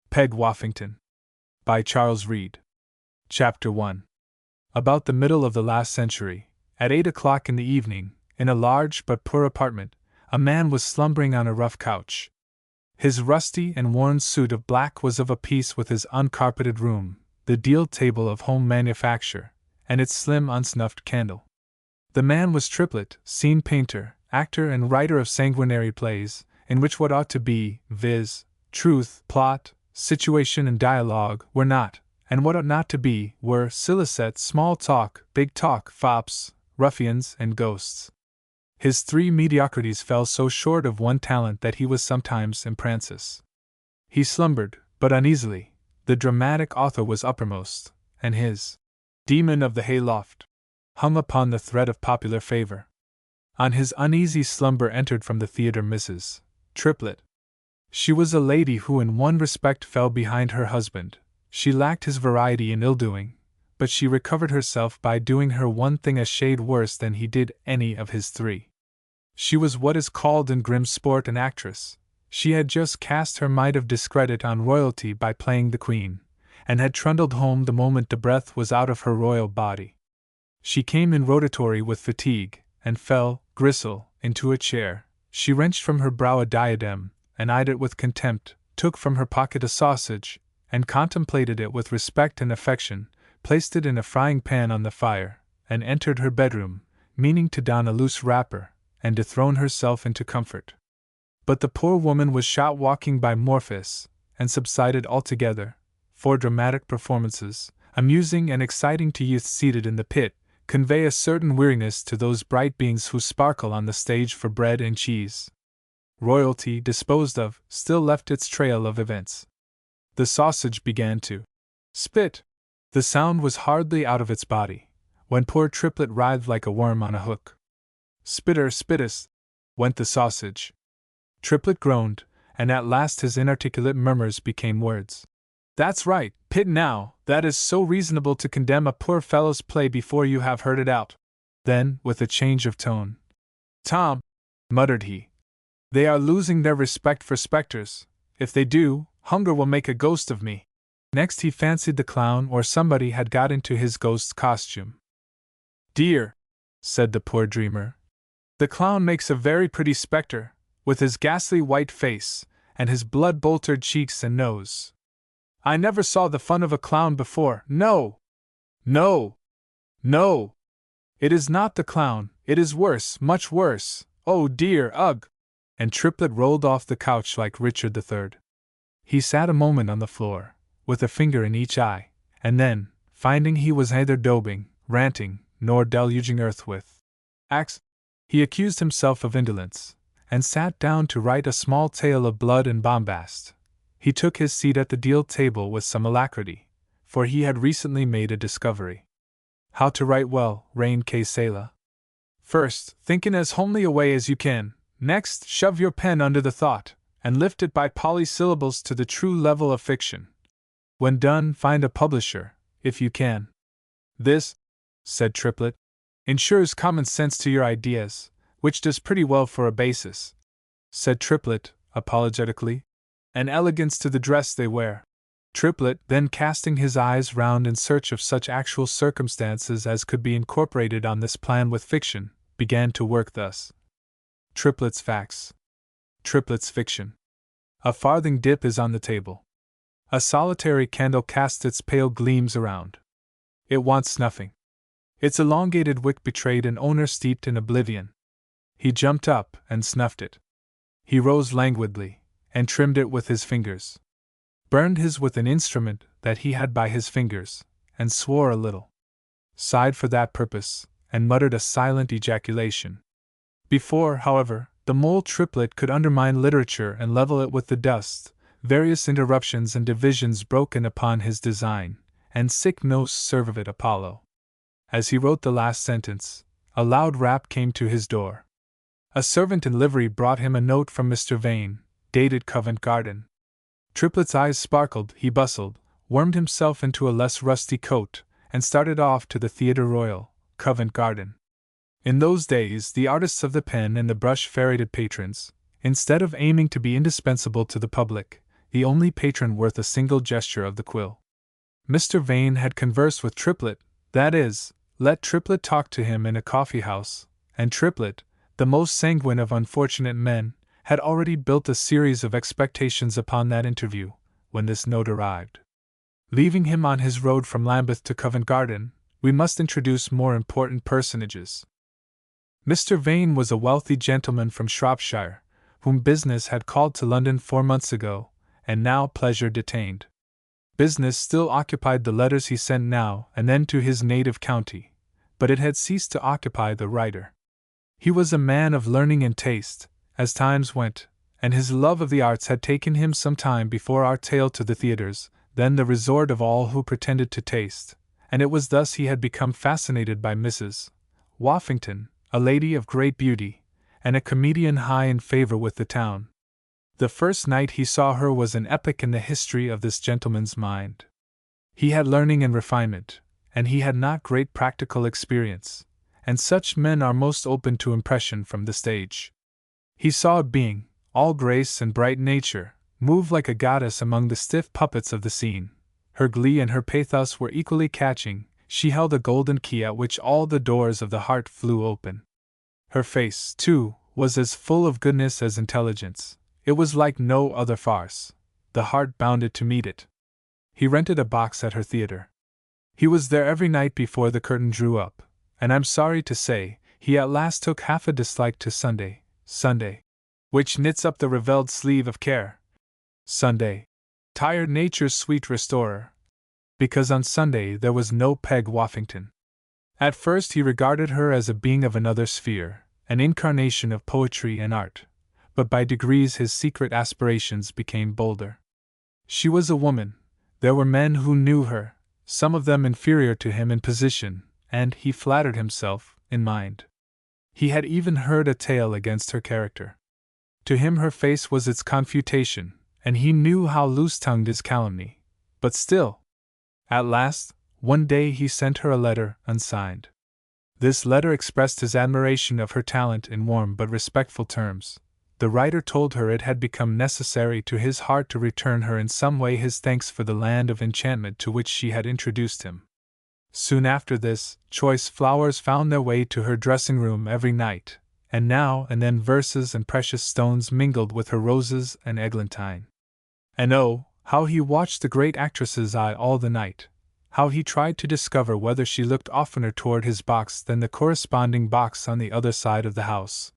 Peg Woffington. By Charles Reade. Chapter 1. About the middle of the last century, at 8 o'clock in the evening, in a large but poor apartment, a man was slumbering on a rough couch. His rusty and worn suit of black was of a piece with his uncarpeted room, the deal table of home manufacture, and its slim unsnuffed candle. The man was Triplet, scene painter, actor and writer of sanguinary plays, in which what ought to be, viz., truth, plot, situation and dialogue, were not, and what ought not to be, were silhouette, small talk, big talk, fops, ruffians, and ghosts. His three mediocrities fell so short of one talent that he was sometimes imprancis. He slumbered, but uneasily. The dramatic author was uppermost, and his demon of the hayloft hung upon the thread of popular favor. On his uneasy slumber entered from the theatre Mrs. Triplet. She was a lady who in one respect fell behind her husband. She lacked his variety in ill-doing, but she recovered herself by doing her one thing a shade worse than he did any of his three. She was what is called in grim sport an actress. She had just cast her mite of discredit on royalty by playing the queen, and had trundled home the moment the breath was out of her royal body. She came in rotatory with fatigue, and fell, gristle, into a chair. She wrenched from her brow a diadem, and eyed it with contempt, took from her pocket a sausage, and contemplated it with respect and affection, placed it in a frying pan on the fire, and entered her bedroom, meaning to don a loose wrapper, and dethrone herself into comfort. But the poor woman was shot walking by Morphus, and subsided altogether, for dramatic performances, amusing and exciting to youth seated in the pit, convey a certain weariness to those bright beings who sparkle on the stage for bread and cheese. Royalty, disposed of, still left its trail of events. The sausage began to spit. The sound was hardly out of its body, when poor Triplet writhed like a worm on a hook. Spitter, spittus, went the sausage. Triplet groaned, and at last his inarticulate murmurs became words. That's right, Pit now, that is so reasonable to condemn a poor fellow's play before you have heard it out. Then, with a change of tone, Tom, muttered he, they are losing their respect for spectres. If they do, hunger will make a ghost of me. Next he fancied the clown or somebody had got into his ghost's costume. Dear, said the poor dreamer, the clown makes a very pretty spectre, with his ghastly white face, and his blood-boltered cheeks and nose. I never saw the fun of a clown before. No! No! No! It is not the clown, it is worse, much worse. Oh dear, ugh! And Triplet rolled off the couch like Richard III. He sat a moment on the floor, with a finger in each eye, and then, finding he was neither daubing, ranting, nor deluging earth with axe, he accused himself of indolence, and sat down to write a small tale of blood and bombast. He took his seat at the deal table with some alacrity, for he had recently made a discovery. How to write well, rein que sela. First, think in as homely a way as you can. Next, shove your pen under the thought, and lift it by polysyllables to the true level of fiction. When done, find a publisher, if you can. This, said Triplet, ensures common sense to your ideas, which does pretty well for a basis, said Triplet, apologetically, and elegance to the dress they wear. Triplet, then casting his eyes round in search of such actual circumstances as could be incorporated on this plan with fiction, began to work thus. Triplet's facts. Triplet's fiction. A farthing dip is on the table. A solitary candle casts its pale gleams around. It wants snuffing. Its elongated wick betrayed an owner steeped in oblivion. He jumped up and snuffed it. He rose languidly, and trimmed it with his fingers. Burned his with an instrument that he had by his fingers, and swore a little. Sighed for that purpose, and muttered a silent ejaculation. Before, however, the mole Triplet could undermine literature and level it with the dust, various interruptions and divisions broke in upon his design, and sic nos servavit Apollo. As he wrote the last sentence, a loud rap came to his door. A servant in livery brought him a note from Mr. Vane, dated Covent Garden. Triplet's eyes sparkled, he bustled, wormed himself into a less rusty coat, and started off to the Theatre Royal, Covent Garden. In those days, the artists of the pen and the brush ferreted patrons, instead of aiming to be indispensable to the public, the only patron worth a single gesture of the quill. Mr. Vane had conversed with Triplet, that is, let Triplet talk to him in a coffee-house, and Triplet, the most sanguine of unfortunate men, had already built a series of expectations upon that interview, when this note arrived. Leaving him on his road from Lambeth to Covent Garden, we must introduce more important personages. Mr. Vane was a wealthy gentleman from Shropshire, whom business had called to London 4 months ago, and now pleasure detained. Business still occupied the letters he sent now and then to his native county, but it had ceased to occupy the writer. He was a man of learning and taste, as times went, and his love of the arts had taken him some time before our tale to the theatres, then the resort of all who pretended to taste, and it was thus he had become fascinated by Mrs. Woffington, a lady of great beauty, and a comedian high in favour with the town. The first night he saw her was an epoch in the history of this gentleman's mind. He had learning and refinement, and he had not great practical experience, and such men are most open to impression from the stage. He saw a being, all grace and bright nature, move like a goddess among the stiff puppets of the scene. Her glee and her pathos were equally catching. She held a golden key at which all the doors of the heart flew open. Her face, too, was as full of goodness as intelligence. It was like no other farce. The heart bounded to meet it. He rented a box at her theatre. He was there every night before the curtain drew up, and I'm sorry to say, he at last took half a dislike to Sunday, which knits up the ravelled sleeve of care. Sunday, tired nature's sweet restorer, because on Sunday there was no Peg Woffington. At first he regarded her as a being of another sphere, an incarnation of poetry and art, but by degrees his secret aspirations became bolder. She was a woman. There were men who knew her, some of them inferior to him in position, and, he flattered himself, in mind. He had even heard a tale against her character. To him her face was its confutation, and he knew how loose-tongued is calumny. But still, at last, one day he sent her a letter, unsigned. This letter expressed his admiration of her talent in warm but respectful terms. The writer told her it had become necessary to his heart to return her in some way his thanks for the land of enchantment to which she had introduced him. Soon after this, choice flowers found their way to her dressing-room every night, and now and then verses and precious stones mingled with her roses and eglantine. And oh, how he watched the great actress's eye all the night! How he tried to discover whether she looked oftener toward his box than the corresponding box on the other side of the house.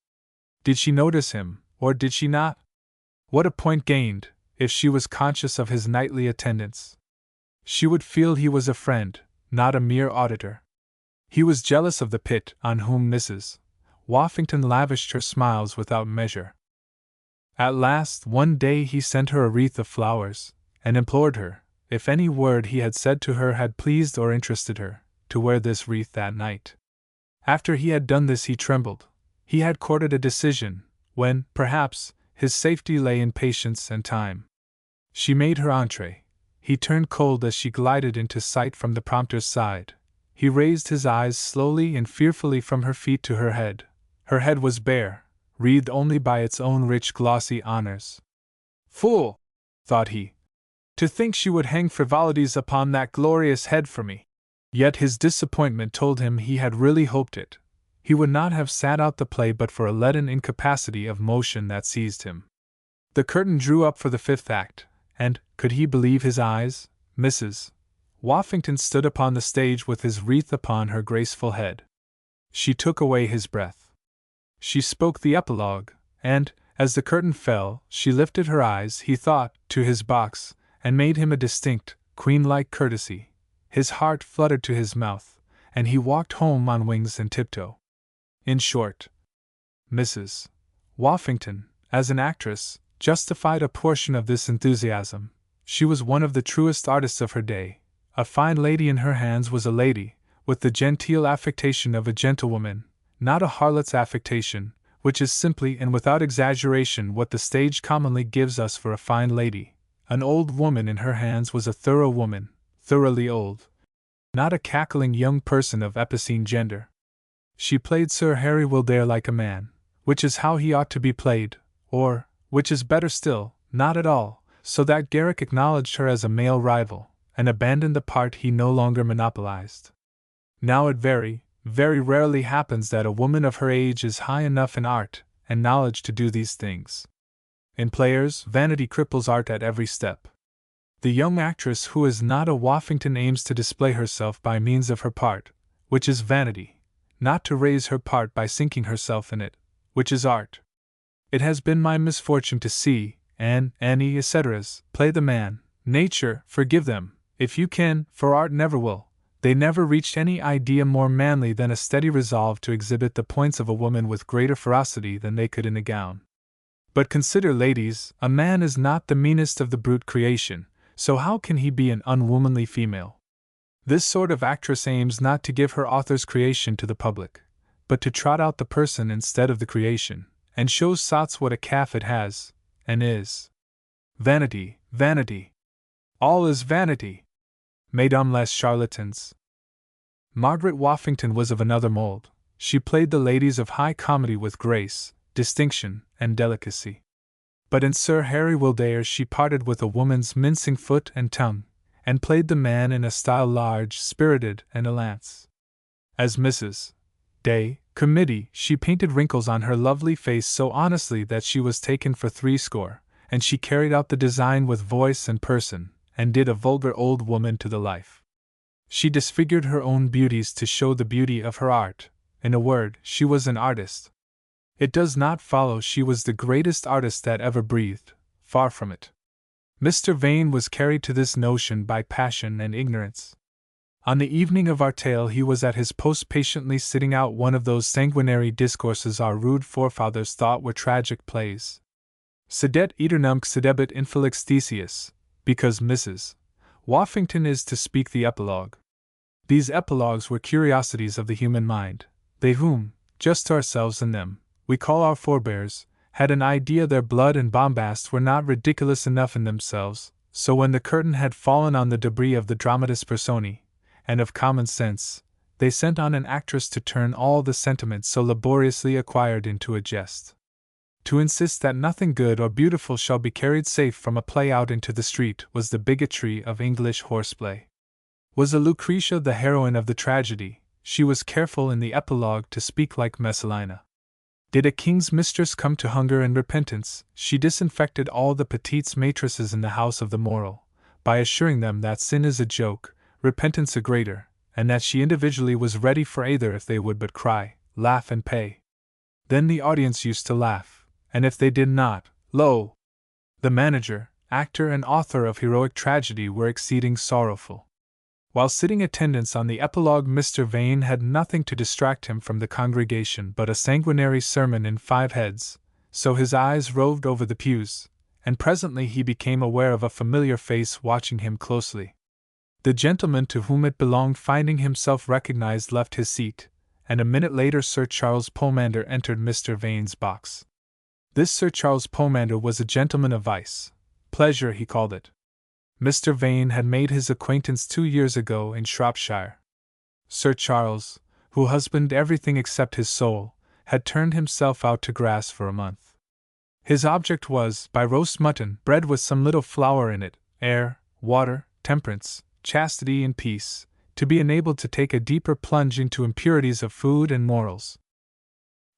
Did she notice him, or did she not? What a point gained, if she was conscious of his nightly attendance! She would feel he was a friend, not a mere auditor. He was jealous of the Pitt on whom Mrs. Woffington lavished her smiles without measure. At last, one day he sent her a wreath of flowers, and implored her, if any word he had said to her had pleased or interested her, to wear this wreath that night. After he had done this he trembled. He had courted a decision, when, perhaps, his safety lay in patience and time. She made her entrée. He turned cold as she glided into sight from the prompter's side. He raised his eyes slowly and fearfully from her feet to her head. Her head was bare, wreathed only by its own rich glossy honors. Fool! thought he. To think she would hang frivolities upon that glorious head for me! Yet his disappointment told him he had really hoped it. He would not have sat out the play but for a leaden incapacity of motion that seized him. The curtain drew up for the fifth act, and, could he believe his eyes, Mrs. Woffington stood upon the stage with his wreath upon her graceful head. She took away his breath. She spoke the epilogue, and, as the curtain fell, she lifted her eyes, he thought, to his box, and made him a distinct, queen-like courtesy. His heart fluttered to his mouth, and he walked home on wings and tiptoe. In short, Mrs. Woffington, as an actress, justified a portion of this enthusiasm. She was one of the truest artists of her day. A fine lady in her hands was a lady, with the genteel affectation of a gentlewoman, not a harlot's affectation, which is simply and without exaggeration what the stage commonly gives us for a fine lady. An old woman in her hands was a thorough woman, thoroughly old, not a cackling young person of epicene gender. She played Sir Harry Wildair like a man, which is how he ought to be played, or, which is better still, not at all, so that Garrick acknowledged her as a male rival, and abandoned the part he no longer monopolized. Now it very, very rarely happens that a woman of her age is high enough in art and knowledge to do these things. In Players, vanity cripples art at every step. The young actress who is not a Woffington aims to display herself by means of her part, which is vanity, not to raise her part by sinking herself in it, which is art. It has been my misfortune to see Annie, etc. play the man. Nature, forgive them, if you can, for art never will. They never reached any idea more manly than a steady resolve to exhibit the points of a woman with greater ferocity than they could in a gown. But consider, ladies, a man is not the meanest of the brute creation, so how can he be an unwomanly female? This sort of actress aims not to give her author's creation to the public, but to trot out the person instead of the creation, and shows sots what a calf it has, and is. Vanity, vanity. All is vanity. Mesdames les charlatans. Margaret Woffington was of another mold. She played the ladies of high comedy with grace, distinction, and delicacy. But in Sir Harry Wildair she parted with a woman's mincing foot and tongue, and played the man in a style large, spirited, and elance. As Mrs. Day, Committee, she painted wrinkles on her lovely face so honestly that she was taken for 80, and she carried out the design with voice and person, and did a vulgar old woman to the life. She disfigured her own beauties to show the beauty of her art. In a word, she was an artist. It does not follow she was the greatest artist that ever breathed, far from it. Mr. Vane was carried to this notion by passion and ignorance. On the evening of our tale he was at his post patiently sitting out one of those sanguinary discourses our rude forefathers thought were tragic plays. Sedet aeternum sedebit infelix Theseus, because Mrs. Woffington is to speak the epilogue. These epilogues were curiosities of the human mind. They whom, just to ourselves and them, we call our forebears, had an idea their blood and bombast were not ridiculous enough in themselves, so when the curtain had fallen on the debris of the dramatis personae, and of common sense, they sent on an actress to turn all the sentiments so laboriously acquired into a jest. To insist that nothing good or beautiful shall be carried safe from a play out into the street was the bigotry of English horseplay. Was a Lucretia the heroine of the tragedy, she was careful in the epilogue to speak like Messalina. Did a king's mistress come to hunger and repentance, she disinfected all the petites maîtresses in the house of the moral, by assuring them that sin is a joke, repentance a greater, and that she individually was ready for either if they would but cry, laugh and pay. Then the audience used to laugh, and if they did not, lo! The manager, actor and author of heroic tragedy were exceeding sorrowful. While sitting attendance on the epilogue Mr. Vane had nothing to distract him from the congregation but a sanguinary sermon in 5 heads, so his eyes roved over the pews, and presently he became aware of a familiar face watching him closely. The gentleman to whom it belonged, finding himself recognized, left his seat, and a minute later Sir Charles Pomander entered Mr. Vane's box. This Sir Charles Pomander was a gentleman of vice. Pleasure he called it. Mr. Vane had made his acquaintance 2 years ago in Shropshire. Sir Charles, who husbanded everything except his soul, had turned himself out to grass for a month. His object was, by roast mutton, bread with some little flour in it, air, water, temperance, chastity and peace, to be enabled to take a deeper plunge into impurities of food and morals.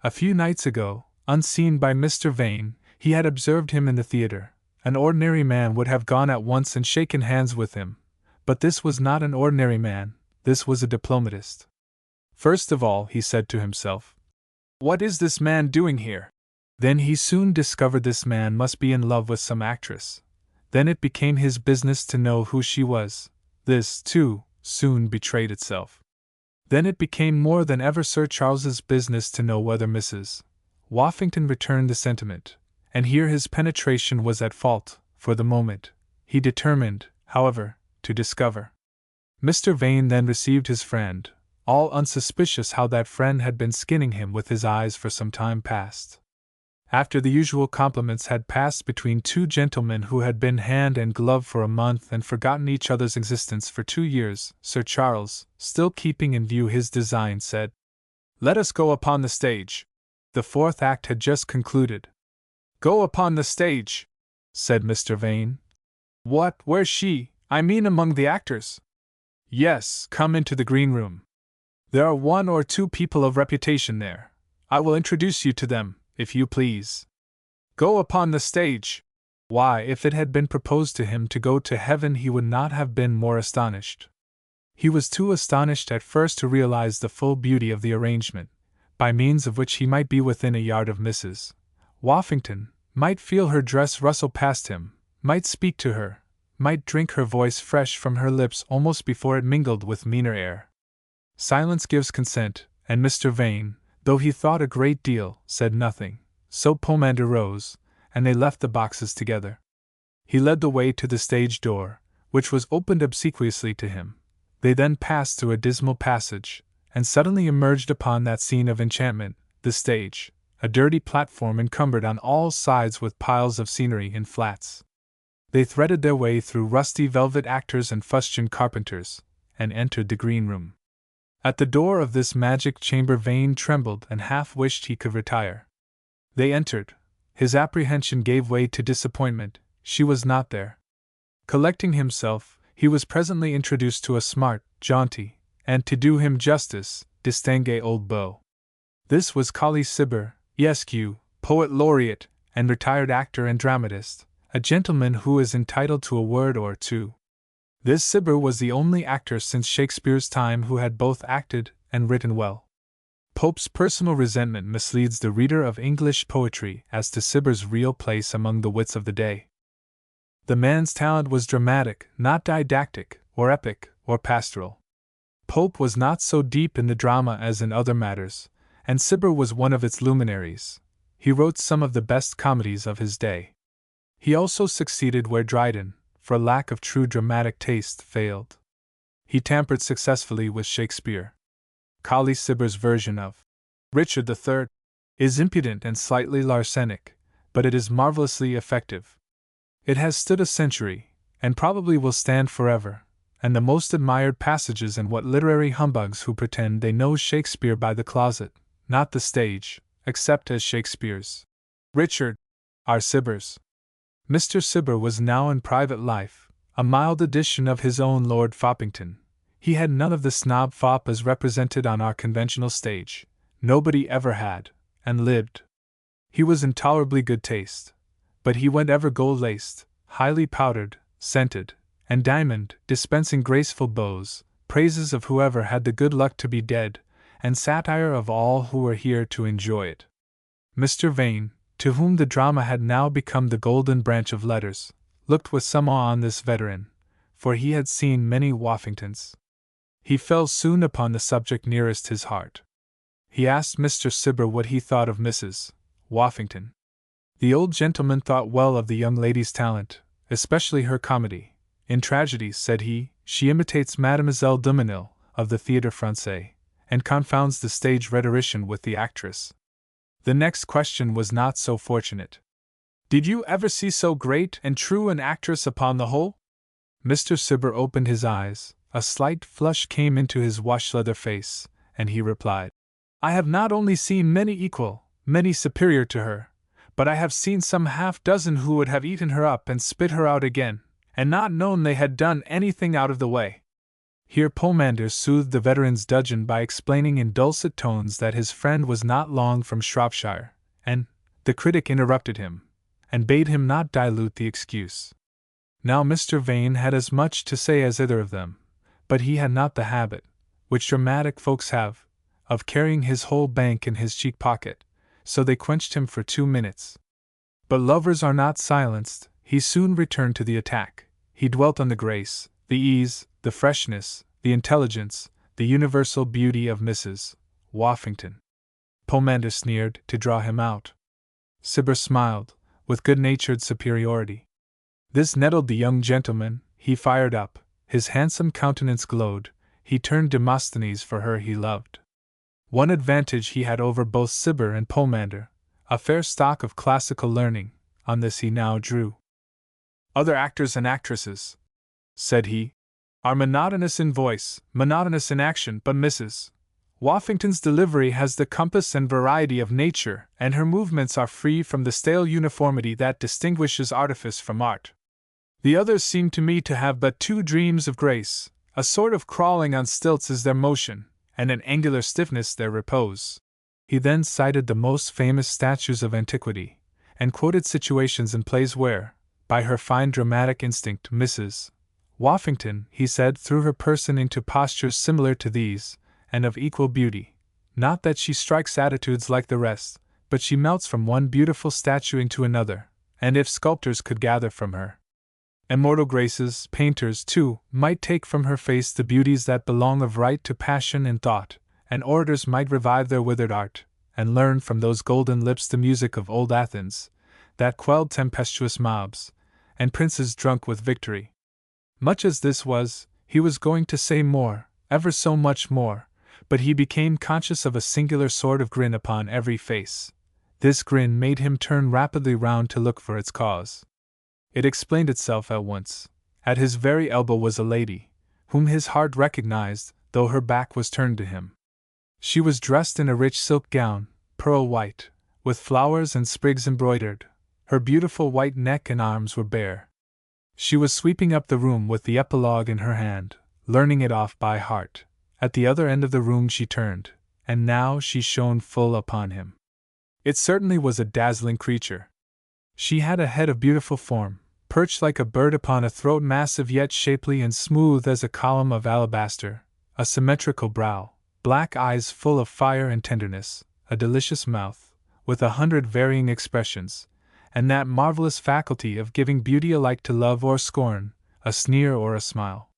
A few nights ago, unseen by Mr. Vane, he had observed him in the theatre. An ordinary man would have gone at once and shaken hands with him, but this was not an ordinary man, this was a diplomatist. First of all, he said to himself, "What is this man doing here?" Then he soon discovered this man must be in love with some actress. Then it became his business to know who she was. This, too, soon betrayed itself. Then it became more than ever Sir Charles's business to know whether Mrs. Woffington returned the sentiment. And here his penetration was at fault, for the moment. He determined, however, to discover. Mr. Vane then received his friend, all unsuspicious how that friend had been skinning him with his eyes for some time past. After the usual compliments had passed between 2 gentlemen who had been hand and glove for a month and forgotten each other's existence for 2 years, Sir Charles, still keeping in view his design, said, "Let us go upon the stage." The 4th act had just concluded. "Go upon the stage," said Mr. Vane. What, where's she? I mean among the actors. Yes, come into the green room. There are 1 or 2 people of reputation there. I will introduce you to them, if you please. Go upon the stage. Why, if it had been proposed to him to go to heaven, he would not have been more astonished. He was too astonished at first to realize the full beauty of the arrangement, by means of which he might be within a yard of Mrs. Woffington, might feel her dress rustle past him, might speak to her, might drink her voice fresh from her lips almost before it mingled with meaner air. Silence gives consent, and Mr. Vane, though he thought a great deal, said nothing, so Pomander rose, and they left the boxes together. He led the way to the stage door, which was opened obsequiously to him. They then passed through a dismal passage, and suddenly emerged upon that scene of enchantment, the stage, a dirty platform encumbered on all sides with piles of scenery in flats. They threaded their way through rusty velvet actors and fustian carpenters, and entered the green room. At the door of this magic chamber Vane trembled and half wished he could retire. They entered. His apprehension gave way to disappointment. She was not there. Collecting himself, he was presently introduced to a smart, jaunty, and, to do him justice, distingué old beau. This was Colley Cibber, Esq., poet laureate, and retired actor and dramatist, a gentleman who is entitled to a word or two. This Cibber was the only actor since Shakespeare's time who had both acted and written well. Pope's personal resentment misleads the reader of English poetry as to Cibber's real place among the wits of the day. The man's talent was dramatic, not didactic, or epic, or pastoral. Pope was not so deep in the drama as in other matters, and Cibber was one of its luminaries. He wrote some of the best comedies of his day. He also succeeded where Dryden, for lack of true dramatic taste, failed. He tampered successfully with Shakespeare. Colley Cibber's version of Richard III is impudent and slightly Larsenic, but it is marvelously effective. It has stood a century, and probably will stand forever, and the most admired passages in what literary humbugs who pretend they know Shakespeare by the closet, not the stage, except as Shakespeare's Richard, are Cibber's. Mr. Cibber was now in private life, a mild edition of his own Lord Foppington. He had none of the snob fop as represented on our conventional stage. Nobody ever had, and lived. He was in tolerably good taste, but he went ever gold-laced, highly powdered, scented, and diamond, dispensing graceful bows, praises of whoever had the good luck to be dead, and satire of all who were here to enjoy it. Mr. Vane, to whom the drama had now become the golden branch of letters, looked with some awe on this veteran, for he had seen many Woffingtons. He fell soon upon the subject nearest his heart. He asked Mr. Cibber what he thought of Mrs. Woffington. The old gentleman thought well of the young lady's talent, especially her comedy. In tragedies, said he, she imitates Mademoiselle Dumenil, of the Théâtre Français, and confounds the stage rhetorician with the actress. The next question was not so fortunate. Did you ever see so great and true an actress upon the whole? Mr. Cibber opened his eyes, a slight flush came into his wash-leather face, and he replied, I have not only seen many equal, many superior to her, but I have seen some half-dozen who would have eaten her up and spit her out again, and not known they had done anything out of the way. Here Pomander soothed the veteran's dudgeon by explaining in dulcet tones that his friend was not long from Shropshire, and the critic interrupted him, and bade him not dilute the excuse. Now Mr. Vane had as much to say as either of them, but he had not the habit, which dramatic folks have, of carrying his whole bank in his cheek pocket, so they quenched him for 2 minutes. But lovers are not silenced. He soon returned to the attack. He dwelt on the grace, the ease, the freshness, the intelligence, the universal beauty of Mrs. Woffington. Pomander sneered to draw him out. Cibber smiled, with good-natured superiority. This nettled the young gentleman. He fired up, his handsome countenance glowed, he turned Demosthenes for her he loved. One advantage he had over both Cibber and Pomander, a fair stock of classical learning. On this he now drew. Other actors and actresses, said he, are monotonous in voice, monotonous in action, but Mrs. Woffington's delivery has the compass and variety of nature, and her movements are free from the stale uniformity that distinguishes artifice from art. The others seem to me to have but two dreams of grace, a sort of crawling on stilts is their motion, and an angular stiffness their repose. He then cited the most famous statues of antiquity, and quoted situations in plays where, by her fine dramatic instinct, Mrs. Woffington, he said, threw her person into postures similar to these, and of equal beauty. Not that she strikes attitudes like the rest, but she melts from one beautiful statue into another, and if sculptors could gather from her immortal graces, painters, too, might take from her face the beauties that belong of right to passion and thought, and orators might revive their withered art, and learn from those golden lips the music of old Athens, that quelled tempestuous mobs, and princes drunk with victory. Much as this was, he was going to say more, ever so much more, but he became conscious of a singular sort of grin upon every face. This grin made him turn rapidly round to look for its cause. It explained itself at once. At his very elbow was a lady, whom his heart recognized, though her back was turned to him. She was dressed in a rich silk gown, pearl white, with flowers and sprigs embroidered. Her beautiful white neck and arms were bare. She was sweeping up the room with the epilogue in her hand, learning it off by heart. At the other end of the room she turned, and now she shone full upon him. It certainly was a dazzling creature. She had a head of beautiful form, perched like a bird upon a throat massive yet shapely and smooth as a column of alabaster, a symmetrical brow, black eyes full of fire and tenderness, a delicious mouth, with 100 varying expressions, and that marvelous faculty of giving beauty alike to love or scorn, a sneer or a smile.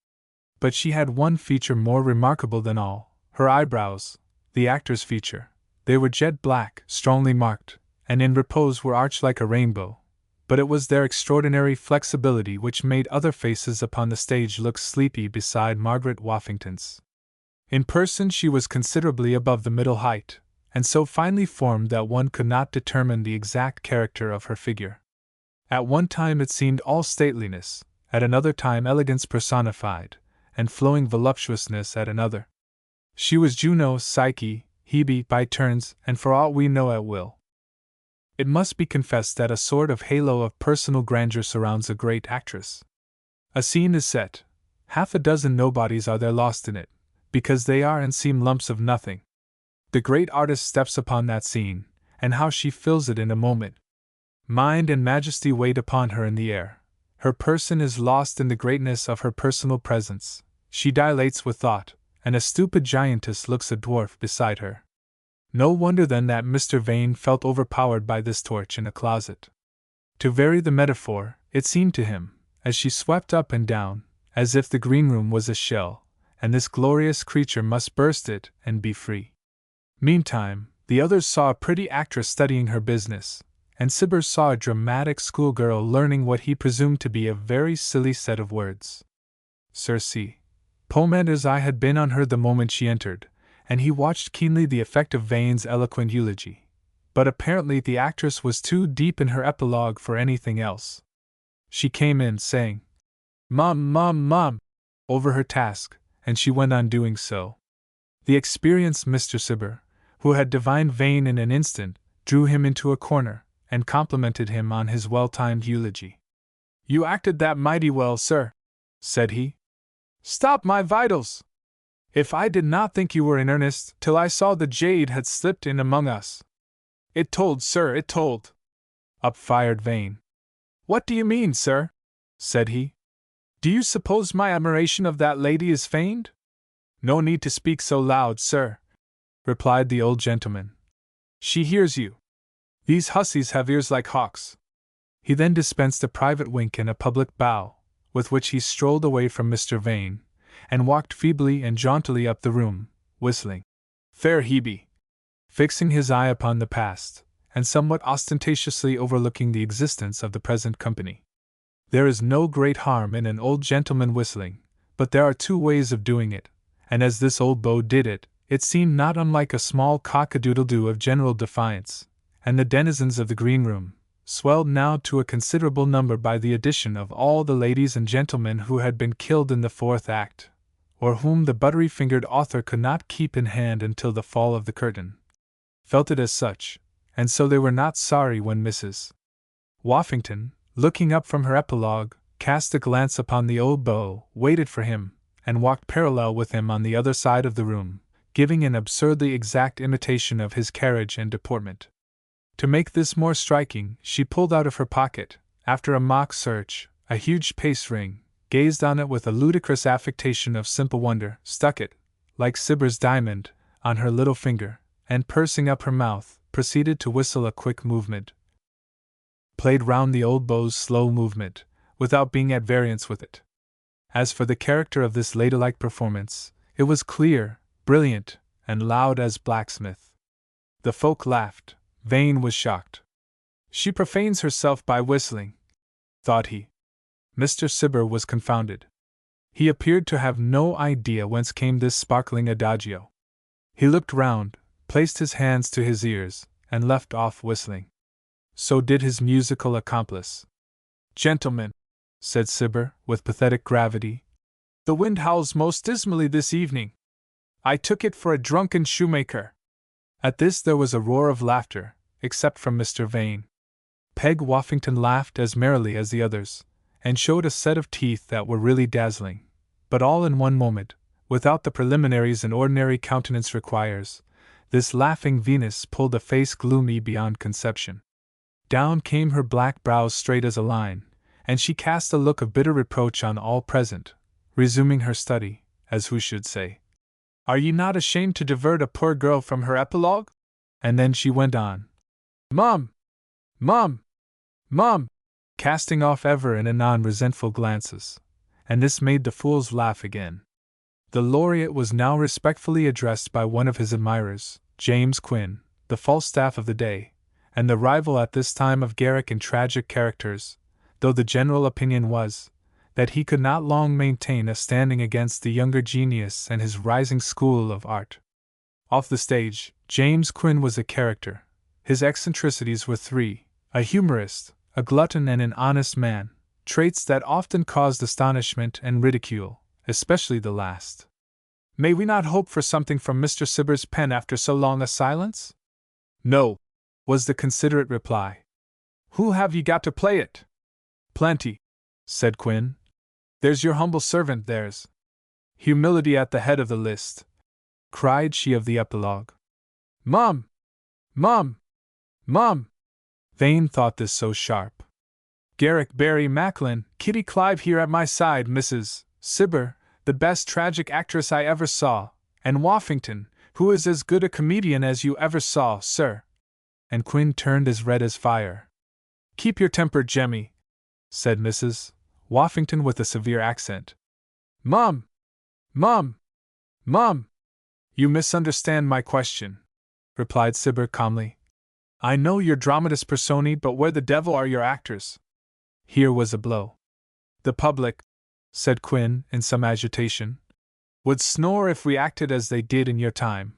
But she had one feature more remarkable than all, her eyebrows, the actor's feature. They were jet black, strongly marked, and in repose were arched like a rainbow, but it was their extraordinary flexibility which made other faces upon the stage look sleepy beside Margaret Woffington's. In person she was considerably above the middle height, and so finely formed that one could not determine the exact character of her figure. At one time it seemed all stateliness, at another time elegance personified, and flowing voluptuousness at another. She was Juno, Psyche, Hebe by turns, and for aught we know at will. It must be confessed that a sort of halo of personal grandeur surrounds a great actress. A scene is set. Half a dozen nobodies are there lost in it, because they are and seem lumps of nothing. The great artist steps upon that scene, and how she fills it in a moment. Mind and majesty wait upon her in the air. Her person is lost in the greatness of her personal presence. She dilates with thought, and a stupid giantess looks a dwarf beside her. No wonder then that Mr. Vane felt overpowered by this torch in a closet. To vary the metaphor, it seemed to him, as she swept up and down, as if the green room was a shell, and this glorious creature must burst it and be free. Meantime, the others saw a pretty actress studying her business, and Cibber saw a dramatic schoolgirl learning what he presumed to be a very silly set of words. Circe. Pomader's eye had been on her the moment she entered, and he watched keenly the effect of Vane's eloquent eulogy. But apparently the actress was too deep in her epilogue for anything else. She came in, saying, "Mom, Mom, Mom," over her task, and she went on doing so. The experienced Mr. Cibber, who had divined Vane in an instant, drew him into a corner, and complimented him on his well-timed eulogy. "You acted that mighty well, sir," said he. "Stop my vitals! If I did not think you were in earnest till I saw the jade had slipped in among us. It told, sir, it told." Up fired Vane. "What do you mean, sir?" said he. "Do you suppose my admiration of that lady is feigned?" "No need to speak so loud, sir," replied the old gentleman. "She hears you. These hussies have ears like hawks." He then dispensed a private wink and a public bow, with which he strolled away from Mr. Vane, and walked feebly and jauntily up the room, whistling "Fair Hebe," fixing his eye upon the past, and somewhat ostentatiously overlooking the existence of the present company. There is no great harm in an old gentleman whistling, but there are two ways of doing it, and as this old beau did it, it seemed not unlike a small cock-a-doodle-doo of general defiance, and the denizens of the green room, swelled now to a considerable number by the addition of all the ladies and gentlemen who had been killed in the fourth act, or whom the buttery-fingered author could not keep in hand until the fall of the curtain, felt it as such, and so they were not sorry when Mrs. Woffington, looking up from her epilogue, cast a glance upon the old beau, waited for him, and walked parallel with him on the other side of the room, giving an absurdly exact imitation of his carriage and deportment. To make this more striking, she pulled out of her pocket, after a mock search, a huge paste ring, gazed on it with a ludicrous affectation of simple wonder, stuck it, like Cibber's diamond, on her little finger, and pursing up her mouth, proceeded to whistle a quick movement. Played round the old beau's slow movement, without being at variance with it. As for the character of this ladylike performance, it was clear, brilliant, and loud as blacksmith. The folk laughed. Vane was shocked. She profanes herself by whistling, thought he. Mr. Cibber was confounded. He appeared to have no idea whence came this sparkling adagio. He looked round, placed his hands to his ears, and left off whistling. So did his musical accomplice. "Gentlemen," said Cibber, with pathetic gravity, "the wind howls most dismally this evening. I took it for a drunken shoemaker." At this there was a roar of laughter, except from Mr. Vane. Peg Woffington laughed as merrily as the others, and showed a set of teeth that were really dazzling, but all in one moment, without the preliminaries an ordinary countenance requires. This laughing Venus pulled a face gloomy beyond conception. Down came her black brows straight as a line, and she cast a look of bitter reproach on all present, resuming her study, as who should say, "Are ye not ashamed to divert a poor girl from her epilogue?" And then she went on, "Mum! Mum! Mum!" casting off ever and anon resentful glances, and this made the fools laugh again. The laureate was now respectfully addressed by one of his admirers, James Quinn, the Falstaff of the day, and the rival at this time of Garrick in tragic characters, though the general opinion was that he could not long maintain a standing against the younger genius and his rising school of art. Off the stage, James Quinn was a character. His eccentricities were three: a humorist, a glutton, and an honest man, traits that often caused astonishment and ridicule, especially the last. "May we not hope for something from Mr. Cibber's pen after so long a silence?" "No," was the considerate reply. "Who have ye got to play it?" "Plenty," said Quinn. "There's your humble servant, there's humility at the head of the list," cried she of the epilogue. "Mum! Mum! Mum!" Vane thought this so sharp. "Garrick, Barry, Macklin, Kitty Clive here at my side, Mrs. Cibber, the best tragic actress I ever saw, and Woffington, who is as good a comedian as you ever saw, sir." And Quinn turned as red as fire. "Keep your temper, Jemmy," said Mrs. Woffington with a severe accent. "Mum! Mum! Mum!" "You misunderstand my question," replied Cibber calmly. "I know your dramatis personae, but where the devil are your actors?" Here was a blow. "The public," said Quinn, in some agitation, "would snore if we acted as they did in your time."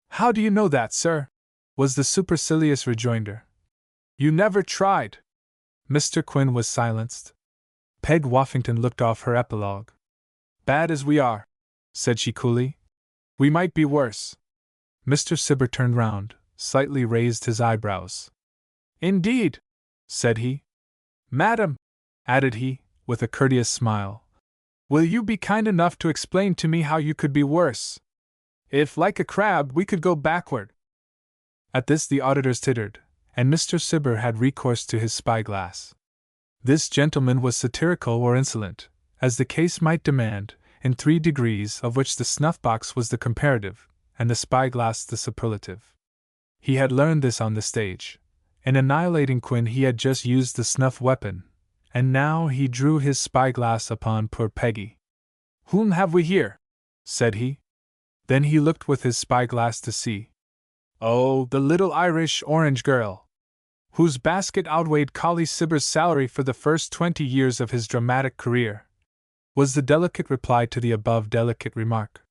"How do you know that, sir?" was the supercilious rejoinder. "You never tried." Mr. Quinn was silenced. Peg Woffington looked off her epilogue. "Bad as we are," said she coolly, "we might be worse." Mr. Cibber turned round, slightly raised his eyebrows. "Indeed?" said he. "Madam," added he, with a courteous smile, "will you be kind enough to explain to me how you could be worse? If, like a crab, we could go backward." At this the auditors tittered, and Mr. Cibber had recourse to his spyglass. This gentleman was satirical or insolent, as the case might demand, in 3 degrees, of which the snuff-box was the comparative, and the spyglass the superlative. He had learned this on the stage. In annihilating Quinn he had just used the snuff weapon, and now he drew his spyglass upon poor Peggy. "Whom have we here?" said he. Then he looked with his spyglass to see. "Oh, the little Irish orange girl, whose basket outweighed Colley Cibber's salary for the first 20 years of his dramatic career," was the delicate reply to the above delicate remark.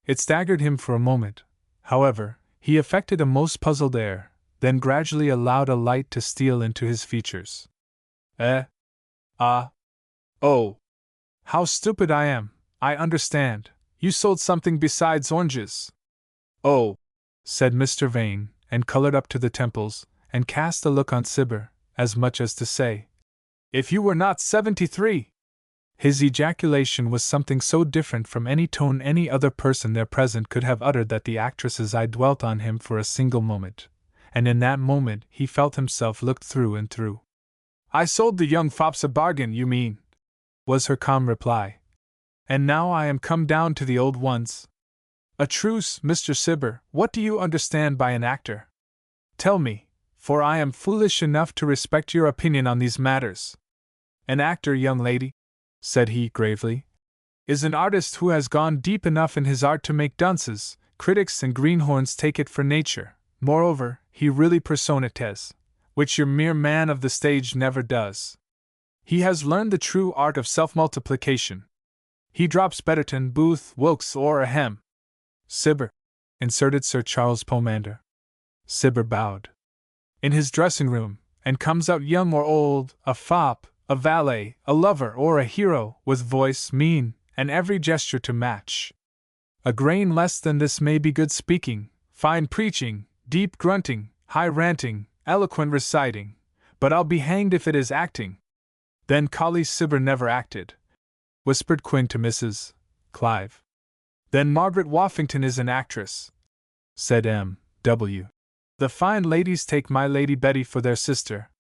It staggered him for a moment. However, he affected a most puzzled air, then gradually allowed a light to steal into his features. Oh! How stupid I am! I understand. You sold something besides oranges." "Oh!" said Mr. Vane, and colored up to the temples, and cast a look on Cibber, as much as to say, If you were not 73! His ejaculation was something so different from any tone any other person there present could have uttered that the actress's eye dwelt on him for a single moment, and in that moment he felt himself looked through and through. I sold the young fops a bargain, you mean, was her calm reply. And now I am come down to the old ones. A truce, Mr. Cibber, what do you understand by an actor? Tell me, for I am foolish enough to respect your opinion on these matters. An actor, young lady, said he gravely, is an artist who has gone deep enough in his art to make dunces, critics and greenhorns take it for nature. Moreover, he really personites, which your mere man of the stage never does. He has learned the true art of self-multiplication. He drops Betterton, Booth, Wilkes, or ahem. Cibber, inserted Sir Charles Pomander. Cibber bowed. In his dressing-room, and comes out young or old, a fop, a valet, a lover, or a hero, with voice, mien, and every gesture to match. A grain less than this may be good speaking, fine preaching, deep grunting, high ranting, eloquent reciting, but I'll be hanged if it is acting. Then Colley Cibber never acted, whispered Quinn to Mrs. Clive. Then Margaret Woffington is an actress, said M.W. The fine ladies take my Lady Betty for their sister.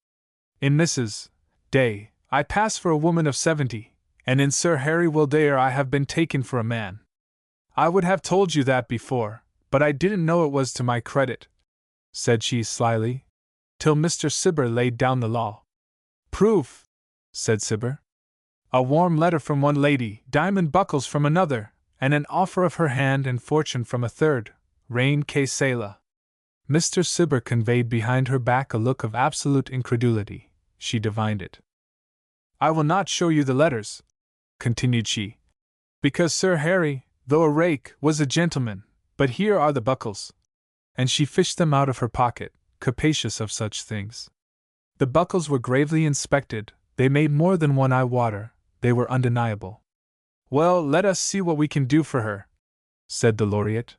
In Mrs. Day, I pass for a woman of 70, and in Sir Harry Wildair I have been taken for a man. I would have told you that before, but I didn't know it was to my credit, said she slyly, till Mr. Cibber laid down the law. Proof, said Cibber. A warm letter from one lady, diamond buckles from another, and an offer of her hand and fortune from a third, reine que Selah. Mr. Cibber conveyed behind her back a look of absolute incredulity. She divined it. I will not show you the letters, continued she, because Sir Harry, though a rake, was a gentleman, but here are the buckles. And she fished them out of her pocket, capacious of such things. The buckles were gravely inspected, they made more than one eye water, they were undeniable. Well, let us see what we can do for her, said the laureate.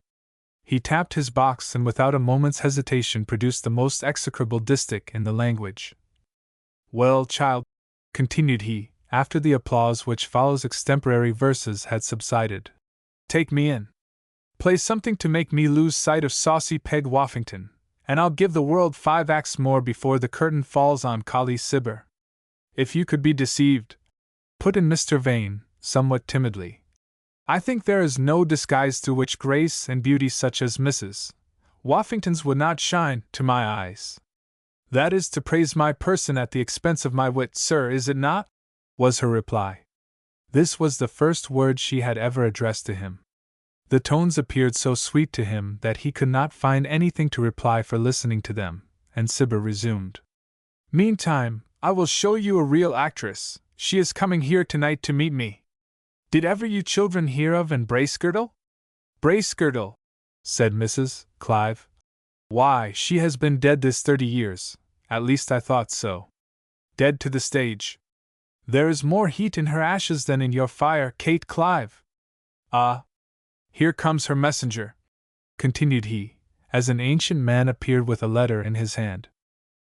He tapped his box and without a moment's hesitation produced the most execrable distich in the language. Well, child, continued he, after the applause which follows extemporary verses had subsided, take me in. Play something to make me lose sight of saucy Peg Woffington, and I'll give the world 5 acts more before the curtain falls on Colley Cibber. If you could be deceived, put in Mr. Vane, somewhat timidly. I think there is no disguise through which grace and beauty such as Mrs. Woffington's would not shine, to my eyes. That is to praise my person at the expense of my wit, sir, is it not? Was her reply. This was the first word she had ever addressed to him. The tones appeared so sweet to him that he could not find anything to reply for listening to them, and Cibber resumed. Meantime, I will show you a real actress. She is coming here tonight to meet me. Did ever you children hear of an Bracegirdle? Bracegirdle, said Mrs. Clive. Why, she has been dead this 30 years, at least I thought so. Dead to the stage. There is more heat in her ashes than in your fire, Kate Clive. Ah! Here comes her messenger, continued he, as an ancient man appeared with a letter in his hand.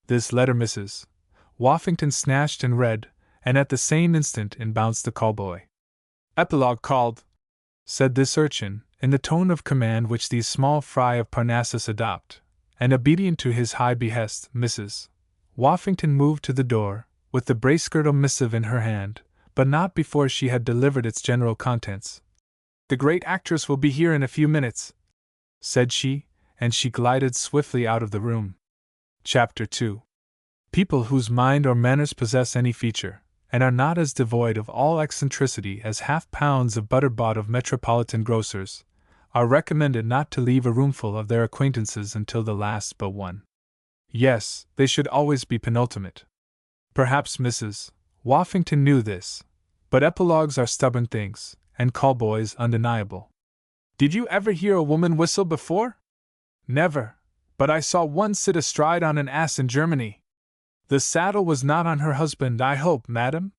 This letter Mrs. Woffington snatched and read, and at the same instant in bounced the callboy. Epilogue called, said this urchin, in the tone of command which these small fry of Parnassus adopt, and obedient to his high behest, Mrs. Woffington moved to the door, with the Bracegirdle missive in her hand, but not before she had delivered its general contents. The great actress will be here in a few minutes, said she, and she glided swiftly out of the room. Chapter 2. People whose mind or manners possess any feature, and are not as devoid of all eccentricity as half-pounds of butter bought of metropolitan grocers, are recommended not to leave a roomful of their acquaintances until the last but one. Yes, they should always be penultimate. Perhaps Mrs. Woffington knew this, but epilogues are stubborn things, and callboys undeniable. Did you ever hear a woman whistle before? Never, but I saw one sit astride on an ass in Germany. The saddle was not on her husband, I hope, madam?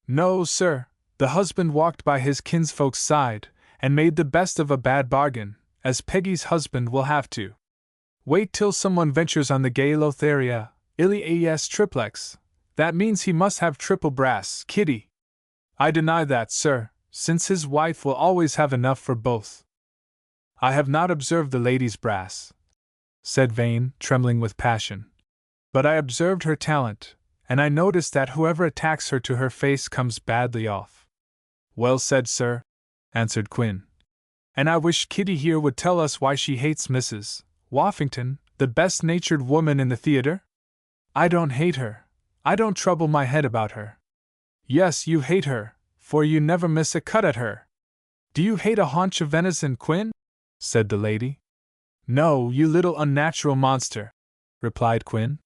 No, sir, the husband walked by his kinsfolk's side, and made the best of a bad bargain, as Peggy's husband will have to. Wait till someone ventures on the gay Lotharia, Illy AES triplex, That means he must have triple brass, Kitty. I deny that, sir, since his wife will always have enough for both. I have not observed the lady's brass, said Vane, trembling with passion. But I observed her talent, and I noticed that whoever attacks her to her face comes badly off. Well said, sir, answered Quinn. And I wish Kitty here would tell us why she hates Mrs. Woffington, the best-natured woman in the theatre? I don't hate her. I don't trouble my head about her. Yes, you hate her, for you never miss a cut at her. Do you hate a haunch of venison, Quinn? Said the lady. No, you little unnatural monster, replied Quinn.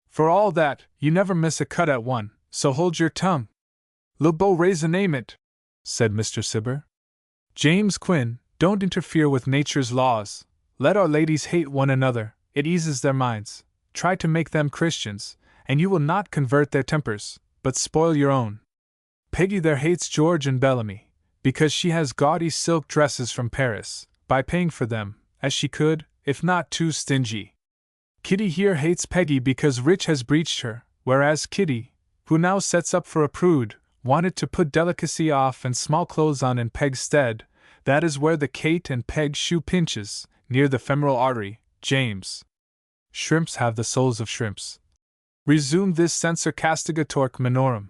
For all that, you never miss a cut at one, so hold your tongue. Le beau raisonnement, said Mr. Cibber. James Quinn, don't interfere with nature's laws. Let our ladies hate one another, it eases their minds. Try to make them Christians, and you will not convert their tempers, but spoil your own. Peggy there hates George and Bellamy, because she has gaudy silk dresses from Paris, by paying for them, as she could, if not too stingy. Kitty here hates Peggy because Rich has breeched her, whereas Kitty, who now sets up for a prude, wanted to put delicacy off and small clothes on in Peg's stead. That is where the Kate and Peg shoe pinches, near the femoral artery, James. Shrimps have the souls of shrimps. Resume this censor castigator minorum.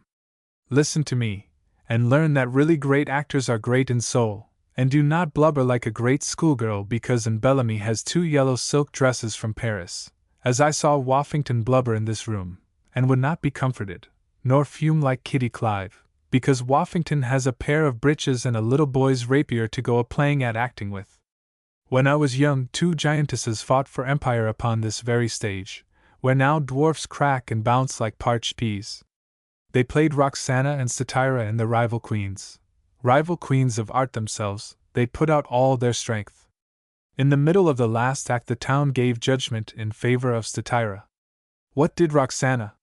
Listen to me, and learn that really great actors are great in soul, and do not blubber like a great schoolgirl because Bellamy has 2 yellow silk dresses from Paris, as I saw Woffington blubber in this room, and would not be comforted, nor fume like Kitty Clive, because Woffington has a pair of breeches and a little boy's rapier to go a-playing at acting with. When I was young, 2 giantesses fought for empire upon this very stage, where now dwarfs crack and bounce like parched peas. They played Roxana and Statira and the rival queens of art themselves. They put out all their strength. In the middle of the last act the town gave judgment in favor of Statira. What did Roxana?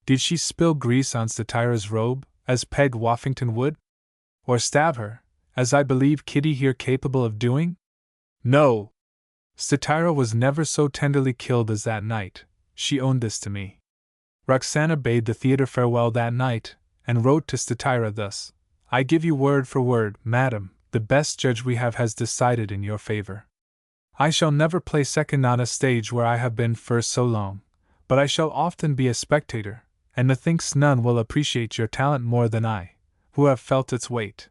Did she spill grease on Statira's robe, as Peg Woffington would? Or stab her, as I believe Kitty here capable of doing? No! Statira was never so tenderly killed as that night. She owned this to me. Roxana bade the theatre farewell that night, and wrote to Statira thus: I give you word for word, madam, the best judge we have has decided in your favor. I shall never play second on a stage where I have been first so long, but I shall often be a spectator, and methinks none will appreciate your talent more than I, who have felt its weight.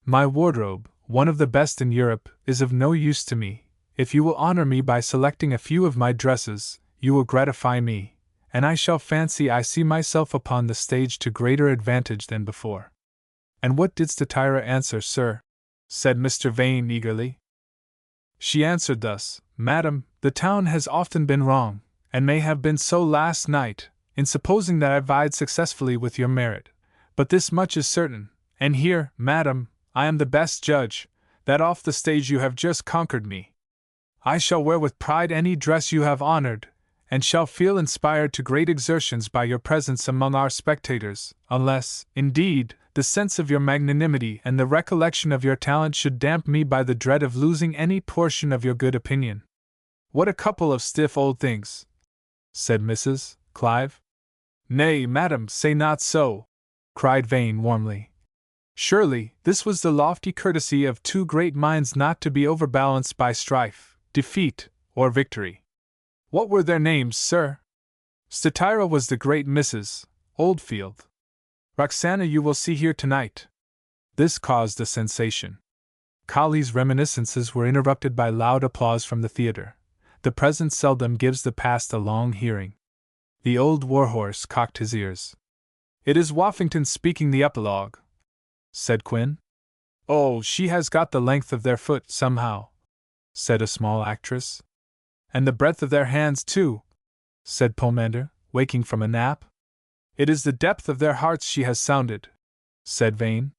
My wardrobe, one of the best in Europe, is of no use to me. If you will honor me by selecting a few of my dresses, you will gratify me, and I shall fancy I see myself upon the stage to greater advantage than before. And what did Statira answer, sir? Said Mr. Vane eagerly. She answered thus: Madam, the town has often been wrong, and may have been so last night, in supposing that I vied successfully with your merit. But this much is certain, and here, madam, I am the best judge, that off the stage you have just conquered me. I shall wear with pride any dress you have honored, and shall feel inspired to great exertions by your presence among our spectators, unless, indeed, the sense of your magnanimity and the recollection of your talent should damp me by the dread of losing any portion of your good opinion. What a couple of stiff old things! Said Mrs. Clive. Nay, madam, say not so, cried Vane warmly. Surely, this was the lofty courtesy of 2 great minds not to be overbalanced by strife, defeat, or victory. What were their names, sir? Statira was the great Mrs. Oldfield. Roxana you will see here tonight. This caused a sensation. Collie's reminiscences were interrupted by loud applause from the theatre. The present seldom gives the past a long hearing. The old warhorse cocked his ears. It is Woffington speaking the epilogue, said Quinn. Oh, she has got the length of their foot, somehow, said a small actress. And the breadth of their hands, too, said Pomander, waking from a nap. It is the depth of their hearts she has sounded, said Vane.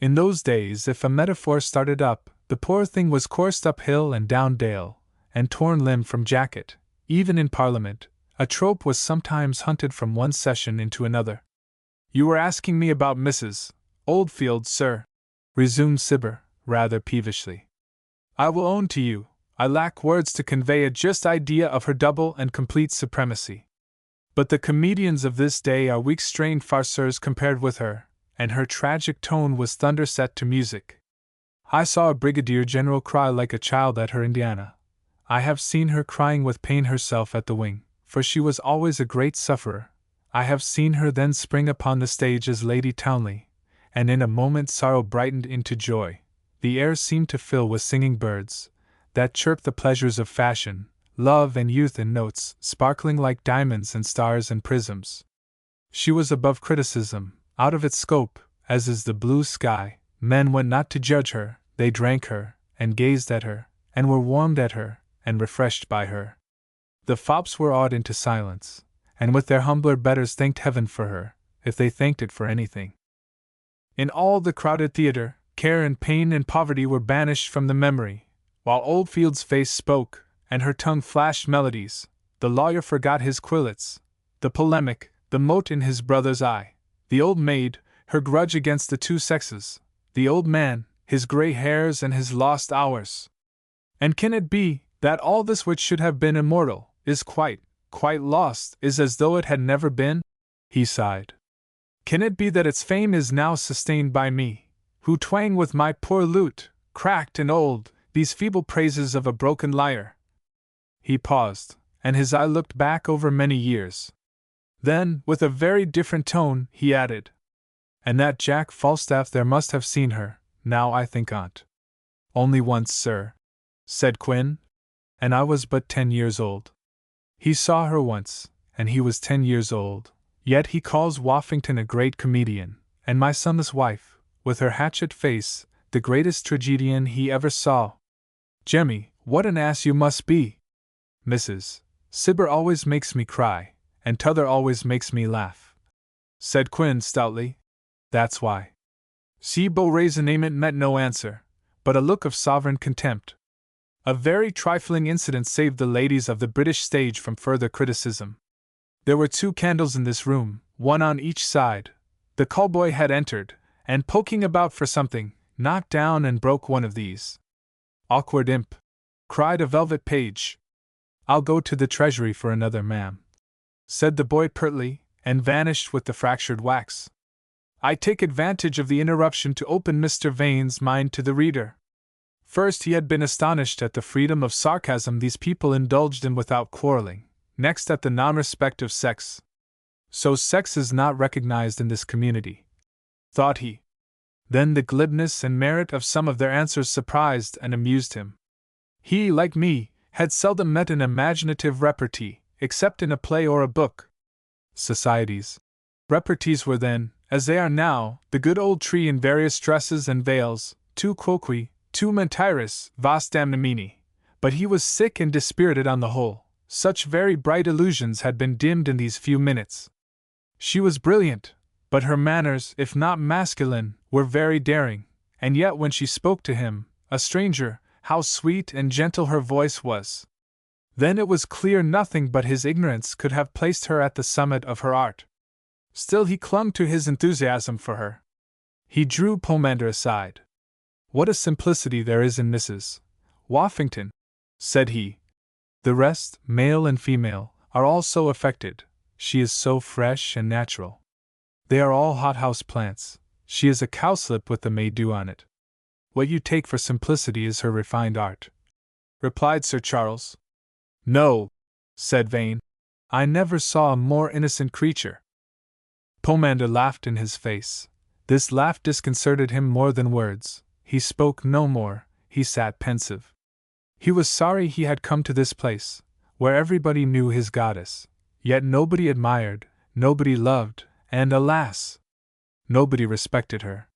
In those days, if a metaphor started up, the poor thing was coursed up hill and down dale, and torn limb from jacket. Even in Parliament, a trope was sometimes hunted from one session into another. You were asking me about Mrs. Oldfield, sir, resumed Cibber, rather peevishly. I will own to you, I lack words to convey a just idea of her double and complete supremacy. But the comedians of this day are weak-strained farceurs compared with her, and her tragic tone was thunder set to music. I saw a brigadier general cry like a child at her Indiana. I have seen her crying with pain herself at the wing, for she was always a great sufferer. I have seen her then spring upon the stage as Lady Townley, and in a moment sorrow brightened into joy. The air seemed to fill with singing birds, that chirped the pleasures of fashion, love and youth in notes sparkling like diamonds and stars and prisms. She was above criticism, out of its scope, as is the blue sky. Men went not to judge her, they drank her, and gazed at her, and were warmed at her, and refreshed by her. The fops were awed into silence, and with their humbler betters thanked heaven for her, if they thanked it for anything. In all the crowded theatre, care and pain and poverty were banished from the memory, while Oldfield's face spoke, and her tongue flashed melodies. The lawyer forgot his quillets, the polemic, the mote in his brother's eye, the old maid, her grudge against the two sexes, the old man, his grey hairs and his lost hours. And can it be that all this which should have been immortal is quite lost, is as though it had never been? He sighed. Can it be that its fame is now sustained by me, who twang with my poor lute, cracked and old, these feeble praises of a broken lyre? He paused, and his eye looked back over many years. Then, with a very different tone, he added, and that Jack Falstaff there must have seen her, now I think on't. Only once, sir, said Quin, and I was but 10 years old. He saw her once, and he was 10 years old, yet he calls Woffington a great comedian, and my sonless wife, with her hatchet face, the greatest tragedian he ever saw. Jemmy, what an ass you must be! Mrs. Cibber always makes me cry, and t'other always makes me laugh, said Quin stoutly. That's why. See, beau raisonnement met no answer, but a look of sovereign contempt. A very trifling incident saved the ladies of the British stage from further criticism. There were 2 candles in this room, one on each side. The callboy had entered, and poking about for something, knocked down and broke one of these. Awkward imp! Cried a velvet page. I'll go to the treasury for another, ma'am, said the boy pertly, and vanished with the fractured wax. I take advantage of the interruption to open Mr. Vane's mind to the reader. First, he had been astonished at the freedom of sarcasm these people indulged in without quarreling, next at the non-respect of sex. So sex is not recognized in this community, thought he. Then the glibness and merit of some of their answers surprised and amused him. He, like me, had seldom met an imaginative repartee, except in a play or a book. Societies. Repartees were then, as they are now, the good old tree in various dresses and veils, tu quoque, tu mentiris, vas damnamini. But he was sick and dispirited on the whole. Such very bright illusions had been dimmed in these few minutes. She was brilliant, but her manners, if not masculine, were very daring, and yet when she spoke to him, a stranger, how sweet and gentle her voice was. Then it was clear nothing but his ignorance could have placed her at the summit of her art. Still he clung to his enthusiasm for her. He drew Pomander aside. What a simplicity there is in Mrs. Woffington, said he. The rest, male and female, are all so affected. She is so fresh and natural. They are all hothouse plants. She is a cowslip with the May-dew on it. What you take for simplicity is her refined art, replied Sir Charles. No, said Vane. I never saw a more innocent creature. Pomander laughed in his face. This laugh disconcerted him more than words. He spoke no more, he sat pensive. He was sorry he had come to this place, where everybody knew his goddess, yet nobody admired, nobody loved, and alas! Nobody respected her.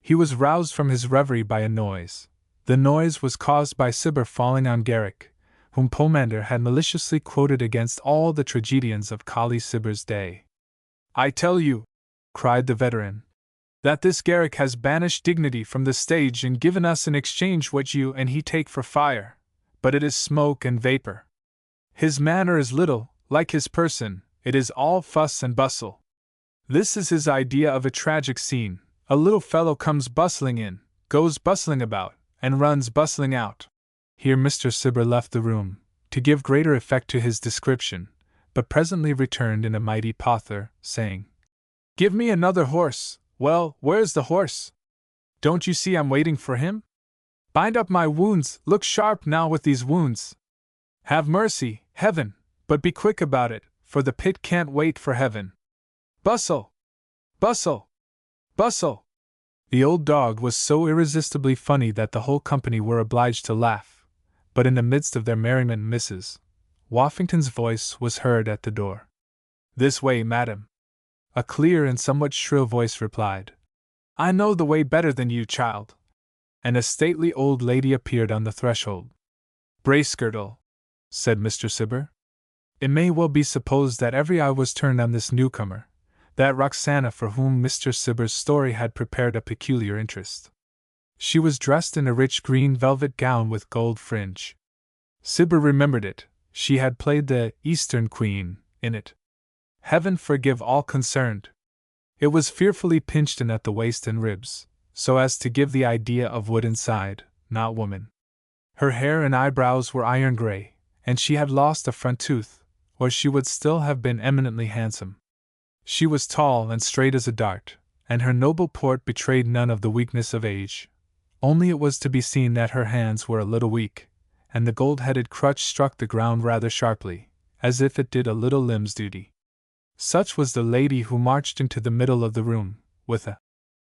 He was roused from his reverie by a noise. The noise was caused by Cibber falling on Garrick, whom Pomander had maliciously quoted against all the tragedians of Colley Cibber's day. I tell you, cried the veteran, that this Garrick has banished dignity from the stage and given us in exchange what you and he take for fire, but it is smoke and vapor. His manner is little, like his person, it is all fuss and bustle. This is his idea of a tragic scene. A little fellow comes bustling in, goes bustling about, and runs bustling out. Here Mr. Cibber left the room. To give greater effect to his description, but presently returned in a mighty pother, saying, "Give me another horse." "Well, where's the horse? Don't you see I'm waiting for him? Bind up my wounds, look sharp now with these wounds. Have mercy, heaven, but be quick about it, for the pit can't wait for heaven. Bustle! Bustle! Bustle!" The old dog was so irresistibly funny that the whole company were obliged to laugh, but in the midst of their merriment Mrs. Woffington's voice was heard at the door. "This way, madam," a clear and somewhat shrill voice replied. "I know the way better than you, child." And a stately old lady appeared on the threshold. "Bracegirdle," said Mr. Cibber. It may well be supposed that every eye was turned on this newcomer, that Roxana for whom Mr. Cibber's story had prepared a peculiar interest. She was dressed in a rich green velvet gown with gold fringe. Cibber remembered it, she had played the Eastern Queen in it. Heaven forgive all concerned! It was fearfully pinched in at the waist and ribs, so as to give the idea of wood inside, not woman. Her hair and eyebrows were iron gray, and she had lost a front tooth, or she would still have been eminently handsome. She was tall and straight as a dart, and her noble port betrayed none of the weakness of age. Only it was to be seen that her hands were a little weak, and the gold-headed crutch struck the ground rather sharply, as if it did a little limb's duty. Such was the lady who marched into the middle of the room, with a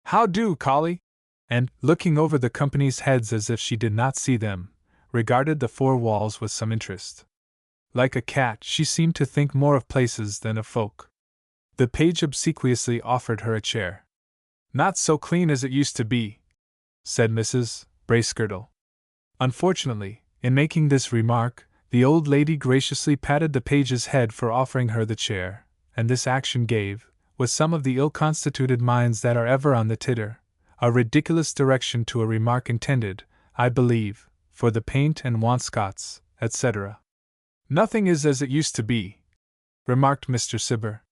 "How do, Collie?" and, looking over the company's heads as if she did not see them, regarded the four walls with some interest. Like a cat, she seemed to think more of places than of folk. The page obsequiously offered her a chair. "Not so clean as it used to be," said Mrs. Bracegirdle. Unfortunately, in making this remark, the old lady graciously patted the page's head for offering her the chair, and this action gave, with some of the ill-constituted minds that are ever on the titter, a ridiculous direction to a remark intended, I believe, for the paint and wainscots, etc. "Nothing is as it used to be," remarked Mr. Cibber.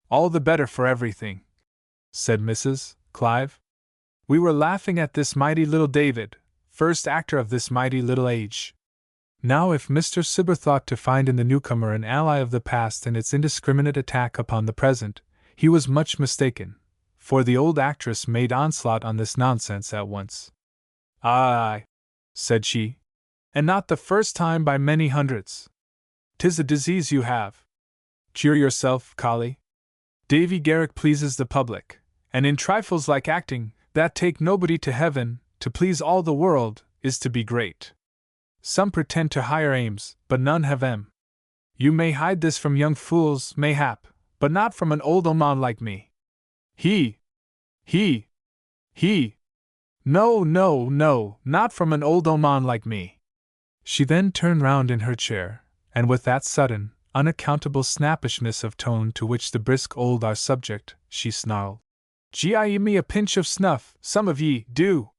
"All the better for everything," said Mrs. Clive. "We were laughing at this mighty little David, first actor of this mighty little age." Now if Mr. Cibber thought to find in the newcomer an ally of the past in its indiscriminate attack upon the present, he was much mistaken, for the old actress made onslaught on this nonsense at once. "Aye," said she, "and not the first time by many hundreds. 'Tis a disease you have. Cure yourself, Collie. Davy Garrick pleases the public, and in trifles like acting, that take nobody to heaven, to please all the world, is to be great. Some pretend to higher aims, but none have 'em. You may hide this from young fools, mayhap, but not from an old oman like me. He! No, no, no, not from an old oman like me." She then turned round in her chair, and with that sudden, unaccountable snappishness of tone to which the brisk old are subject, she snarled, "Gie me a pinch of snuff, some of ye, do!"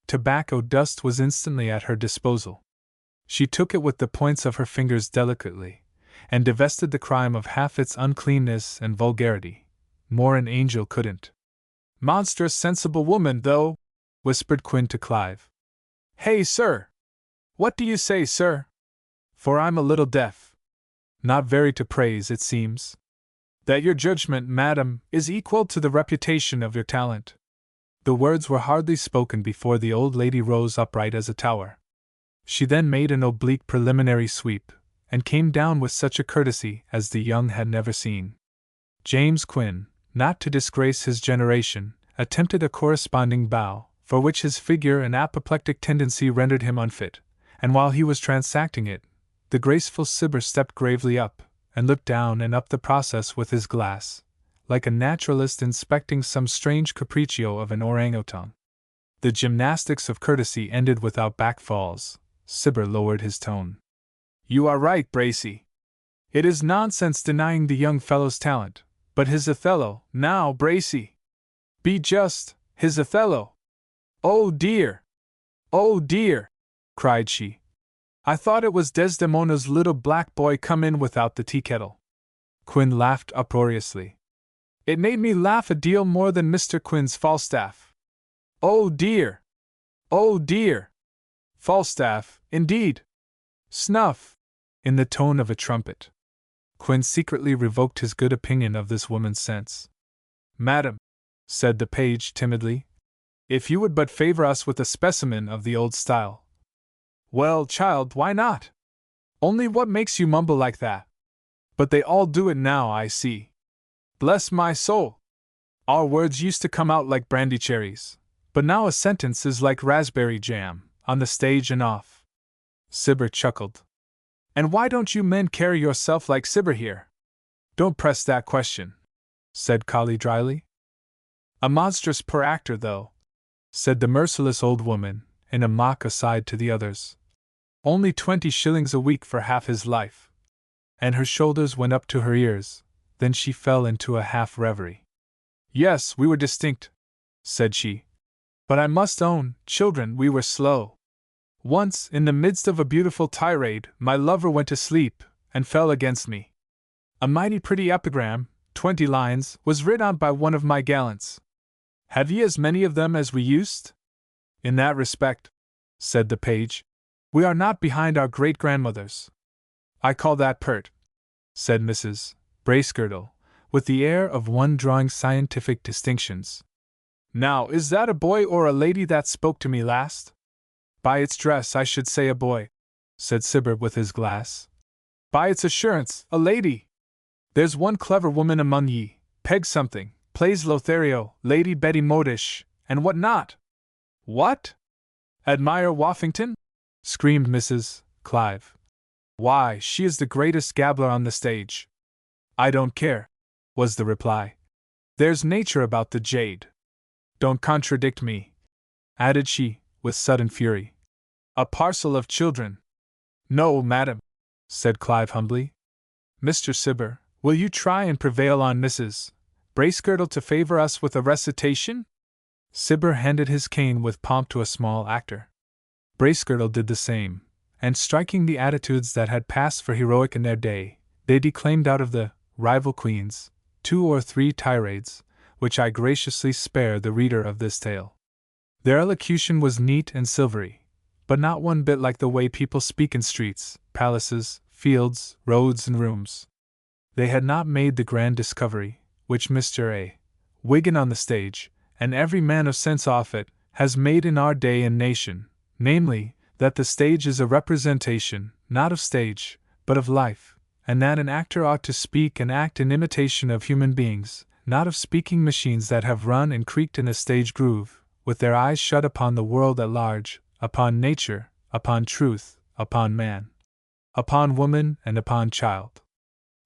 Tobacco dust was instantly at her disposal. She took it with the points of her fingers delicately, and divested the crime of half its uncleanness and vulgarity. More an angel couldn't. "Monstrous sensible woman, though," whispered Quinn to Clive. "Hey, sir! What do you say, sir? For I'm a little deaf. Not very to praise, it seems. That your judgment, madam, is equal to the reputation of your talent." The words were hardly spoken before the old lady rose upright as a tower. She then made an oblique preliminary sweep, and came down with such a courtesy as the young had never seen. James Quinn, not to disgrace his generation, attempted a corresponding bow, for which his figure and apoplectic tendency rendered him unfit, and while he was transacting it, the graceful Cibber stepped gravely up, and looked down and up the process with his glass, like a naturalist inspecting some strange capriccio of an orang-outan. The gymnastics of courtesy ended without back-falls. Cibber lowered his tone. "You are right, Bracy. It is nonsense denying the young fellow's talent, but his Othello, now, Bracy! Be just, his Othello! Oh dear! Oh dear!" cried she. "I thought it was Desdemona's little black boy come in without the tea-kettle." Quinn laughed uproariously. "It made me laugh a deal more than Mr. Quinn's Falstaff. Oh dear! Oh dear! Falstaff, indeed! Snuff!" in the tone of a trumpet. Quinn secretly revoked his good opinion of this woman's sense. "Madam," said the page timidly, "if you would but favor us with a specimen of the old style." "Well, child, why not? Only what makes you mumble like that? But they all do it now, I see. Bless my soul! Our words used to come out like brandy cherries, but now a sentence is like raspberry jam, on the stage and off." Cibber chuckled. "And why don't you men carry yourself like Cibber here?" "Don't press that question," said Collie dryly. "A monstrous poor actor, though," said the merciless old woman, in a mock aside to the others. "Only 20 shillings a week for half his life." And her shoulders went up to her ears, then she fell into a half reverie. "Yes, we were distinct," said she. "But I must own, children, we were slow. Once, in the midst of a beautiful tirade, my lover went to sleep, and fell against me. A mighty pretty epigram, 20 lines, was writ out by one of my gallants. Have ye as many of them as we used? In that respect," said the page, "we are not behind our great-grandmothers." "I call that pert," said Mrs. Bracegirdle, with the air of one drawing scientific distinctions. "Now, is that a boy or a lady that spoke to me last?" "By its dress I should say a boy," said Cibber with his glass. "By its assurance, a lady. There's one clever woman among ye, Peg something, plays Lothario, Lady Betty Modish, and what not?" "What? Admire Woffington?" screamed Mrs. Clive. "Why, she is the greatest gabbler on the stage." "I don't care," was the reply. "There's nature about the jade. Don't contradict me," added she, with sudden fury. "A parcel of children." "No, madam," said Clive humbly. "Mr. Cibber, will you try and prevail on Mrs. Bracegirdle to favor us with a recitation?" Cibber handed his cane with pomp to a small actor. Bracegirdle did the same, and striking the attitudes that had passed for heroic in their day, they declaimed out of the rival queens 2 or 3 tirades, which I graciously spare the reader of this tale. Their elocution was neat and silvery, but not one bit like the way people speak in streets, palaces, fields, roads, and rooms. They had not made the grand discovery, which Mr. A. Wigan on the stage, and every man of sense off it, has made in our day and nation, namely, that the stage is a representation, not of stage, but of life, and that an actor ought to speak and act in imitation of human beings, not of speaking machines that have run and creaked in a stage groove, with their eyes shut upon the world at large, upon nature, upon truth, upon man, upon woman, and upon child.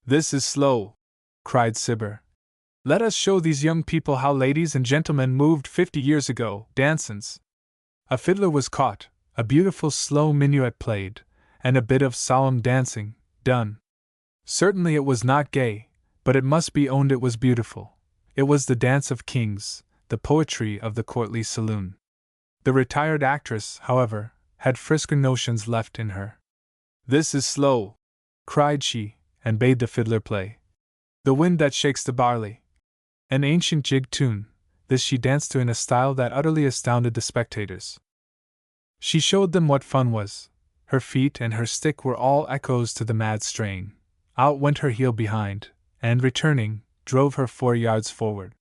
"This is slow," cried Cibber. "Let us show these young people how ladies and gentlemen moved 50 years ago, dancins." A fiddler was caught, a beautiful slow minuet played, and a bit of solemn dancing done. Certainly it was not gay, but it must be owned it was beautiful. It was the dance of kings, the poetry of the courtly saloon. The retired actress, however, had frisker notions left in her. "This is slow," cried she, and bade the fiddler play "The Wind That Shakes the Barley," an ancient jig tune. This she danced to in a style that utterly astounded the spectators. She showed them what fun was. Her feet and her stick were all echoes to the mad strain. Out went her heel behind, and returning, drove her 4 yards forward.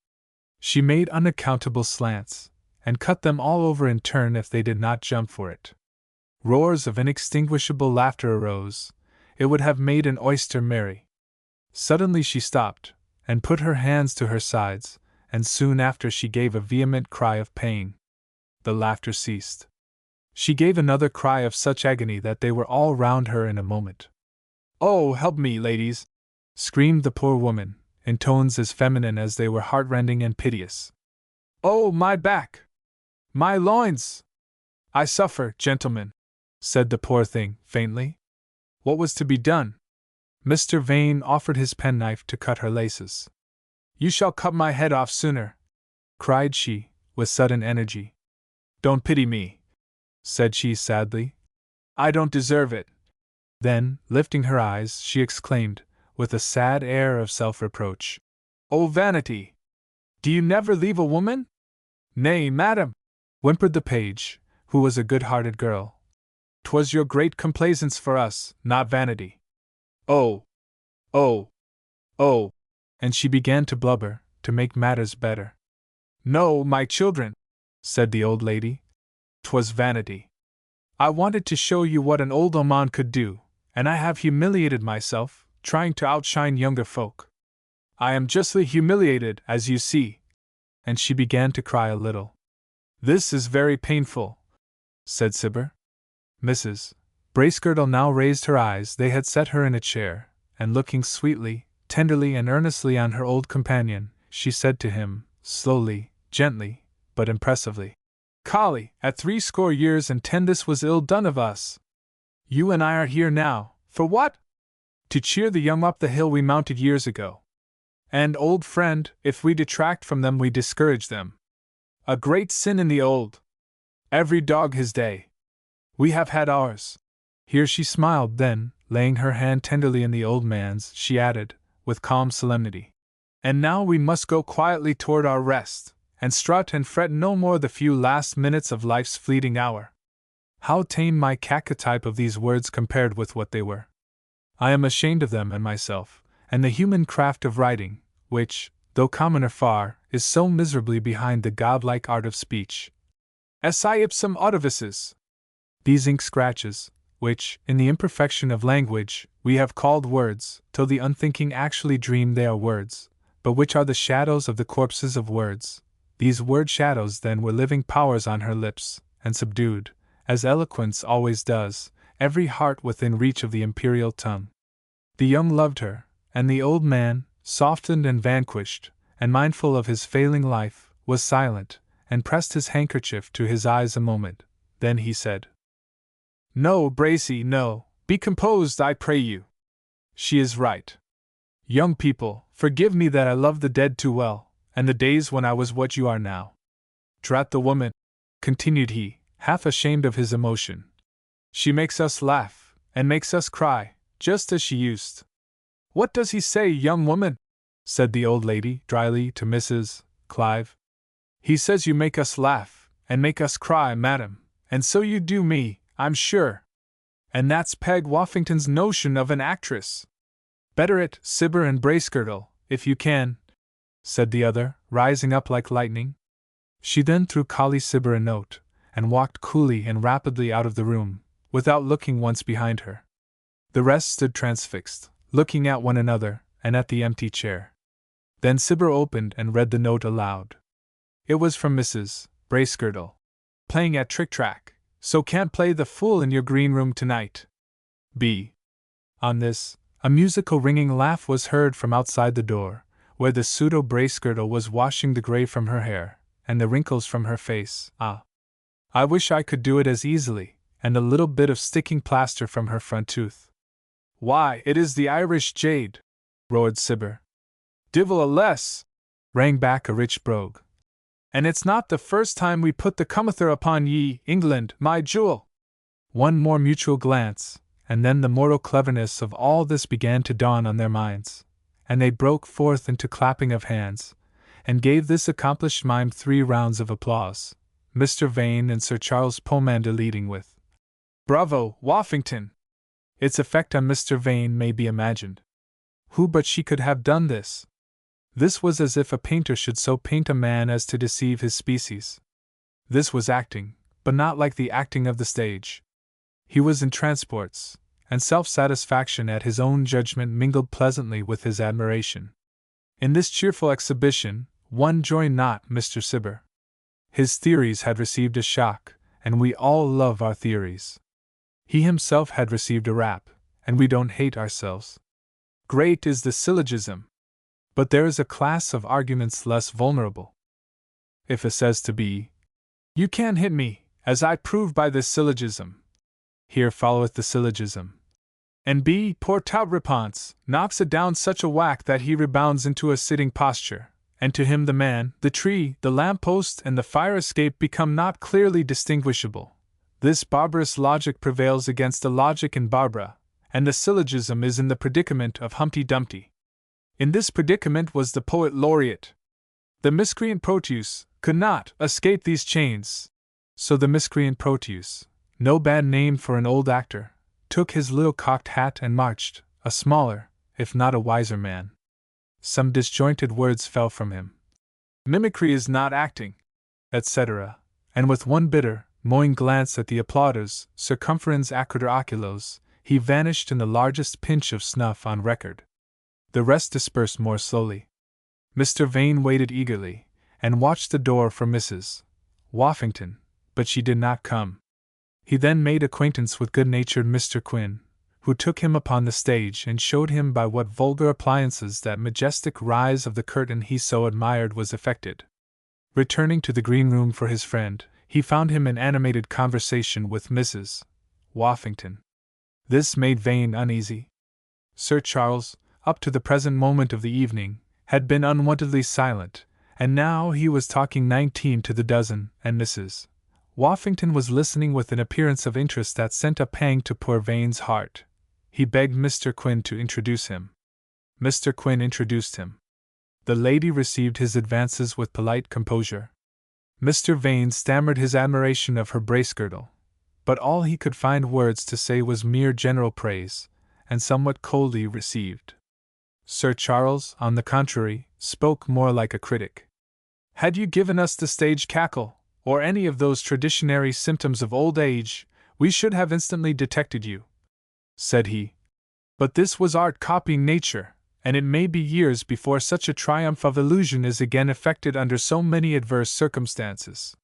She made unaccountable slants, and cut them all over in turn if they did not jump for it. Roars of inextinguishable laughter arose. It would have made an oyster merry. Suddenly she stopped, and put her hands to her sides, and soon after she gave a vehement cry of pain. The laughter ceased. She gave another cry of such agony that they were all round her in a moment. "Oh, help me, ladies!" screamed the poor woman, in tones as feminine as they were heartrending and piteous. "Oh, my back! My loins! I suffer, gentlemen," said the poor thing, faintly. What was to be done? Mr. Vane offered his penknife to cut her laces. "You shall cut my head off sooner," cried she, with sudden energy. "Don't pity me," said she sadly. "I don't deserve it." Then, lifting her eyes, she exclaimed, with a sad air of self-reproach, "Oh, vanity! Do you never leave a woman?" "Nay, madam," whimpered the page, who was a good-hearted girl. "'Twas your great complaisance for us, not vanity." "Oh, Oh! Oh! And she began to blubber, to make matters better. No, my children, said the old lady. 'Twas vanity. I wanted to show you what an old oman could do, and I have humiliated myself, trying to outshine younger folk. I am justly humiliated, as you see. And she began to cry a little. This is very painful, said Cibber. Mrs. Bracegirdle now raised her eyes. They had set her in a chair, and looking sweetly, tenderly, and earnestly on her old companion, she said to him, slowly, gently, but impressively, Collie, at 70 and 10 this was ill done of us. You and I are here now, for what? To cheer the young up the hill we mounted years ago. And, old friend, if we detract from them we discourage them. A great sin in the old. Every dog his day. We have had ours. Here she smiled, then, laying her hand tenderly in the old man's, she added, with calm solemnity, and now we must go quietly toward our rest, and strut and fret no more the few last minutes of life's fleeting hour. How tame my cachytype of these words compared with what they were. I am ashamed of them and myself, and the human craft of writing, which, though commoner far, is so miserably behind the godlike art of speech. Esse ipsum audivices. These ink scratches, which, in the imperfection of language, we have called words, till the unthinking actually dream they are words, but which are the shadows of the corpses of words. These word shadows then were living powers on her lips, and subdued, as eloquence always does, every heart within reach of the imperial tongue. The young loved her, and the old man, softened and vanquished, and mindful of his failing life, was silent, and pressed his handkerchief to his eyes a moment. Then he said, No, Bracy, no, be composed, I pray you. She is right. Young people, forgive me that I love the dead too well, and the days when I was what you are now. Drat the woman, continued he, half ashamed of his emotion. She makes us laugh, and makes us cry, just as she used. What does he say, young woman? Said the old lady, dryly, to Mrs. Clive. He says you make us laugh, and make us cry, madam, and so you do me, I'm sure. And that's Peg Woffington's notion of an actress. Better it, Cibber and Bracegirdle, if you can, said the other, rising up like lightning. She then threw Collie Cibber a note, and walked coolly and rapidly out of the room, without looking once behind her. The rest stood transfixed, looking at one another, and at the empty chair. Then Cibber opened and read the note aloud. It was from Mrs. Bracegirdle. Playing at trick-track, so can't play the fool in your green room tonight. B. On this, a musical ringing laugh was heard from outside the door, where the pseudo Bracegirdle was washing the gray from her hair, and the wrinkles from her face. Ah! I wish I could do it as easily, and a little bit of sticking plaster from her front tooth. Why, it is the Irish jade, roared Cibber. Divil a less, rang back a rich brogue. And it's not the first time we put the comether upon ye, England, my jewel. One more mutual glance, and then the mortal cleverness of all this began to dawn on their minds, and they broke forth into clapping of hands, and gave this accomplished mime 3 rounds of applause, Mr. Vane and Sir Charles Pomander leading with, Bravo, Woffington! Its effect on Mr. Vane may be imagined. Who but she could have done this? This was as if a painter should so paint a man as to deceive his species. This was acting, but not like the acting of the stage. He was in transports, and self-satisfaction at his own judgment mingled pleasantly with his admiration. In this cheerful exhibition, one joined not Mr. Cibber. His theories had received a shock, and we all love our theories. He himself had received a rap, and we don't hate ourselves. Great is the syllogism. But there is a class of arguments less vulnerable. If A says to B, You can hit me, as I prove by this syllogism. Here followeth the syllogism. And B, poor tout repents, knocks it down such a whack that he rebounds into a sitting posture, and to him the man, the tree, the lamp-post, and the fire-escape become not clearly distinguishable. This barbarous logic prevails against the logic in Barbara, and the syllogism is in the predicament of Humpty Dumpty. In this predicament was the poet laureate. The miscreant Proteus could not escape these chains. So the miscreant Proteus, no bad name for an old actor, took his little cocked hat and marched, a smaller, if not a wiser man. Some disjointed words fell from him. Mimicry is not acting, etc., and with one bitter, mowing glance at the applauders, circumferens acriter oculos, he vanished in the largest pinch of snuff on record. The rest dispersed more slowly. Mr. Vane waited eagerly, and watched the door for Mrs. Woffington, but she did not come. He then made acquaintance with good-natured Mr. Quinn, who took him upon the stage and showed him by what vulgar appliances that majestic rise of the curtain he so admired was effected. Returning to the green room for his friend, he found him in animated conversation with Mrs. Woffington. This made Vane uneasy. Sir Charles, up to the present moment of the evening, had been unwontedly silent, and now he was talking 19 to the dozen, and Mrs. Woffington was listening with an appearance of interest that sent a pang to poor Vane's heart. He begged Mr. Quinn to introduce him. Mr. Quinn introduced him. The lady received his advances with polite composure. Mr. Vane stammered his admiration of her bracegirdle, but all he could find words to say was mere general praise, and somewhat coldly received. Sir Charles, on the contrary, spoke more like a critic. Had you given us the stage cackle, or any of those traditionary symptoms of old age, we should have instantly detected you, said he. But this was art copying nature, and it may be years before such a triumph of illusion is again effected under so many adverse circumstances.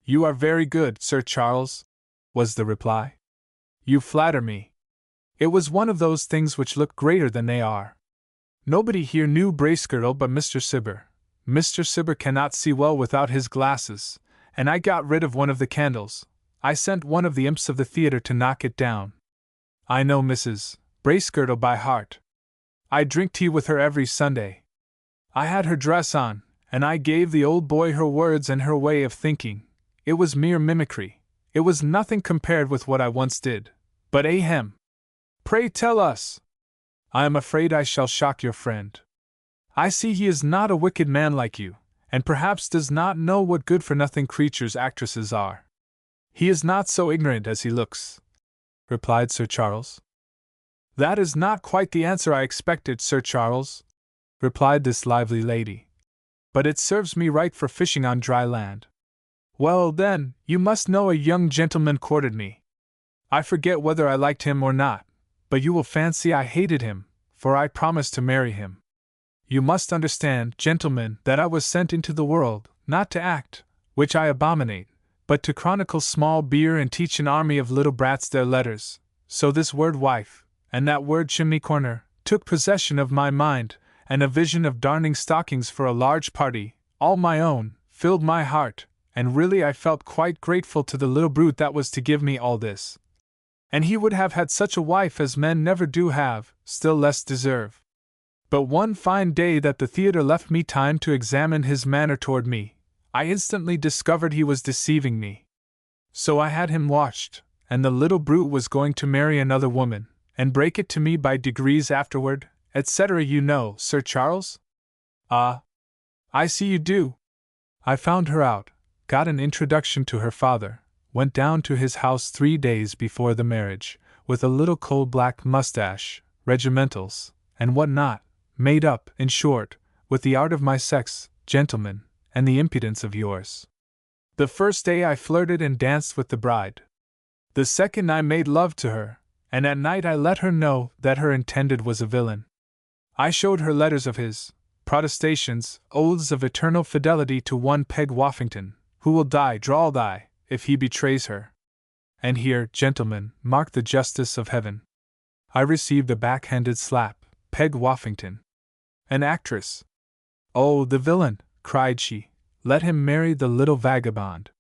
You are very good, Sir Charles, was the reply. You flatter me. It was one of those things which look greater than they are. Nobody here knew bracegirdle but Mr. Cibber. Mr. Cibber cannot see well without his glasses, and I got rid of one of the candles. I sent one of the imps of the theatre to knock it down. I know Mrs. Bracegirdle by heart. I drink tea with her every Sunday. I had her dress on, and I gave the old boy her words and her way of thinking. It was mere mimicry. It was nothing compared with what I once did. But ahem! Pray tell us! I am afraid I shall shock your friend. I see he is not a wicked man like you, and perhaps does not know what good-for-nothing creatures actresses are. He is not so ignorant as he looks, replied Sir Charles. That is not quite the answer I expected, Sir Charles, replied this lively lady. But it serves me right for fishing on dry land. Well, then, you must know a young gentleman courted me. I forget whether I liked him or not, but you will fancy I hated him, for I promised to marry him. You must understand, gentlemen, that I was sent into the world, not to act, which I abominate, but to chronicle small beer and teach an army of little brats their letters. So this word wife, and that word chimney corner, took possession of my mind, and a vision of darning stockings for a large party, all my own, filled my heart, and really I felt quite grateful to the little brute that was to give me all this. And he would have had such a wife as men never do have, still less deserve. But one fine day that the theatre left me time to examine his manner toward me, I instantly discovered he was deceiving me. So I had him watched, and the little brute was going to marry another woman, and break it to me by degrees afterward, etc. You know, Sir Charles? Ah, I see you do. I found her out, got an introduction to her father, went down to his house 3 days before the marriage, with a little coal-black mustache, regimentals, and what not, made up, in short, with the art of my sex, gentlemen, and the impudence of yours. The first day I flirted and danced with the bride. The second I made love to her, and at night I let her know that her intended was a villain. I showed her letters of his, protestations, oaths of eternal fidelity to one Peg Woffington, who will die, if he betrays her. And here, gentlemen, mark the justice of heaven. I received a backhanded slap, Peg Woffington. An actress. Oh, the villain, cried she, let him marry the little vagabond.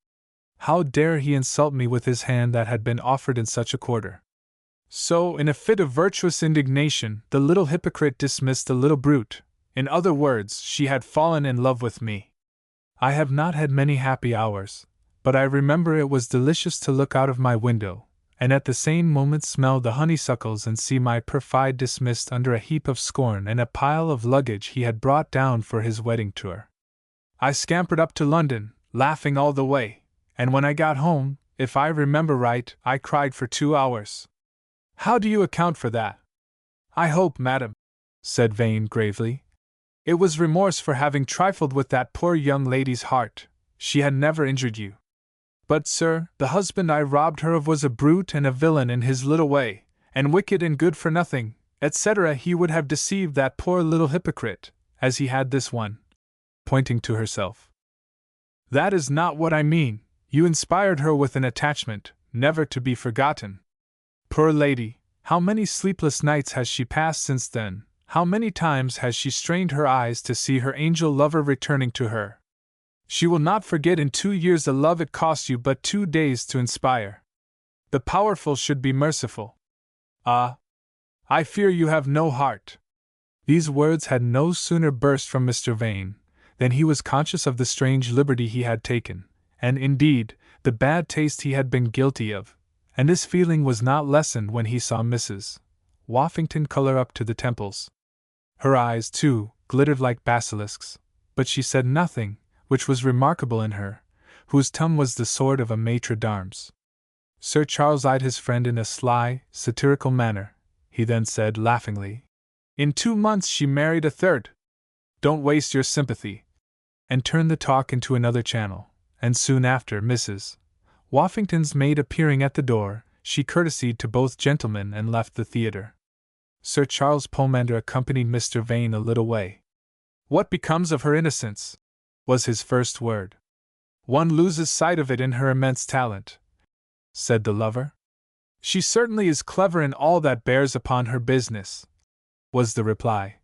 How dare he insult me with his hand that had been offered in such a quarter? So, in a fit of virtuous indignation, the little hypocrite dismissed the little brute. In other words, she had fallen in love with me. I have not had many happy hours, but I remember it was delicious to look out of my window, and at the same moment smell the honeysuckles and see my perfidy dismissed under a heap of scorn and a pile of luggage he had brought down for his wedding tour. I scampered up to London, laughing all the way, and when I got home, if I remember right, I cried for 2 hours. How do you account for that? I hope, madam, said Vane gravely. "It was remorse for having trifled with that poor young lady's heart. She had never injured you. But, sir, the husband I robbed her of was a brute and a villain in his little way, and wicked and good for nothing, etc. He would have deceived that poor little hypocrite, as he had this one," pointing to herself. "That is not what I mean. You inspired her with an attachment, never to be forgotten. Poor lady, how many sleepless nights has she passed since then, how many times has she strained her eyes to see her angel lover returning to her. She will not forget in 2 years the love it cost you but 2 days to inspire. The powerful should be merciful. Ah! I fear you have no heart." These words had no sooner burst from Mr. Vane than he was conscious of the strange liberty he had taken, and indeed, the bad taste he had been guilty of, and this feeling was not lessened when he saw Mrs. Woffington color up to the temples. Her eyes, too, glittered like basilisks, but she said nothing, which was remarkable in her, whose tongue was the sword of a maitre d'armes. Sir Charles eyed his friend in a sly, satirical manner. He then said laughingly, "In 2 months she married a third. Don't waste your sympathy," and turned the talk into another channel, and soon after, Mrs. Woffington's maid appearing at the door, she courtesied to both gentlemen and left the theatre. Sir Charles Pomander accompanied Mr. Vane a little way. "What becomes of her innocence?" was his first word. "One loses sight of it in her immense talent," said the lover. "She certainly is clever in all that bears upon her business," was the reply.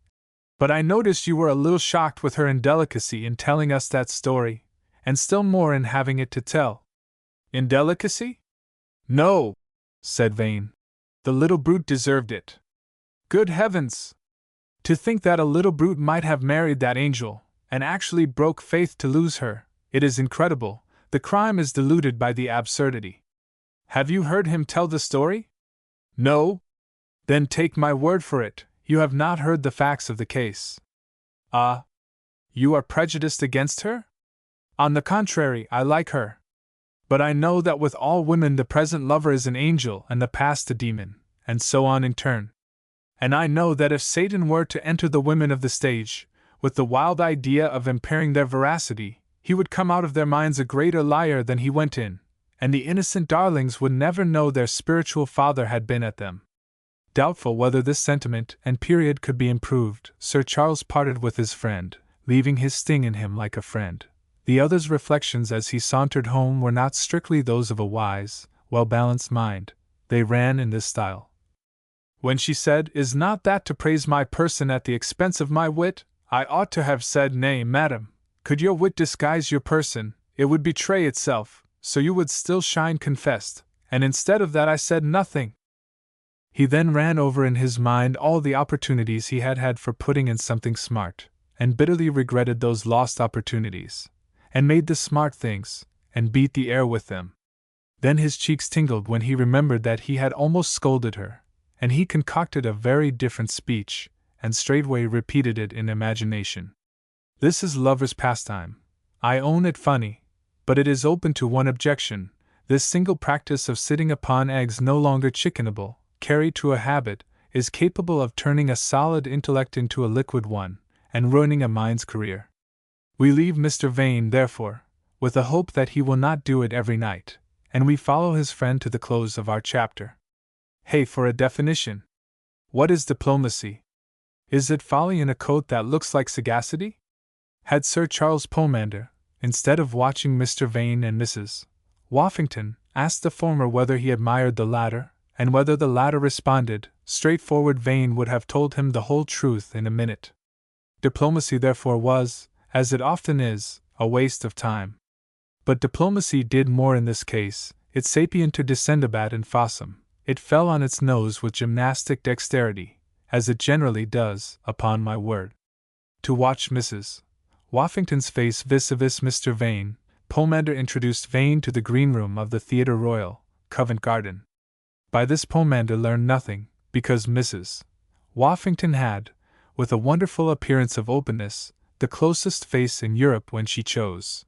"But I noticed you were a little shocked with her indelicacy in telling us that story, and still more in having it to tell." "Indelicacy? No," said Vane. "The little brute deserved it. Good heavens! To think that a little brute might have married that angel, and actually broke faith to lose her, it is incredible. The crime is diluted by the absurdity. Have you heard him tell the story? No? Then take my word for it, you have not heard the facts of the case. Ah? You are prejudiced against her? On the contrary, I like her. But I know that with all women the present lover is an angel and the past a demon, and so on in turn. And I know that if Satan were to enter the women of the stage, with the wild idea of impairing their veracity, he would come out of their minds a greater liar than he went in, and the innocent darlings would never know their spiritual father had been at them. Doubtful whether this sentiment and period could be improved, Sir Charles parted with his friend, leaving his sting in him like a friend. The other's reflections as he sauntered home were not strictly those of a wise, well-balanced mind. They ran in this style. When she said, "Is not that to praise my person at the expense of my wit?" I ought to have said, "Nay, madam, could your wit disguise your person, it would betray itself, so you would still shine confessed," and instead of that I said nothing. He then ran over in his mind all the opportunities he had had for putting in something smart, and bitterly regretted those lost opportunities, and made the smart things, and beat the air with them. Then his cheeks tingled when he remembered that he had almost scolded her, and he concocted a very different speech, and straightway repeated it in imagination. This is lover's pastime. I own it funny, but it is open to one objection. This single practice of sitting upon eggs no longer chickenable, carried to a habit, is capable of turning a solid intellect into a liquid one, and ruining a mind's career. We leave Mr. Vane, therefore, with the hope that he will not do it every night, and we follow his friend to the close of our chapter. Hey, for a definition! What is diplomacy? Is it folly in a coat that looks like sagacity? Had Sir Charles Pomander, instead of watching Mr. Vane and Mrs. Woffington, asked the former whether he admired the latter, and whether the latter responded, straightforward, Vane would have told him the whole truth in a minute. Diplomacy therefore was, as it often is, a waste of time. But diplomacy did more in this case. It sapientur descendabat in fossum. It fell on its nose with gymnastic dexterity, as it generally does, upon my word. To watch Mrs. Woffington's face vis-a-vis Mr. Vane, Pomander introduced Vane to the green room of the Theatre Royal, Covent Garden. By this Pomander learned nothing, because Mrs. Woffington had, with a wonderful appearance of openness, the closest face in Europe when she chose.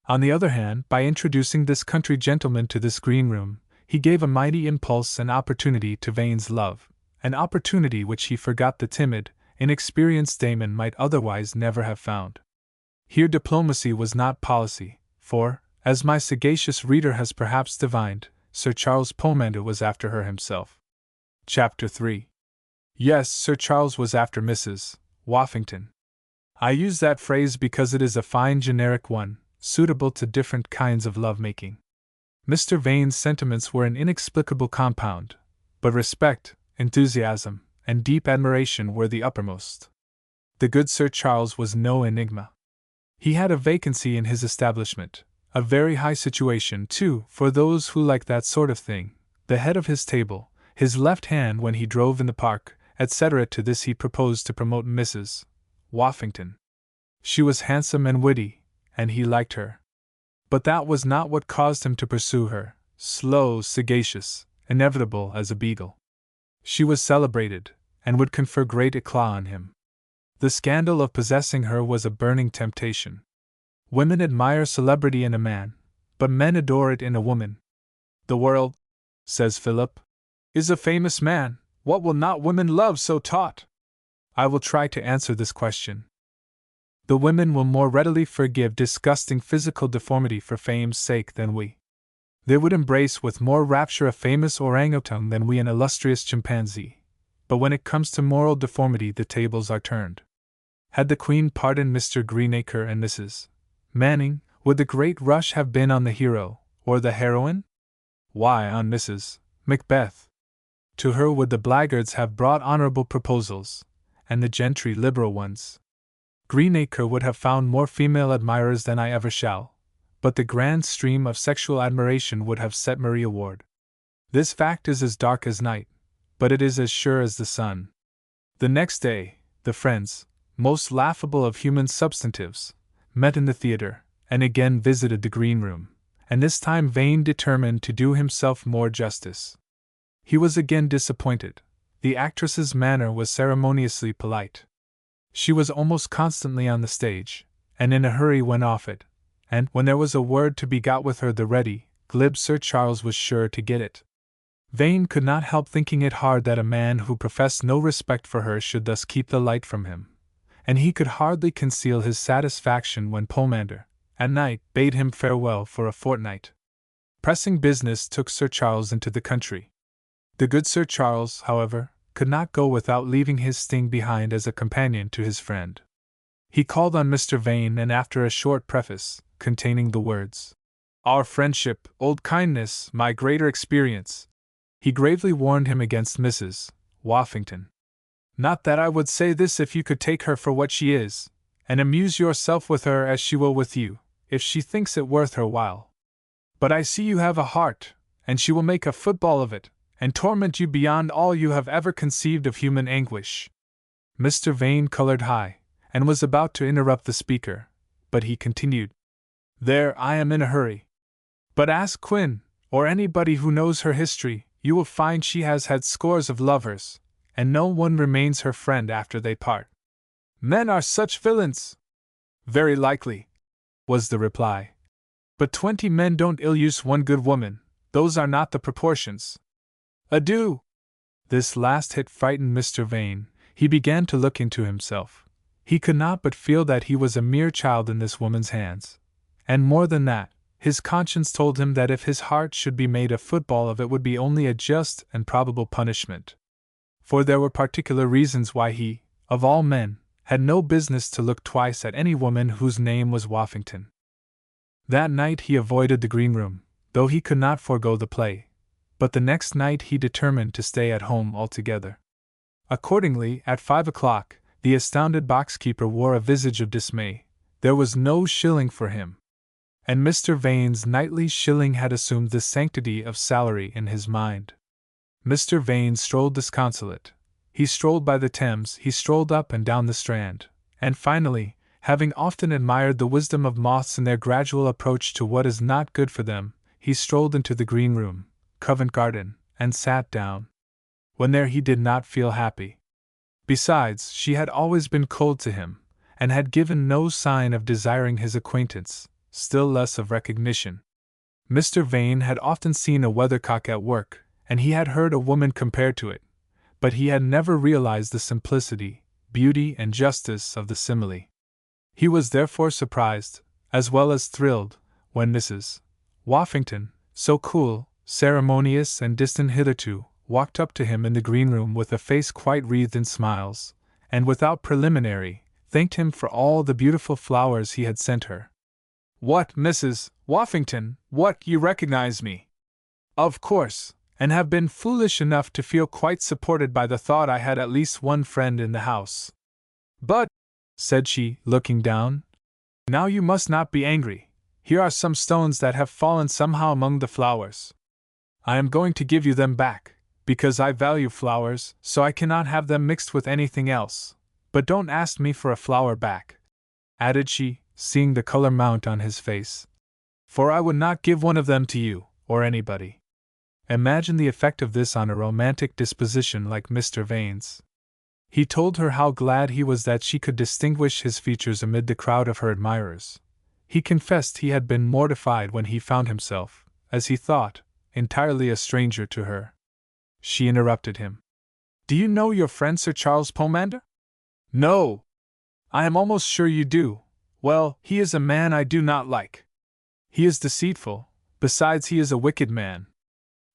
On the other hand, by introducing this country gentleman to this green room, he gave a mighty impulse and opportunity to Vane's love, an opportunity which he forgot the timid inexperienced Damon might otherwise never have found. Here diplomacy was not policy, for, as my sagacious reader has perhaps divined, Sir Charles Pomander was after her himself. Chapter 3. Yes, Sir Charles was after Mrs. Woffington. I use that phrase because it is a fine generic one, suitable to different kinds of love-making. Mr. Vane's sentiments were an inexplicable compound, but respect, enthusiasm, and deep admiration were the uppermost. The good Sir Charles was no enigma. He had a vacancy in his establishment, a very high situation, too, for those who like that sort of thing, the head of his table, his left hand when he drove in the park, etc. To this he proposed to promote Mrs. Woffington. She was handsome and witty, and he liked her. But that was not what caused him to pursue her, slow, sagacious, inevitable as a beagle. She was celebrated, and would confer great éclat on him. The scandal of possessing her was a burning temptation. Women admire celebrity in a man, but men adore it in a woman. The world, says Philip, is a famous man. What will not women love so taught? I will try to answer this question. The women will more readily forgive disgusting physical deformity for fame's sake than we. They would embrace with more rapture a famous orangutan than we an illustrious chimpanzee. But when it comes to moral deformity, the tables are turned. Had the Queen pardoned Mr. Greenacre and Mrs. Manning, would the great rush have been on the hero, or the heroine? Why, on Mrs. Macbeth. To her would the blackguards have brought honorable proposals, and the gentry liberal ones. Greenacre would have found more female admirers than I ever shall, but the grand stream of sexual admiration would have set Maria Ward. This fact is as dark as night, but it is as sure as the sun. The next day, the friends, most laughable of human substantives, met in the theatre, and again visited the green room, and this time Vane determined to do himself more justice. He was again disappointed. The actress's manner was ceremoniously polite. She was almost constantly on the stage, and in a hurry when off it, and when there was a word to be got with her, the ready, glib Sir Charles was sure to get it. Vane could not help thinking it hard that a man who professed no respect for her should thus keep the light from him, and he could hardly conceal his satisfaction when Pomander, at night, bade him farewell for a fortnight. Pressing business took Sir Charles into the country. The good Sir Charles, however, could not go without leaving his sting behind as a companion to his friend. He called on Mr. Vane, and after a short preface, containing the words, "Our friendship, old kindness, my greater experience," he gravely warned him against Mrs. Woffington. "Not that I would say this if you could take her for what she is, and amuse yourself with her as she will with you, if she thinks it worth her while. But I see you have a heart, and she will make a football of it, and torment you beyond all you have ever conceived of human anguish." Mr. Vane colored high, and was about to interrupt the speaker, but he continued, "There, I am in a hurry. But ask Quinn, or anybody who knows her history, you will find she has had scores of lovers, and no one remains her friend after they part. Men are such villains!" "Very likely," was the reply. "But 20 men don't ill-use one good woman. Those are not the proportions. Adieu!" This last hit frightened Mr. Vane. He began to look into himself. He could not but feel that he was a mere child in this woman's hands. And more than that, his conscience told him that if his heart should be made a football of, it would be only a just and probable punishment. For there were particular reasons why he, of all men, had no business to look twice at any woman whose name was Woffington. That night he avoided the green room, though he could not forego the play. But the next night he determined to stay at home altogether. Accordingly, at 5 o'clock, the astounded box-keeper wore a visage of dismay. There was no shilling for him. And Mr. Vane's nightly shilling had assumed the sanctity of salary in his mind. Mr. Vane strolled disconsolate. He strolled by the Thames, he strolled up and down the Strand, and finally, having often admired the wisdom of moths in their gradual approach to what is not good for them, he strolled into the green room, Covent Garden, and sat down. When there he did not feel happy. Besides, she had always been cold to him, and had given no sign of desiring his acquaintance, still less of recognition. Mr. Vane had often seen a weathercock at work, and he had heard a woman compared to it, but he had never realized the simplicity, beauty and justice of the simile. He was therefore surprised, as well as thrilled, when Mrs. Woffington, so cool, ceremonious, and distant hitherto, walked up to him in the green room with a face quite wreathed in smiles, and without preliminary, thanked him for all the beautiful flowers he had sent her. "What, Mrs. Woffington, what, you recognize me?" "Of course, and have been foolish enough to feel quite supported by the thought I had at least one friend in the house. But," said she, looking down, "now you must not be angry. Here are some stones that have fallen somehow among the flowers. I am going to give you them back, because I value flowers, so I cannot have them mixed with anything else. But don't ask me for a flower back," added she, seeing the color mount on his face, "for I would not give one of them to you, or anybody." Imagine the effect of this on a romantic disposition like Mr. Vane's. He told her how glad he was that she could distinguish his features amid the crowd of her admirers. He confessed he had been mortified when he found himself, as he thought, entirely a stranger to her. She interrupted him. "Do you know your friend Sir Charles Pomander?" "No." "I am almost sure you do. Well, he is a man I do not like. He is deceitful, besides he is a wicked man.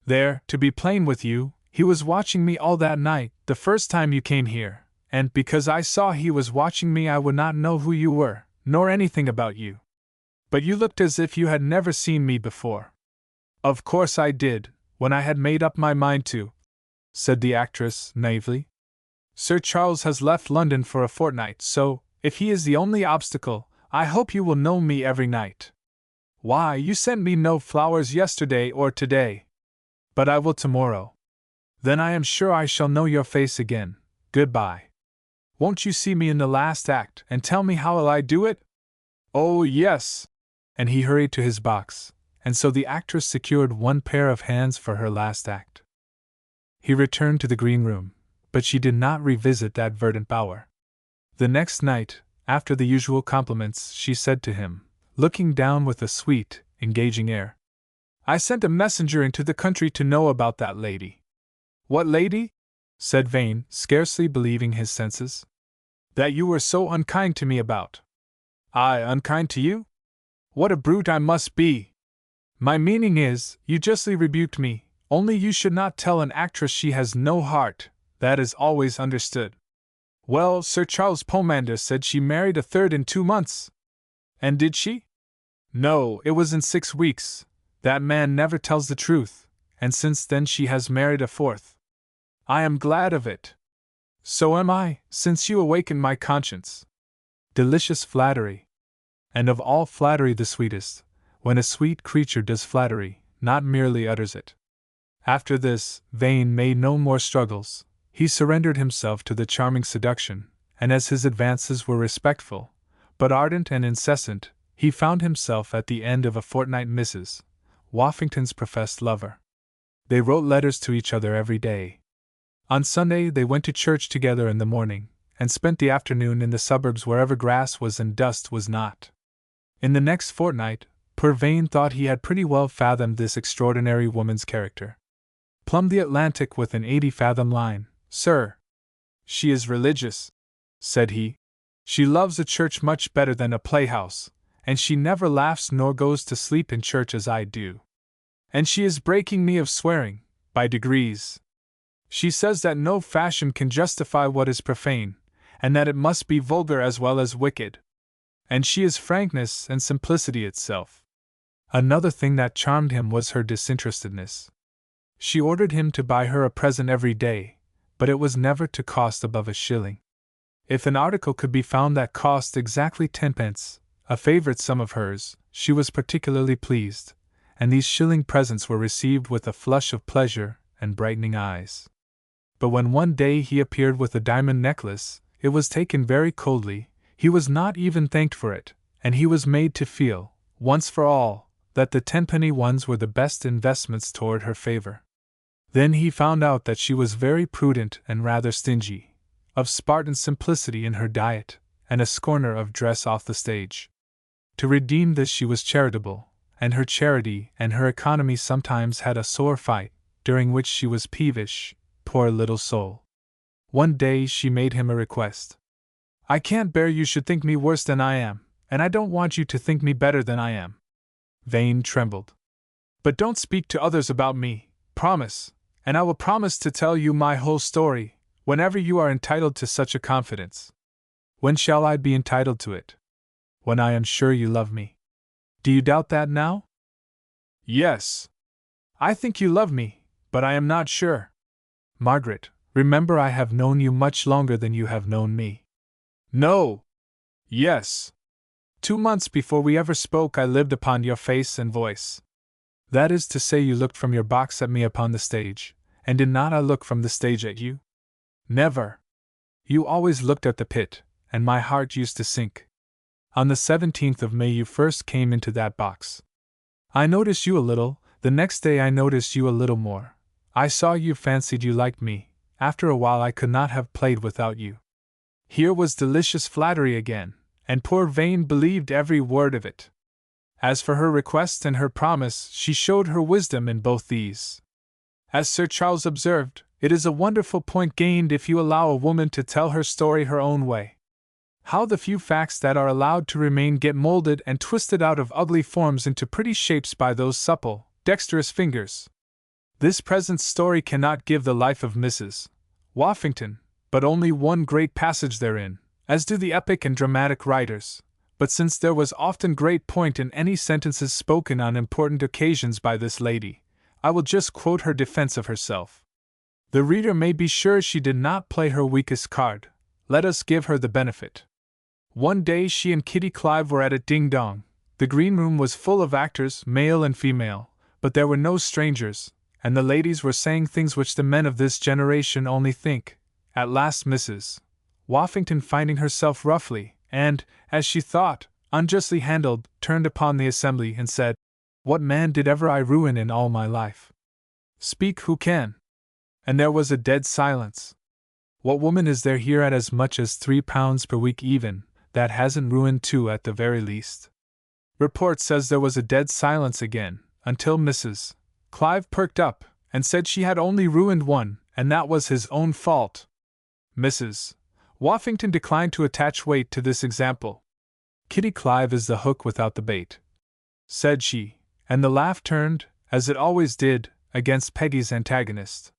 There, to be plain with you, he was watching me all that night, the first time you came here, and because I saw he was watching me I would not know who you were, nor anything about you. But you looked as if you had never seen me before." "Of course I did, when I had made up my mind to," said the actress, naively. "Sir Charles has left London for a fortnight, so, if he is the only obstacle, I hope you will know me every night. Why, you sent me no flowers yesterday or today. But I will tomorrow. Then I am sure I shall know your face again. Goodbye. Won't you see me in the last act, and tell me how I do it?" "Oh, yes." And he hurried to his box, and so the actress secured one pair of hands for her last act. He returned to the green room, but she did not revisit that verdant bower. The next night, after the usual compliments, she said to him, looking down with a sweet, engaging air, "I sent a messenger into the country to know about that lady." "What lady?" said Vane, scarcely believing his senses. "That you were so unkind to me about." "I unkind to you? What a brute I must be! My meaning is, you justly rebuked me, only you should not tell an actress she has no heart, that is always understood." "Well, Sir Charles Pomander said she married a third in 2 months." "And did she?" "No, it was in 6 weeks. That man never tells the truth, and since then she has married a fourth." "I am glad of it." "So am I, since you awaken my conscience." Delicious flattery! And of all flattery the sweetest, when a sweet creature does flattery, not merely utters it. After this, Vane made no more struggles. He surrendered himself to the charming seduction, and as his advances were respectful, but ardent and incessant, he found himself at the end of a fortnight Mrs. Woffington's professed lover. They wrote letters to each other every day. On Sunday they went to church together in the morning, and spent the afternoon in the suburbs wherever grass was and dust was not. In the next fortnight, poor Vane thought he had pretty well fathomed this extraordinary woman's character. "Plumb the Atlantic with an 80-fathom line, sir." "She is religious," said he. "She loves a church much better than a playhouse, and she never laughs nor goes to sleep in church as I do. And she is breaking me of swearing, by degrees. She says that no fashion can justify what is profane, and that it must be vulgar as well as wicked. And she is frankness and simplicity itself." Another thing that charmed him was her disinterestedness. She ordered him to buy her a present every day, but it was never to cost above a shilling. If an article could be found that cost exactly 10 pence, a favorite sum of hers, she was particularly pleased, and these shilling presents were received with a flush of pleasure and brightening eyes. But when one day he appeared with a diamond necklace, it was taken very coldly. He was not even thanked for it, and he was made to feel, once for all, that the 10-penny ones were the best investments toward her favor. Then he found out that she was very prudent and rather stingy, of Spartan simplicity in her diet, and a scorner of dress off the stage. To redeem this she was charitable, and her charity and her economy sometimes had a sore fight, during which she was peevish, poor little soul. One day she made him a request. I can't bear you should think me worse than I am, and I don't want you to think me better than I am. Vane trembled. But don't speak to others about me, promise, and I will promise to tell you my whole story, whenever you are entitled to such a confidence. When shall I be entitled to it? When I am sure you love me. Do you doubt that now? Yes. I think you love me, but I am not sure. Margaret, remember I have known you much longer than you have known me. No. Yes. 2 months before we ever spoke I lived upon your face and voice. That is to say, you looked from your box at me upon the stage, and did not I look from the stage at you? Never. You always looked at the pit, and my heart used to sink. On the 17th of May you first came into that box. I noticed you a little, the next day I noticed you a little more. I saw you, fancied you liked me. After a while I could not have played without you. Here was delicious flattery again, and poor Vane believed every word of it. As for her request and her promise, she showed her wisdom in both these. As Sir Charles observed, it is a wonderful point gained if you allow a woman to tell her story her own way. How the few facts that are allowed to remain get molded and twisted out of ugly forms into pretty shapes by those supple, dexterous fingers. This present story cannot give the life of Mrs. Woffington, but only one great passage therein, as do the epic and dramatic writers. But since there was often great point in any sentences spoken on important occasions by this lady, I will just quote her defense of herself. The reader may be sure she did not play her weakest card. Let us give her the benefit. One day she and Kitty Clive were at a ding-dong. The green room was full of actors, male and female, but there were no strangers, and the ladies were saying things which the men of this generation only think. At last Mrs. Woffington, finding herself roughly, and, as she thought, unjustly handled, turned upon the assembly and said, "What man did ever I ruin in all my life? Speak who can." And there was a dead silence. What woman is there here at as much as £3 per week even, that hasn't ruined 2 at the very least? Report says there was a dead silence again, until Mrs. Clive perked up, and said she had only ruined 1, and that was his own fault. Mrs. Woffington declined to attach weight to this example. "Kitty Clive is the hook without the bait," said she, and the laugh turned, as it always did, against Peggy's antagonist.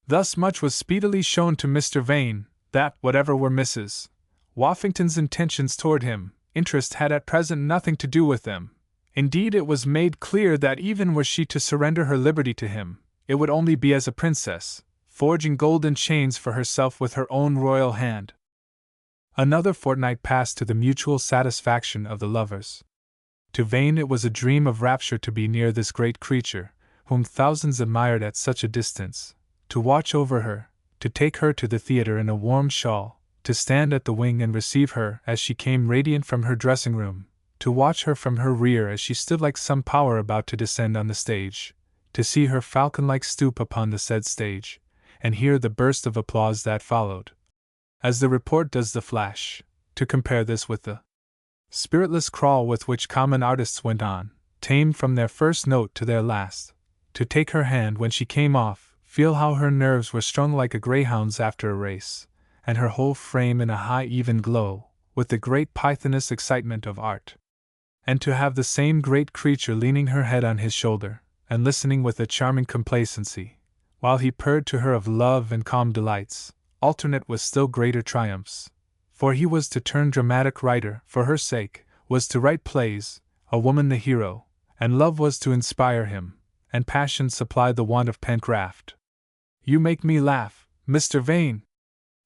Thus much was speedily shown to Mr. Vane, that, whatever were Mrs. Woffington's intentions toward him, interest had at present nothing to do with them. Indeed, it was made clear that even were she to surrender her liberty to him, it would only be as a princess, forging golden chains for herself with her own royal hand. Another fortnight passed to the mutual satisfaction of the lovers. To Vane it was a dream of rapture to be near this great creature, whom thousands admired at such a distance, to watch over her, to take her to the theatre in a warm shawl, to stand at the wing and receive her as she came radiant from her dressing room, to watch her from her rear as she stood like some power about to descend on the stage, to see her falcon-like stoop upon the said stage, and hear the burst of applause that followed. As the report does the flash, to compare this with the spiritless crawl with which common artists went on, tamed from their first note to their last, to take her hand when she came off, feel how her nerves were strung like a greyhound's after a race, and her whole frame in a high even glow, with the great pythonous excitement of art. And to have the same great creature leaning her head on his shoulder, and listening with a charming complacency, while he purred to her of love and calm delights, alternate with still greater triumphs. For he was to turn dramatic writer, for her sake, was to write plays, a woman the hero, and love was to inspire him, and passion supply the want of pencraft. You make me laugh, Mr. Vane!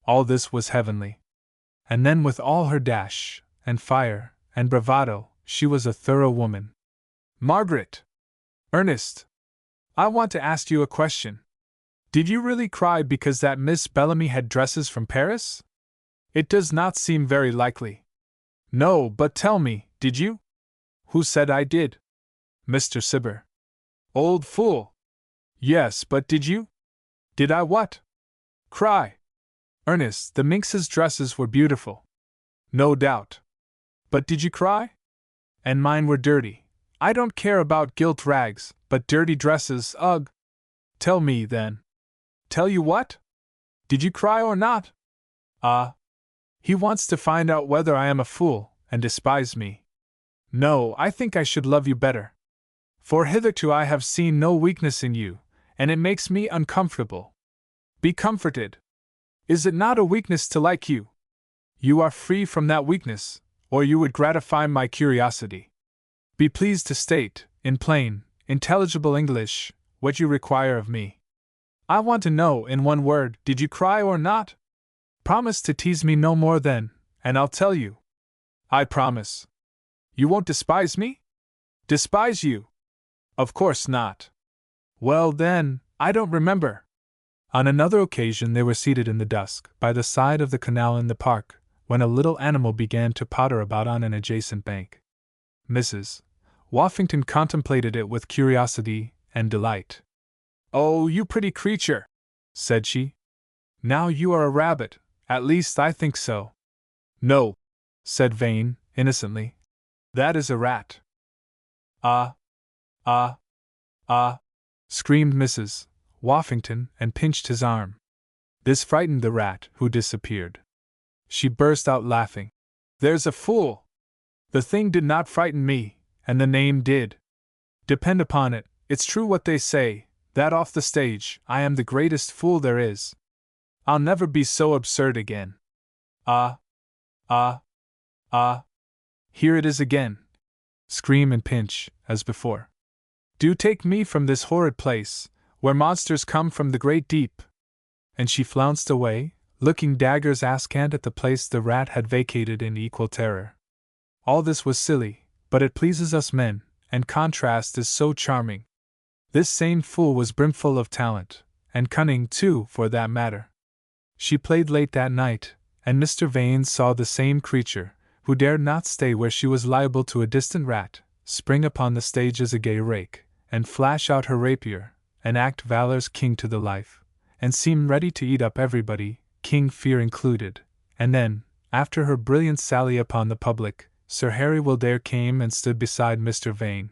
All this was heavenly. And then with all her dash, and fire, and bravado, she was a thorough woman. Margaret! Ernest! I want to ask you a question. Did you really cry because that Miss Bellamy had dresses from Paris? It does not seem very likely. No, but tell me, did you? Who said I did? Mr. Cibber. Old fool! Yes, but did you? Did I what? Cry. Ernest, the minx's dresses were beautiful. No doubt. But did you cry? And mine were dirty. I don't care about gilt rags, but dirty dresses, ugh! Tell me, then. Tell you what? Did you cry or not? Ah! He wants to find out whether I am a fool, and despise me. No, I think I should love you better. For hitherto I have seen no weakness in you, and it makes me uncomfortable. Be comforted. Is it not a weakness to like you? You are free from that weakness, or you would gratify my curiosity. Be pleased to state, in plain, intelligible English, what you require of me. I want to know, in one word, did you cry or not? Promise to tease me no more then, and I'll tell you. I promise. You won't despise me? Despise you? Of course not. Well then, I don't remember. On another occasion they were seated in the dusk, by the side of the canal in the park, when a little animal began to potter about on an adjacent bank. Mrs. Woffington contemplated it with curiosity and delight. "Oh, you pretty creature," said she. "Now you are a rabbit, at least I think so." "No," said Vane, innocently. "That is a rat." "Ah! Ah! Ah!" screamed Mrs. Woffington, and pinched his arm. This frightened the rat, who disappeared. She burst out laughing. "There's a fool! The thing did not frighten me, and the name did. Depend upon it, it's true what they say, that off the stage I am the greatest fool there is. I'll never be so absurd again. Ah! Ah! Ah! Here it is again!" Scream and pinch, as before. "Do take me from this horrid place, where monsters come from the great deep." And she flounced away, looking daggers askant at the place the rat had vacated in equal terror. All this was silly, but it pleases us men, and contrast is so charming. This same fool was brimful of talent, and cunning too, for that matter. She played late that night, and Mr. Vane saw the same creature, who dared not stay where she was liable to a distant rat, spring upon the stage as a gay rake, and flash out her rapier, and act valor's king to the life, and seem ready to eat up everybody, King Fear included, and then, after her brilliant sally upon the public, Sir Harry Wildair came and stood beside Mr. Vane.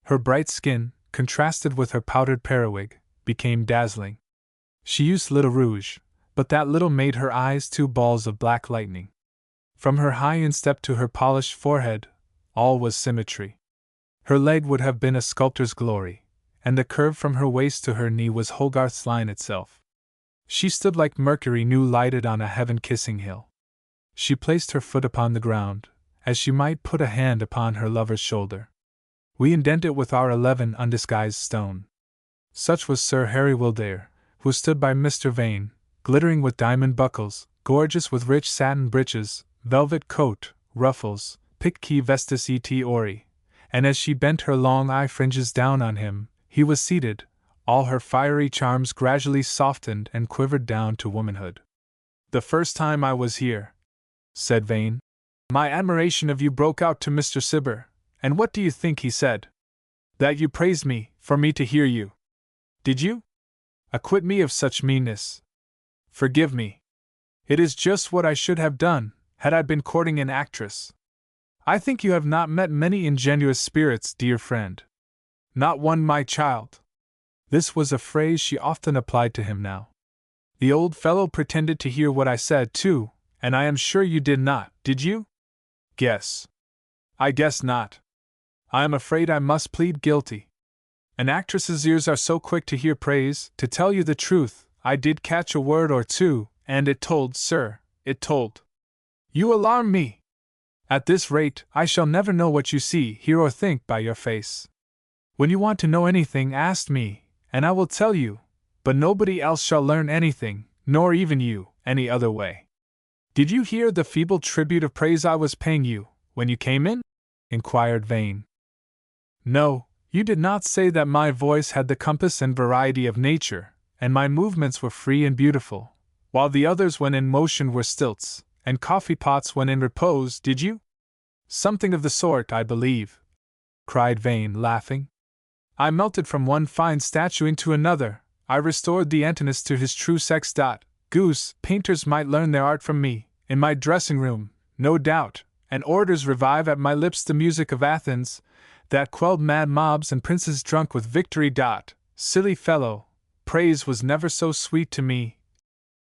Her bright skin, contrasted with her powdered periwig, became dazzling. She used little rouge, but that little made her eyes two balls of black lightning. From her high instep to her polished forehead, all was symmetry. Her leg would have been a sculptor's glory, and the curve from her waist to her knee was Hogarth's line itself. She stood like Mercury new lighted on a heaven-kissing hill. She placed her foot upon the ground, as she might put a hand upon her lover's shoulder. We indent it with our 11 undisguised stone. Such was Sir Harry Wildair, who stood by Mr. Vane, glittering with diamond buckles, gorgeous with rich satin breeches, velvet coat, ruffles, piqué vestis et ori, and as she bent her long eye fringes down on him, he was seated, all her fiery charms gradually softened and quivered down to womanhood. "The first time I was here," said Vane, "my admiration of you broke out to Mr. Cibber, and what do you think he said? That you praised me, for me to hear you. Did you? Acquit me of such meanness. Forgive me. It is just what I should have done, had I been courting an actress. I think you have not met many ingenuous spirits, dear friend. Not one, my child." This was a phrase she often applied to him now. "The old fellow pretended to hear what I said, too, and I am sure you did not, did you?" "Guess. I guess not. I am afraid I must plead guilty. An actress's ears are so quick to hear praise, to tell you the truth, I did catch a word or two, and it told, sir, it told. You alarm me. At this rate, I shall never know what you see, hear, or think by your face. When you want to know anything, ask me, and I will tell you, but nobody else shall learn anything, nor even you, any other way." "Did you hear the feeble tribute of praise I was paying you, when you came in?" inquired Vane. "No, you did not say that my voice had the compass and variety of nature, and my movements were free and beautiful, while the others when in motion were stilts, and coffee-pots when in repose, did you?" "Something of the sort, I believe," cried Vane, laughing. "I melted from one fine statue into another, I restored the Antinous to his true sex. Goose, painters might learn their art from me, in my dressing-room, no doubt, and orators revive at my lips the music of Athens, that quelled mad mobs and princes drunk with victory. Silly fellow, praise was never so sweet to me,"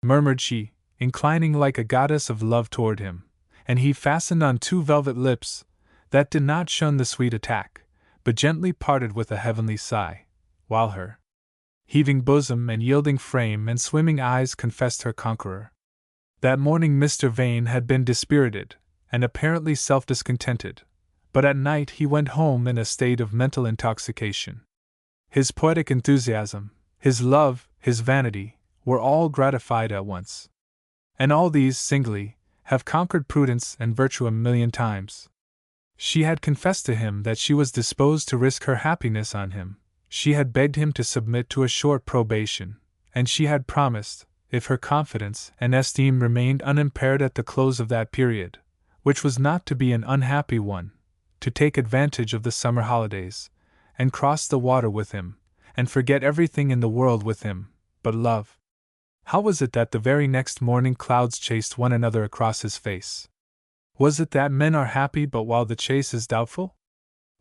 murmured she, inclining like a goddess of love toward him, and he fastened on 2 velvet lips that did not shun the sweet attack, but gently parted with a heavenly sigh, while her heaving bosom and yielding frame and swimming eyes confessed her conqueror. That morning Mr. Vane had been dispirited, and apparently self-discontented, but at night he went home in a state of mental intoxication. His poetic enthusiasm, his love, his vanity, were all gratified at once. And all these, singly, have conquered prudence and virtue a million times. She had confessed to him that she was disposed to risk her happiness on him, she had begged him to submit to a short probation, and she had promised, if her confidence and esteem remained unimpaired at the close of that period, which was not to be an unhappy one, to take advantage of the summer holidays, and cross the water with him, and forget everything in the world with him, but love. How was it that the very next morning clouds chased one another across his face? Was it that men are happy but while the chase is doubtful?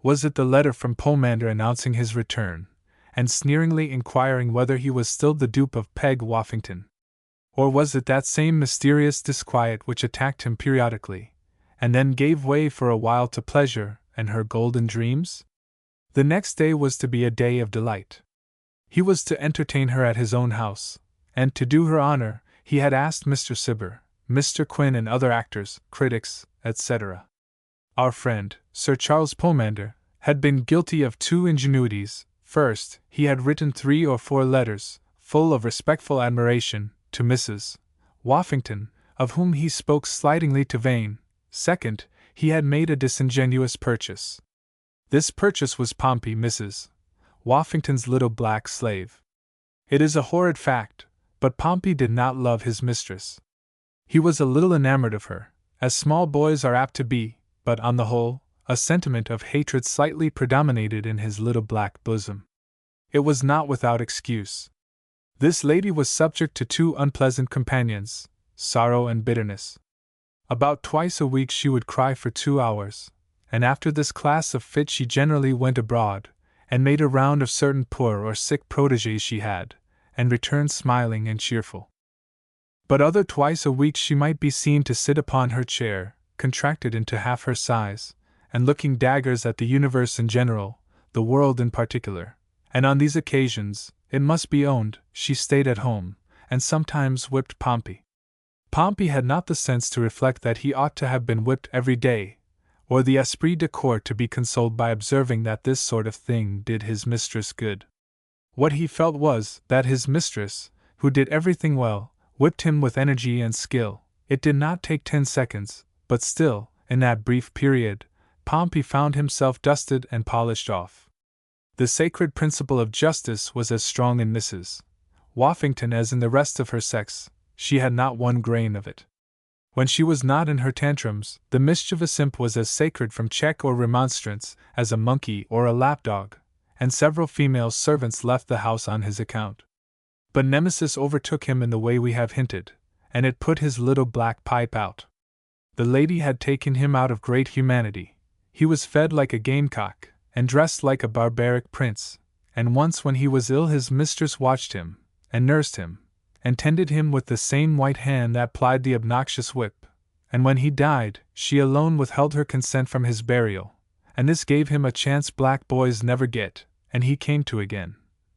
Was it the letter from Pomander announcing his return, and sneeringly inquiring whether he was still the dupe of Peg Woffington? Or was it that same mysterious disquiet which attacked him periodically, and then gave way for a while to pleasure and her golden dreams? The next day was to be a day of delight. He was to entertain her at his own house, and to do her honor, he had asked Mr. Cibber, Mr. Quinn, and other actors, critics, etc. Our friend, Sir Charles Pomander, had been guilty of 2 ingenuities. First, he had written 3 or 4 letters, full of respectful admiration, to Mrs. Woffington, of whom he spoke slightingly to Vane. Second, he had made a disingenuous purchase. This purchase was Pompey, Mrs. Woffington's little black slave. It is a horrid fact, but Pompey did not love his mistress. He was a little enamored of her, as small boys are apt to be, but on the whole, a sentiment of hatred slightly predominated in his little black bosom. It was not without excuse. This lady was subject to 2 unpleasant companions, sorrow and bitterness. About twice a week she would cry for 2 hours, and after this class of fit she generally went abroad, and made a round of certain poor or sick protégés she had, and returned smiling and cheerful. But other twice a week she might be seen to sit upon her chair, contracted into half her size, and looking daggers at the universe in general, the world in particular, and on these occasions, it must be owned, she stayed at home, and sometimes whipped Pompey. Pompey had not the sense to reflect that he ought to have been whipped every day, or the esprit de corps to be consoled by observing that this sort of thing did his mistress good. What he felt was, that his mistress, who did everything well, whipped him with energy and skill. It did not take 10 seconds, but still, in that brief period, Pompey found himself dusted and polished off. The sacred principle of justice was as strong in Mrs. Woffington as in the rest of her sex. She had not 1 grain of it. When she was not in her tantrums, the mischievous imp was as sacred from check or remonstrance as a monkey or a lapdog, and several female servants left the house on his account. But Nemesis overtook him in the way we have hinted, and it put his little black pipe out. The lady had taken him out of great humanity. He was fed like a gamecock, and dressed like a barbaric prince, and once when he was ill his mistress watched him, and nursed him, and tended him with the same white hand that plied the obnoxious whip, and when he died, she alone withheld her consent from his burial, and this gave him a chance black boys never get, and he came to again.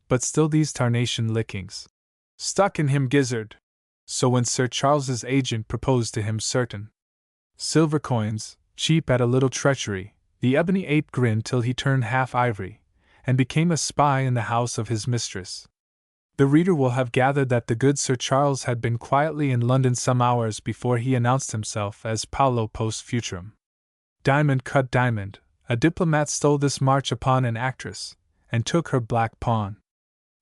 But still these tarnation lickings stuck in him gizzard. So when Sir Charles's agent proposed to him certain silver coins, cheap at a little treachery, the ebony ape grinned till he turned half ivory, and became a spy in the house of his mistress. The reader will have gathered that the good Sir Charles had been quietly in London some hours before he announced himself as Paolo post futurum. Diamond cut diamond, a diplomat stole this march upon an actress, and took her black pawn.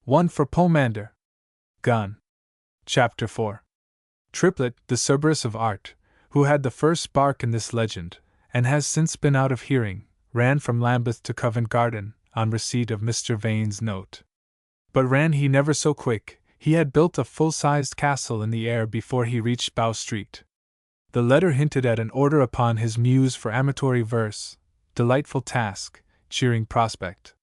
One for Pomander. Gone. Chapter 4. Triplet, the Cerberus of art, who had the first spark in this legend, and has since been out of hearing, ran from Lambeth to Covent Garden, on receipt of Mr. Vane's note. But ran he never so quick, he had built a full-sized castle in the air before he reached Bow Street. The letter hinted at an order upon his muse for amatory verse, delightful task, cheering prospect.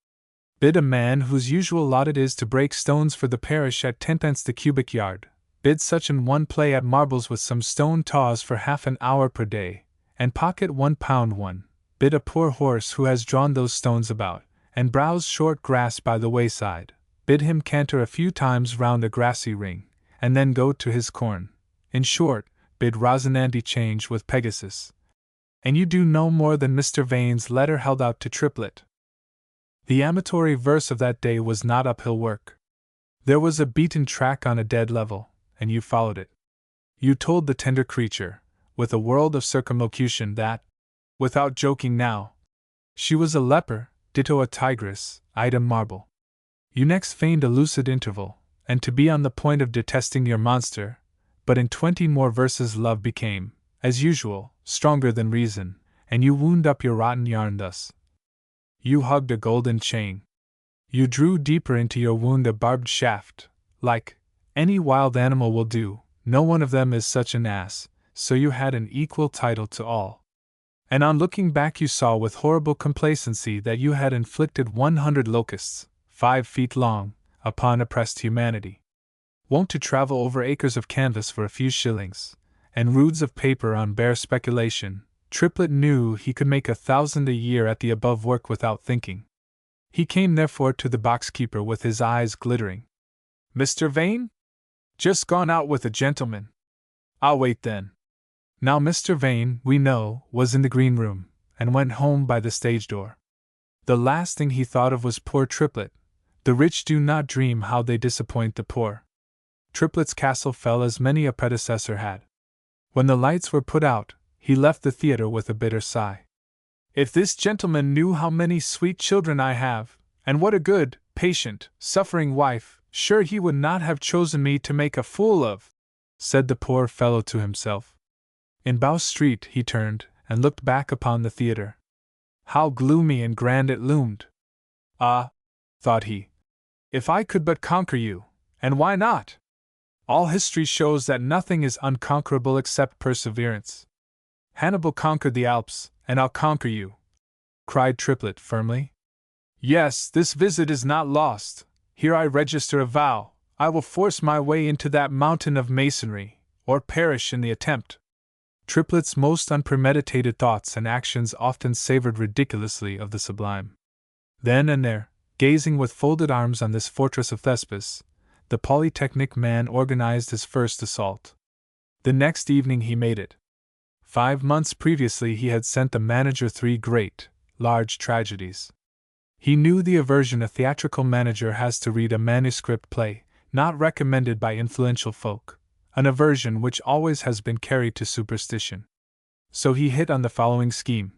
Bid a man whose usual lot it is to break stones for the parish at 10 pence the cubic yard, bid such an one play at marbles with some stone taws for half an hour per day, and pocket £1 one, bid a poor horse who has drawn those stones about, and browse short grass by the wayside, bid him canter a few times round a grassy ring, and then go to his corn. In short, bid Rosinante change with Pegasus. And you do no more than Mr. Vane's letter held out to Triplet. The amatory verse of that day was not uphill work. There was a beaten track on a dead level, and you followed it. You told the tender creature, with a world of circumlocution, that, without joking now, she was a leper, ditto a tigress, item marble. You next feigned a lucid interval, and to be on the point of detesting your monster, but in 20 more verses love became, as usual, stronger than reason, and you wound up your rotten yarn thus. You hugged a golden chain. You drew deeper into your wound a barbed shaft, like any wild animal will do. No one of them is such an ass, so you had an equal title to all. And on looking back you saw with horrible complacency that you had inflicted 100 locusts, 5 feet long, upon oppressed humanity. Wont to travel over acres of canvas for a few shillings, and roods of paper on bare speculation, Triplet knew he could make 1,000 a year at the above work without thinking. He came therefore to the box-keeper with his eyes glittering. "Mr. Vane? Just gone out with a gentleman. I'll wait then." Now Mr. Vane, we know, was in the green room, and went home by the stage door. The last thing he thought of was poor Triplet. The rich do not dream how they disappoint the poor. Triplet's castle fell as many a predecessor had. When the lights were put out, he left the theatre with a bitter sigh. "If this gentleman knew how many sweet children I have, and what a good, patient, suffering wife, sure he would not have chosen me to make a fool of," said the poor fellow to himself. In Bow Street he turned, and looked back upon the theatre. How gloomy and grand it loomed! "Ah," thought he, "if I could but conquer you, and why not? All history shows that nothing is unconquerable except perseverance. Hannibal conquered the Alps, and I'll conquer you," cried Triplet firmly. "Yes, this visit is not lost. Here I register a vow. I will force my way into that mountain of masonry, or perish in the attempt." Triplet's most unpremeditated thoughts and actions often savored ridiculously of the sublime. Then and there, gazing with folded arms on this fortress of Thespis, the Polytechnic man organized his first assault. The next evening he made it. 5 months previously he had sent the manager 3 great, large tragedies. He knew the aversion a theatrical manager has to read a manuscript play, not recommended by influential folk, an aversion which always has been carried to superstition. So he hit on the following scheme.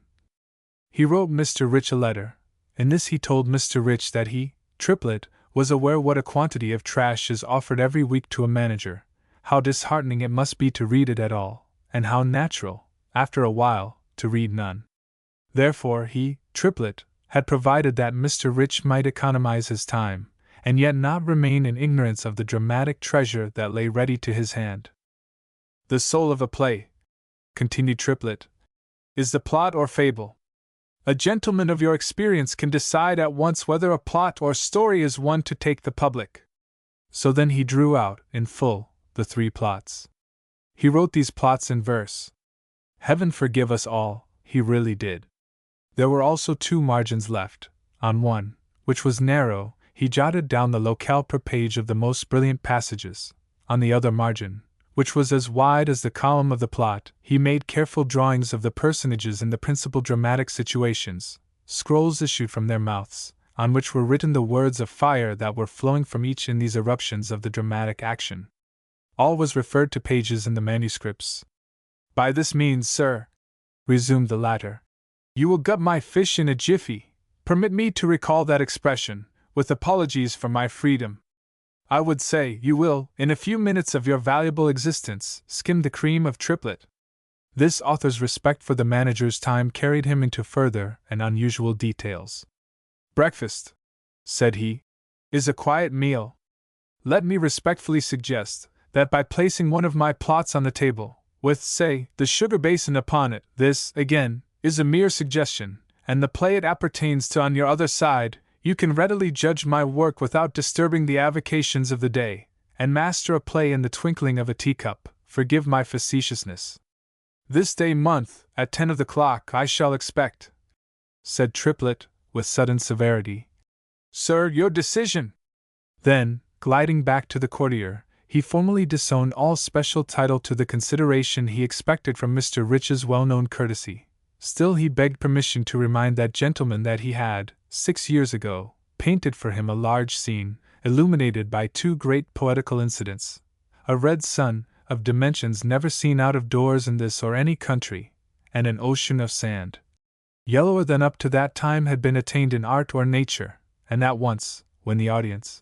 He wrote Mr. Rich a letter. In this he told Mr. Rich that he, Triplet, was aware what a quantity of trash is offered every week to a manager, how disheartening it must be to read it at all, and how natural, after a while, to read none. Therefore he, Triplet, had provided that Mr. Rich might economize his time, and yet not remain in ignorance of the dramatic treasure that lay ready to his hand. "The soul of a play," continued Triplet, "is the plot or fable. A gentleman of your experience can decide at once whether a plot or story is one to take the public." So then he drew out, in full, the 3 plots. He wrote these plots in verse. Heaven forgive us all, he really did. There were also 2 margins left. On one, which was narrow, he jotted down the locale per page of the most brilliant passages. On the other margin, which was as wide as the column of the plot, he made careful drawings of the personages in the principal dramatic situations. Scrolls issued from their mouths, on which were written the words of fire that were flowing from each in these eruptions of the dramatic action. All was referred to pages in the manuscripts. "By this means, sir," resumed the latter, "you will gut my fish in a jiffy. Permit me to recall that expression, with apologies for my freedom. I would say, you will, in a few minutes of your valuable existence, skim the cream of Triplet." This author's respect for the manager's time carried him into further and unusual details. "Breakfast," said he, "is a quiet meal. Let me respectfully suggest that by placing one of my plots on the table, with, say, the sugar basin upon it, this, again, is a mere suggestion, and the play it appertains to on your other side, you can readily judge my work without disturbing the avocations of the day, and master a play in the twinkling of a teacup. Forgive my facetiousness. This day month, at 10 of the clock, I shall expect, said Triplet, with sudden severity. Sir, your decision! Then, gliding back to the courtier, he formally disowned all special title to the consideration he expected from Mr. Rich's well-known courtesy. Still he begged permission to remind that gentleman that he had, 6 years ago, painted for him a large scene, illuminated by 2 great poetical incidents: a red sun, of dimensions never seen out of doors in this or any country, and an ocean of sand, yellower than up to that time had been attained in art or nature, and that once, when the audience,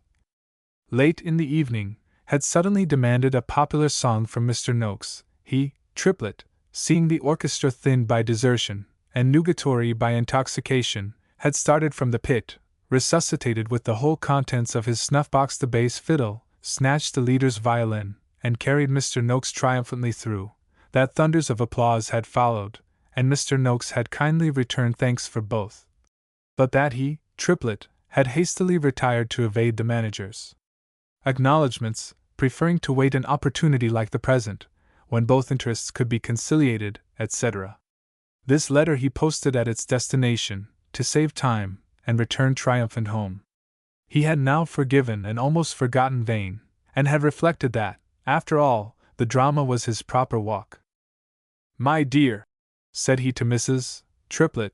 late in the evening, had suddenly demanded a popular song from Mr. Noakes, he, Triplet, seeing the orchestra thinned by desertion, and nugatory by intoxication, had started from the pit, resuscitated with the whole contents of his snuff-box the bass fiddle, snatched the leader's violin, and carried Mr. Noakes triumphantly through. That thunders of applause had followed, and Mr. Noakes had kindly returned thanks for both. But that he, Triplet, had hastily retired to evade the manager's acknowledgments, preferring to wait an opportunity like the present, when both interests could be conciliated, etc. This letter he posted at its destination, to save time, and returned triumphant home. He had now forgiven and almost forgotten Vane, and had reflected that, after all, the drama was his proper walk. My dear, said he to Mrs. Triplet,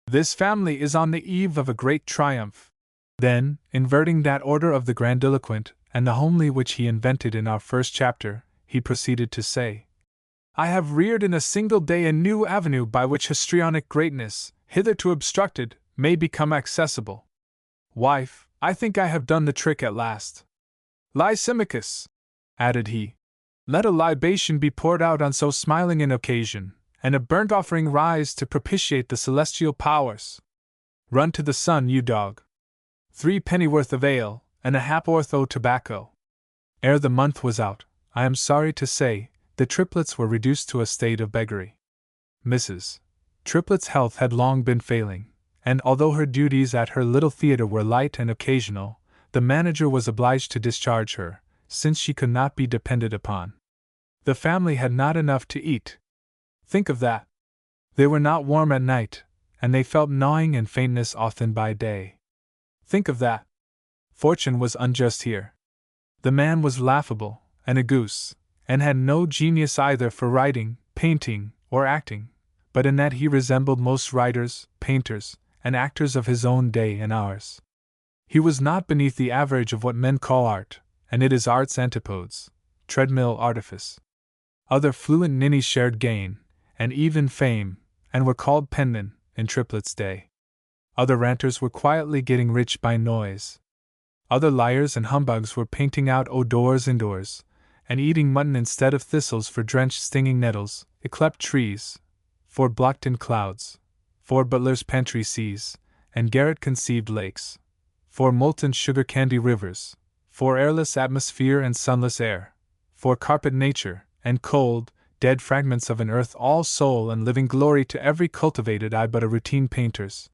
this family is on the eve of a great triumph. Then, inverting that order of the grandiloquent and the homely which he invented in our first chapter, he proceeded to say, I have reared in a single day a new avenue by which histrionic greatness, hitherto obstructed, may become accessible. Wife, I think I have done the trick at last. Lysimachus, added he, let a libation be poured out on so smiling an occasion, and a burnt offering rise to propitiate the celestial powers. Run to the sun, you dog. 3 pennyworth of ale, and a ha'porth o' tobacco. Ere the month was out, I am sorry to say, the Triplets were reduced to a state of beggary. Mrs. Triplet's health had long been failing, and although her duties at her little theatre were light and occasional, the manager was obliged to discharge her, since she could not be depended upon. The family had not enough to eat. Think of that! They were not warm at night, and they felt gnawing and faintness often by day. Think of that! Fortune was unjust here. The man was laughable, and a goose, and had no genius either for writing, painting, or acting, but in that he resembled most writers, painters, and actors of his own day and ours. He was not beneath the average of what men call art, and it is art's antipodes, treadmill artifice. Other fluent ninnies shared gain, and even fame, and were called penmen, in Triplet's day. Other ranters were quietly getting rich by noise. Other liars and humbugs were painting out odors indoors, and eating mutton instead of thistles for drenched stinging nettles, yclept trees, for blocked in clouds, for Butler's pantry seas, and garret-conceived lakes, for molten sugar-candy rivers, for airless atmosphere and sunless air, for carpet nature, and cold, dead fragments of an earth all soul and living glory to every cultivated eye but a routine painter's.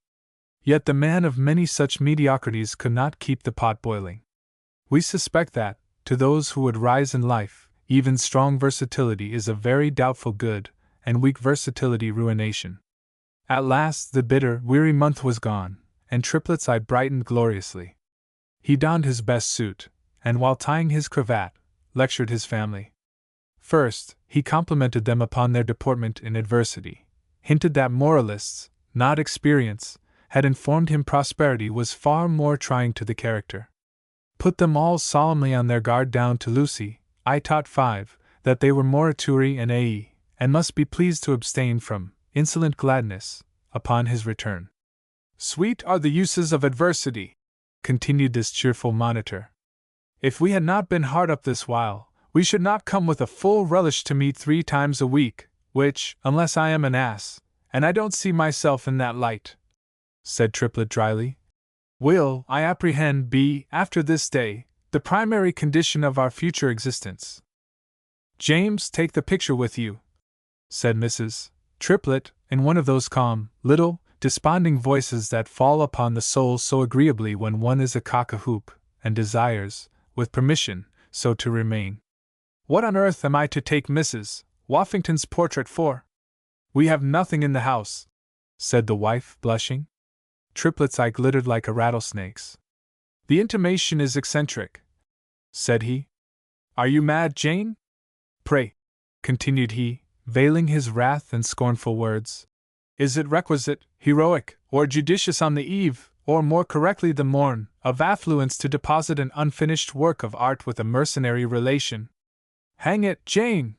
Yet the man of many such mediocrities could not keep the pot boiling. We suspect that, to those who would rise in life, even strong versatility is a very doubtful good, and weak versatility ruination. At last the bitter, weary month was gone, and Triplet's eye brightened gloriously. He donned his best suit, and while tying his cravat, lectured his family. First, he complimented them upon their deportment in adversity, hinted that moralists, not experience, had informed him prosperity was far more trying to the character. Put them all solemnly on their guard down to Lucy, I taught 5, that they were morituri and ae, and must be pleased to abstain from insolent gladness, upon his return. Sweet are the uses of adversity, continued this cheerful monitor. If we had not been hard up this while, we should not come with a full relish to meet 3 times a week, which, unless I am an ass, and I don't see myself in that light, said Triplet dryly, will, I apprehend, be, after this day, the primary condition of our future existence. James, take the picture with you, said Mrs. Triplet, in one of those calm, little, desponding voices that fall upon the soul so agreeably when one is a cock-a-hoop, and desires, with permission, so to remain. What on earth am I to take Mrs. Woffington's portrait for? We have nothing in the house, said the wife, blushing. Triplet's eye glittered like a rattlesnake's. The intimation is eccentric, said he. Are you mad, Jane? Pray, continued he, veiling his wrath in scornful words, is it requisite, heroic, or judicious on the eve, or more correctly the morn, of affluence to deposit an unfinished work of art with a mercenary relation? Hang it, Jane!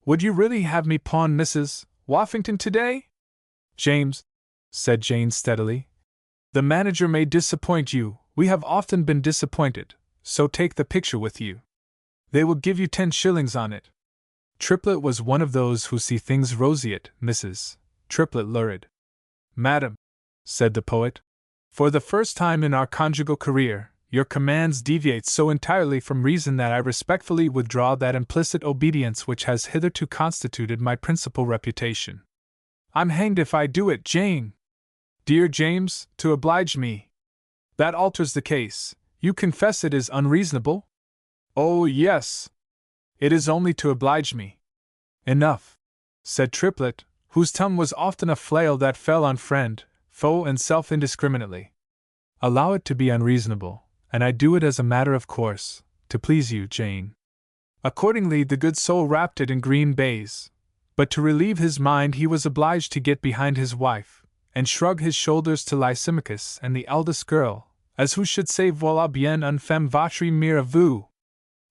Would you really have me pawn Mrs. Woffington today? James, said Jane steadily, the manager may disappoint you, we have often been disappointed, so take the picture with you. They will give you 10 shillings on it. Triplet was one of those who see things roseate, Mrs. Triplet lurid. Madam, said the poet, for the first time in our conjugal career, your commands deviate so entirely from reason that I respectfully withdraw that implicit obedience which has hitherto constituted my principal reputation. I'm hanged if I do it, Jane! Dear James, to oblige me. That alters the case. You confess it is unreasonable? Oh, yes. It is only to oblige me. Enough, said Triplet, whose tongue was often a flail that fell on friend, foe, and self indiscriminately. Allow it to be unreasonable, and I do it as a matter of course, to please you, Jane. Accordingly, the good soul wrapped it in green baize, but to relieve his mind he was obliged to get behind his wife, and shrug his shoulders to Lysimachus and the eldest girl, as who should say voilà bien une femme votre mère à vous.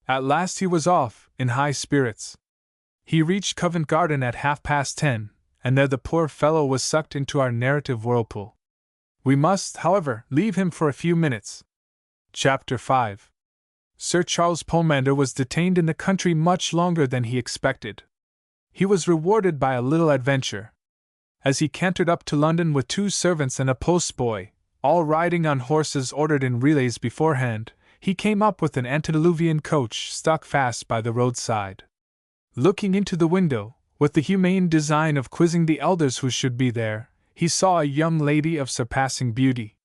At last he was off, in high spirits. He reached Covent Garden at 10:30, and there the poor fellow was sucked into our narrative whirlpool. We must, however, leave him for a few minutes. Chapter 5. Sir Charles Pomander was detained in the country much longer than he expected. He was rewarded by a little adventure. As he cantered up to London with 2 servants and a postboy, all riding on horses ordered in relays beforehand, he came up with an antediluvian coach stuck fast by the roadside. Looking into the window, with the humane design of quizzing the elders who should be there, he saw a young lady of surpassing beauty.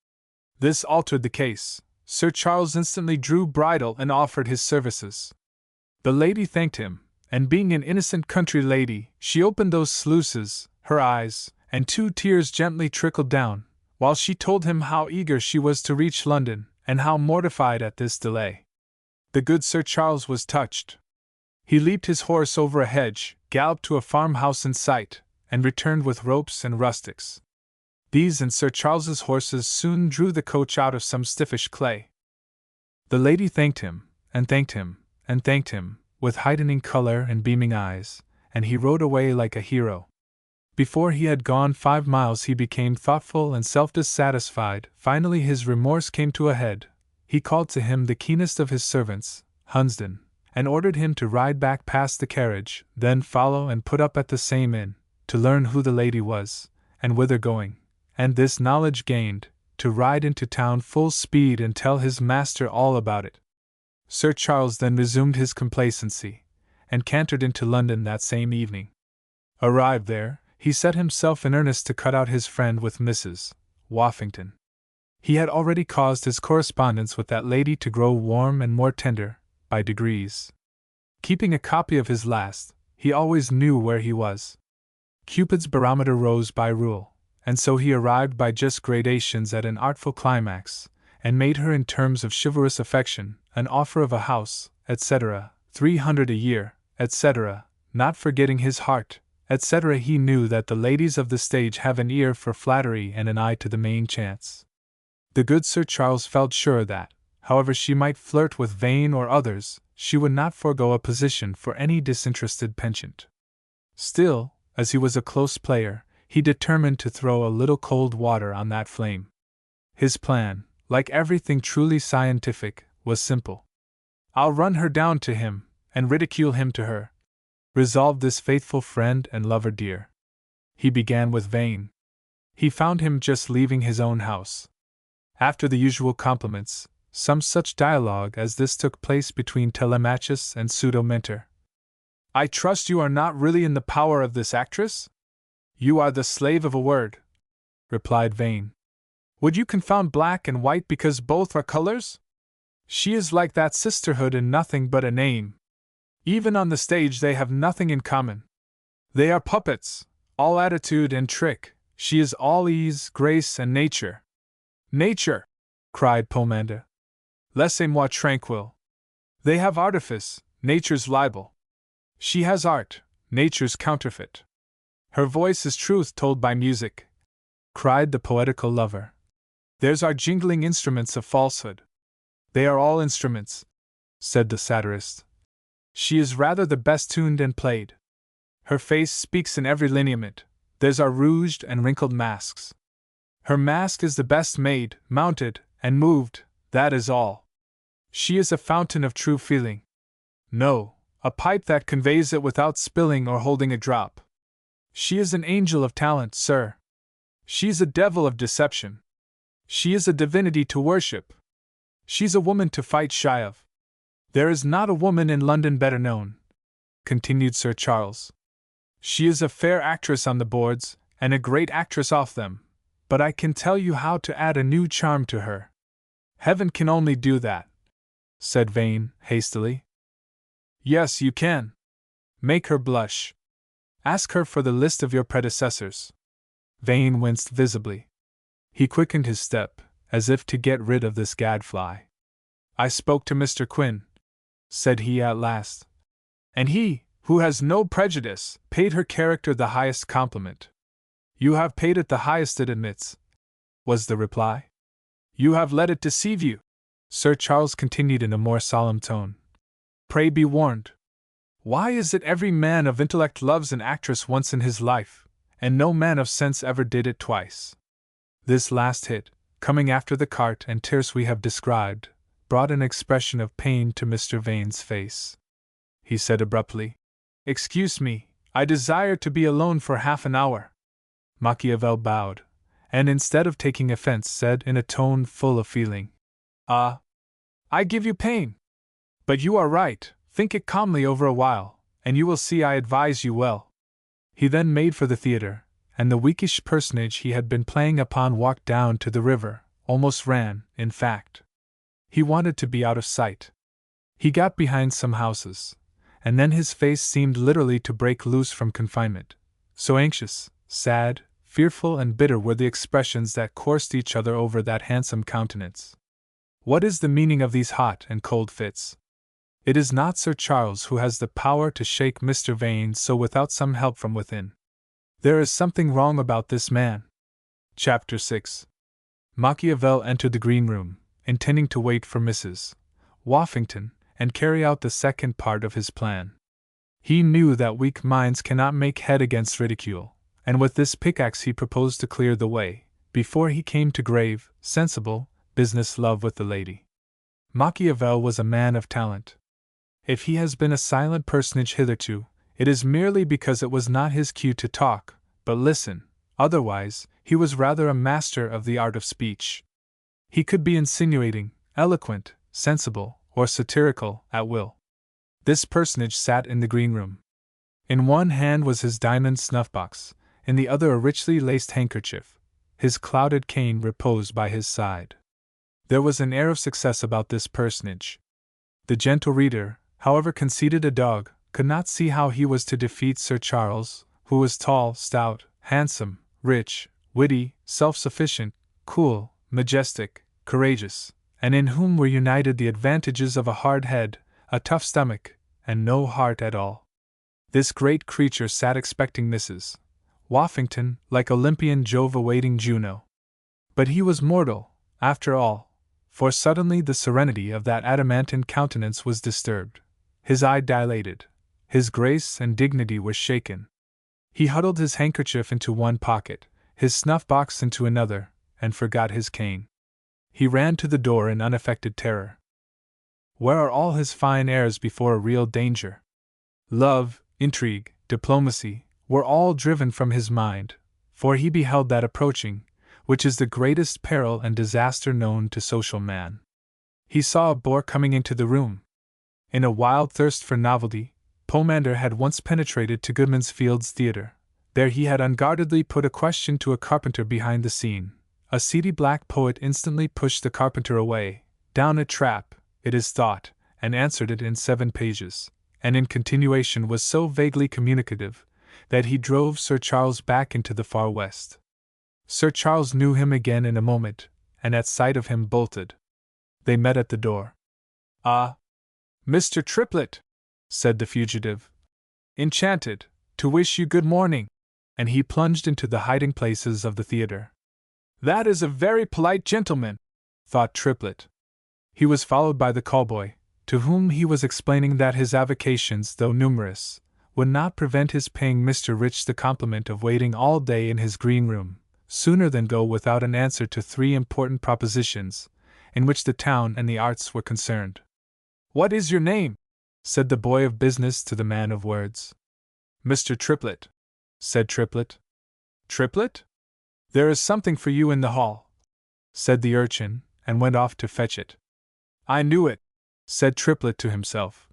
This altered the case. Sir Charles instantly drew bridle and offered his services. The lady thanked him, and being an innocent country lady, she opened those sluices, her eyes, and 2 tears gently trickled down, while she told him how eager she was to reach London, and how mortified at this delay. The good Sir Charles was touched. He leaped his horse over a hedge, galloped to a farmhouse in sight, and returned with ropes and rustics. These and Sir Charles's horses soon drew the coach out of some stiffish clay. The lady thanked him, and thanked him, and thanked him, with heightening color and beaming eyes, and he rode away like a hero. Before he had gone 5 miles he became thoughtful and self-dissatisfied. Finally his remorse came to a head. He called to him the keenest of his servants, Hunsden, and ordered him to ride back past the carriage, then follow and put up at the same inn, to learn who the lady was, and whither going, and this knowledge gained, to ride into town full speed and tell his master all about it. Sir Charles then resumed his complacency, and cantered into London that same evening. Arrived there, he set himself in earnest to cut out his friend with Mrs. Woffington. He had already caused his correspondence with that lady to grow warm and more tender, by degrees. Keeping a copy of his last, he always knew where he was. Cupid's barometer rose by rule, and so he arrived by just gradations at an artful climax, and made her in terms of chivalrous affection an offer of a house, etc., 300 a year, etc., not forgetting his heart, etc. He knew that the ladies of the stage have an ear for flattery and an eye to the main chance. The good Sir Charles felt sure that, however she might flirt with Vane or others, she would not forego a position for any disinterested penchant. Still, as he was a close player, he determined to throw a little cold water on that flame. His plan, like everything truly scientific, was simple. "I'll run her down to him, and ridicule him to her," resolved this faithful friend and lover dear. He began with Vane. He found him just leaving his own house. After the usual compliments, some such dialogue as this took place between Telemachus and Pseudo-Mentor. "I trust you are not really in the power of this actress? You are the slave of a word," replied Vane. "Would you confound black and white because both are colors? She is like that sisterhood in nothing but a name. Even on the stage they have nothing in common. They are puppets, all attitude and trick. She is all ease, grace, and nature. Nature! Cried Pomander. Laissez-moi tranquille. They have artifice, nature's libel. She has art, nature's counterfeit. Her voice is truth told by music, cried the poetical lover. Theirs are jingling instruments of falsehood. They are all instruments, said the satirist. She is rather the best tuned and played. Her face speaks in every lineament. Theirs are rouged and wrinkled masks. Her mask is the best made, mounted, and moved, that is all. She is a fountain of true feeling. No, a pipe that conveys it without spilling or holding a drop. She is an angel of talent, sir. She's a devil of deception. She is a divinity to worship. She's a woman to fight shy of. There is not a woman in London better known, continued Sir Charles. She is a fair actress on the boards, and a great actress off them, but I can tell you how to add a new charm to her. Heaven can only do that, said Vane, hastily. Yes, you can. Make her blush. Ask her for the list of your predecessors. Vane winced visibly. He quickened his step, as if to get rid of this gadfly. I spoke to Mr. Quinn, said he at last, and he, who has no prejudice, paid her character the highest compliment. You have paid it the highest it admits, was the reply. You have let it deceive you, Sir Charles continued in a more solemn tone. Pray be warned. Why is it every man of intellect loves an actress once in his life, and no man of sense ever did it twice? This last hit, coming after the cart and tierce we have described, brought an expression of pain to Mr. Vane's face. He said abruptly, Excuse me, I desire to be alone for half an hour. Machiavel bowed, and instead of taking offense said in a tone full of feeling, I give you pain. But you are right, think it calmly over a while, and you will see I advise you well. He then made for the theatre, and the weakish personage he had been playing upon walked down to the river, almost ran, in fact. He wanted to be out of sight. He got behind some houses, and then his face seemed literally to break loose from confinement. So anxious, sad, fearful, and bitter were the expressions that coursed each other over that handsome countenance. What is the meaning of these hot and cold fits? It is not Sir Charles who has the power to shake Mr. Vane so without some help from within. There is something wrong about this man. Chapter 6. Machiavel entered the green room, intending to wait for Mrs. Woffington, and carry out the second part of his plan. He knew that weak minds cannot make head against ridicule, and with this pickaxe he proposed to clear the way, before he came to grave, sensible, business love with the lady. Machiavel was a man of talent. If he has been a silent personage hitherto, it is merely because it was not his cue to talk, but listen, otherwise, he was rather a master of the art of speech. He could be insinuating, eloquent, sensible, or satirical, at will. This personage sat in the green room. In one hand was his diamond snuff-box, in the other a richly laced handkerchief. His clouded cane reposed by his side. There was an air of success about this personage. The gentle reader, however conceited a dog, could not see how he was to defeat Sir Charles, who was tall, stout, handsome, rich, witty, self-sufficient, cool, majestic, courageous, and in whom were united the advantages of a hard head, a tough stomach, and no heart at all. This great creature sat expecting Mrs. Woffington, like Olympian Jove awaiting Juno. But he was mortal, after all, for suddenly the serenity of that adamantine countenance was disturbed. His eye dilated. His grace and dignity were shaken. He huddled his handkerchief into one pocket, his snuff-box into another, and forgot his cane. He ran to the door in unaffected terror. Where are all his fine airs before a real danger? Love, intrigue, diplomacy, were all driven from his mind, for he beheld that approaching, which is the greatest peril and disaster known to social man. He saw a bore coming into the room. In a wild thirst for novelty, Pomander had once penetrated to Goodman's Fields Theatre. There he had unguardedly put a question to a carpenter behind the scene. A seedy black poet instantly pushed the carpenter away, down a trap, it is thought, and answered it in 7 pages, and in continuation was so vaguely communicative that he drove Sir Charles back into the far west. Sir Charles knew him again in a moment, and at sight of him bolted. They met at the door. "Ah, Mr. Triplet," said the fugitive. "Enchanted to wish you good morning," and he plunged into the hiding places of the theatre. "That is a very polite gentleman," thought Triplet. He was followed by the callboy, to whom he was explaining that his avocations, though numerous, would not prevent his paying Mr. Rich the compliment of waiting all day in his green room, sooner than go without an answer to 3 important propositions, in which the town and the arts were concerned. "What is your name?" said the boy of business to the man of words. "Mr. Triplet," said Triplet. "Triplet? There is something for you in the hall," said the urchin, and went off to fetch it. "I knew it," said Triplet to himself.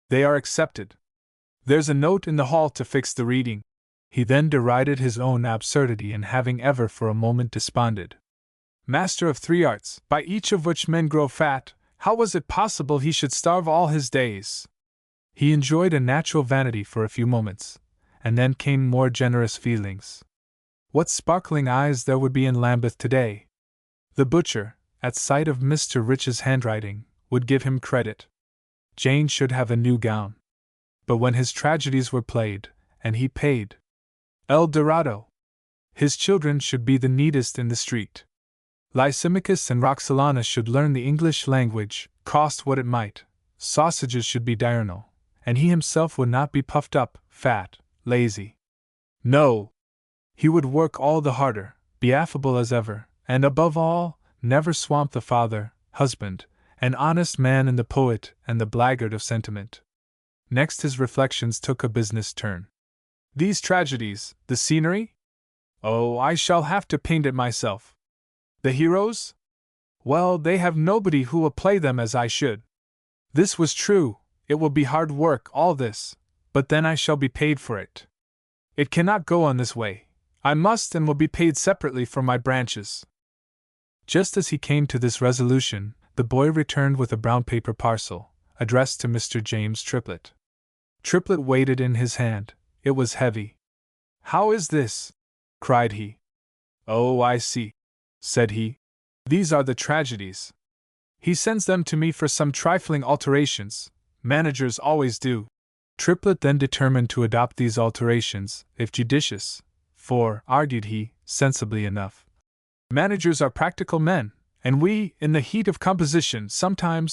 "They are accepted. There's a note in the hall to fix the reading." He then derided his own absurdity in having ever for a moment desponded. Master of 3 arts, by each of which men grow fat, how was it possible he should starve all his days? He enjoyed a natural vanity for a few moments, and then came more generous feelings. What sparkling eyes there would be in Lambeth today! The butcher, at sight of Mr. Rich's handwriting, would give him credit. Jane should have a new gown. But when his tragedies were played, and he paid El Dorado, his children should be the neatest in the street. Lysimachus and Roxalana should learn the English language, cost what it might. Sausages should be diurnal, and he himself would not be puffed up, fat, lazy. No! He would work all the harder, be affable as ever, and above all, never swamp the father, husband, an honest man in the poet and the blackguard of sentiment. Next his reflections took a business turn. These tragedies, the scenery? Oh, I shall have to paint it myself. The heroes? Well, they have nobody who will play them as I should. This was true, it will be hard work, all this, but then I shall be paid for it. It cannot go on this way. I must and will be paid separately for my branches. Just as he came to this resolution, the boy returned with a brown paper parcel, addressed to Mr. James Triplet. Triplet weighed it in his hand. It was heavy. "How is this?" cried he. "Oh, I see," said he. "These are the tragedies. He sends them to me for some trifling alterations. Managers always do." Triplet then determined to adopt these alterations, if judicious, for, argued he, sensibly enough, managers are practical men, and we, in the heat of composition, sometimes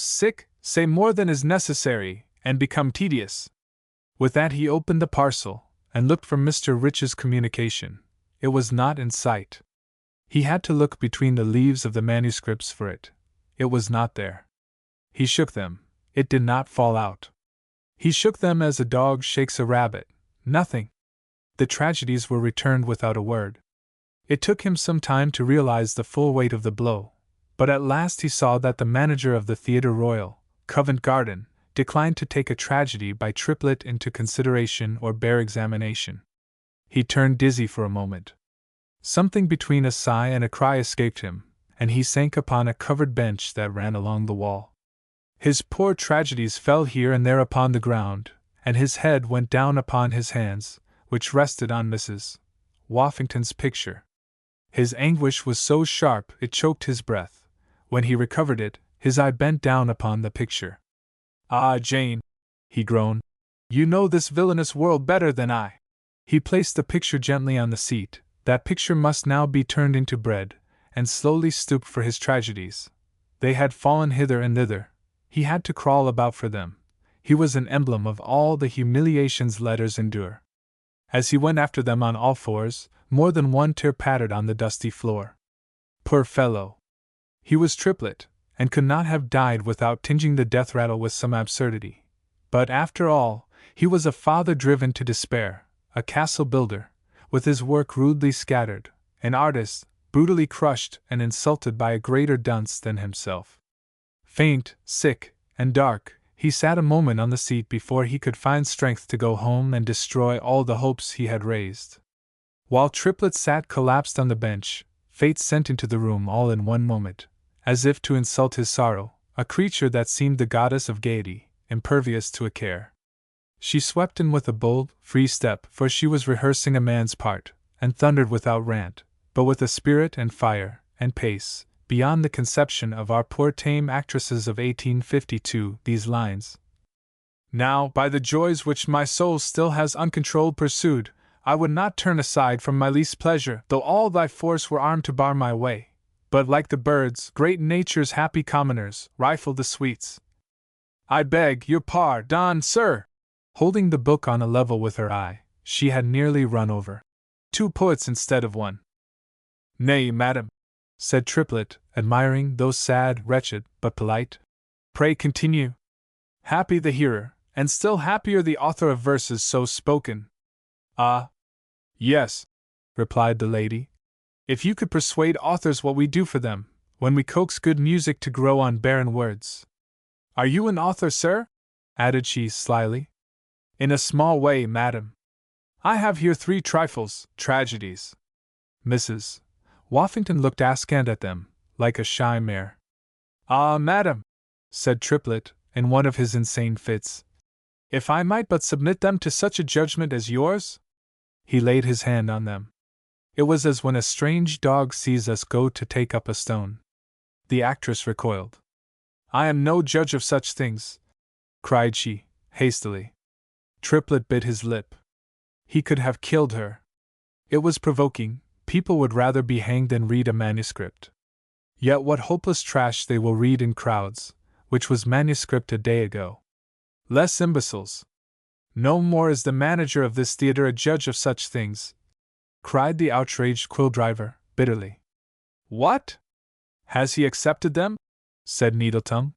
say more than is necessary, and become tedious. With that he opened the parcel, and looked for Mr. Rich's communication. It was not in sight. He had to look between the leaves of the manuscripts for it. It was not there. He shook them. It did not fall out. He shook them as a dog shakes a rabbit. Nothing. The tragedies were returned without a word. It took him some time to realize the full weight of the blow, but at last he saw that the manager of the Theatre Royal, Covent Garden, declined to take a tragedy by Triplet into consideration or bare examination. He turned dizzy for a moment. Something between a sigh and a cry escaped him, and he sank upon a covered bench that ran along the wall. His poor tragedies fell here and there upon the ground, and his head went down upon his hands, which rested on Mrs. Woffington's picture. His anguish was so sharp it choked his breath. When he recovered it, his eye bent down upon the picture. "Ah, Jane," he groaned, "you know this villainous world better than I." He placed the picture gently on the seat. That picture must now be turned into bread, and slowly stooped for his tragedies. They had fallen hither and thither. He had to crawl about for them. He was an emblem of all the humiliations letters endure. As he went after them on all fours, more than one tear pattered on the dusty floor. Poor fellow! He was Triplet, and could not have died without tinging the death rattle with some absurdity. But after all, he was a father driven to despair, a castle builder, with his work rudely scattered, an artist, brutally crushed and insulted by a greater dunce than himself. Faint, sick, and dark, he sat a moment on the seat before he could find strength to go home and destroy all the hopes he had raised. While Triplet sat collapsed on the bench, fate sent into the room all in one moment, as if to insult his sorrow, a creature that seemed the goddess of gaiety, impervious to a care. She swept in with a bold, free step, for she was rehearsing a man's part, and thundered without rant, but with a spirit and fire, and pace, beyond the conception of our poor tame actresses of 1852, these lines. Now, by the joys which my soul still has uncontrolled pursued, I would not turn aside from my least pleasure, though all thy force were armed to bar my way, but like the birds, great nature's happy commoners, rifle the sweets. I beg your pardon, sir! Holding the book on a level with her eye, she had nearly run over 2 poets instead of 1. Nay, madam, said Triplet, admiring, though sad, wretched, but polite. Pray continue. Happy the hearer, and still happier the author of verses so spoken. Ah, yes, replied the lady. If you could persuade authors what we do for them, when we coax good music to grow on barren words. Are you an author, sir? Added she slyly. In a small way, madam. I have here 3 trifles, tragedies. Mrs. Woffington looked askant at them, like a shy mare. Ah, madam, said Triplet, in one of his insane fits. If I might but submit them to such a judgment as yours? He laid his hand on them. It was as when a strange dog sees us go to take up a stone. The actress recoiled. I am no judge of such things, cried she, hastily. Triplet bit his lip. He could have killed her. It was provoking. People would rather be hanged than read a manuscript. Yet what hopeless trash they will read in crowds, which was manuscript a day ago. Less imbeciles. No more is the manager of this theatre a judge of such things, cried the outraged quill-driver, bitterly. What? Has he accepted them? Said Needletongue.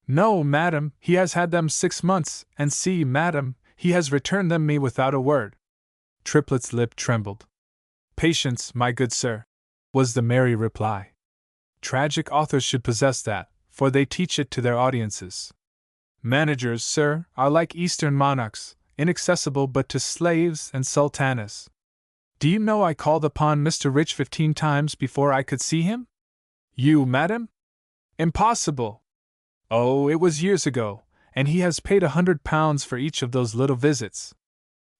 No, madam, he has had them 6 months, and see, madam, he has returned them me without a word. Triplet's lip trembled. Patience, my good sir, was the merry reply. Tragic authors should possess that, for they teach it to their audiences. Managers, sir, are like Eastern monarchs, inaccessible but to slaves and sultanas. Do you know I called upon Mr. Rich 15 times before I could see him? You, madam? Impossible! Oh, it was years ago, and he has paid £100 for each of those little visits.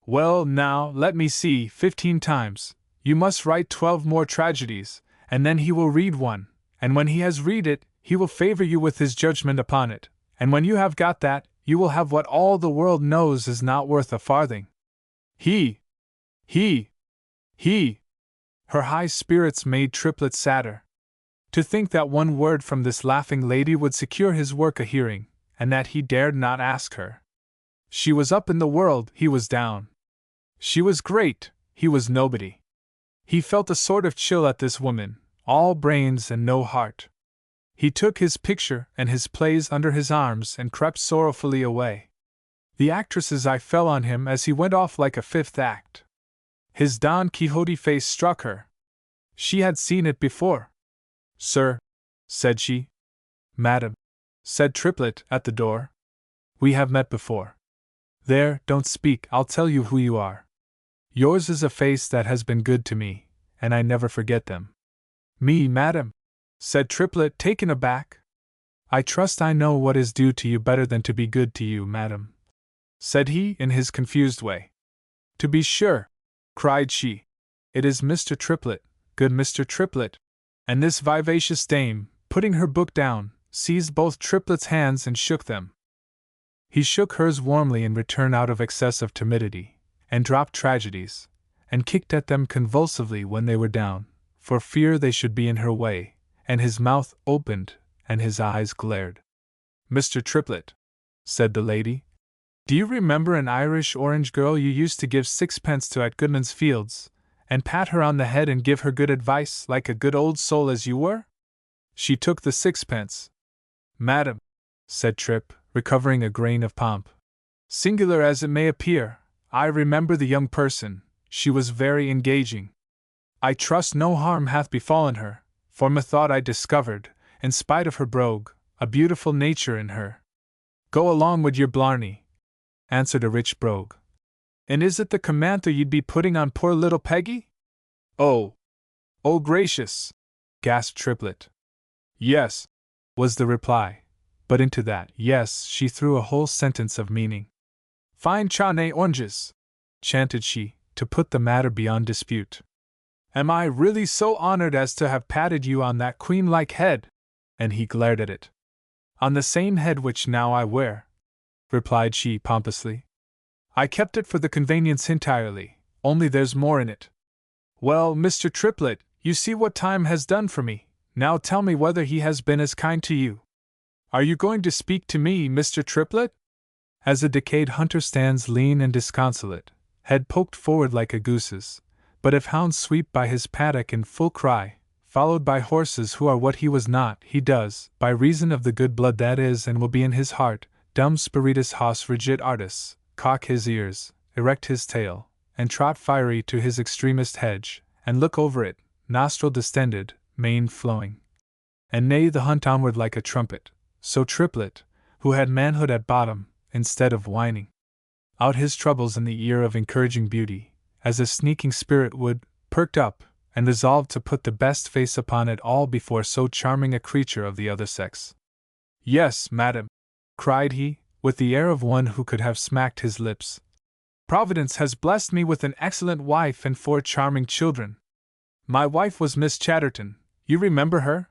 Well, now, let me see, 15 times. You must write 12 more tragedies, and then he will read one, and when he has read it, he will favor you with his judgment upon it, and when you have got that, you will have what all the world knows is not worth a farthing. He! Her high spirits made Triplet sadder. To think that one word from this laughing lady would secure his work a hearing, and that he dared not ask her. She was up in the world, he was down. She was great, he was nobody. He felt a sort of chill at this woman, all brains and no heart. He took his picture and his plays under his arms and crept sorrowfully away. The actress's eye fell on him as he went off like a 5th act. His Don Quixote face struck her. She had seen it before. Sir, said she. Madam, said Triplet at the door. We have met before. There, don't speak, I'll tell you who you are. Yours is a face that has been good to me, and I never forget them. Me, madam, said Triplet, taken aback. I trust I know what is due to you better than to be good to you, madam, said he in his confused way. To be sure, cried she. It is Mr. Triplet, good Mr. Triplet. And this vivacious dame, putting her book down, seized both Triplet's hands and shook them. He shook hers warmly in return out of excess of timidity, and dropped tragedies, and kicked at them convulsively when they were down, for fear they should be in her way, and his mouth opened, and his eyes glared. Mr. Triplet, said the lady, do you remember an Irish orange girl you used to give 6pence to at Goodman's Fields, and pat her on the head and give her good advice like a good old soul as you were? She took the 6pence. Madam, said Trip, recovering a grain of pomp. Singular as it may appear, I remember the young person, she was very engaging. I trust no harm hath befallen her, for methought I discovered, in spite of her brogue, a beautiful nature in her. Go along with your blarney, answered a rich brogue. And is it the comanther you'd be putting on poor little Peggy? Oh gracious, gasped Triplet. Yes, was the reply, but into that yes she threw a whole sentence of meaning. Fine Chane oranges, chanted she, to put the matter beyond dispute. Am I really so honored as to have patted you on that queen-like head? And he glared at it. On the same head which now I wear, replied she pompously. I kept it for the convenience entirely, only there's more in it. Well, Mr. Triplet, you see what time has done for me, now tell me whether he has been as kind to you. Are you going to speak to me, Mr. Triplet? As a decayed hunter stands lean and disconsolate, head poked forward like a goose's, but if hounds sweep by his paddock in full cry, followed by horses who are what he was not, he does, by reason of the good blood that is and will be in his heart, dum spiritus hos rigid artis, cock his ears, erect his tail, and trot fiery to his extremest hedge, and look over it, nostril distended, mane flowing, and neigh the hunt onward like a trumpet. So Triplet, who had manhood at bottom, instead of whining out his troubles in the ear of encouraging beauty, as a sneaking spirit would, perked up, and resolved to put the best face upon it all before so charming a creature of the other sex. Yes, madam, cried he, with the air of one who could have smacked his lips. Providence has blessed me with an excellent wife and 4 charming children. My wife was Miss Chatterton, you remember her?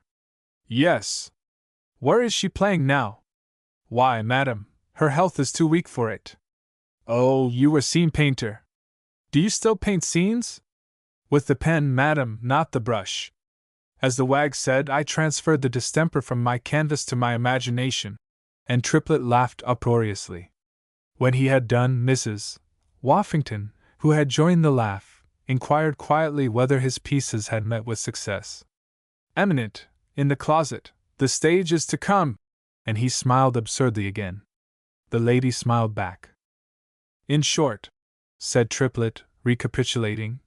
Yes. Where is she playing now? Why, madam, her health is too weak for it. Oh, you were scene painter. Do you still paint scenes? With the pen, madam, not the brush. As the wag said, I transferred the distemper from my canvas to my imagination, and Triplet laughed uproariously. When he had done, Mrs. Woffington, who had joined the laugh, inquired quietly whether his pieces had met with success. Eminent, in the closet, the stage is to come, and he smiled absurdly again. The lady smiled back. In short, said Triplet, recapitulating,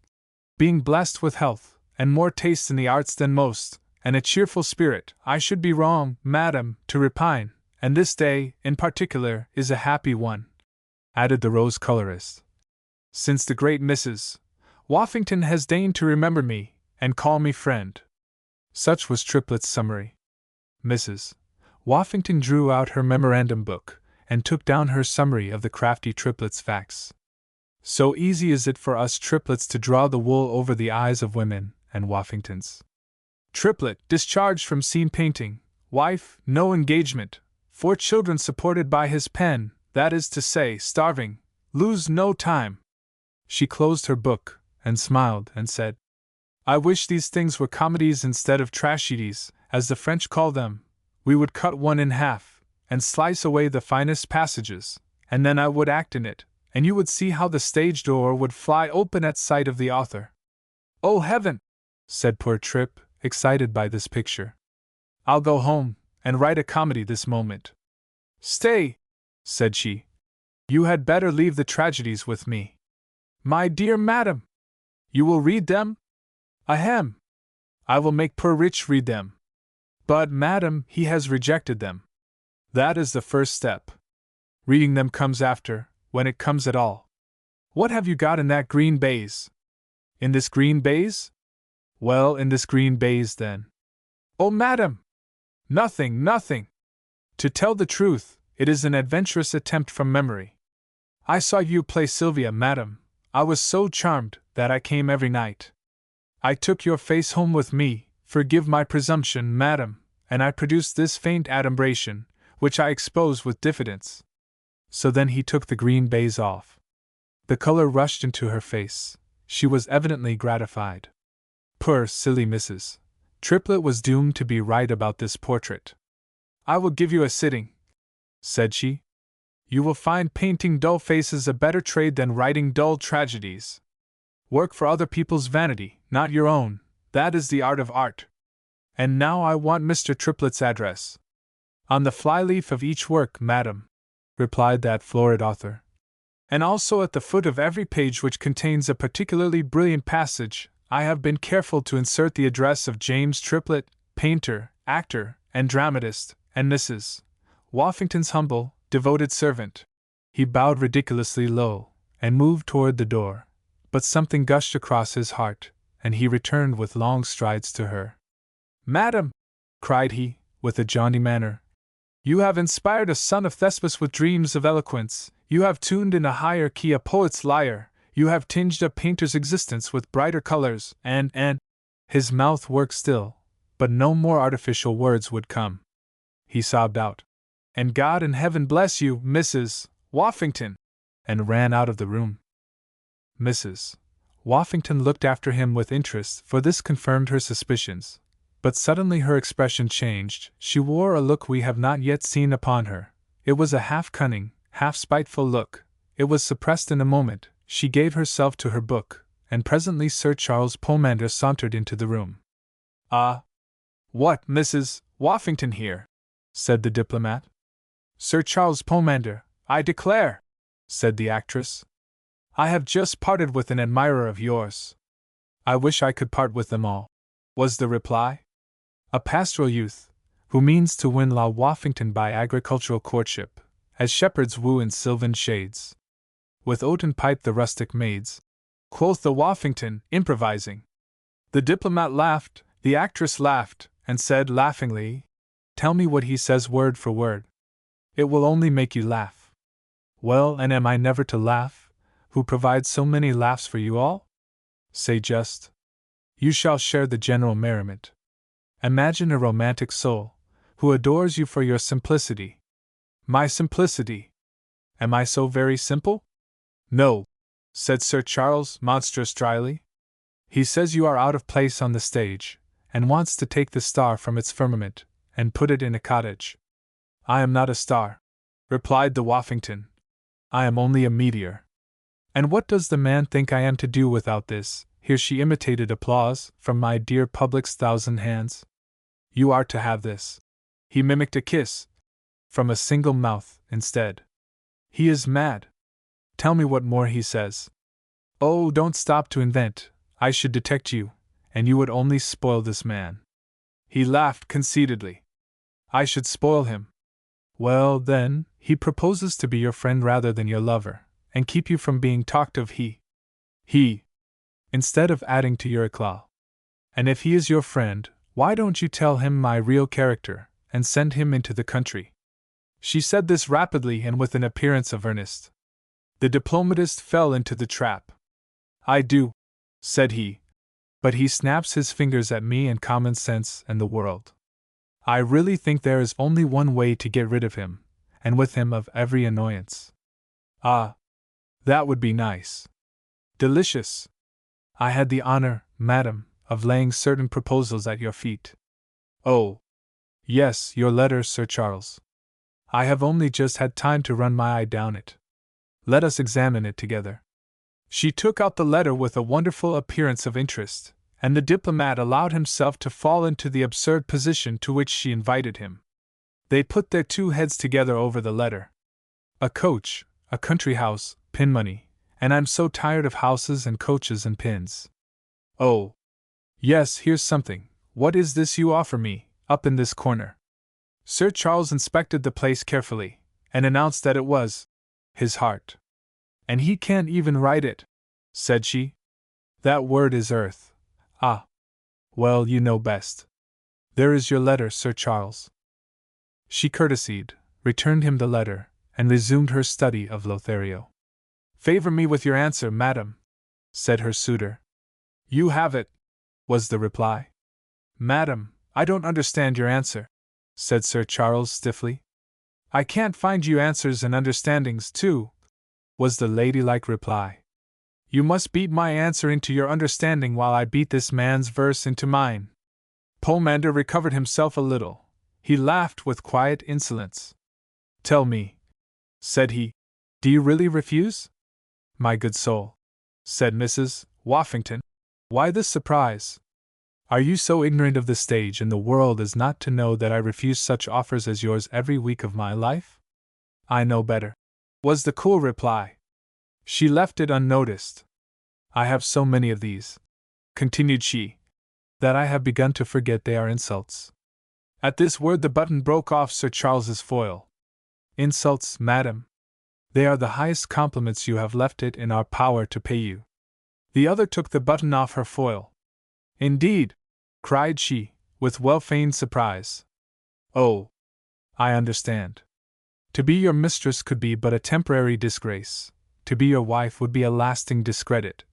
being blessed with health, and more taste in the arts than most, and a cheerful spirit, I should be wrong, madam, to repine, and this day, in particular, is a happy one, added the rose-colorist, since the great Mrs. Woffington has deigned to remember me, and call me friend. Such was Triplet's summary. Mrs. Woffington drew out her memorandum book, and took down her summary of the crafty Triplet's facts. So easy is it for us Triplets to draw the wool over the eyes of women, and Woffingtons. Triplet, discharged from scene painting, wife, no engagement, 4 children supported by his pen, that is to say, starving, lose no time. She closed her book, and smiled, and said, I wish these things were comedies instead of tragedies, as the French call them. We would cut one in half, and slice away the finest passages, and then I would act in it, and you would see how the stage door would fly open at sight of the author. Oh, heaven! Said poor Trip, excited by this picture. I'll go home, and write a comedy this moment. Stay, said she. You had better leave the tragedies with me. My dear madam! You will read them? Ahem! I will make poor Rich read them. But, madam, he has rejected them. That is the first step. Reading them comes after, when it comes at all. What have you got in that green baize? In this green baize? Well, in this green baize, then. Oh, madam! Nothing, nothing! To tell the truth, it is an adventurous attempt from memory. I saw you play Sylvia, madam. I was so charmed that I came every night. I took your face home with me, forgive my presumption, madam, and I produced this faint adumbration, which I expose with diffidence. So then he took the green baize off. The color rushed into her face. She was evidently gratified. Poor silly Mrs. Triplet was doomed to be right about this portrait. I will give you a sitting, said she. You will find painting dull faces a better trade than writing dull tragedies. Work for other people's vanity, not your own, that is the art of art. And now I want Mr. Triplet's address. On the flyleaf of each work, madam, replied that florid author. And also at the foot of every page which contains a particularly brilliant passage, I have been careful to insert the address of James Triplet, painter, actor, and dramatist, and Mrs. Woffington's humble, devoted servant. He bowed ridiculously low, and moved toward the door, but something gushed across his heart, and he returned with long strides to her. Madam! Cried he, with a jaunty manner. You have inspired a son of Thespis with dreams of eloquence, you have tuned in a higher key a poet's lyre, you have tinged a painter's existence with brighter colors, and. His mouth worked still, but no more artificial words would come. He sobbed out, "And God in heaven bless you, Mrs. Woffington," and ran out of the room. Mrs. Woffington looked after him with interest, for this confirmed her suspicions. But suddenly her expression changed. She wore a look we have not yet seen upon her. It was a half-cunning, half-spiteful look. It was suppressed in a moment. She gave herself to her book, and presently Sir Charles Pomander sauntered into the room. "Ah! What, Mrs. Woffington here?" said the diplomat. "Sir Charles Pomander, I declare," said the actress. "I have just parted with an admirer of yours." "I wish I could part with them all," was the reply. "A pastoral youth, who means to win La Woffington by agricultural courtship, as shepherds woo in sylvan shades. With oat and pipe the rustic maids," quoth the Woffington, improvising. The diplomat laughed, the actress laughed, and said laughingly, "Tell me what he says word for word. It will only make you laugh." "Well, and am I never to laugh, who provides so many laughs for you all?" "Say just. You shall share the general merriment. Imagine a romantic soul, who adores you for your simplicity." "My simplicity? Am I so very simple?" "No," said Sir Charles, monstrous dryly. "He says you are out of place on the stage, and wants to take the star from its firmament, and put it in a cottage." "I am not a star," replied the Woffington. "I am only a meteor. And what does the man think I am to do without this?" Here she imitated applause from my dear public's thousand hands. "You are to have this." He mimicked a kiss from a single mouth instead. "He is mad." "Tell me what more he says." "Oh, don't stop to invent. I should detect you, and you would only spoil this man." He laughed conceitedly. "I should spoil him." "Well, then, he proposes to be your friend rather than your lover, and keep you from being talked of he, instead of adding to your éclat. And if he is your friend, why don't you tell him my real character, and send him into the country?" She said this rapidly and with an appearance of earnest. The diplomatist fell into the trap. "I do," said he, "but he snaps his fingers at me and common sense and the world. I really think there is only one way to get rid of him, and with him of every annoyance." "Ah, that would be nice. Delicious. I had the honor, madam, of laying certain proposals at your feet." "Oh, yes, your letter, Sir Charles. I have only just had time to run my eye down it. Let us examine it together." She took out the letter with a wonderful appearance of interest, and the diplomat allowed himself to fall into the absurd position to which she invited him. They put their two heads together over the letter. "A coach, a country house, pin money, and I'm so tired of houses and coaches and pins." "Oh, yes, here's something. What is this you offer me, up in this corner?" Sir Charles inspected the place carefully, and announced that it was his heart. "And he can't even write it," said she. "That word is earth." "Ah. Well, you know best. There is your letter, Sir Charles." She courtesied, returned him the letter, and resumed her study of Lothario. "Favor me with your answer, madam," said her suitor. "You have it," was the reply. "Madam, I don't understand your answer," said Sir Charles stiffly. "I can't find you answers and understandings, too," was the ladylike reply. "You must beat my answer into your understanding while I beat this man's verse into mine." Pomander recovered himself a little. He laughed with quiet insolence. "Tell me," said he, "do you really refuse?" "My good soul," said Mrs. Woffington, "why this surprise? Are you so ignorant of the stage and the world as not to know that I refuse such offers as yours every week of my life?" "I know better," was the cool reply. She left it unnoticed. "I have so many of these," continued she, "that I have begun to forget they are insults." At this word the button broke off Sir Charles's foil. "Insults, madam? They are the highest compliments you have left it in our power to pay you." The other took the button off her foil. "Indeed!" cried she, with well-feigned surprise. "Oh, I understand. To be your mistress could be but a temporary disgrace. To be your wife would be a lasting discredit.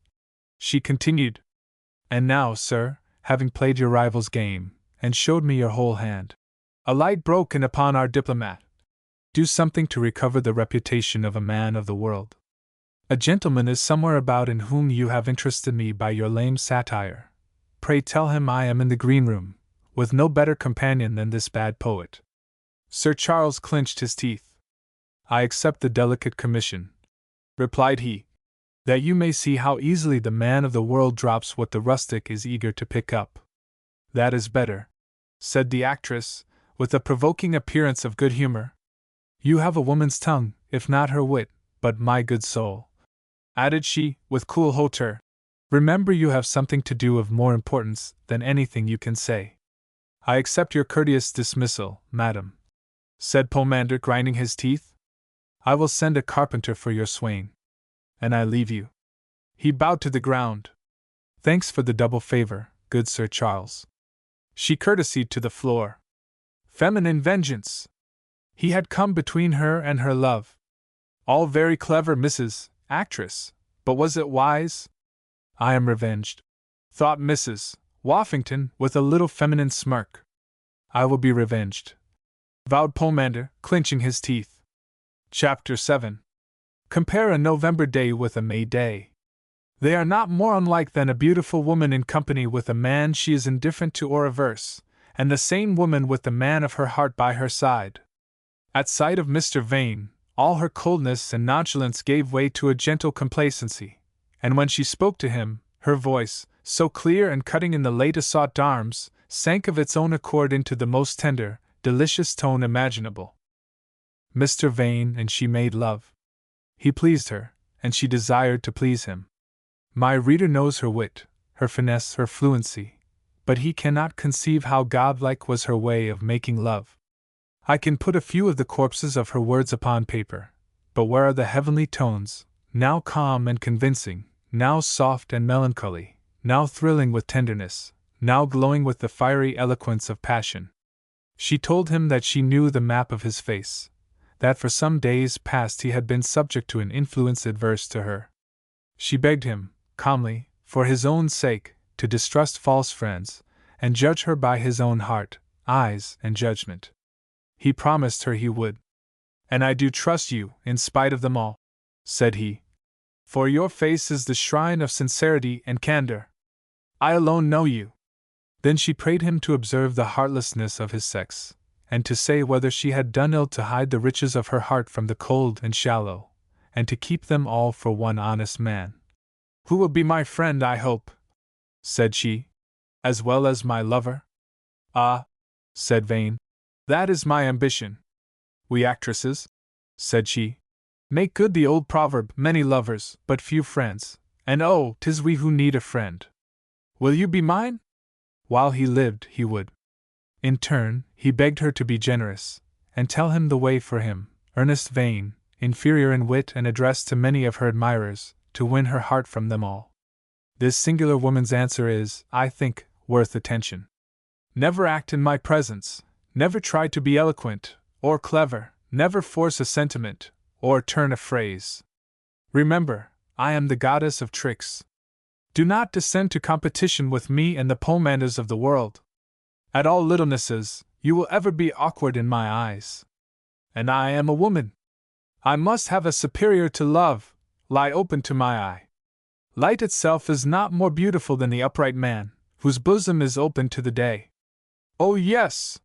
She continued. And now, sir, having played your rival's game, and showed me your whole hand, a light broke in upon our diplomat. Do something to recover the reputation of a man of the world. A gentleman is somewhere about in whom you have interested me by your lame satire. Pray tell him I am in the green room, with no better companion than this bad poet. Sir Charles clenched his teeth. I accept the delicate commission, replied he, that you may see how easily the man of the world drops what the rustic is eager to pick up. That is better, said the actress, with a provoking appearance of good humor. You have a woman's tongue, if not her wit, but my good soul, added she, with cool hauteur. Remember you have something to do of more importance than anything you can say. I accept your courteous dismissal, madam, said Pomander, grinding his teeth. I will send a carpenter for your swain. And I leave you. He bowed to the ground. Thanks for the double favor, good Sir Charles. She courtesied to the floor. Feminine vengeance! He had come between her and her love. All very clever, Mrs. Actress, but was it wise? I am revenged, thought Mrs. Woffington with a little feminine smirk. I will be revenged, vowed Pomander, clenching his teeth. Chapter 7. Compare a November day with a May day. They are not more unlike than a beautiful woman in company with a man she is indifferent to or averse, and the same woman with the man of her heart by her side. At sight of Mr. Vane, all her coldness and nonchalance gave way to a gentle complacency, and when she spoke to him, her voice, so clear and cutting in the late assault d'armes, sank of its own accord into the most tender, delicious tone imaginable. Mr. Vane and she made love. He pleased her, and she desired to please him. My reader knows her wit, her finesse, her fluency, but he cannot conceive how godlike was her way of making love. I can put a few of the corpses of her words upon paper, but where are the heavenly tones, now calm and convincing, now soft and melancholy, now thrilling with tenderness, now glowing with the fiery eloquence of passion? She told him that she knew the map of his face, that for some days past he had been subject to an influence adverse to her. She begged him, calmly, for his own sake, to distrust false friends, and judge her by his own heart, eyes, and judgment. He promised her he would. And I do trust you, in spite of them all, said he. For your face is the shrine of sincerity and candor. I alone know you. Then she prayed him to observe the heartlessness of his sex, and to say whether she had done ill to hide the riches of her heart from the cold and shallow, and to keep them all for one honest man. Who will be my friend, I hope, said she, as well as my lover? Ah, said Vane, that is my ambition. We actresses, said she, make good the old proverb, many lovers, but few friends, and oh, 'tis we who need a friend. Will you be mine? While he lived, he would. In turn, he begged her to be generous, and tell him the way for him, Ernest Vane, inferior in wit and address to many of her admirers, to win her heart from them all. This singular woman's answer is, I think, worth attention. Never act in my presence, never try to be eloquent, or clever, never force a sentiment, or turn a phrase. Remember, I am the goddess of tricks. Do not descend to competition with me and the Pomanders of the world. At all littlenesses, you will ever be awkward in my eyes. And I am a woman. I must have a superior to love, lie open to my eye. Light itself is not more beautiful than the upright man, whose bosom is open to the day. Oh yes!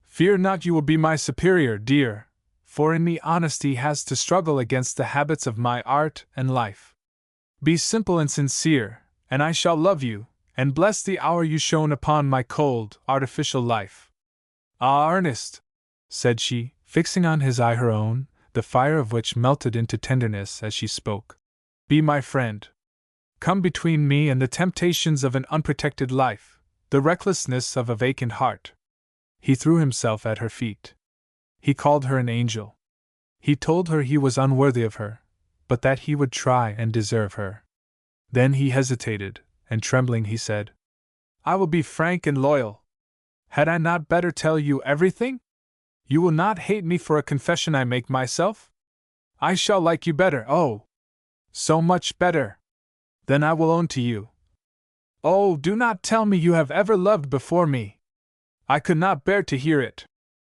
Fear not, you will be my superior, dear, for in me honesty has to struggle against the habits of my art and life. Be simple and sincere, and I shall love you, and bless the hour you shone upon my cold, artificial life. Ah, Ernest, said she, fixing on his eye her own, the fire of which melted into tenderness as she spoke. Be my friend. Come between me and the temptations of an unprotected life, the recklessness of a vacant heart. He threw himself at her feet. He called her an angel. He told her he was unworthy of her, but that he would try and deserve her. Then he hesitated, and trembling he said, I will be frank and loyal. Had I not better tell you everything? You will not hate me for a confession I make myself? I shall like you better, oh! So much better! Then I will own to you. Oh, do not tell me you have ever loved before me! I could not bear to hear it,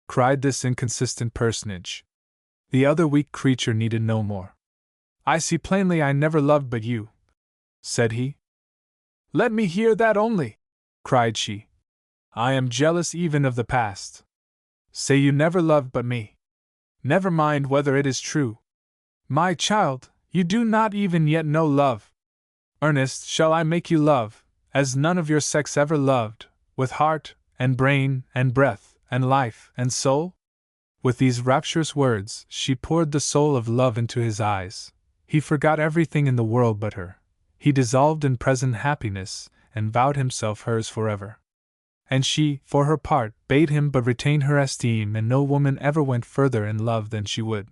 cried this inconsistent personage. The other weak creature needed no more. I see plainly I never loved but you, said he. Let me hear that only, cried she. I am jealous even of the past. Say you never loved but me. Never mind whether it is true. My child, you do not even yet know love. Ernest, shall I make you love, as none of your sex ever loved, with heart, and brain, and breath, and life, and soul? With these rapturous words, she poured the soul of love into his eyes. He forgot everything in the world but her. He dissolved in present happiness, and vowed himself hers forever. And she, for her part, bade him but retain her esteem, and no woman ever went further in love than she would.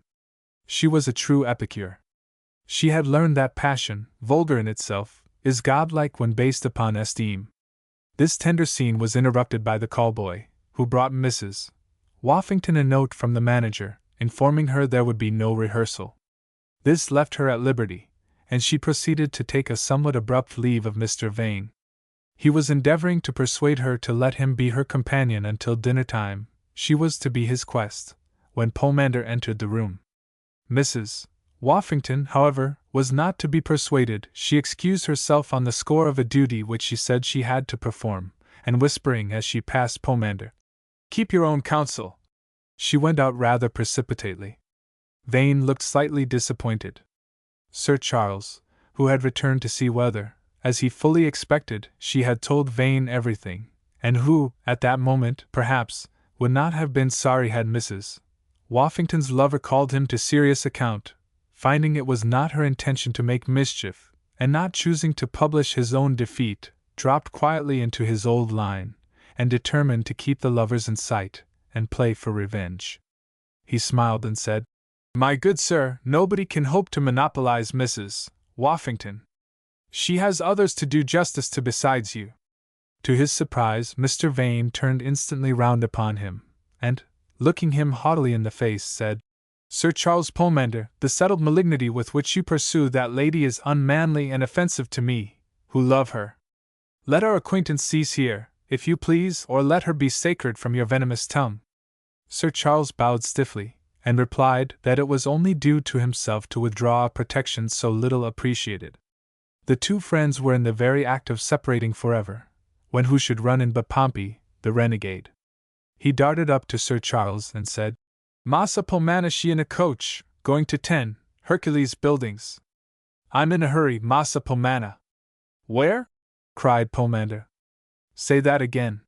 She was a true epicure. She had learned that passion, vulgar in itself, is godlike when based upon esteem. This tender scene was interrupted by the callboy, who brought Mrs. Woffington a note from the manager, informing her there would be no rehearsal. This left her at liberty, and she proceeded to take a somewhat abrupt leave of Mr. Vane. He was endeavoring to persuade her to let him be her companion until dinner time. She was to be his quest, when Pomander entered the room. Mrs. Woffington, however, was not to be persuaded. She excused herself on the score of a duty which she said she had to perform, and whispering as she passed Pomander, "Keep your own counsel," she went out rather precipitately. Vane looked slightly disappointed. Sir Charles, who had returned to see whether, as he fully expected, she had told Vane everything, and who, at that moment, perhaps, would not have been sorry had Mrs. Woffington's lover called him to serious account, finding it was not her intention to make mischief, and not choosing to publish his own defeat, dropped quietly into his old line, and determined to keep the lovers in sight, and play for revenge. He smiled and said, "My good sir, nobody can hope to monopolize Mrs. Woffington. She has others to do justice to besides you." To his surprise, Mr. Vane turned instantly round upon him, and, looking him haughtily in the face, said, "Sir Charles Pomander, the settled malignity with which you pursue that lady is unmanly and offensive to me, who love her. Let our acquaintance cease here, if you please, or let her be sacred from your venomous tongue." Sir Charles bowed stiffly, and replied that it was only due to himself to withdraw a protection so little appreciated. The two friends were in the very act of separating forever, when who should run in but Pompey, the renegade. He darted up to Sir Charles and said, "Massa Pomana, she in a coach, going to 10, Hercules Buildings. I'm in a hurry, Massa Pomana." "Where?" cried Pomander. "Say that again."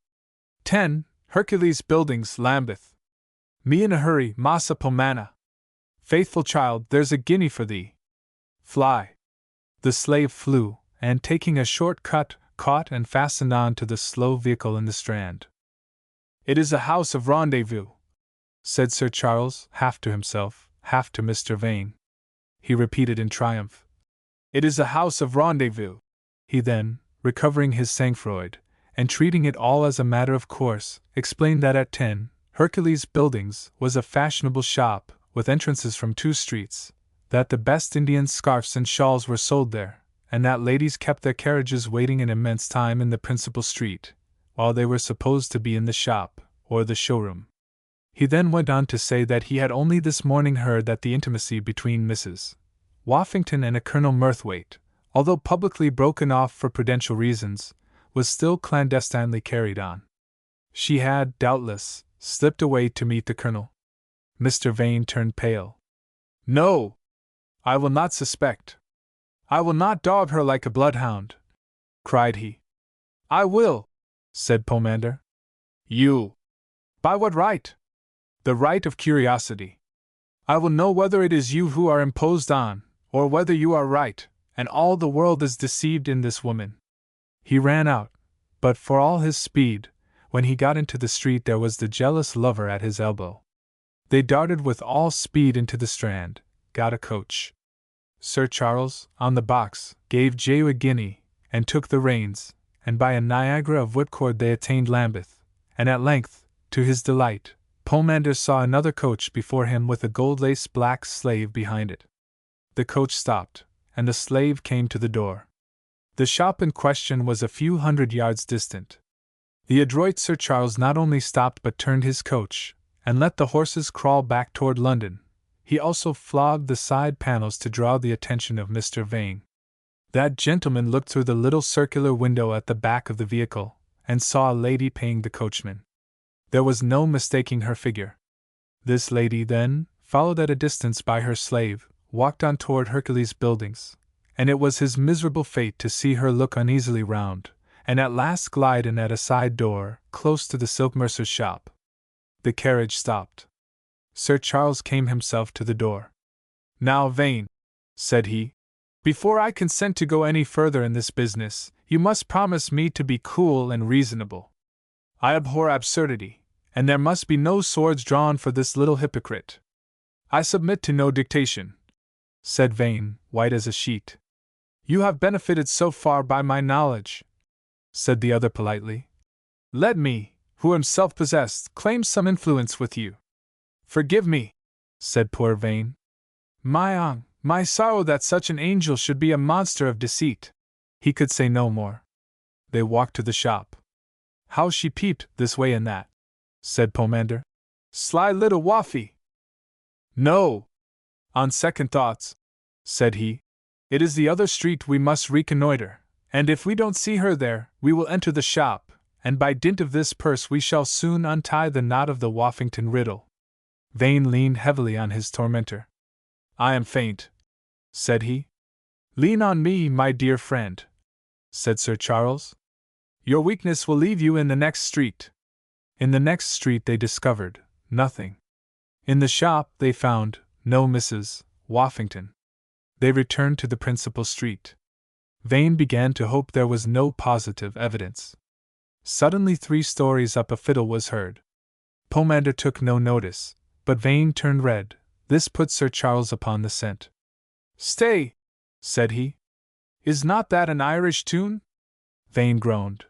10, Hercules Buildings, Lambeth. "Me in a hurry, Massa Pomana." "Faithful child, there's a guinea for thee. Fly." The slave flew, and taking a short cut, caught and fastened on to the slow vehicle in the Strand. "It is a house of rendezvous," said Sir Charles, half to himself, half to Mr. Vane. He repeated in triumph, "It is a house of rendezvous." He then, recovering his sang-froid, and treating it all as a matter of course, explained that at 10, Hercules Buildings was a fashionable shop, with entrances from 2 streets, that the best Indian scarfs and shawls were sold there, and that ladies kept their carriages waiting an immense time in the principal street, while they were supposed to be in the shop, or the showroom. He then went on to say that he had only this morning heard that the intimacy between Mrs. Woffington and a Colonel Murthwaite, although publicly broken off for prudential reasons, was still clandestinely carried on. She had, doubtless, slipped away to meet the Colonel. Mr. Vane turned pale. "No! I will not suspect. I will not dog her like a bloodhound," cried he. "I will," said Pomander. "You! By what right?" "The right of curiosity. I will know whether it is you who are imposed on, or whether you are right, and all the world is deceived in this woman." He ran out, but for all his speed, when he got into the street there was the jealous lover at his elbow. They darted with all speed into the Strand, got a coach. Sir Charles, on the box, gave Jehu a guinea, and took the reins, and by a Niagara of whipcord they attained Lambeth, and at length, to his delight, Pomander saw another coach before him with a gold-laced black slave behind it. The coach stopped, and the slave came to the door. The shop in question was a few hundred yards distant. The adroit Sir Charles not only stopped but turned his coach, and let the horses crawl back toward London. He also flogged the side panels to draw the attention of Mr. Vane. That gentleman looked through the little circular window at the back of the vehicle, and saw a lady paying the coachman. There was no mistaking her figure. This lady, then, followed at a distance by her slave, walked on toward Hercules Buildings, and it was his miserable fate to see her look uneasily round, and at last glide in at a side door, close to the silk mercer's shop. The carriage stopped. Sir Charles came himself to the door. "Now, Vane," said he, "before I consent to go any further in this business, you must promise me to be cool and reasonable. I abhor absurdity, and there must be no swords drawn for this little hypocrite." "I submit to no dictation," said Vane, white as a sheet. "You have benefited so far by my knowledge," said the other politely. "Let me, who am self-possessed, claim some influence with you." "Forgive me," said poor Vane. My sorrow that such an angel should be a monster of deceit." He could say no more. They walked to the shop. "How she peeped, this way and that," said Pomander. "Sly little Woffy!" "No! On second thoughts," said he, "it is the other street we must reconnoiter, and if we don't see her there, we will enter the shop, and by dint of this purse we shall soon untie the knot of the Woffington riddle." Vane leaned heavily on his tormentor. "I am faint," said he. "Lean on me, my dear friend," said Sir Charles. "Your weakness will leave you in the next street." In the next street they discovered nothing. In the shop they found no Mrs. Woffington. They returned to the principal street. Vane began to hope there was no positive evidence. Suddenly 3 stories up a fiddle was heard. Pomander took no notice, but Vane turned red. This put Sir Charles upon the scent. "Stay," said he. "Is not that an Irish tune?" Vane groaned.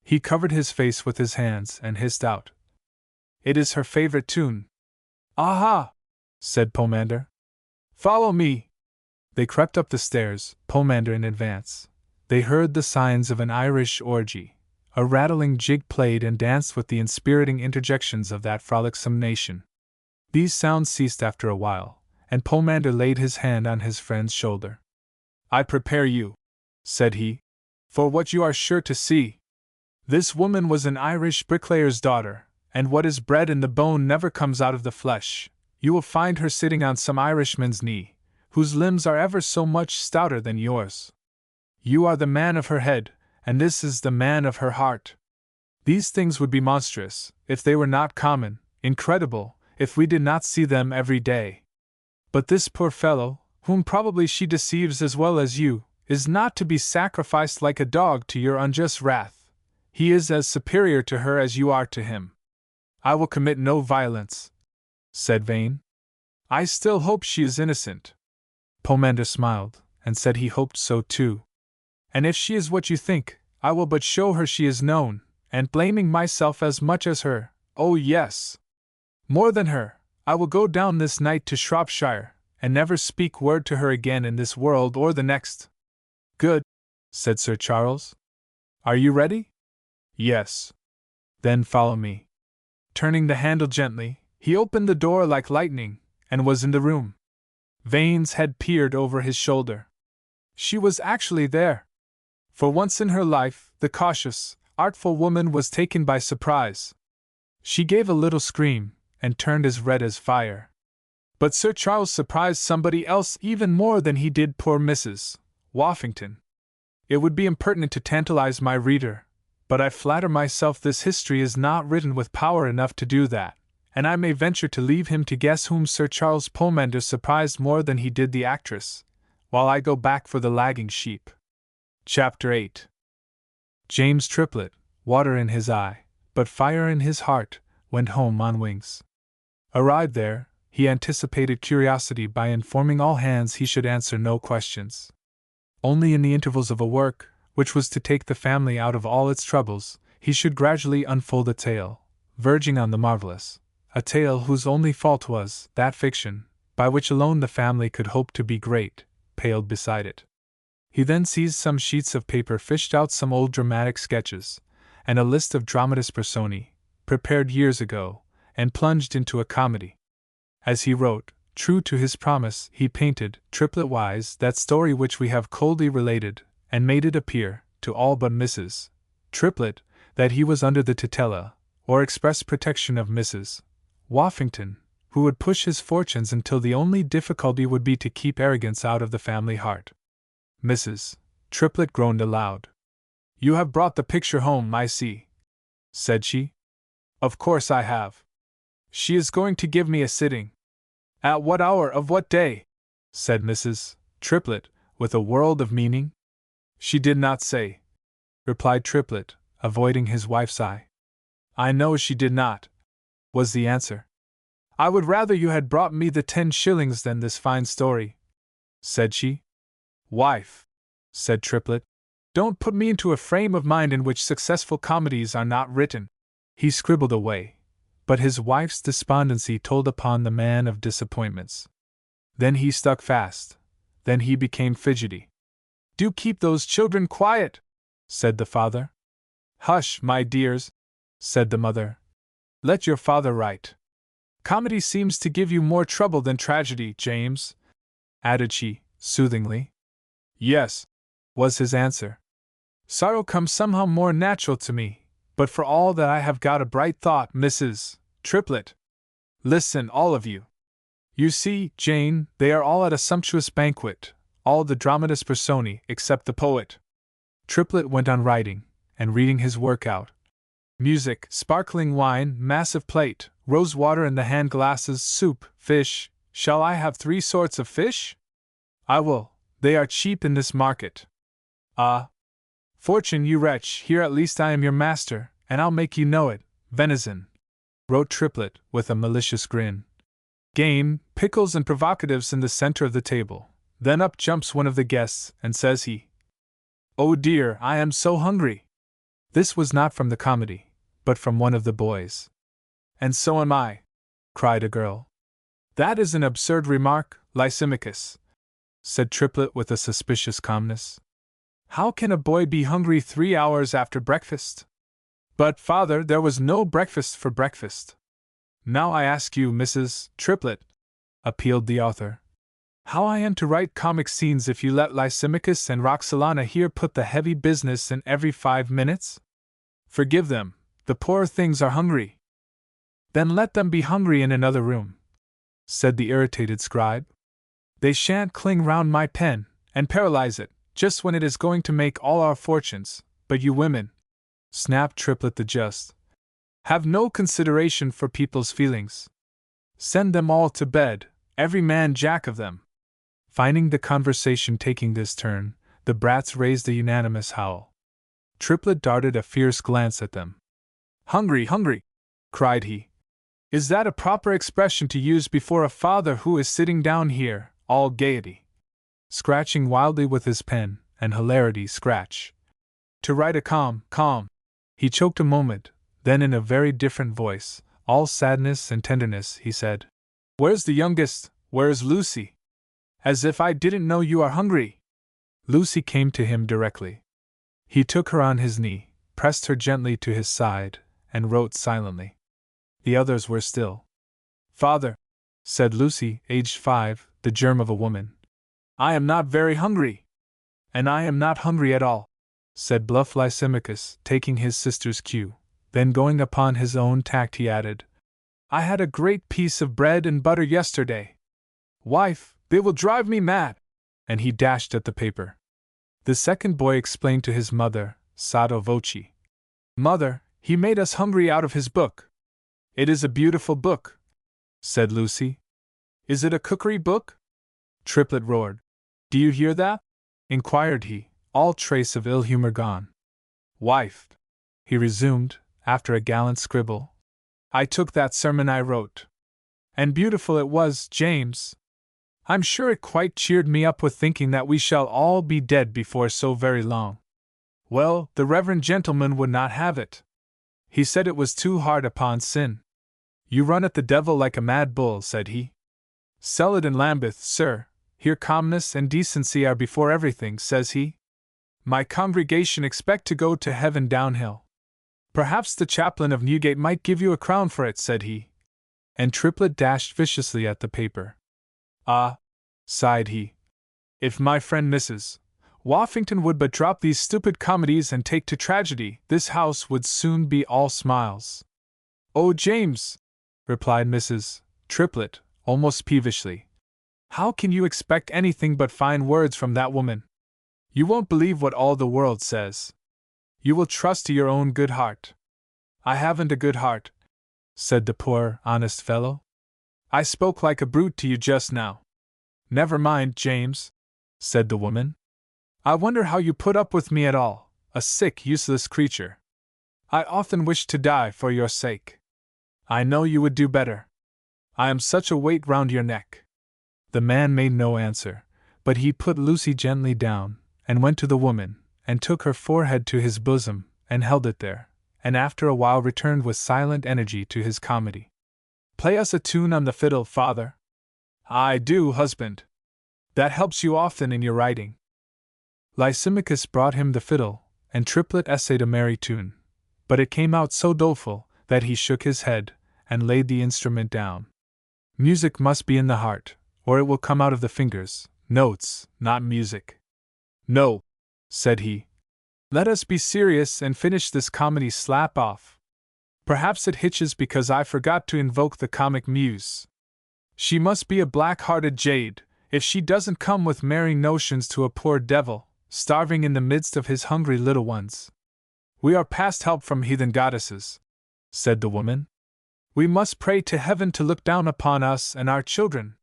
He covered his face with his hands and hissed out, "It is her favorite tune." "Aha!" said Pomander. "Follow me." They crept up the stairs, Pomander in advance. They heard the signs of an Irish orgy. A rattling jig played and danced with the inspiriting interjections of that frolicsome nation. These sounds ceased after a while, and Pomander laid his hand on his friend's shoulder. "I prepare you," said he, "for what you are sure to see. This woman was an Irish bricklayer's daughter, and what is bred in the bone never comes out of the flesh. You will find her sitting on some Irishman's knee, whose limbs are ever so much stouter than yours. You are the man of her head, and this is the man of her heart. These things would be monstrous, if they were not common, incredible, if we did not see them every day. But this poor fellow, whom probably she deceives as well as you, is not to be sacrificed like a dog to your unjust wrath. He is as superior to her as you are to him." "I will commit no violence," said Vane. "I still hope she is innocent." Pomander smiled, and said he hoped so too. "And if she is what you think, I will but show her she is known, and blaming myself as much as her, oh yes! More than her, I will go down this night to Shropshire, and never speak word to her again in this world or the next." "Good," said Sir Charles. "Are you ready?" "Yes." "Then follow me." Turning the handle gently, he opened the door like lightning, and was in the room. Vane's head peered over his shoulder. She was actually there. For once in her life, the cautious, artful woman was taken by surprise. She gave a little scream, and turned as red as fire. But Sir Charles surprised somebody else even more than he did poor Mrs. Woffington. It would be impertinent to tantalize my reader, but I flatter myself this history is not written with power enough to do that, and I may venture to leave him to guess whom Sir Charles Pomander surprised more than he did the actress, while I go back for the lagging sheep. Chapter 8. James Triplett, water in his eye, but fire in his heart, went home on wings. Arrived there, he anticipated curiosity by informing all hands he should answer no questions. Only in the intervals of a work, which was to take the family out of all its troubles, he should gradually unfold a tale, verging on the marvelous, a tale whose only fault was that fiction, by which alone the family could hope to be great, paled beside it. He then seized some sheets of paper, fished out some old dramatic sketches, and a list of dramatis personae, prepared years ago, and plunged into a comedy. As he wrote, true to his promise, he painted, triplet-wise, that story which we have coldly related, and made it appear, to all but Mrs. Triplet, that he was under the tutela, or express protection of Mrs. Woffington, who would push his fortunes until the only difficulty would be to keep arrogance out of the family heart. Mrs. Triplet groaned aloud. "You have brought the picture home, I see," said she. "Of course I have. She is going to give me a sitting." "At what hour of what day?" said Mrs. Triplet, with a world of meaning. "She did not say," replied Triplet, avoiding his wife's eye. "I know she did not," was the answer. "I would rather you had brought me the 10 shillings than this fine story," said she. "Wife," said Triplet, "don't put me into a frame of mind in which successful comedies are not written." He scribbled away, but his wife's despondency told upon the man of disappointments. Then he stuck fast, then he became fidgety. "Do keep those children quiet," said the father. "Hush, my dears," said the mother. "Let your father write. Comedy seems to give you more trouble than tragedy, James," added she, soothingly. "Yes," was his answer. "Sorrow comes somehow more natural to me, but for all that I have got a bright thought, Mrs. Triplet. Listen, all of you. You see, Jane, they are all at a sumptuous banquet, all the dramatis personae except the poet." Triplet went on writing, and reading his work out. Music, sparkling wine, massive plate, rose water in the hand glasses, soup, fish. Shall I have 3 sorts of fish? I will. They are cheap in this market. Ah! Fortune, you wretch, here at least I am your master, and I'll make you know it. Venison, wrote Triplet, with a malicious grin. Game, pickles and provocatives in the center of the table. Then up jumps one of the guests, and says he, "Oh dear, I am so hungry." This was not from the comedy, but from one of the boys. "And so am I," cried a girl. "That is an absurd remark, Lysimachus," said Triplet with a suspicious calmness. "How can a boy be hungry 3 hours after breakfast?" "But, father, there was no breakfast for breakfast." "Now I ask you, Mrs. Triplet," appealed the author, "how I am to write comic scenes if you let Lysimachus and Roxalana here put the heavy business in every 5 minutes? Forgive them, the poor things are hungry." "Then let them be hungry in another room," said the irritated scribe. "They shan't cling round my pen, and paralyze it, just when it is going to make all our fortunes. But you women," snapped Triplet the just, "have no consideration for people's feelings. Send them all to bed, every man jack of them." Finding the conversation taking this turn, the brats raised a unanimous howl. Triplet darted a fierce glance at them. "Hungry, hungry!" cried he. "Is that a proper expression to use before a father who is sitting down here, all gaiety?" Scratching wildly with his pen, and hilarity scratch. "To write a calm, He choked a moment, then in a very different voice, all sadness and tenderness, he said, "Where's the youngest? Where's Lucy? As if I didn't know you are hungry." Lucy came to him directly. He took her on his knee, pressed her gently to his side, and wrote silently. The others were still. "Father," said Lucy, aged 5, the germ of a woman, "I am not very hungry." "And I am not hungry at all," said bluff Lysimachus, taking his sister's cue. Then going upon his own tact he added, "I had a great piece of bread and butter yesterday. Wife, they will drive me mad!" And he dashed at the paper. The second boy explained to his mother, sotto voce, "Mother, he made us hungry out of his book." "It is a beautiful book," said Lucy. "Is it a cookery book?" Triplet roared. "Do you hear that?" inquired he, all trace of ill humor gone. "Wife," he resumed, after a gallant scribble, "I took that sermon I wrote. And beautiful it was, James. I'm sure it quite cheered me up with thinking that we shall all be dead before so very long. Well, the reverend gentleman would not have it. He said it was too hard upon sin. You run at the devil like a mad bull, said he. Sell it in Lambeth, sir. Here calmness and decency are before everything, says he. My congregation expect to go to heaven downhill. Perhaps the chaplain of Newgate might give you a crown for it, said he. And Triplet dashed viciously at the paper. Ah, sighed he. If my friend Mrs. Woffington would but drop these stupid comedies and take to tragedy, this house would soon be all smiles. Oh, James, replied Mrs. Triplet, almost peevishly. How can you expect anything but fine words from that woman? You won't believe what all the world says. You will trust to your own good heart. I haven't a good heart, said the poor, honest fellow. I spoke like a brute to you just now. Never mind, James, said the woman. I wonder how you put up with me at all, a sick, useless creature. I often wished to die for your sake. I know you would do better. I am such a weight round your neck. The man made no answer, but he put Lucy gently down, and went to the woman, and took her forehead to his bosom, and held it there, and after a while returned with silent energy to his comedy. Play us a tune on the fiddle, father. I do, husband. That helps you often in your writing. Lysimachus brought him the fiddle, and Triplet essayed a merry tune, but it came out so doleful that he shook his head, and laid the instrument down. Music must be in the heart, or it will come out of the fingers, notes, not music. No, said he. Let us be serious and finish this comedy slap off. Perhaps it hitches because I forgot to invoke the comic muse. She must be a black-hearted jade, if she doesn't come with merry notions to a poor devil, starving in the midst of his hungry little ones. We are past help from heathen goddesses, said the woman. We must pray to heaven to look down upon us and our children.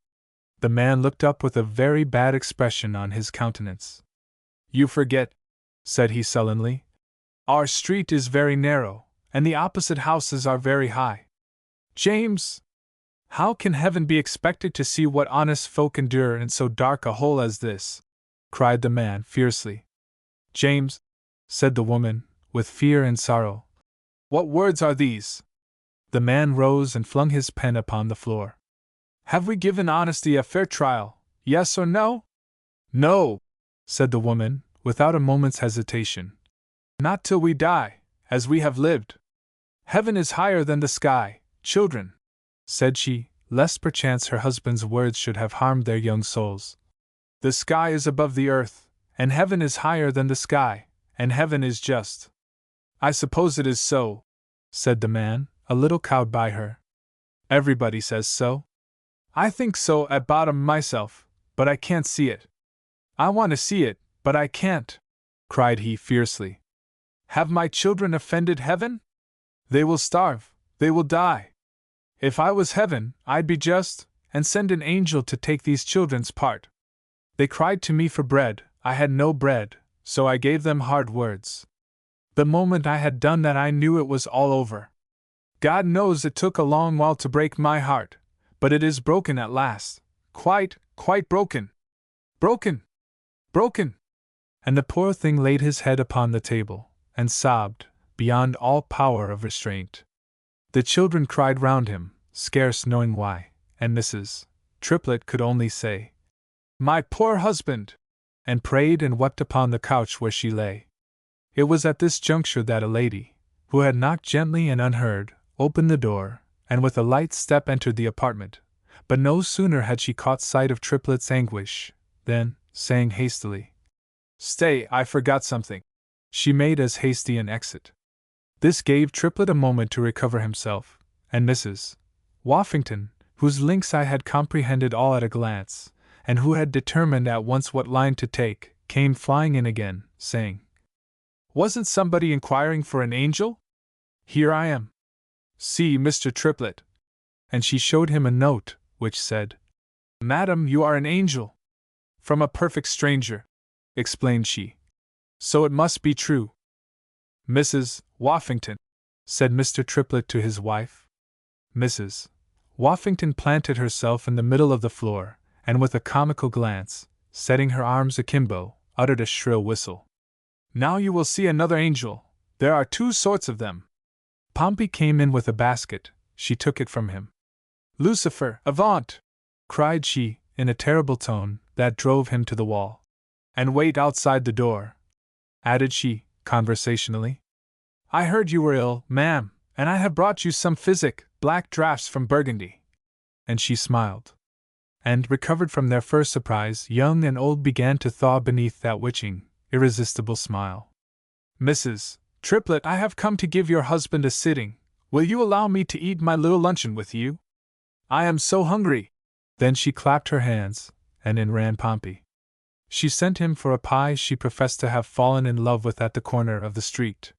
The man looked up with a very bad expression on his countenance. You forget, said he sullenly. Our street is very narrow, and the opposite houses are very high. James, how can heaven be expected to see what honest folk endure in so dark a hole as this? Cried the man fiercely. James, said the woman, with fear and sorrow. What words are these? The man rose and flung his pen upon the floor. Have we given honesty a fair trial, yes or no? No, said the woman, without a moment's hesitation. Not till we die, as we have lived. Heaven is higher than the sky, children, said she, lest perchance her husband's words should have harmed their young souls. The sky is above the earth, and heaven is higher than the sky, and heaven is just. I suppose it is so, said the man, a little cowed by her. Everybody says so. I think so at bottom myself, but I can't see it. I want to see it, but I can't, cried he fiercely. Have my children offended heaven? They will starve, they will die. If I was heaven, I'd be just, and send an angel to take these children's part. They cried to me for bread, I had no bread, so I gave them hard words. The moment I had done that I knew it was all over. God knows it took a long while to break my heart, but it is broken at last, quite broken. Broken! Broken! And the poor thing laid his head upon the table, and sobbed, beyond all power of restraint. The children cried round him, scarce knowing why, and Mrs. Triplet could only say, My poor husband! And prayed and wept upon the couch where she lay. It was at this juncture that a lady, who had knocked gently and unheard, opened the door, and with a light step entered the apartment. But no sooner had she caught sight of Triplet's anguish, than, saying hastily, Stay, I forgot something, she made as hasty an exit. This gave Triplet a moment to recover himself, and Mrs. Woffington, whose lynx eye had comprehended all at a glance, and who had determined at once what line to take, came flying in again, saying, Wasn't somebody inquiring for an angel? Here I am. See, Mr. Triplet. And she showed him a note, which said, Madam, you are an angel. From a perfect stranger, explained she. So it must be true. Mrs. Woffington, said Mr. Triplet to his wife. Mrs. Woffington planted herself in the middle of the floor, and with a comical glance, setting her arms akimbo, uttered a shrill whistle. Now you will see another angel. There are two sorts of them. Pompey came in with a basket, she took it from him. "Lucifer, avaunt!" cried she, in a terrible tone that drove him to the wall. "And wait outside the door," added she, conversationally. "I heard you were ill, ma'am, and I have brought you some physic, black draughts from Burgundy." And she smiled. And, recovered from their first surprise, young and old began to thaw beneath that witching, irresistible smile. "Mrs. Triplet, I have come to give your husband a sitting. Will you allow me to eat my little luncheon with you? I am so hungry." Then she clapped her hands, and in ran Pompey. She sent him for a pie she professed to have fallen in love with at the corner of the street.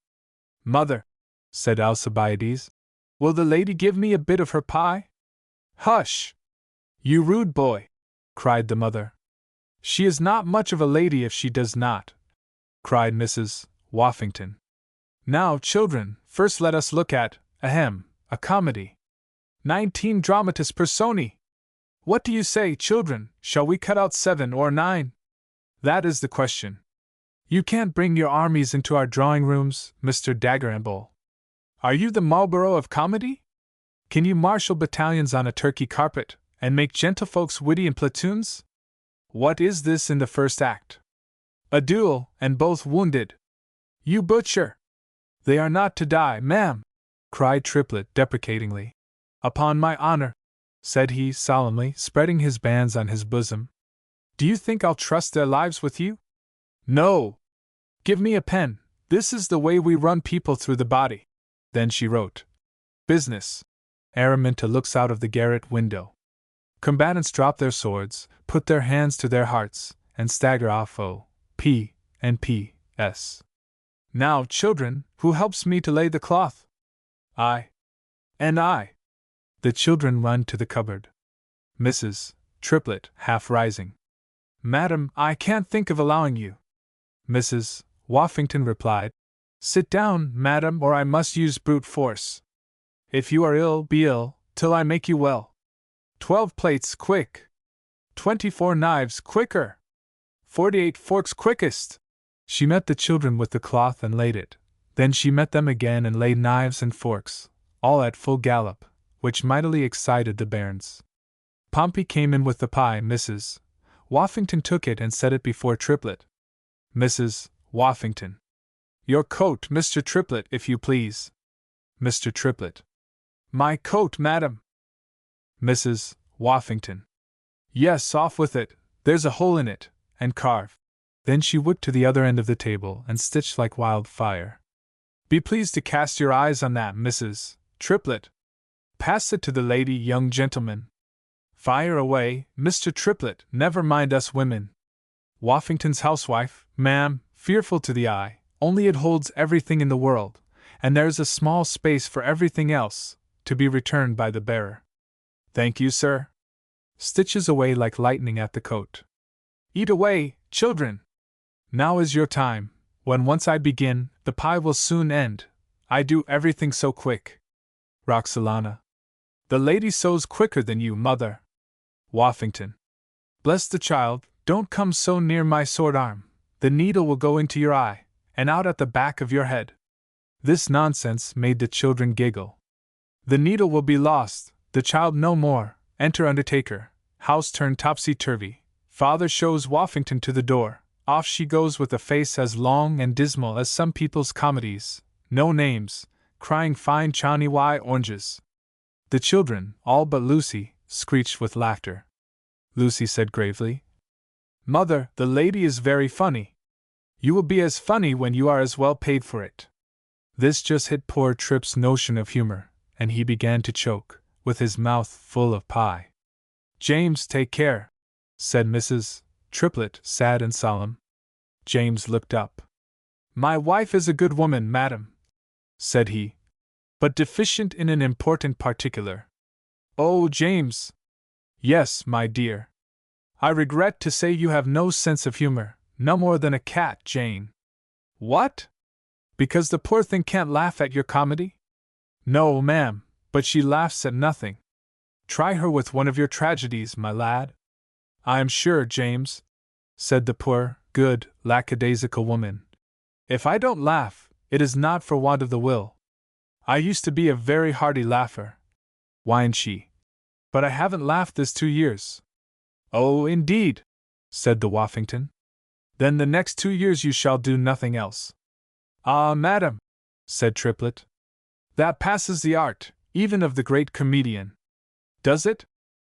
"Mother," said Alcibiades, "will the lady give me a bit of her pie?" "Hush! You rude boy!" cried the mother. "She is not much of a lady if she does not," cried Mrs. Woffington. "Now, children, first let us look at, a comedy. 19 dramatis personae. What do you say, children, shall we cut out 7 or 9? That is the question. You can't bring your armies into our drawing rooms, Mr. Daggeramble. Are you the Marlborough of comedy? Can you marshal battalions on a Turkey carpet, and make gentlefolks witty in platoons? What is this in the first act? A duel, and both wounded. You butcher! They are not to die, ma'am," cried Triplet deprecatingly. "Upon my honor," said he solemnly, spreading his bands on his bosom. "Do you think I'll trust their lives with you? No! Give me a pen, this is the way we run people through the body." Then she wrote, "Business." Araminta looks out of the garret window. Combatants drop their swords, put their hands to their hearts, and stagger off O.P. and P.S. "Now, children, who helps me to lay the cloth?" "I." "And I." The children run to the cupboard. Mrs. Triplet, half rising. "Madam, I can't think of allowing you." Mrs. Woffington replied, "Sit down, madam, or I must use brute force. If you are ill, be ill, till I make you well. 12 plates, quick! 24 knives, quicker! 48 forks, quickest!" She met the children with the cloth and laid it. Then she met them again and laid knives and forks, all at full gallop, which mightily excited the bairns. Pompey came in with the pie. Mrs. Woffington took it and set it before Triplet. Mrs. Woffington. "Your coat, Mr. Triplet, if you please." Mr. Triplet. "My coat, madam." Mrs. Woffington. "Yes, off with it, there's a hole in it, and carve." Then she whipped to the other end of the table and stitched like wildfire. "Be pleased to cast your eyes on that, Mrs. Triplet. Pass it to the lady, young gentleman. Fire away, Mr. Triplet, never mind us women. Woffington's housewife, ma'am, fearful to the eye, only it holds everything in the world, and there's a small space for everything else, to be returned by the bearer. Thank you, sir." Stitches away like lightning at the coat. "Eat away, children! Now is your time. When once I begin, the pie will soon end. I do everything so quick." Roxalana. "The lady sews quicker than you, mother." Woffington. "Bless the child, don't come so near my sword arm. The needle will go into your eye, and out at the back of your head." This nonsense made the children giggle. "The needle will be lost, the child no more. Enter undertaker. House turned topsy-turvy. Father shows Woffington to the door. Off she goes with a face as long and dismal as some people's comedies. No names, crying fine Johnny Y. oranges." The children, all but Lucy, screeched with laughter. Lucy said gravely, "Mother, the lady is very funny. You will be as funny when you are as well paid for it." This just hit poor Trip's notion of humor, and he began to choke, with his mouth full of pie. "James, take care," said Mrs. Triplet, sad and solemn. James looked up. "My wife is a good woman, madam," said he, "but deficient in an important particular." "Oh, James!" "Yes, my dear. I regret to say you have no sense of humor, no more than a cat, Jane." "What? Because the poor thing can't laugh at your comedy?" "No, ma'am, but she laughs at nothing. Try her with one of your tragedies, my lad." "I am sure, James," said the poor, good, lackadaisical woman, "if I don't laugh, it is not for want of the will. I used to be a very hearty laugher, whined she. But I haven't laughed this 2 years. Oh, indeed, said the Woffington. Then the next 2 years you shall do nothing else. Ah, madam, said Triplet. That passes the art, even of the great comedian. Does it?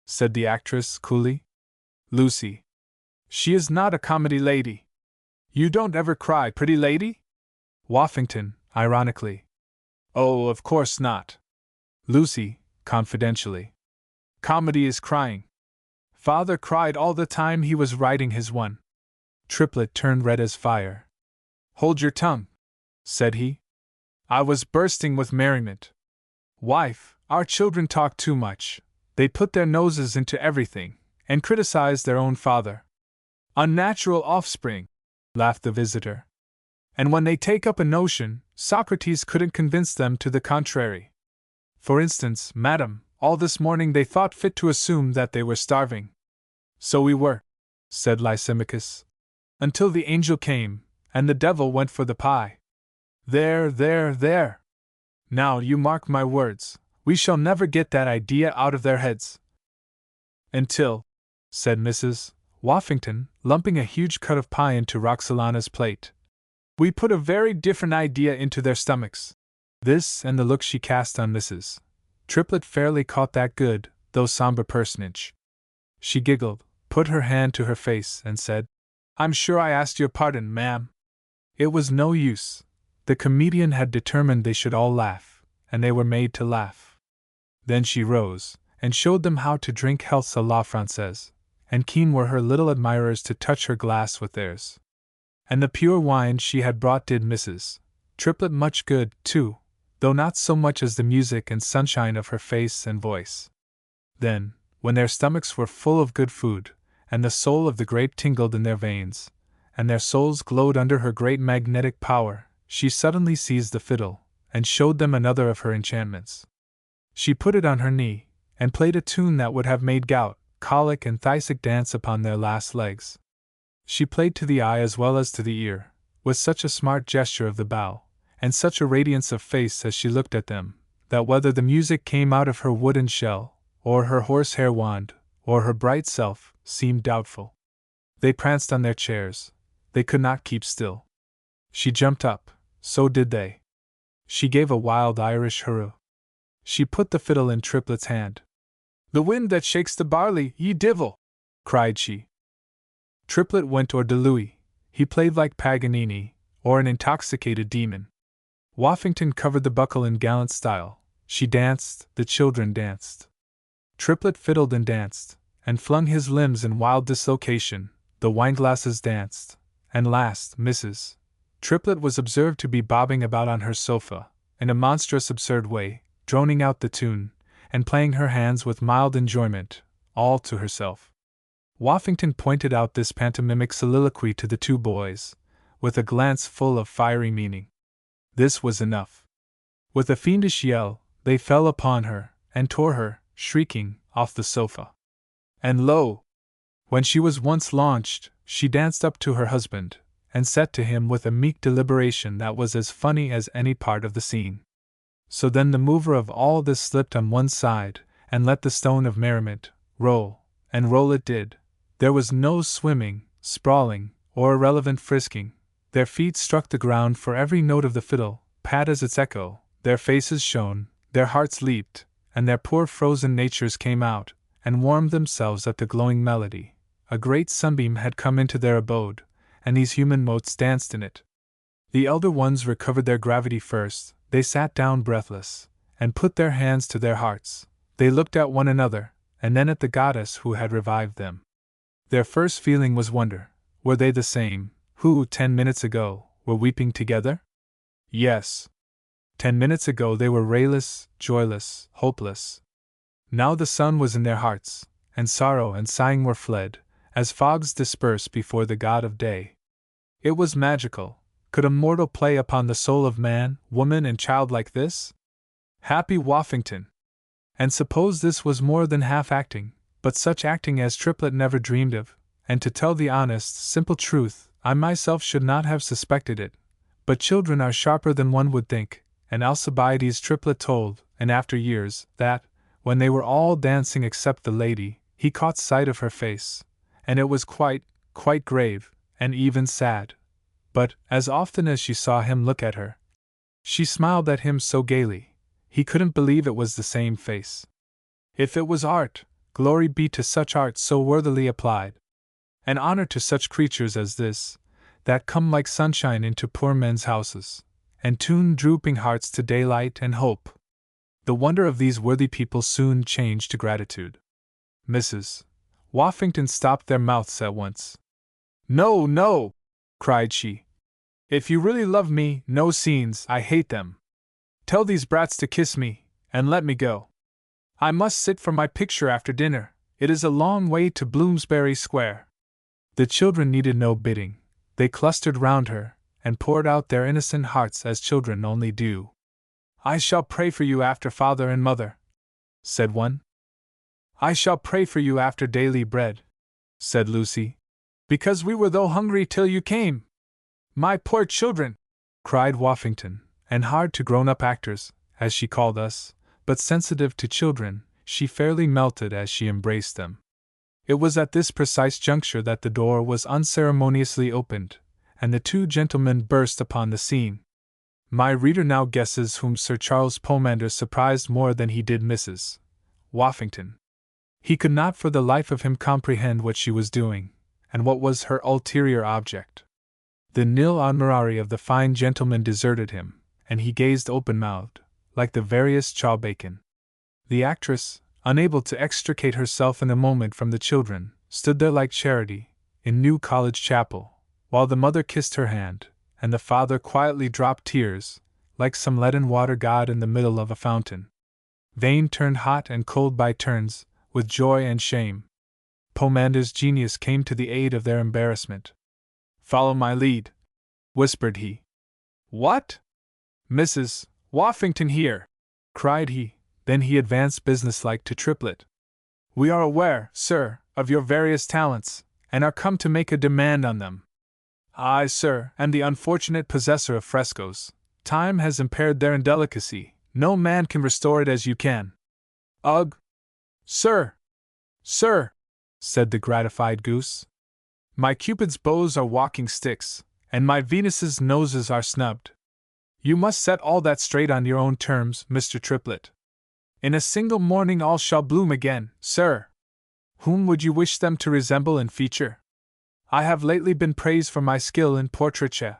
Said the actress coolly. Lucy. She is not a comedy lady. You don't ever cry, pretty lady? Woffington, ironically. Oh, of course not. Lucy, confidentially. Comedy is crying. Father cried all the time he was writing his one. Triplet turned red as fire. Hold your tongue, said he. I was bursting with merriment. Wife, our children talk too much. They put their noses into everything, and criticize their own father. Unnatural offspring, laughed the visitor. And when they take up a notion, Socrates couldn't convince them to the contrary. For instance, madam, all this morning they thought fit to assume that they were starving. So we were, said Lysimachus. Until the angel came, and the devil went for the pie. There. Now you mark my words, we shall never get that idea out of their heads. Until, said Mrs. Woffington, lumping a huge cut of pie into Roxalana's plate, we put a very different idea into their stomachs. This, and the look she cast on Mrs. Triplet fairly caught that good, though somber personage. She giggled, put her hand to her face, and said, I'm sure I asked your pardon, ma'am. It was no use. The comedian had determined they should all laugh, and they were made to laugh. Then she rose, and showed them how to drink healths à la Française, and keen were her little admirers to touch her glass with theirs. And the pure wine she had brought did Mrs. Triplet much good, too, though not so much as the music and sunshine of her face and voice. Then, when their stomachs were full of good food, and the soul of the grape tingled in their veins, and their souls glowed under her great magnetic power, she suddenly seized the fiddle, and showed them another of her enchantments. She put it on her knee, and played a tune that would have made gout, colic, and phthisis dance upon their last legs. She played to the eye as well as to the ear, with such a smart gesture of the bow, and such a radiance of face as she looked at them, that whether the music came out of her wooden shell, or her horsehair wand, or her bright self, seemed doubtful. They pranced on their chairs. They could not keep still. She jumped up, so did they. She gave a wild Irish hurrah. She put the fiddle in Triplet's hand. The wind that shakes the barley, ye divil! Cried she. Triplet went hors de lui. He played like Paganini, or an intoxicated demon. Woffington covered the buckle in gallant style. She danced, the children danced. Triplet fiddled and danced, and flung his limbs in wild dislocation. The wineglasses danced, and last, Mrs. Triplet was observed to be bobbing about on her sofa, in a monstrous absurd way, droning out the tune, and playing her hands with mild enjoyment, all to herself. Woffington pointed out this pantomimic soliloquy to the two boys, with a glance full of fiery meaning. This was enough. With a fiendish yell, they fell upon her, and tore her, shrieking, off the sofa. And lo! When she was once launched, she danced up to her husband, and said to him with a meek deliberation that was as funny as any part of the scene. So then the mover of all this slipped on one side, and let the stone of merriment roll, and roll it did. There was no swimming, sprawling, or irrelevant frisking. Their feet struck the ground for every note of the fiddle, pat as its echo, their faces shone, their hearts leaped, and their poor frozen natures came out, and warmed themselves at the glowing melody. A great sunbeam had come into their abode, and these human motes danced in it. The elder ones recovered their gravity first. They sat down breathless, and put their hands to their hearts. They looked at one another, and then at the goddess who had revived them. Their first feeling was wonder. Were they the same, who, 10 minutes ago, were weeping together? Yes. 10 minutes ago they were rayless, joyless, hopeless. Now the sun was in their hearts, and sorrow and sighing were fled, as fogs disperse before the god of day. It was magical. Could a mortal play upon the soul of man, woman, and child like this? Happy Woffington! And suppose this was more than half acting, but such acting as Triplet never dreamed of, and to tell the honest, simple truth, I myself should not have suspected it. But children are sharper than one would think, and Alcibiades Triplet told, in after years, that, when they were all dancing except the lady, he caught sight of her face, and it was quite grave, and even sad. But, as often as she saw him look at her, she smiled at him so gaily, he couldn't believe it was the same face. If it was art, glory be to such art so worthily applied, and honor to such creatures as this, that come like sunshine into poor men's houses, and tune drooping hearts to daylight and hope. The wonder of these worthy people soon changed to gratitude. Mrs. Woffington stopped their mouths at once. "No, no!" cried she. "If you really love me, no scenes, I hate them. Tell these brats to kiss me, and let me go. I must sit for my picture after dinner, it is a long way to Bloomsbury Square." The children needed no bidding. They clustered round her, and poured out their innocent hearts as children only do. "I shall pray for you after father and mother," said one. "I shall pray for you after daily bread," said Lucy, "because we were though hungry till you came." "My poor children!" cried Woffington, and hard to grown-up actors, as she called us, but sensitive to children, she fairly melted as she embraced them. It was at this precise juncture that the door was unceremoniously opened, and the two gentlemen burst upon the scene. My reader now guesses whom Sir Charles Pomander surprised more than he did Mrs. Woffington. He could not for the life of him comprehend what she was doing, and what was her ulterior object. The nil admirari of the fine gentleman deserted him, and he gazed open-mouthed, like the veriest chawbacon. The actress, unable to extricate herself in a moment from the children, stood there like Charity, in New College Chapel, while the mother kissed her hand, and the father quietly dropped tears, like some leaden water god in the middle of a fountain. Vane turned hot and cold by turns, with joy and shame. Pomander's genius came to the aid of their embarrassment. "Follow my lead," whispered he. "What? Mrs. Woffington here!" cried he. Then he advanced businesslike to Triplet. "We are aware, sir, of your various talents, and are come to make a demand on them. I, sir, am the unfortunate possessor of frescoes. Time has impaired their indelicacy. No man can restore it as you can." "Ugh! Sir! Sir!" said the gratified goose. "My Cupid's bows are walking sticks, and my Venus's noses are snubbed. You must set all that straight on your own terms, Mr. Triplet. In a single morning all shall bloom again, sir. Whom would you wish them to resemble in feature? I have lately been praised for my skill in portraiture,"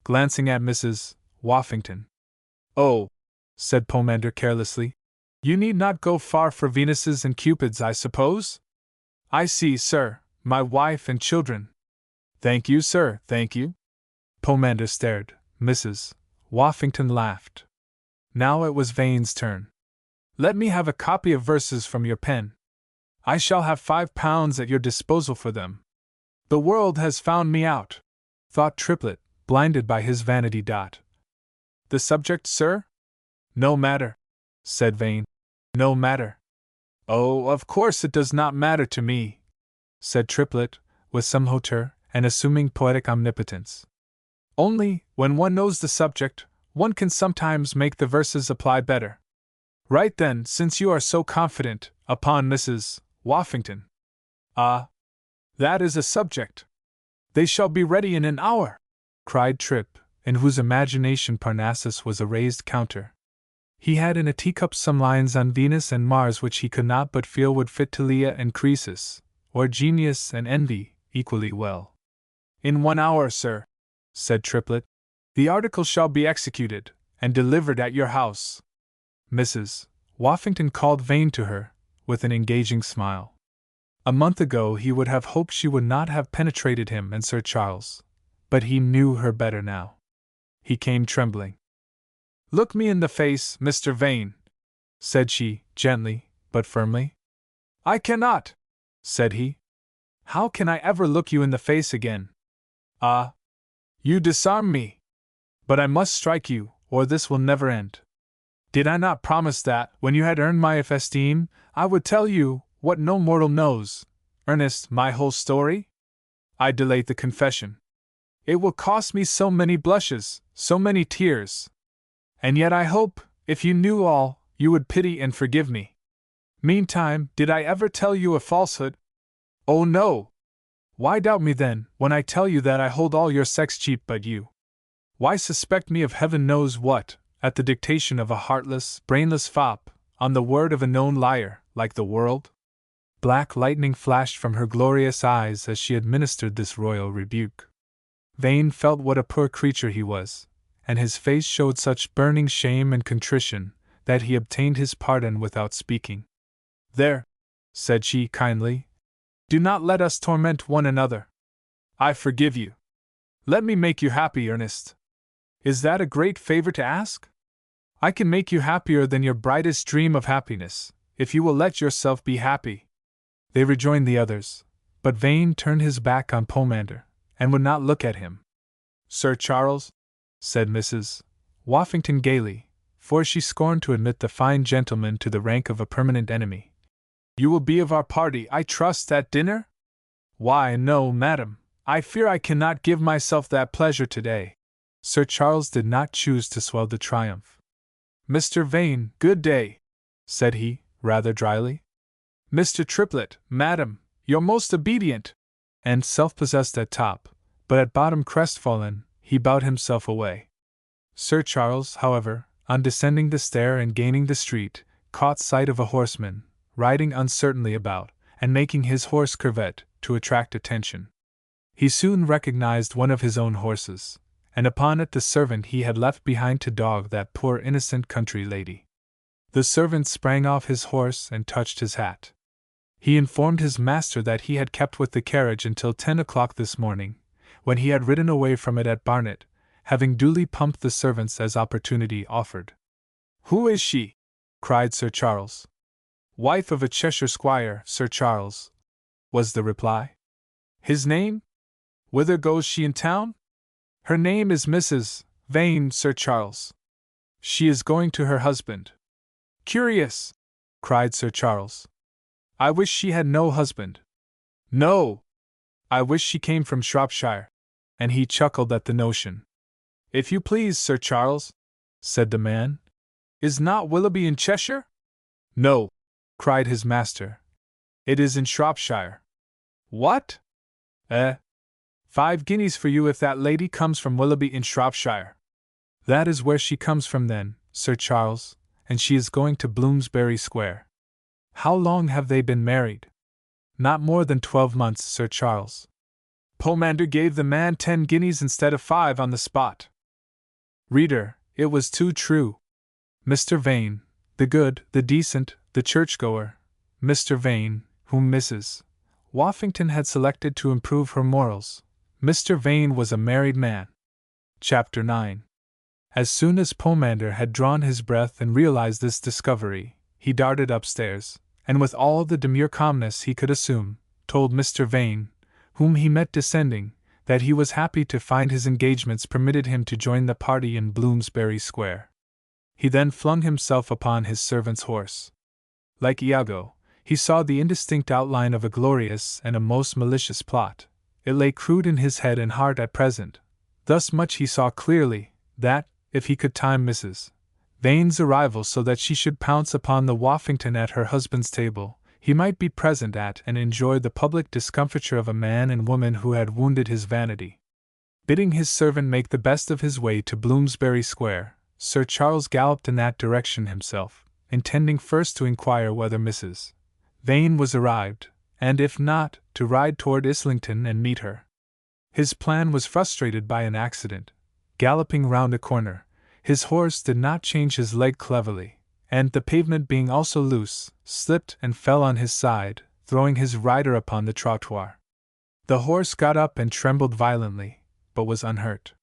glancing at Mrs. Woffington. "Oh," said Pomander carelessly, "you need not go far for Venuses and Cupids, I suppose? I see, sir, my wife and children." "Thank you, sir, thank you." Pomander stared. Mrs. Woffington laughed. Now it was Vane's turn. "Let me have a copy of verses from your pen. I shall have £5 at your disposal for them." "The world has found me out," thought Triplet, blinded by his vanity. "The subject, sir?" "No matter," said Vane. "No matter." "Oh, of course it does not matter to me," said Triplet, with some hauteur, and assuming poetic omnipotence. "Only, when one knows the subject, one can sometimes make the verses apply better. Right then, since you are so confident, upon Mrs. Woffington." "Ah, that is a subject. They shall be ready in an hour," cried Trip, in whose imagination Parnassus was a raised counter. He had in a teacup some lines on Venus and Mars which he could not but feel would fit to Leah and Croesus, or Genius and Envy, equally well. "In 1 hour, sir," said Triplet. "The article shall be executed, and delivered at your house." Mrs. Woffington called Vane to her, with an engaging smile. A month ago he would have hoped she would not have penetrated him and Sir Charles, but he knew her better now. He came trembling. "Look me in the face, Mr. Vane," said she, gently, but firmly. "I cannot," said he. "How can I ever look you in the face again?" "Ah! You disarm me. But I must strike you, or this will never end. Did I not promise that, when you had earned my esteem, I would tell you, what no mortal knows, Ernest, my whole story? I delayed the confession. It will cost me so many blushes, so many tears. And yet I hope, if you knew all, you would pity and forgive me." Meantime, did I ever tell you a falsehood? Oh no! Why doubt me then, when I tell you that I hold all your sex cheap but you? Why suspect me of heaven knows what, at the dictation of a heartless, brainless fop, on the word of a known liar, like the world? Black lightning flashed from her glorious eyes as she administered this royal rebuke. Vane felt what a poor creature he was, and his face showed such burning shame and contrition that he obtained his pardon without speaking. There, said she kindly, do not let us torment one another. I forgive you. Let me make you happy, Ernest. Is that a great favor to ask? I can make you happier than your brightest dream of happiness, if you will let yourself be happy. They rejoined the others, but Vane turned his back on Pomander, and would not look at him. Sir Charles, said Mrs. Woffington gaily, for she scorned to admit the fine gentleman to the rank of a permanent enemy. You will be of our party, I trust, at dinner? Why, no, madam, I fear I cannot give myself that pleasure today. Sir Charles did not choose to swell the triumph. Mr. Vane, good day, said he, rather dryly. Mr. Triplet, madam, your most obedient, and self-possessed at top, but at bottom crestfallen, he bowed himself away. Sir Charles, however, on descending the stair and gaining the street, caught sight of a horseman, riding uncertainly about, and making his horse curvet, to attract attention. He soon recognized one of his own horses, and upon it the servant he had left behind to dog that poor innocent country lady. The servant sprang off his horse and touched his hat. He informed his master that he had kept with the carriage until 10 o'clock this morning, when he had ridden away from it at Barnet, having duly pumped the servants as opportunity offered. Who is she? Cried Sir Charles. Wife of a Cheshire squire, Sir Charles, was the reply. His name? Whither goes she in town? Her name is Mrs. Vane, Sir Charles. She is going to her husband. Curious, cried Sir Charles. I wish she had no husband. No! I wish she came from Shropshire. And he chuckled at the notion. If you please, Sir Charles, said the man, is not Willoughby in Cheshire? No, cried his master. It is in Shropshire. What? 5 guineas for you if that lady comes from Willoughby in Shropshire. That is where she comes from then, Sir Charles, and she is going to Bloomsbury Square. How long have they been married? Not more than 12 months, Sir Charles. Pomander gave the man 10 guineas instead of 5 on the spot. Reader, it was too true. Mr. Vane, the good, the decent, the churchgoer, Mr. Vane, whom Mrs. Woffington had selected to improve her morals, Mr. Vane was a married man. Chapter 9. As soon as Pomander had drawn his breath and realized this discovery, he darted upstairs, and with all the demure calmness he could assume, told Mr. Vane, whom he met descending, that he was happy to find his engagements permitted him to join the party in Bloomsbury Square. He then flung himself upon his servant's horse. Like Iago, he saw the indistinct outline of a glorious and a most malicious plot. It lay crude in his head and heart at present. Thus much he saw clearly, that, if he could time Mrs. Vane's arrival so that she should pounce upon the Woffington at her husband's table, he might be present at and enjoy the public discomfiture of a man and woman who had wounded his vanity. Bidding his servant make the best of his way to Bloomsbury Square, Sir Charles galloped in that direction himself, intending first to inquire whether Mrs. Vane was arrived, and if not, to ride toward Islington and meet her. His plan was frustrated by an accident. Galloping round a corner, his horse did not change his leg cleverly, and the pavement being also loose, slipped and fell on his side, throwing his rider upon the trottoir. The horse got up and trembled violently, but was unhurt.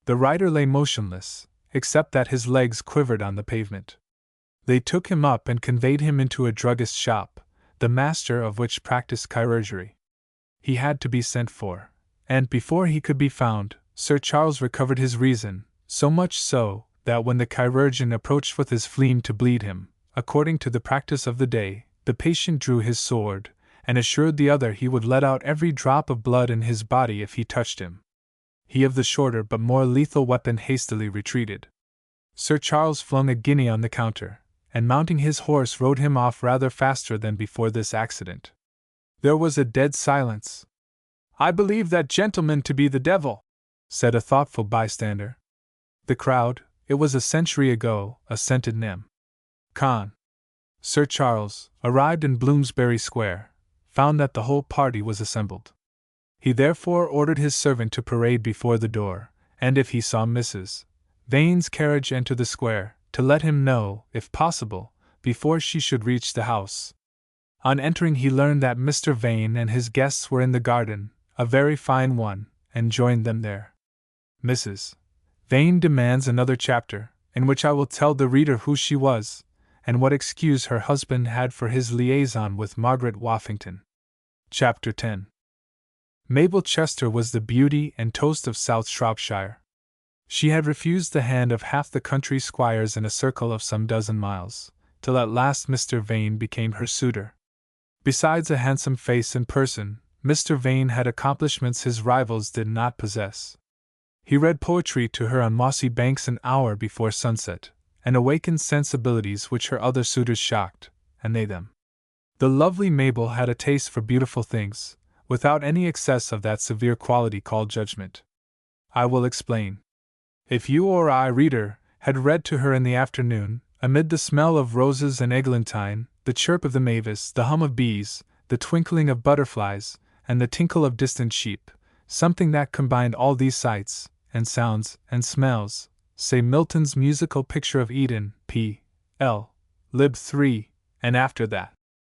The rider lay motionless, except that his legs quivered on the pavement. They took him up and conveyed him into a druggist's shop, the master of which practiced chirurgery. He had to be sent for, and before he could be found, Sir Charles recovered his reason, so much so, that when the chirurgeon approached with his fleam to bleed him, according to the practice of the day, the patient drew his sword, and assured the other he would let out every drop of blood in his body if he touched him. He of the shorter but more lethal weapon hastily retreated. Sir Charles flung a guinea on the counter, and mounting his horse rode him off rather faster than before this accident. There was a dead silence. "I believe that gentleman to be the devil," said a thoughtful bystander. The crowd, "It was a century ago," assented Nem. Khan. Sir Charles, arrived in Bloomsbury Square, found that the whole party was assembled. He therefore ordered his servant to parade before the door, and if he saw Mrs. Vane's carriage enter the square, to let him know, if possible, before she should reach the house. On entering he learned that Mr. Vane and his guests were in the garden, a very fine one, and joined them there. Mrs. Vane demands another chapter, in which I will tell the reader who she was, and what excuse her husband had for his liaison with Margaret Woffington. Chapter 10. Mabel Chester was the beauty and toast of South Shropshire. She had refused the hand of half the country squires in a circle of some dozen miles, till at last Mr. Vane became her suitor. Besides a handsome face and person, Mr. Vane had accomplishments his rivals did not possess. He read poetry to her on mossy banks an hour before sunset, and awakened sensibilities which her other suitors shocked, and they them. The lovely Mabel had a taste for beautiful things, without any excess of that severe quality called judgment. I will explain. If you or I, reader, had read to her in the afternoon, amid the smell of roses and eglantine, the chirp of the mavis, the hum of bees, the twinkling of butterflies, and the tinkle of distant sheep, something that combined all these sights, and sounds, and smells, say Milton's musical picture of Eden, p. L. Lib 3, and after that,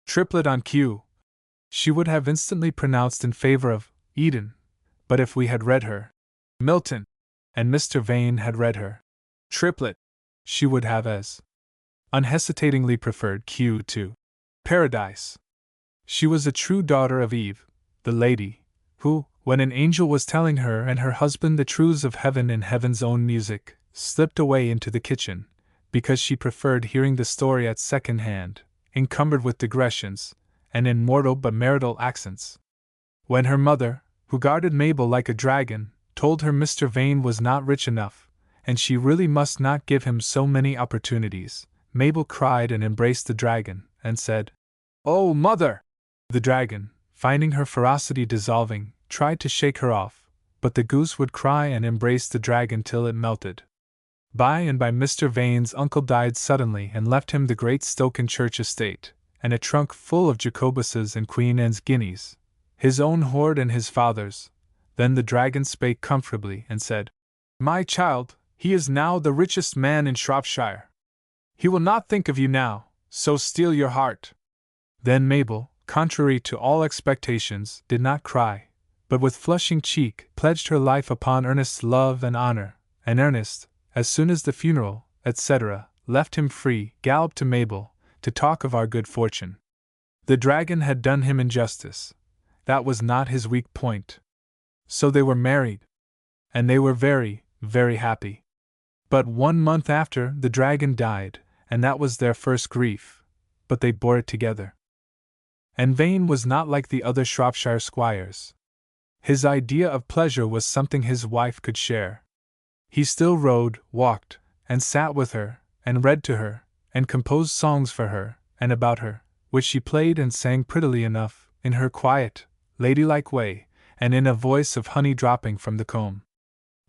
triplet on Q, she would have instantly pronounced in favor of Eden. But if we had read her Milton, and Mr. Vane had read her triplet, she would have as unhesitatingly preferred Q to Paradise. She was a true daughter of Eve, the lady, who, when an angel was telling her and her husband the truths of heaven in heaven's own music, slipped away into the kitchen, because she preferred hearing the story at second hand, encumbered with digressions, and in mortal but marital accents. When her mother, who guarded Mabel like a dragon, told her Mr. Vane was not rich enough, and she really must not give him so many opportunities, Mabel cried and embraced the dragon, and said, "Oh, mother!" The dragon, finding her ferocity dissolving, tried to shake her off, but the goose would cry and embrace the dragon till it melted. By and by Mr. Vane's uncle died suddenly and left him the great Stokenchurch estate, and a trunk full of Jacobuses and Queen Anne's guineas, his own hoard and his father's. Then the dragon spake comfortably and said, "My child, he is now the richest man in Shropshire. He will not think of you now, so steel your heart." Then Mabel, contrary to all expectations, did not cry, but with flushing cheek pledged her life upon Ernest's love and honor, and Ernest, as soon as the funeral, etc., left him free, galloped to Mabel, to talk of our good fortune. The dragon had done him injustice. That was not his weak point. So they were married. And they were very, very happy. But 1 month after, the dragon died, and that was their first grief, but they bore it together. And Vane was not like the other Shropshire squires. His idea of pleasure was something his wife could share. He still rode, walked, and sat with her, and read to her, and composed songs for her, and about her, which she played and sang prettily enough, in her quiet, ladylike way, and in a voice of honey dropping from the comb.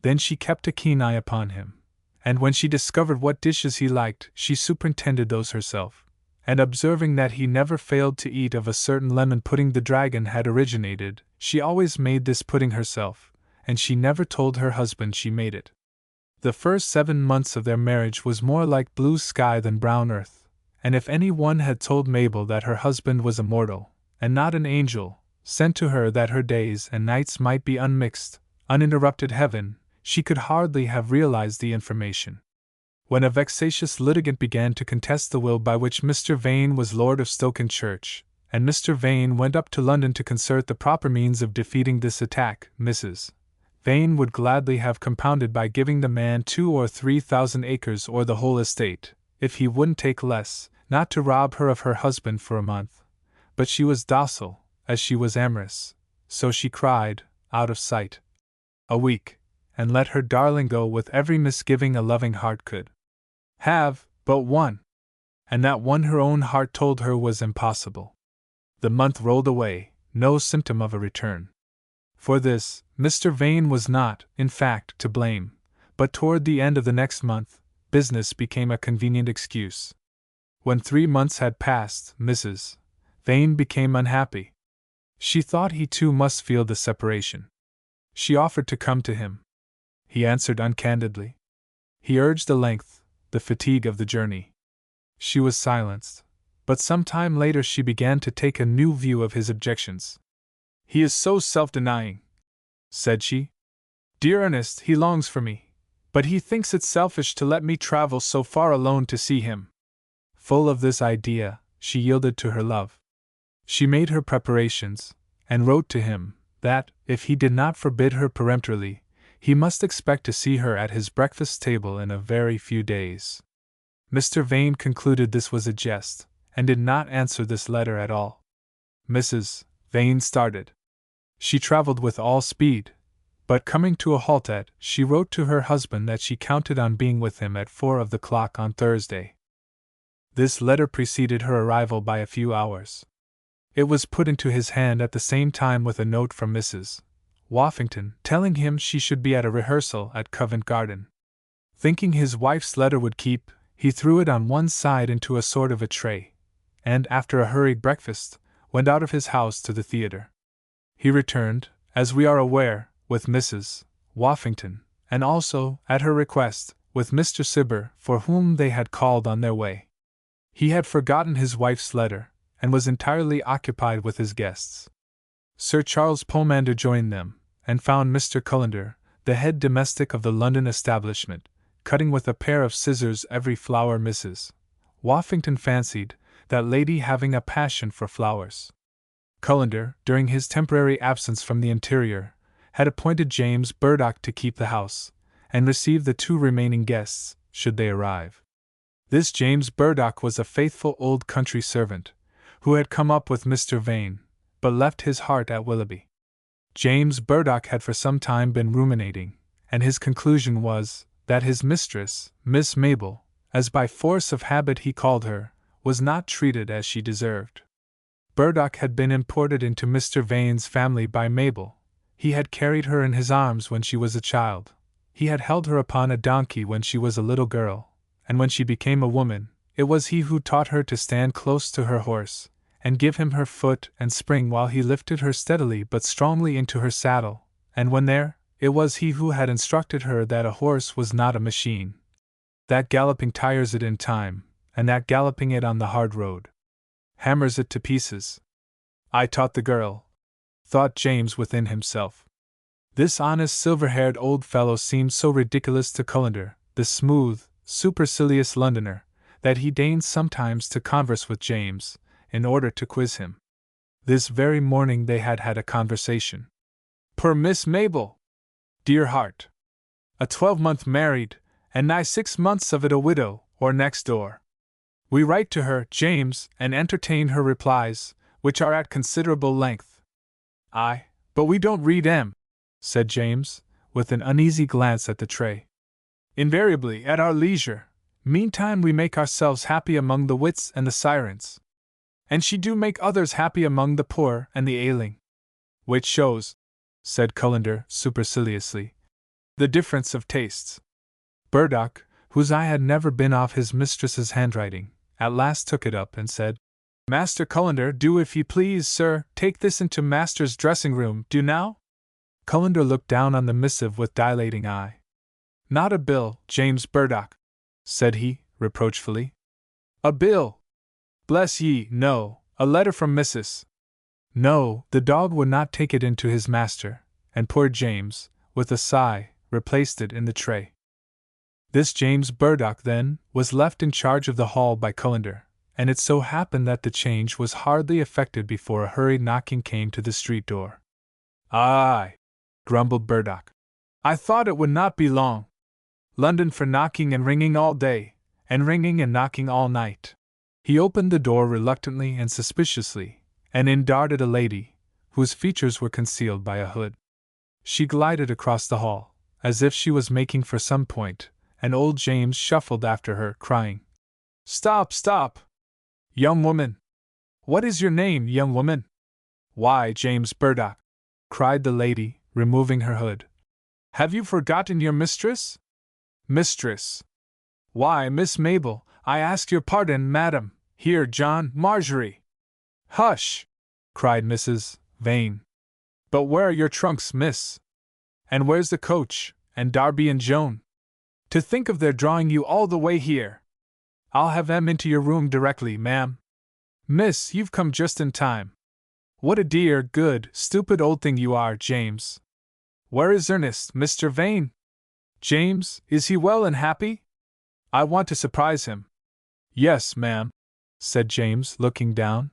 Then she kept a keen eye upon him, and when she discovered what dishes he liked, she superintended those herself, and observing that he never failed to eat of a certain lemon pudding the dragon had originated, she always made this pudding herself, and she never told her husband she made it. The first 7 months of their marriage was more like blue sky than brown earth, and if any one had told Mabel that her husband was a mortal, and not an angel, sent to her that her days and nights might be unmixed, uninterrupted heaven, she could hardly have realized the information. When a vexatious litigant began to contest the will by which Mr. Vane was Lord of Stokenchurch, and Mr. Vane went up to London to concert the proper means of defeating this attack, Mrs. Vane would gladly have compounded by giving the man 2,000 or 3,000 acres or the whole estate, if he wouldn't take less, not to rob her of her husband for a month. But she was docile, as she was amorous, so she cried, out of sight, a week, and let her darling go with every misgiving a loving heart could have, but one. and that one her own heart told her was impossible. The month rolled away, no symptom of a return. For this, Mr. Vane was not, in fact, to blame, but toward the end of the next month, business became a convenient excuse. When 3 months had passed, Mrs. Vane became unhappy. She thought he too must feel the separation. She offered to come to him. He answered uncandidly. He urged the length, the fatigue of the journey. She was silenced, but some time later she began to take a new view of his objections. He is so self-denying, said she. Dear Ernest, he longs for me, but he thinks it selfish to let me travel so far alone to see him. Full of this idea, she yielded to her love. She made her preparations, and wrote to him that, if he did not forbid her peremptorily, he must expect to see her at his breakfast table in a very few days. Mr. Vane concluded this was a jest, and did not answer this letter at all. Mrs. Vane started. She traveled with all speed, but coming to a halt she wrote to her husband that she counted on being with him at 4 o'clock on Thursday. This letter preceded her arrival by a few hours. It was put into his hand at the same time with a note from Mrs. Woffington telling him she should be at a rehearsal at Covent Garden. Thinking his wife's letter would keep, he threw it on one side into a sort of a tray, and, after a hurried breakfast, went out of his house to the theatre. He returned, as we are aware, with Mrs. Woffington, and also, at her request, with Mr. Cibber, for whom they had called on their way. He had forgotten his wife's letter, and was entirely occupied with his guests. Sir Charles Pomander joined them, and found Mr. Cullender, the head domestic of the London establishment, cutting with a pair of scissors every flower Mrs. Woffington fancied, that lady having a passion for flowers. Cullender, during his temporary absence from the interior, had appointed James Burdock to keep the house, and receive the 2 remaining guests, should they arrive. This James Burdock was a faithful old country servant, who had come up with Mr. Vane, but left his heart at Willoughby. James Burdock had for some time been ruminating, and his conclusion was, that his mistress, Miss Mabel, as by force of habit he called her, was not treated as she deserved. Burdock had been imported into Mr. Vane's family by Mabel. He had carried her in his arms when she was a child. He had held her upon a donkey when she was a little girl, and when she became a woman, it was he who taught her to stand close to her horse, and give him her foot and spring while he lifted her steadily but strongly into her saddle, and when there, it was he who had instructed her that a horse was not a machine, that galloping tires it in time, and that galloping it on the hard road hammers it to pieces. I taught the girl, thought James within himself. This honest silver-haired old fellow seemed so ridiculous to Cullender, the smooth, supercilious Londoner, that he deigned sometimes to converse with James, in order to quiz him. This very morning they had had a conversation. Poor Miss Mabel! Dear heart! A 12-month married, and nigh 6 months of it a widow, or next door. We write to her, James, and entertain her replies, which are at considerable length. Aye, but we don't read 'em, said James, with an uneasy glance at the tray. Invariably at our leisure. Meantime we make ourselves happy among the wits and the sirens. And she do make others happy among the poor and the ailing. Which shows, said Cullender superciliously, the difference of tastes. Burdock, whose eye had never been off his mistress's handwriting, at last took it up and said, Master Cullender, do if ye please, sir, take this into master's dressing-room, do now? Cullender looked down on the missive with dilating eye. Not a bill, James Burdock, said he, reproachfully. A bill! Bless ye, no, a letter from Mrs. No, the dog would not take it into his master, and poor James, with a sigh, replaced it in the tray. This James Burdock, then, was left in charge of the hall by Cullender, and it so happened that the change was hardly effected before a hurried knocking came to the street door. Aye, grumbled Burdock. I thought it would not be long. London for knocking and ringing all day, and ringing and knocking all night. He opened the door reluctantly and suspiciously, and in darted a lady, whose features were concealed by a hood. She glided across the hall, as if she was making for some point, and old James shuffled after her, crying, Stop, stop! Young woman! What is your name, young woman? Why, James Burdock, cried the lady, removing her hood. Have you forgotten your mistress? Mistress! Why, Miss Mabel, I ask your pardon, madam. Here, John, Marjorie. Hush! Cried Mrs. Vane. But where are your trunks, miss? And where's the coach, and Darby and Joan? To think of their drawing you all the way here! I'll have them into your room directly, ma'am. Miss, you've come just in time. What a dear, good, stupid old thing you are, James. Where is Ernest, Mr. Vane? James, is he well and happy? I want to surprise him. Yes, ma'am, said James, looking down.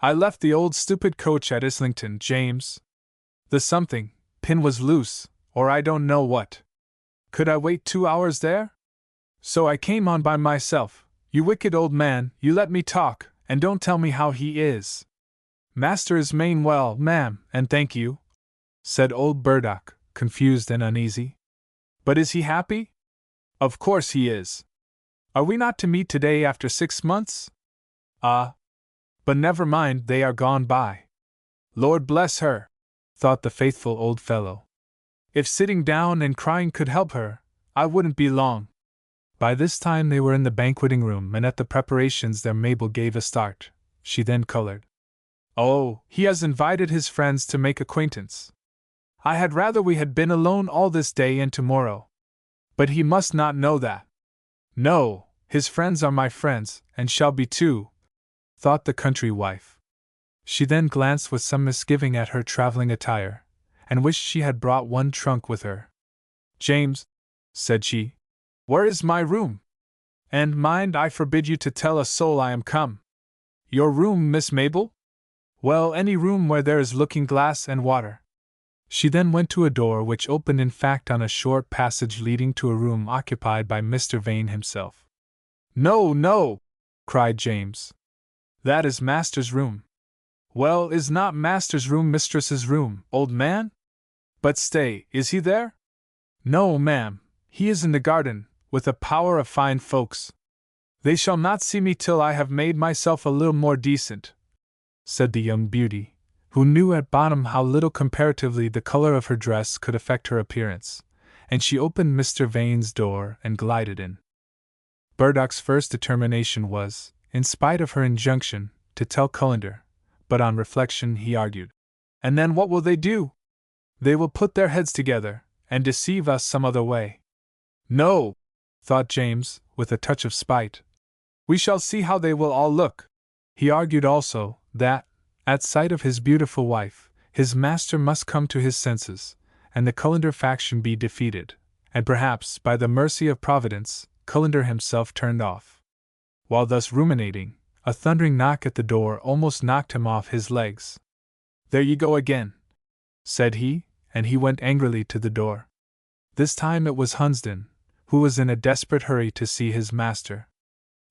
I left the old stupid coach at Islington, James. The something pin was loose, or I don't know what. Could I wait 2 hours there? So I came on by myself. You wicked old man, you let me talk, and don't tell me how he is. Master is main well, ma'am, and thank you, said old Burdock, confused and uneasy. But is he happy? Of course he is. Are we not to meet today after 6 months? Ah! But never mind, they are gone by. Lord bless her, thought the faithful old fellow. If sitting down and crying could help her, I wouldn't be long. By this time they were in the banqueting room, and at the preparations their Mabel gave a start. She then colored. Oh, he has invited his friends to make acquaintance. I had rather we had been alone all this day and tomorrow. But he must not know that. No, his friends are my friends, and shall be too, thought the country wife. She then glanced with some misgiving at her traveling attire, and wished she had brought one trunk with her. James, said she, where is my room? And mind, I forbid you to tell a soul I am come. Your room, Miss Mabel? Well, any room where there is looking-glass and water. She then went to a door which opened in fact on a short passage leading to a room occupied by Mr. Vane himself. No, no, cried James. That is master's room. Well, is not master's room mistress's room, old man? But stay, is he there? No, ma'am, he is in the garden, with a power of fine folks. They shall not see me till I have made myself a little more decent, said the young beauty, who knew at bottom how little comparatively the color of her dress could affect her appearance, and she opened Mr. Vane's door and glided in. Burdock's first determination was, in spite of her injunction, to tell Cullender, but on reflection he argued. And then what will they do? They will put their heads together, and deceive us some other way. No, thought James, with a touch of spite. We shall see how they will all look. He argued also, that, at sight of his beautiful wife, his master must come to his senses, and the Cullender faction be defeated, and perhaps, by the mercy of Providence, Cullender himself turned off. While thus ruminating, a thundering knock at the door almost knocked him off his legs. There you go again, said he, and he went angrily to the door. This time it was Hunsden, who was in a desperate hurry to see his master.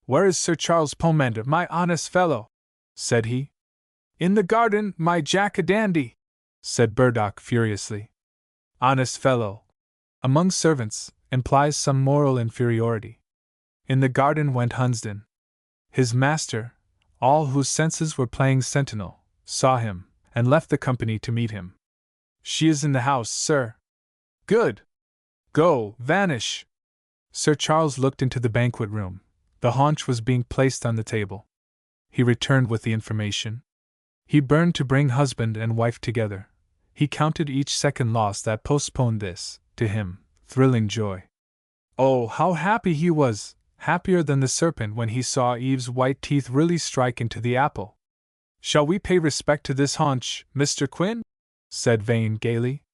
Where is Sir Charles Pomander, my honest fellow? Said he. In the garden, my jack-a-dandy, said Burdock furiously. Honest fellow, among servants, implies some moral inferiority. In the garden went Hunsden. His master, all whose senses were playing sentinel, saw him, and left the company to meet him. She is in the house, sir. Good. Go, vanish. Sir Charles looked into the banquet room. The haunch was being placed on the table. He returned with the information. He burned to bring husband and wife together. He counted each second lost that postponed this, to him, thrilling joy. Oh, how happy he was, happier than the serpent when he saw Eve's white teeth really strike into the apple. Shall we pay respect to this haunch, Mr. Quinn? Said Vane gaily.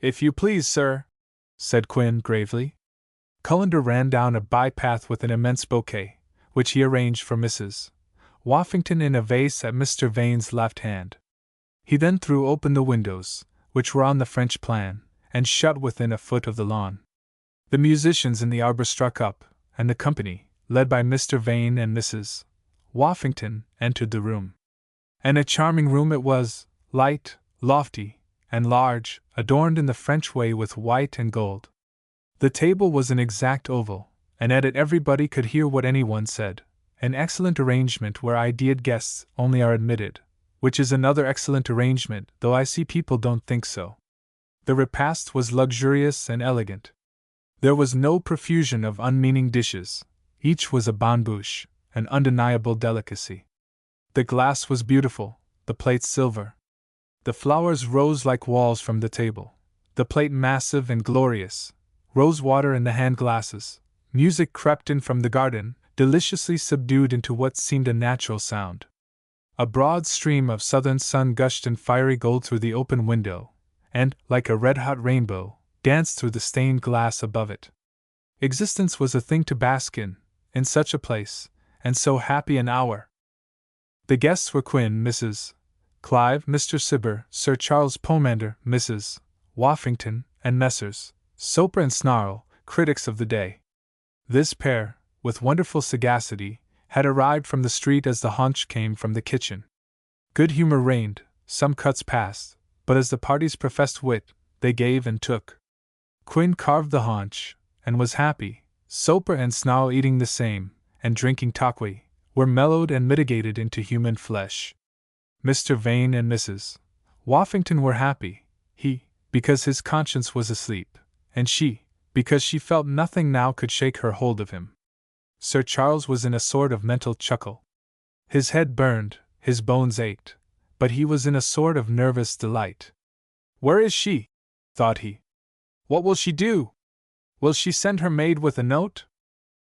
If you please, sir, said Quinn gravely. Cullender ran down a by-path with an immense bouquet, which he arranged for Mrs. Woffington in a vase at Mr. Vane's left hand. He then threw open the windows, which were on the French plan, and shut within a foot of the lawn. The musicians in the arbor struck up, and the company, led by Mr. Vane and Mrs. Woffington, entered the room. And a charming room it was, light, lofty, and large, adorned in the French way with white and gold. The table was an exact oval, and at it everybody could hear what anyone said, an excellent arrangement where ideaed guests only are admitted, which is another excellent arrangement, though I see people don't think so. The repast was luxurious and elegant. There was no profusion of unmeaning dishes, each was a bonne bouche, an undeniable delicacy. The glass was beautiful, the plates silver. The flowers rose like walls from the table, the plate massive and glorious, rose water in the hand glasses. Music crept in from the garden, deliciously subdued into what seemed a natural sound. A broad stream of southern sun gushed in fiery gold through the open window, and, like a red-hot rainbow, danced through the stained glass above it. Existence was a thing to bask in such a place, and so happy an hour. The guests were Quin, Mrs. Clive, Mr. Cibber, Sir Charles Pomander, Mrs. Woffington, and Messrs. Soper and Snarl, critics of the day. This pair, with wonderful sagacity, had arrived from the street as the haunch came from the kitchen. Good humor reigned, some cuts passed, but as the parties professed wit, they gave and took. Quin carved the haunch, and was happy. Soper and Snarl, eating the same, and drinking taqui, were mellowed and mitigated into human flesh. Mr. Vane and Mrs. Woffington were happy, he, because his conscience was asleep, and she, because she felt nothing now could shake her hold of him. Sir Charles was in a sort of mental chuckle. His head burned, his bones ached, but he was in a sort of nervous delight. Where is she? Thought he. What will she do? Will she send her maid with a note?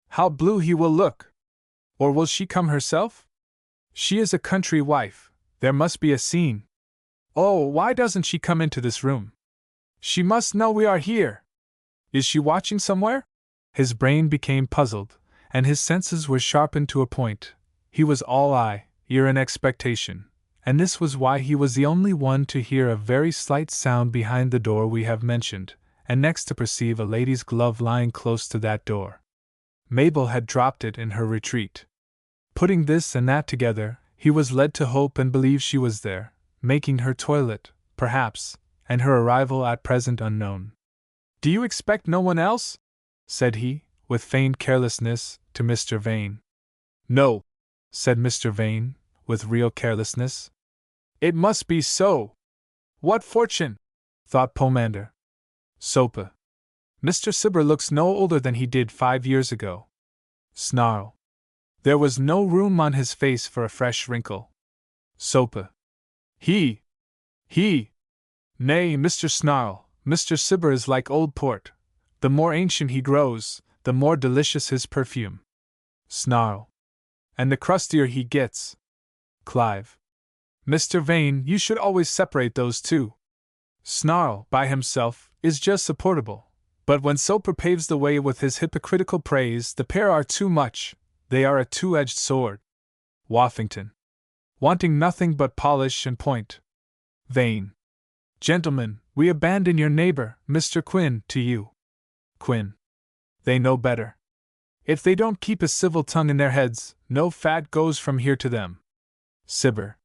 How blue he will look! Or will she come herself? She is a country wife, there must be a scene. Oh, why doesn't she come into this room? She must know we are here. Is she watching somewhere? His brain became puzzled, and his senses were sharpened to a point. He was all eye, ear, and expectation, and this was why he was the only one to hear a very slight sound behind the door we have mentioned, and next to perceive a lady's glove lying close to that door. Mabel had dropped it in her retreat. Putting this and that together, he was led to hope and believe she was there, making her toilet, perhaps, and her arrival at present unknown. Do you expect no one else? Said he, with feigned carelessness, to Mr. Vane. No, said Mr. Vane, with real carelessness. It must be so. What fortune! Thought Pomander. Sopa. Mr. Cibber looks no older than he did 5 years ago. Snarl. There was no room on his face for a fresh wrinkle. Sopa. He. Nay, Mr. Snarl, Mr. Cibber is like old port. The more ancient he grows, the more delicious his perfume. Snarl. And the crustier he gets. Clive. Mr. Vane, you should always separate those two. Snarl, by himself, is just supportable, but when Soper paves the way with his hypocritical praise, the pair are too much, they are a two-edged sword. Woffington. Wanting nothing but polish and point. Vane. Gentlemen, we abandon your neighbor, Mr. Quin, to you. Quin. They know better. If they don't keep a civil tongue in their heads, no fat goes from here to them. Cibber.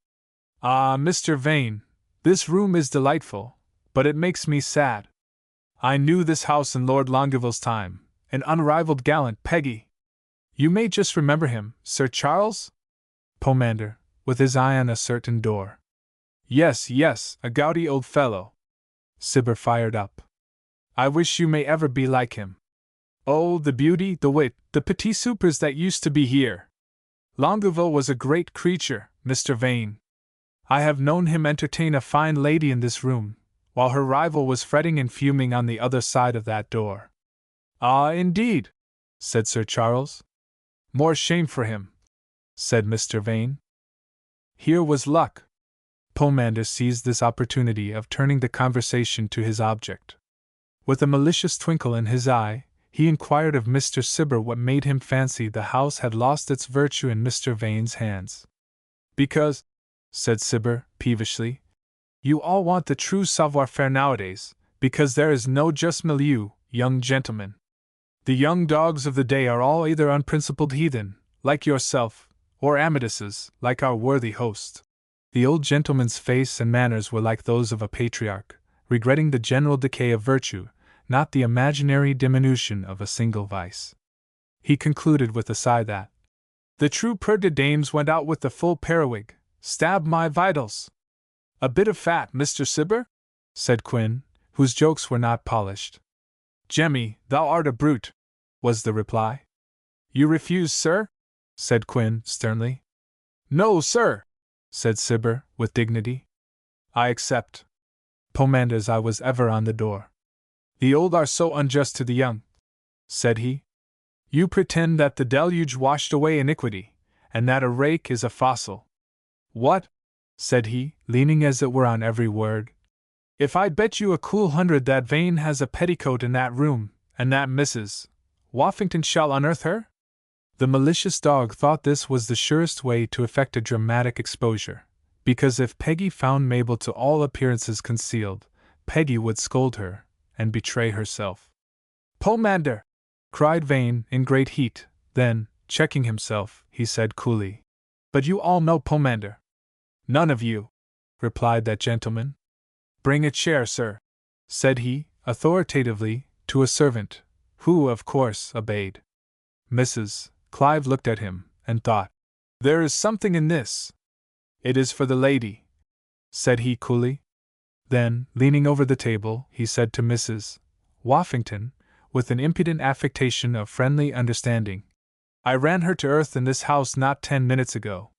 Ah, Mr. Vane, this room is delightful, but it makes me sad. I knew this house in Lord Longueville's time, an unrivaled gallant Peggy. You may just remember him, Sir Charles? Pomander, with his eye on a certain door. Yes, a gouty old fellow. Cibber fired up. I wish you may ever be like him. Oh, the beauty, the wit, the petits soupers that used to be here. Longueville was a great creature, Mr. Vane. I have known him entertain a fine lady in this room, while her rival was fretting and fuming on the other side of that door. Ah, indeed, said Sir Charles. More shame for him, said Mr. Vane. Here was luck. Pomander seized this opportunity of turning the conversation to his object. With a malicious twinkle in his eye, he inquired of Mr. Cibber what made him fancy the house had lost its virtue in Mr. Vane's hands. Because, said Cibber, peevishly, you all want the true savoir-faire nowadays, because there is no just milieu, young gentlemen. The young dogs of the day are all either unprincipled heathen, like yourself, or Amadases, like our worthy host. The old gentleman's face and manners were like those of a patriarch, regretting the general decay of virtue, not the imaginary diminution of a single vice. He concluded with a sigh that, The true père de dames went out with the full periwig. Stab my vitals! A bit of fat, Mr. Cibber? Said Quin, whose jokes were not polished. Jemmy, thou art a brute, was the reply. You refuse, sir? Said Quin, sternly. No, sir, said Cibber, with dignity. I accept. Pomander as I was ever on the door. The old are so unjust to the young, said he. You pretend that the deluge washed away iniquity, and that a rake is a fossil. What? Said he, leaning as it were on every word. If I'd bet you a cool 100 that Vane has a petticoat in that room, and that Mrs. Woffington shall unearth her? The malicious dog thought this was the surest way to effect a dramatic exposure, because if Peggy found Mabel to all appearances concealed, Peggy would scold her, and betray herself. Pomander! Cried Vane, in great heat, then, checking himself, he said coolly. But you all know Pomander. None of you, replied that gentleman. Bring a chair, sir, said he, authoritatively, to a servant, who, of course, obeyed. Mrs. Clive looked at him, and thought, there is something in this. It is for the lady, said he coolly. Then, leaning over the table, he said to Mrs. Woffington, with an impudent affectation of friendly understanding, I ran her to earth in this house not 10 minutes ago.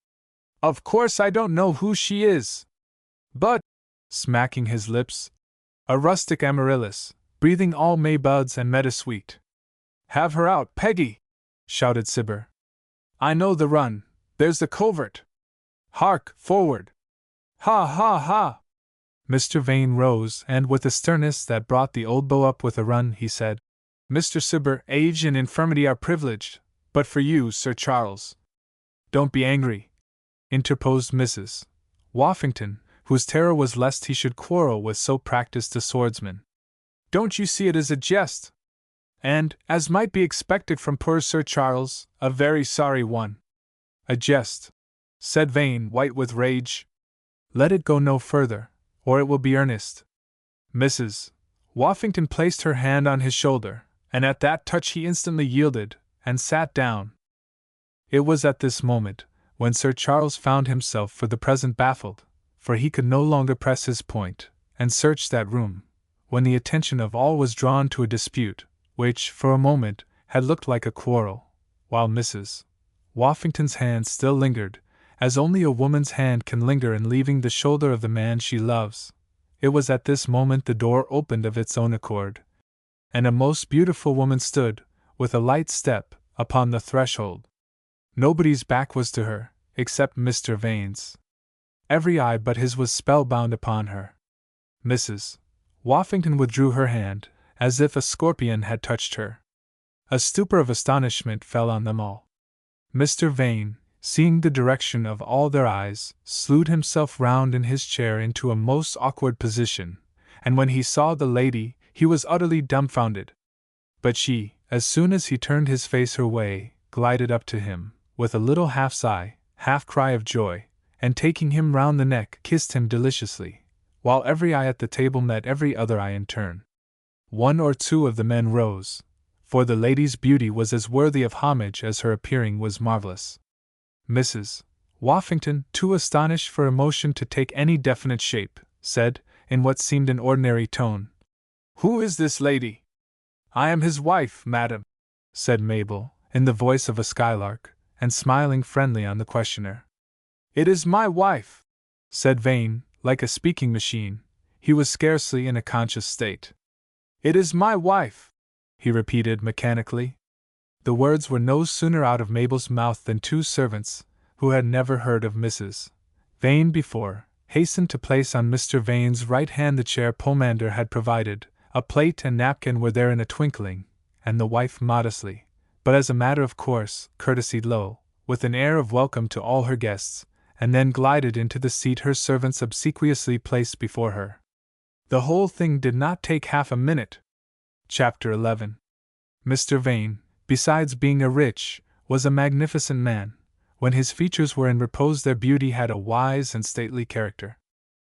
Of course I don't know who she is. But, smacking his lips, a rustic amaryllis, breathing all Maybuds and meadowsweet. Have her out, Peggy! Shouted Cibber. I know the run, there's the covert. Hark, forward! Ha ha ha! Mr. Vane rose, and with a sternness that brought the old beau up with a run, he said, Mr. Cibber, age and infirmity are privileged, but for you, Sir Charles. Don't be angry, interposed Mrs. Woffington, whose terror was lest he should quarrel with so practiced a swordsman. Don't you see it is a jest? And, as might be expected from poor Sir Charles, a very sorry one. A jest, said Vane, white with rage. Let it go no further, or it will be earnest. Mrs. Woffington placed her hand on his shoulder, and at that touch he instantly yielded, and sat down. It was at this moment, when Sir Charles found himself for the present baffled, for he could no longer press his point, and search that room, when the attention of all was drawn to a dispute, which, for a moment, had looked like a quarrel, while Mrs. Woffington's hand still lingered, as only a woman's hand can linger in leaving the shoulder of the man she loves. It was at this moment the door opened of its own accord, and a most beautiful woman stood, with a light step, upon the threshold. Nobody's back was to her, except Mr. Vane's. Every eye but his was spellbound upon her. Mrs. Woffington withdrew her hand, as if a scorpion had touched her. A stupor of astonishment fell on them all. Mr. Vane, seeing the direction of all their eyes, slewed himself round in his chair into a most awkward position, and when he saw the lady, he was utterly dumbfounded. But she, as soon as he turned his face her way, glided up to him, with a little half-sigh, half-cry of joy, and taking him round the neck, kissed him deliciously, while every eye at the table met every other eye in turn. One or two of the men rose, for the lady's beauty was as worthy of homage as her appearing was marvelous. Mrs. Woffington, too astonished for emotion to take any definite shape, said, in what seemed an ordinary tone, Who is this lady? I am his wife, madam, said Mabel, in the voice of a skylark, and smiling friendly on the questioner. It is my wife, said Vane, like a speaking machine. He was scarcely in a conscious state. It is my wife, he repeated mechanically. The words were no sooner out of Mabel's mouth than two servants, who had never heard of Mrs. Vane before, hastened to place on Mr. Vane's right hand the chair Pomander had provided. A plate and napkin were there in a twinkling, and the wife modestly, but as a matter of course, courtesied low, with an air of welcome to all her guests, and then glided into the seat her servants obsequiously placed before her. The whole thing did not take half a minute. Chapter 11. Mr. Vane, besides being a rich, was a magnificent man. When his features were in repose their beauty had a wise and stately character.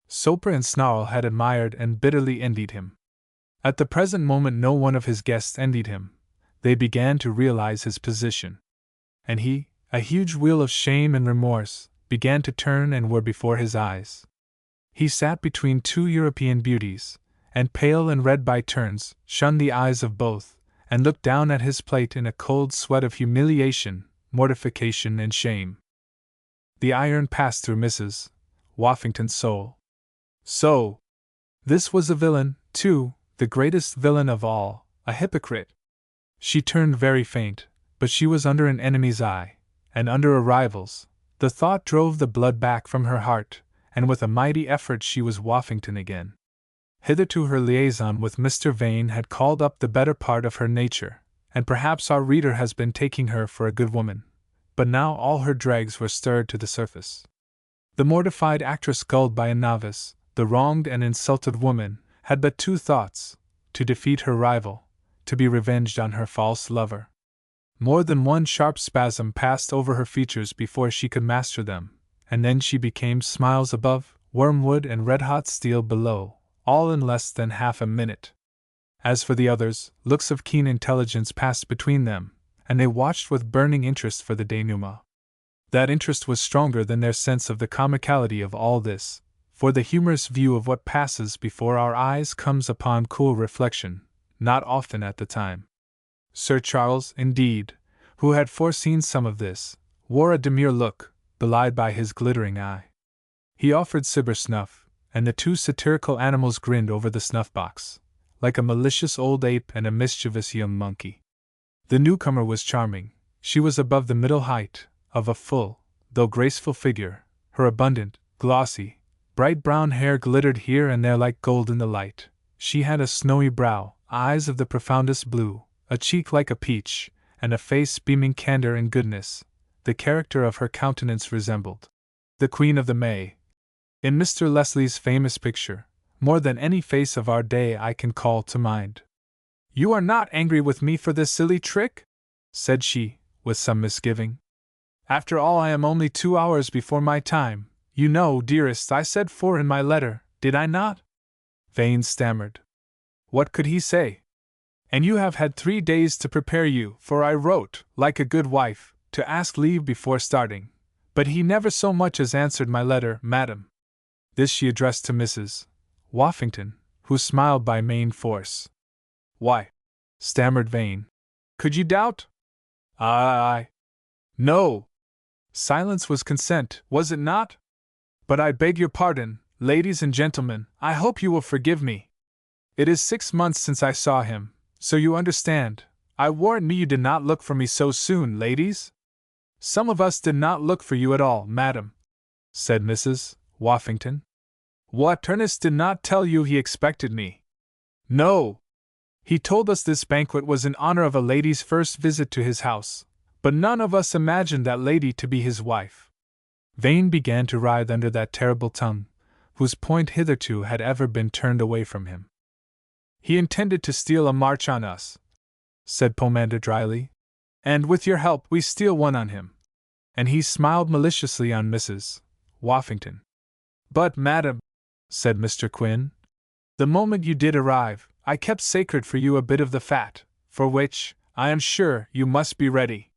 Soper and Snarl had admired and bitterly envied him. At the present moment no one of his guests envied him. They began to realize his position. And he, a huge wheel of shame and remorse, began to turn and were before his eyes. He sat between two European beauties, and pale and red by turns, shunned the eyes of both, and looked down at his plate in a cold sweat of humiliation, mortification, and shame. The iron passed through Mrs. Woffington's soul. So, this was a villain, too, the greatest villain of all, a hypocrite. She turned very faint, but she was under an enemy's eye, and under a rival's. The thought drove the blood back from her heart, and with a mighty effort she was Woffington again. Hitherto her liaison with Mr. Vane had called up the better part of her nature, and perhaps our reader has been taking her for a good woman, but now all her dregs were stirred to the surface. The mortified actress gulled by a novice, the wronged and insulted woman, had but two thoughts: to defeat her rival, to be revenged on her false lover. More than one sharp spasm passed over her features before she could master them, and then she became smiles above, wormwood and red-hot steel below, all in less than half a minute. As for the others, looks of keen intelligence passed between them, and they watched with burning interest for the denouement. That interest was stronger than their sense of the comicality of all this, for the humorous view of what passes before our eyes comes upon cool reflection, not often at the time. Sir Charles, indeed, who had foreseen some of this, wore a demure look, belied by his glittering eye. He offered Cibber snuff, and the two satirical animals grinned over the snuff-box, like a malicious old ape and a mischievous young monkey. The newcomer was charming. She was above the middle height, of a full, though graceful figure. Her abundant, glossy, bright brown hair glittered here and there like gold in the light. She had a snowy brow, eyes of the profoundest blue, a cheek like a peach, and a face beaming candor and goodness. The character of her countenance resembled the Queen of the May, in Mr. Leslie's famous picture, more than any face of our day I can call to mind. "You are not angry with me for this silly trick?" said she, with some misgiving. "After all, I am only 2 hours before my time. You know, dearest, I said 4 in my letter, did I not?" Vane stammered. What could he say? "And you have had 3 days to prepare you, for I wrote, like a good wife, to ask leave before starting. But he never so much as answered my letter, madam." This she addressed to Mrs. Woffington, who smiled by main force. "Why," stammered Vane, "could you doubt?" "I. No. Silence was consent, was it not? But I beg your pardon, ladies and gentlemen, I hope you will forgive me. It is 6 months since I saw him, so you understand. I warrant me you did not look for me so soon, ladies?" "Some of us did not look for you at all, madam," said Mrs. Woffington. "What, Ernest did not tell you he expected me?" "No. He told us this banquet was in honor of a lady's first visit to his house, but none of us imagined that lady to be his wife." Vane began to writhe under that terrible tongue, whose point hitherto had ever been turned away from him. "He intended to steal a march on us," said Pomander dryly, "and with your help we steal one on him." And he smiled maliciously on Mrs. Woffington. "But, madam," said Mr. Quinn, "the moment you did arrive, I kept sacred for you a bit of the fat, for which, I am sure, you must be ready.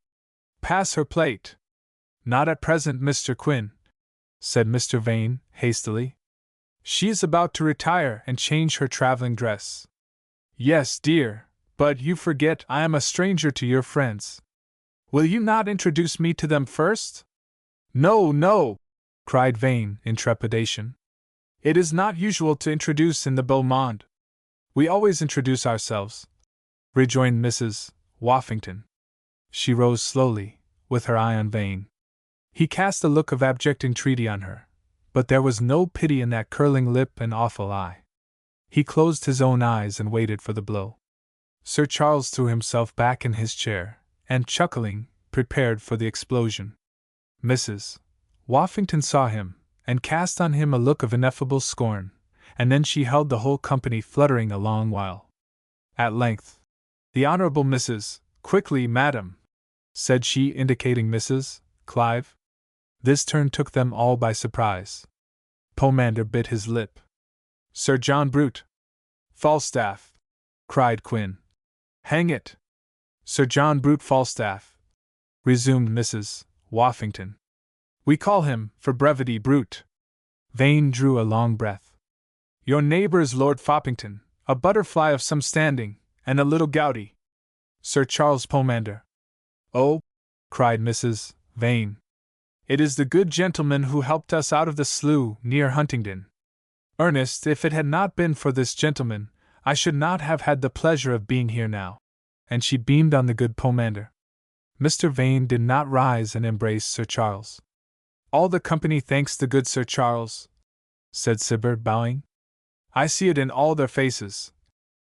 Pass her plate." "Not at present, Mr. Quinn," said Mr. Vane, hastily. "She is about to retire and change her traveling dress." "Yes, dear, but you forget I am a stranger to your friends. Will you not introduce me to them first?" "No, no!" cried Vane, in trepidation. "It is not usual to introduce in the beau monde." "We always introduce ourselves," rejoined Mrs. Woffington. She rose slowly, with her eye on Vane. He cast a look of abject entreaty on her, but there was no pity in that curling lip and awful eye. He closed his own eyes and waited for the blow. Sir Charles threw himself back in his chair, and, chuckling, prepared for the explosion. Mrs. Woffington saw him, and cast on him a look of ineffable scorn, and then she held the whole company fluttering a long while. At length, "The Honourable Mrs. Quickly, madam," said she, indicating Mrs. Clive. This turn took them all by surprise. Pomander bit his lip. "Sir John Brute!" "Falstaff!" cried Quinn. "Hang it! Sir John Brute Falstaff!" resumed Mrs. Woffington. We call him, for brevity, Brute. Vane drew a long breath. Your neighbor is Lord Foppington, a butterfly of some standing, and a little gouty. Sir Charles Pomander. Oh, cried Mrs. Vane. It is the good gentleman who helped us out of the slough near Huntingdon. Ernest, if it had not been for this gentleman, I should not have had the pleasure of being here now. And she beamed on the good Pomander. Mr. Vane did not rise and embrace Sir Charles. All the company thanks the good Sir Charles, said Cibber, bowing. I see it in all their faces,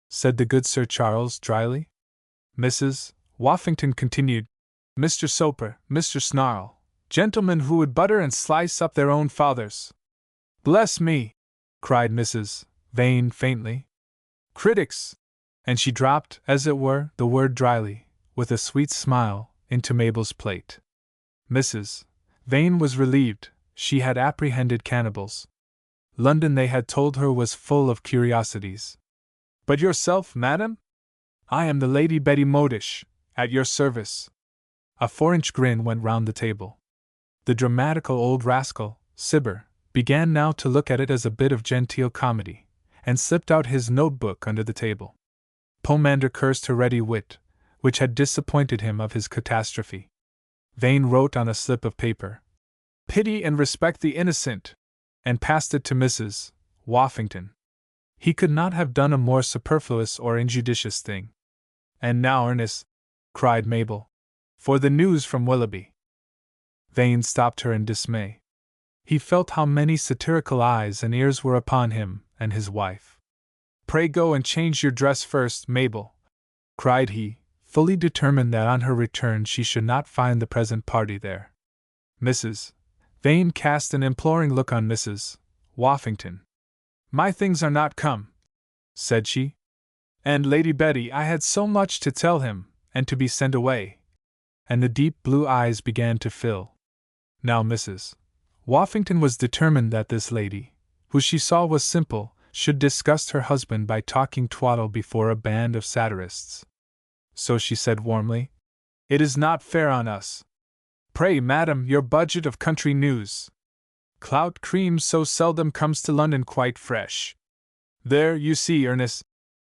said the good Sir Charles dryly. Mrs. Woffington continued, Mr. Soper, Mr. Snarl, gentlemen who would butter and slice up their own fathers. Bless me, cried Mrs. Vane faintly. Critics! And she dropped, as it were, the word dryly, with a sweet smile, into Mabel's plate. Mrs. Vane was relieved. She had apprehended cannibals. London, they had told her, was full of curiosities. But yourself, madam? I am the Lady Betty Modish, at your service. A 4-inch grin went round the table. The dramatical old rascal, Cibber, began now to look at it as a bit of genteel comedy, and slipped out his notebook under the table. Pomander cursed her ready wit, which had disappointed him of his catastrophe. Vane wrote on a slip of paper, Pity and respect the innocent, and passed it to Mrs. Woffington. He could not have done a more superfluous or injudicious thing. And now, Ernest, cried Mabel, for the news from Willoughby. Vane stopped her in dismay. He felt how many satirical eyes and ears were upon him and his wife. Pray go and change your dress first, Mabel, cried he, fully determined that on her return she should not find the present party there. Mrs. Vane cast an imploring look on Mrs. Woffington. My things are not come, said she. And Lady Betty, I had so much to tell him, and to be sent away. And the deep blue eyes began to fill. Now Mrs. Woffington was determined that this lady, who she saw was simple, should disgust her husband by talking twaddle before a band of satirists. So she said warmly, It is not fair on us. Pray, madam, your budget of country news. Clout cream so seldom comes to London quite fresh. There, you see, Ernest,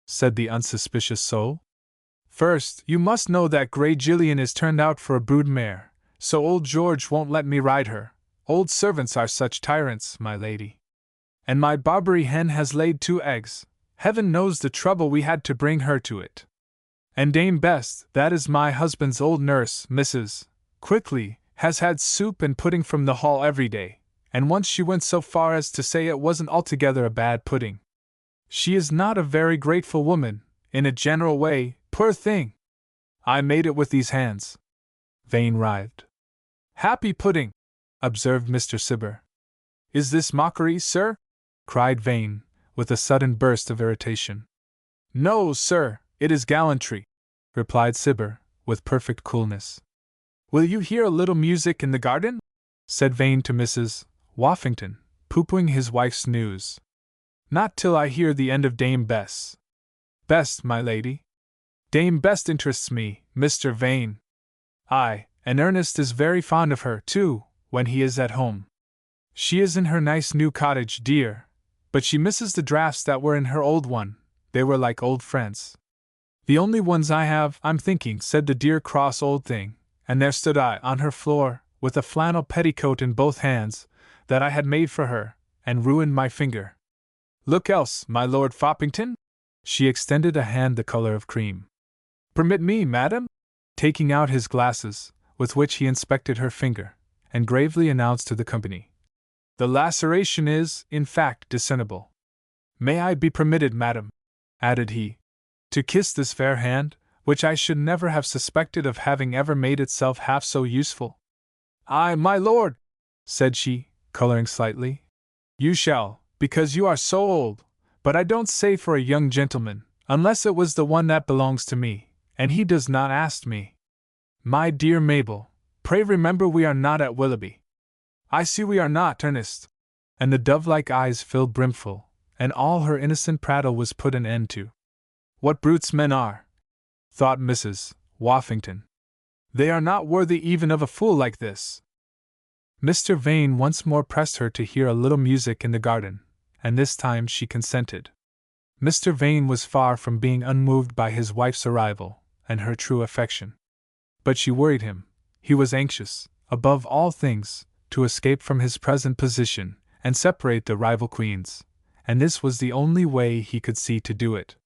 said the unsuspicious soul. First, you must know that Grey Gillian is turned out for a brood mare, so old George won't let me ride her. Old servants are such tyrants, my lady. And my Barbary hen has laid 2 eggs. Heaven knows the trouble we had to bring her to it. And Dame Best, that is my husband's old nurse, Mrs. Quickly, has had soup and pudding from the hall every day, and once she went so far as to say it wasn't altogether a bad pudding. She is not a very grateful woman, in a general way, poor thing. I made it with these hands. Vane writhed. Happy pudding, observed Mr. Cibber. Is this mockery, sir? Cried Vane, with a sudden burst of irritation. No, sir, it is gallantry, replied Cibber, with perfect coolness. Will you hear a little music in the garden? Said Vane to Mrs. Woffington, pooh-poohing his wife's news. Not till I hear the end of Dame Bess. Best, my lady? Dame Best interests me, Mr. Vane. Aye, and Ernest is very fond of her, too, when he is at home. She is in her nice new cottage, dear, but she misses the draughts that were in her old one. They were like old friends. The only ones I have, I'm thinking, said the dear cross old thing, and there stood I on her floor, with a flannel petticoat in both hands, that I had made for her, and ruined my finger. Look else, my Lord Foppington? She extended a hand the color of cream. Permit me, madam? Taking out his glasses, with which he inspected her finger, and gravely announced to the company. The laceration is, in fact, discernible. May I be permitted, madam, added he, to kiss this fair hand, which I should never have suspected of having ever made itself half so useful? Aye, my lord, said she, coloring slightly. You shall, because you are so old, but I don't say for a young gentleman, unless it was the one that belongs to me, and he does not ask me. My dear Mabel, pray remember we are not at Willoughby. I see we are not, Ernest. And the dove-like eyes filled brimful, and all her innocent prattle was put an end to. What brutes men are, thought Mrs. Woffington. They are not worthy even of a fool like this. Mr. Vane once more pressed her to hear a little music in the garden, and this time she consented. Mr. Vane was far from being unmoved by his wife's arrival, and her true affection. But she worried him. He was anxious, above all things, to escape from his present position, and separate the rival queens, and this was the only way he could see to do it.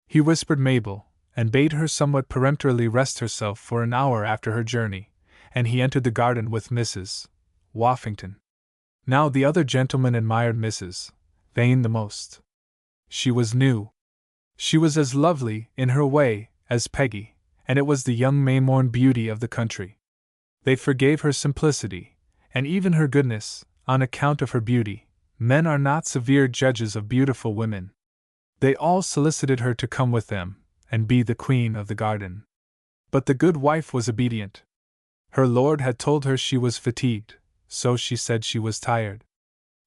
He whispered Mabel, and bade her somewhat peremptorily rest herself for an hour after her journey, and he entered the garden with Mrs. Woffington. Now the other gentlemen admired Mrs. Vane the most. She was new. She was as lovely, in her way, as Peggy, and it was the young Mayborn beauty of the country. They forgave her simplicity, and even her goodness, on account of her beauty. Men are not severe judges of beautiful women. They all solicited her to come with them, and be the queen of the garden. But the good wife was obedient. Her lord had told her she was fatigued, so she said she was tired.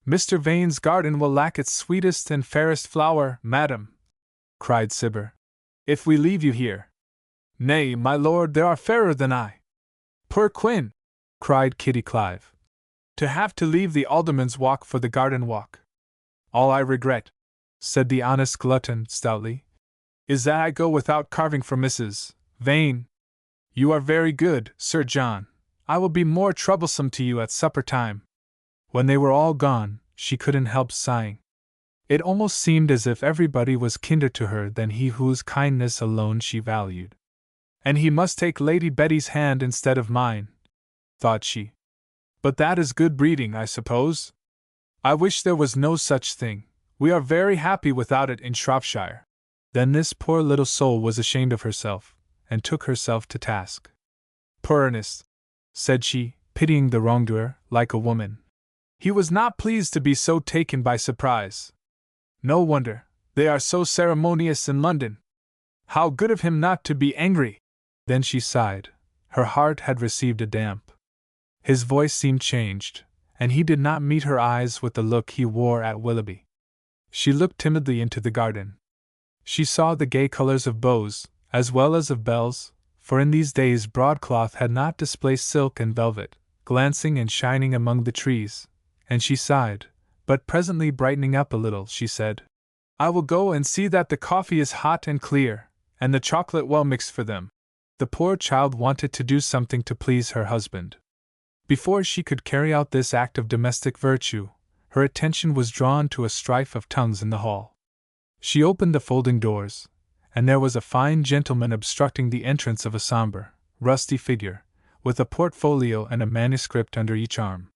"Mr. Vane's garden will lack its sweetest and fairest flower, madam," cried Cibber, "if we leave you here." "Nay, my lord, there are fairer than I." "Poor Quin!" cried Kitty Clive. "To have to leave the Alderman's Walk for the garden walk." "All I regret," said the honest glutton stoutly, "is that I go without carving for Mrs. Vane." "You are very good, Sir John. I will be more troublesome to you at supper time." When they were all gone, she couldn't help sighing. It almost seemed as if everybody was kinder to her than he whose kindness alone she valued. "And he must take Lady Betty's hand instead of mine," thought she. "But that is good breeding, I suppose? I wish there was no such thing. We are very happy without it in Shropshire." Then this poor little soul was ashamed of herself, and took herself to task. "Poor Ernest," said she, pitying the wrongdoer, like a woman. "He was not pleased to be so taken by surprise. No wonder, they are so ceremonious in London. How good of him not to be angry!" Then she sighed. Her heart had received a damp. His voice seemed changed, and he did not meet her eyes with the look he wore at Willoughby. She looked timidly into the garden. She saw the gay colors of bows, as well as of bells, for in these days broadcloth had not displaced silk and velvet, glancing and shining among the trees, and she sighed, but presently brightening up a little, she said, "I will go and see that the coffee is hot and clear, and the chocolate well mixed for them." The poor child wanted to do something to please her husband. Before she could carry out this act of domestic virtue, her attention was drawn to a strife of tongues in the hall. She opened the folding doors, and there was a fine gentleman obstructing the entrance of a sombre, rusty figure, with a portfolio and a manuscript under each arm.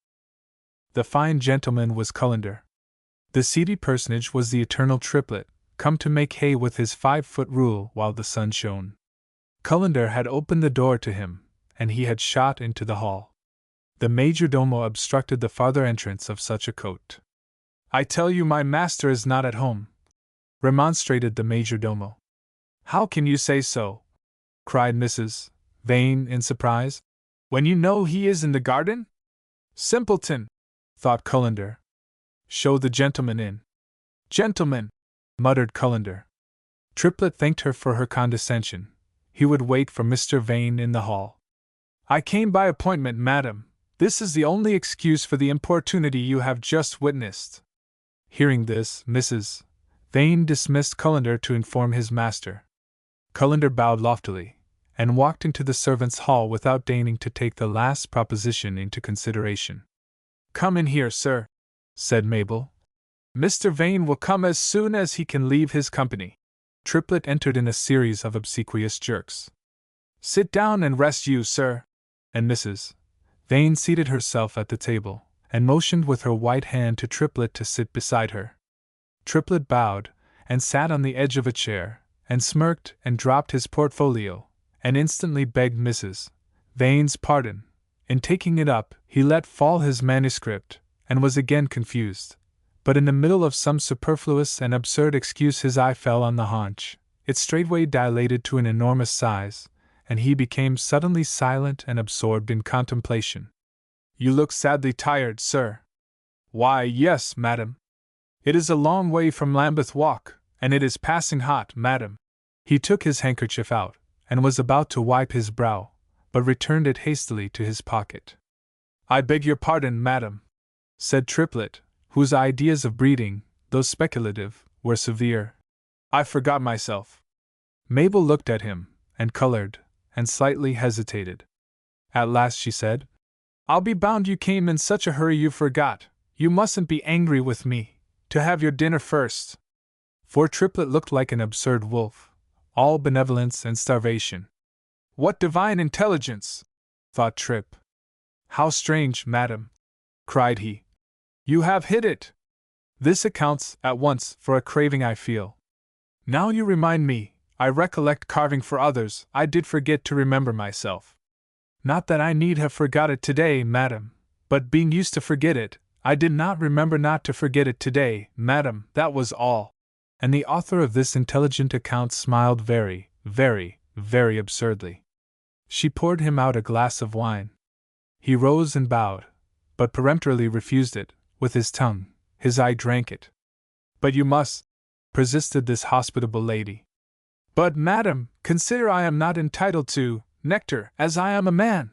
The fine gentleman was Cullender. The seedy personage was the eternal triplet, come to make hay with his 5-foot rule while the sun shone. Cullender had opened the door to him, and he had shot into the hall. The majordomo obstructed the farther entrance of such a coat. "I tell you my master is not at home," remonstrated the majordomo. "How can you say so?" cried Mrs. Vane in surprise. "When you know he is in the garden?" "Simpleton!" thought Cullender. "Show the gentleman in." "Gentleman!" muttered Cullender. Triplet thanked her for her condescension. He would wait for Mr. Vane in the hall. "I came by appointment, madam. This is the only excuse for the importunity you have just witnessed." Hearing this, Mrs. Vane dismissed Cullender to inform his master. Cullender bowed loftily, and walked into the servants' hall without deigning to take the last proposition into consideration. "Come in here, sir," said Mabel. "Mr. Vane will come as soon as he can leave his company." Triplet entered in a series of obsequious jerks. "Sit down and rest you, sir." And Mrs. Vane seated herself at the table, and motioned with her white hand to Triplet to sit beside her. Triplet bowed, and sat on the edge of a chair, and smirked and dropped his portfolio, and instantly begged Mrs. Vane's pardon. In taking it up, he let fall his manuscript, and was again confused. But in the middle of some superfluous and absurd excuse his eye fell on the haunch. It straightway dilated to an enormous size, and he became suddenly silent and absorbed in contemplation. "You look sadly tired, sir." "Why, yes, madam. It is a long way from Lambeth Walk, and it is passing hot, madam." He took his handkerchief out, and was about to wipe his brow, but returned it hastily to his pocket. "I beg your pardon, madam," said Triplet, whose ideas of breeding, though speculative, were severe. "I forgot myself." Mabel looked at him, and colored, and slightly hesitated. At last she said, "I'll be bound you came in such a hurry you forgot. You mustn't be angry with me, to have your dinner first." For Triplet looked like an absurd wolf, all benevolence and starvation. "What divine intelligence!" thought Trip. "How strange, madam!" cried he. "You have hit it! This accounts, at once, for a craving I feel. Now you remind me, I recollect carving for others, I did forget to remember myself. Not that I need have forgot it today, madam, but being used to forget it, I did not remember not to forget it today, madam, that was all." And the author of this intelligent account smiled very, very, very absurdly. She poured him out a glass of wine. He rose and bowed, but peremptorily refused it, with his tongue. His eye drank it. "But you must," persisted this hospitable lady. "But, madam, consider I am not entitled to nectar, as I am a man."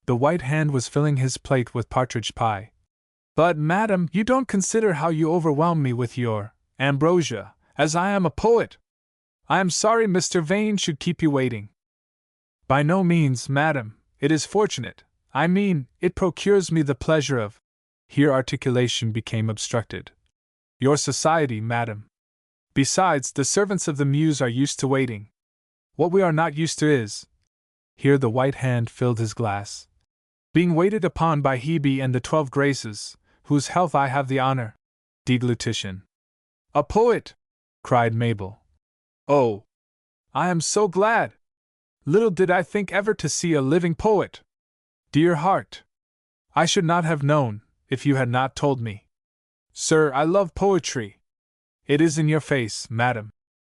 The white hand was filling his plate with partridge pie. "But, madam, you don't consider how you overwhelm me with your ambrosia, as I am a poet. I am sorry Mr. Vane should keep you waiting." "By no means, madam, it is fortunate. I mean, it procures me the pleasure of—" Here articulation became obstructed. "Your society, madam. Besides, the servants of the Muse are used to waiting. What we are not used to is—" Here the white hand filled his glass. "Being waited upon by Hebe and the 12 Graces, whose health I have the honor—" Deglutition. "A poet!" cried Mabel. "Oh! I am so glad! Little did I think ever to see a living poet! Dear heart! I should not have known, if you had not told me. Sir, I love poetry. It is in your face, madam."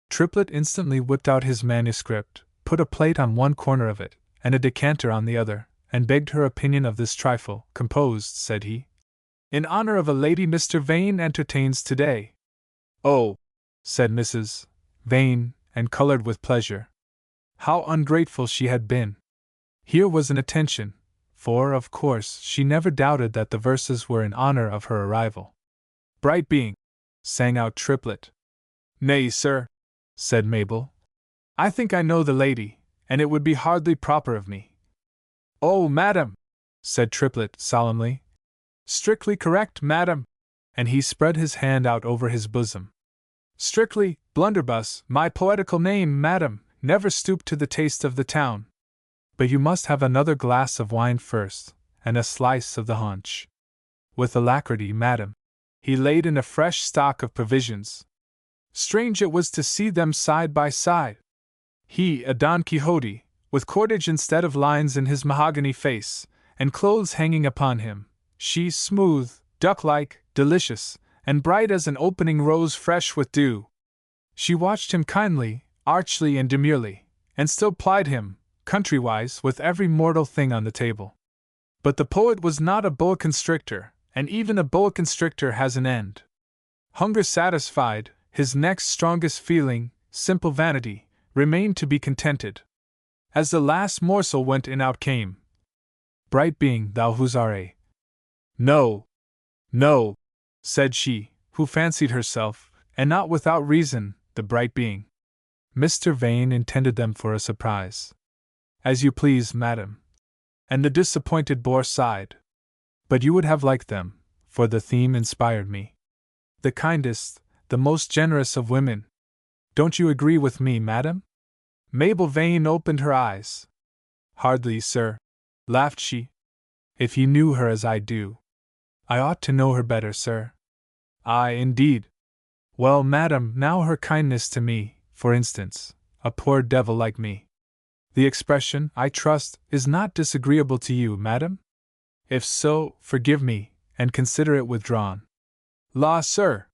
Triplet instantly whipped out his manuscript, put a plate on one corner of it, and a decanter on the other, and begged her opinion of this trifle, composed, said he, "in honor of a lady Mr. Vane entertains today." "Oh!" said Mrs. Vane, and colored with pleasure. How ungrateful she had been! Here was an attention, for, of course, she never doubted that the verses were in honor of her arrival. "Bright being!" sang out Triplet. "Nay, sir," said Mabel. "I think I know the lady, and it would be hardly proper of me." "Oh, madam!" said Triplet solemnly. "Strictly correct, madam!" And he spread his hand out over his bosom. "Strictly, Blunderbuss, my poetical name, madam, never stooped to the taste of the town. But you must have another glass of wine first, and a slice of the haunch." With alacrity, madam. He laid in a fresh stock of provisions. Strange it was to see them side by side. He, a Don Quixote, with cordage instead of lines in his mahogany face, and clothes hanging upon him; she smooth, duck-like, delicious, and bright as an opening rose fresh with dew. She watched him kindly, archly and demurely, and still plied him, countrywise, with every mortal thing on the table. But the poet was not a boa constrictor, and even a boa constrictor has an end. Hunger satisfied, his next strongest feeling, simple vanity, remained to be contented. As the last morsel went in, out came, "Bright being, thou huzare." "No, no," said she, who fancied herself, and not without reason, the bright being. Mr. Vane intended them for a surprise. "As you please, madam." And the disappointed boor sighed. "But you would have liked them, for the theme inspired me. The kindest, the most generous of women. Don't you agree with me, madam?" Mabel Vane opened her eyes. "Hardly, sir," laughed she. "If you knew her as I do." "I ought to know her better, sir." "Aye, indeed. Well, madam, now her kindness to me, for instance, a poor devil like me. The expression, I trust, is not disagreeable to you, madam? If so, forgive me, and consider it withdrawn." "La, sir!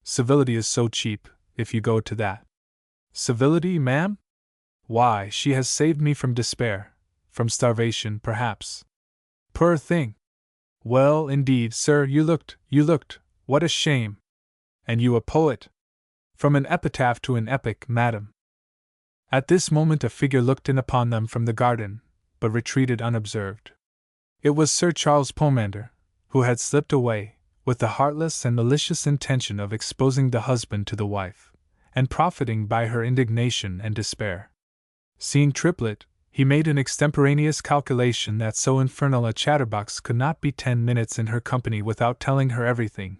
Civility is so cheap, if you go to that." "Civility, ma'am? Why, she has saved me from despair, from starvation, perhaps." "Poor thing! Well, indeed, sir, you looked, what a shame! And you a poet? From an epitaph to an epic, madam." At this moment a figure looked in upon them from the garden, but retreated unobserved. It was Sir Charles Pomander, who had slipped away, with the heartless and malicious intention of exposing the husband to the wife, and profiting by her indignation and despair. Seeing Triplet, he made an extemporaneous calculation that so infernal a chatterbox could not be 10 minutes in her company without telling her everything,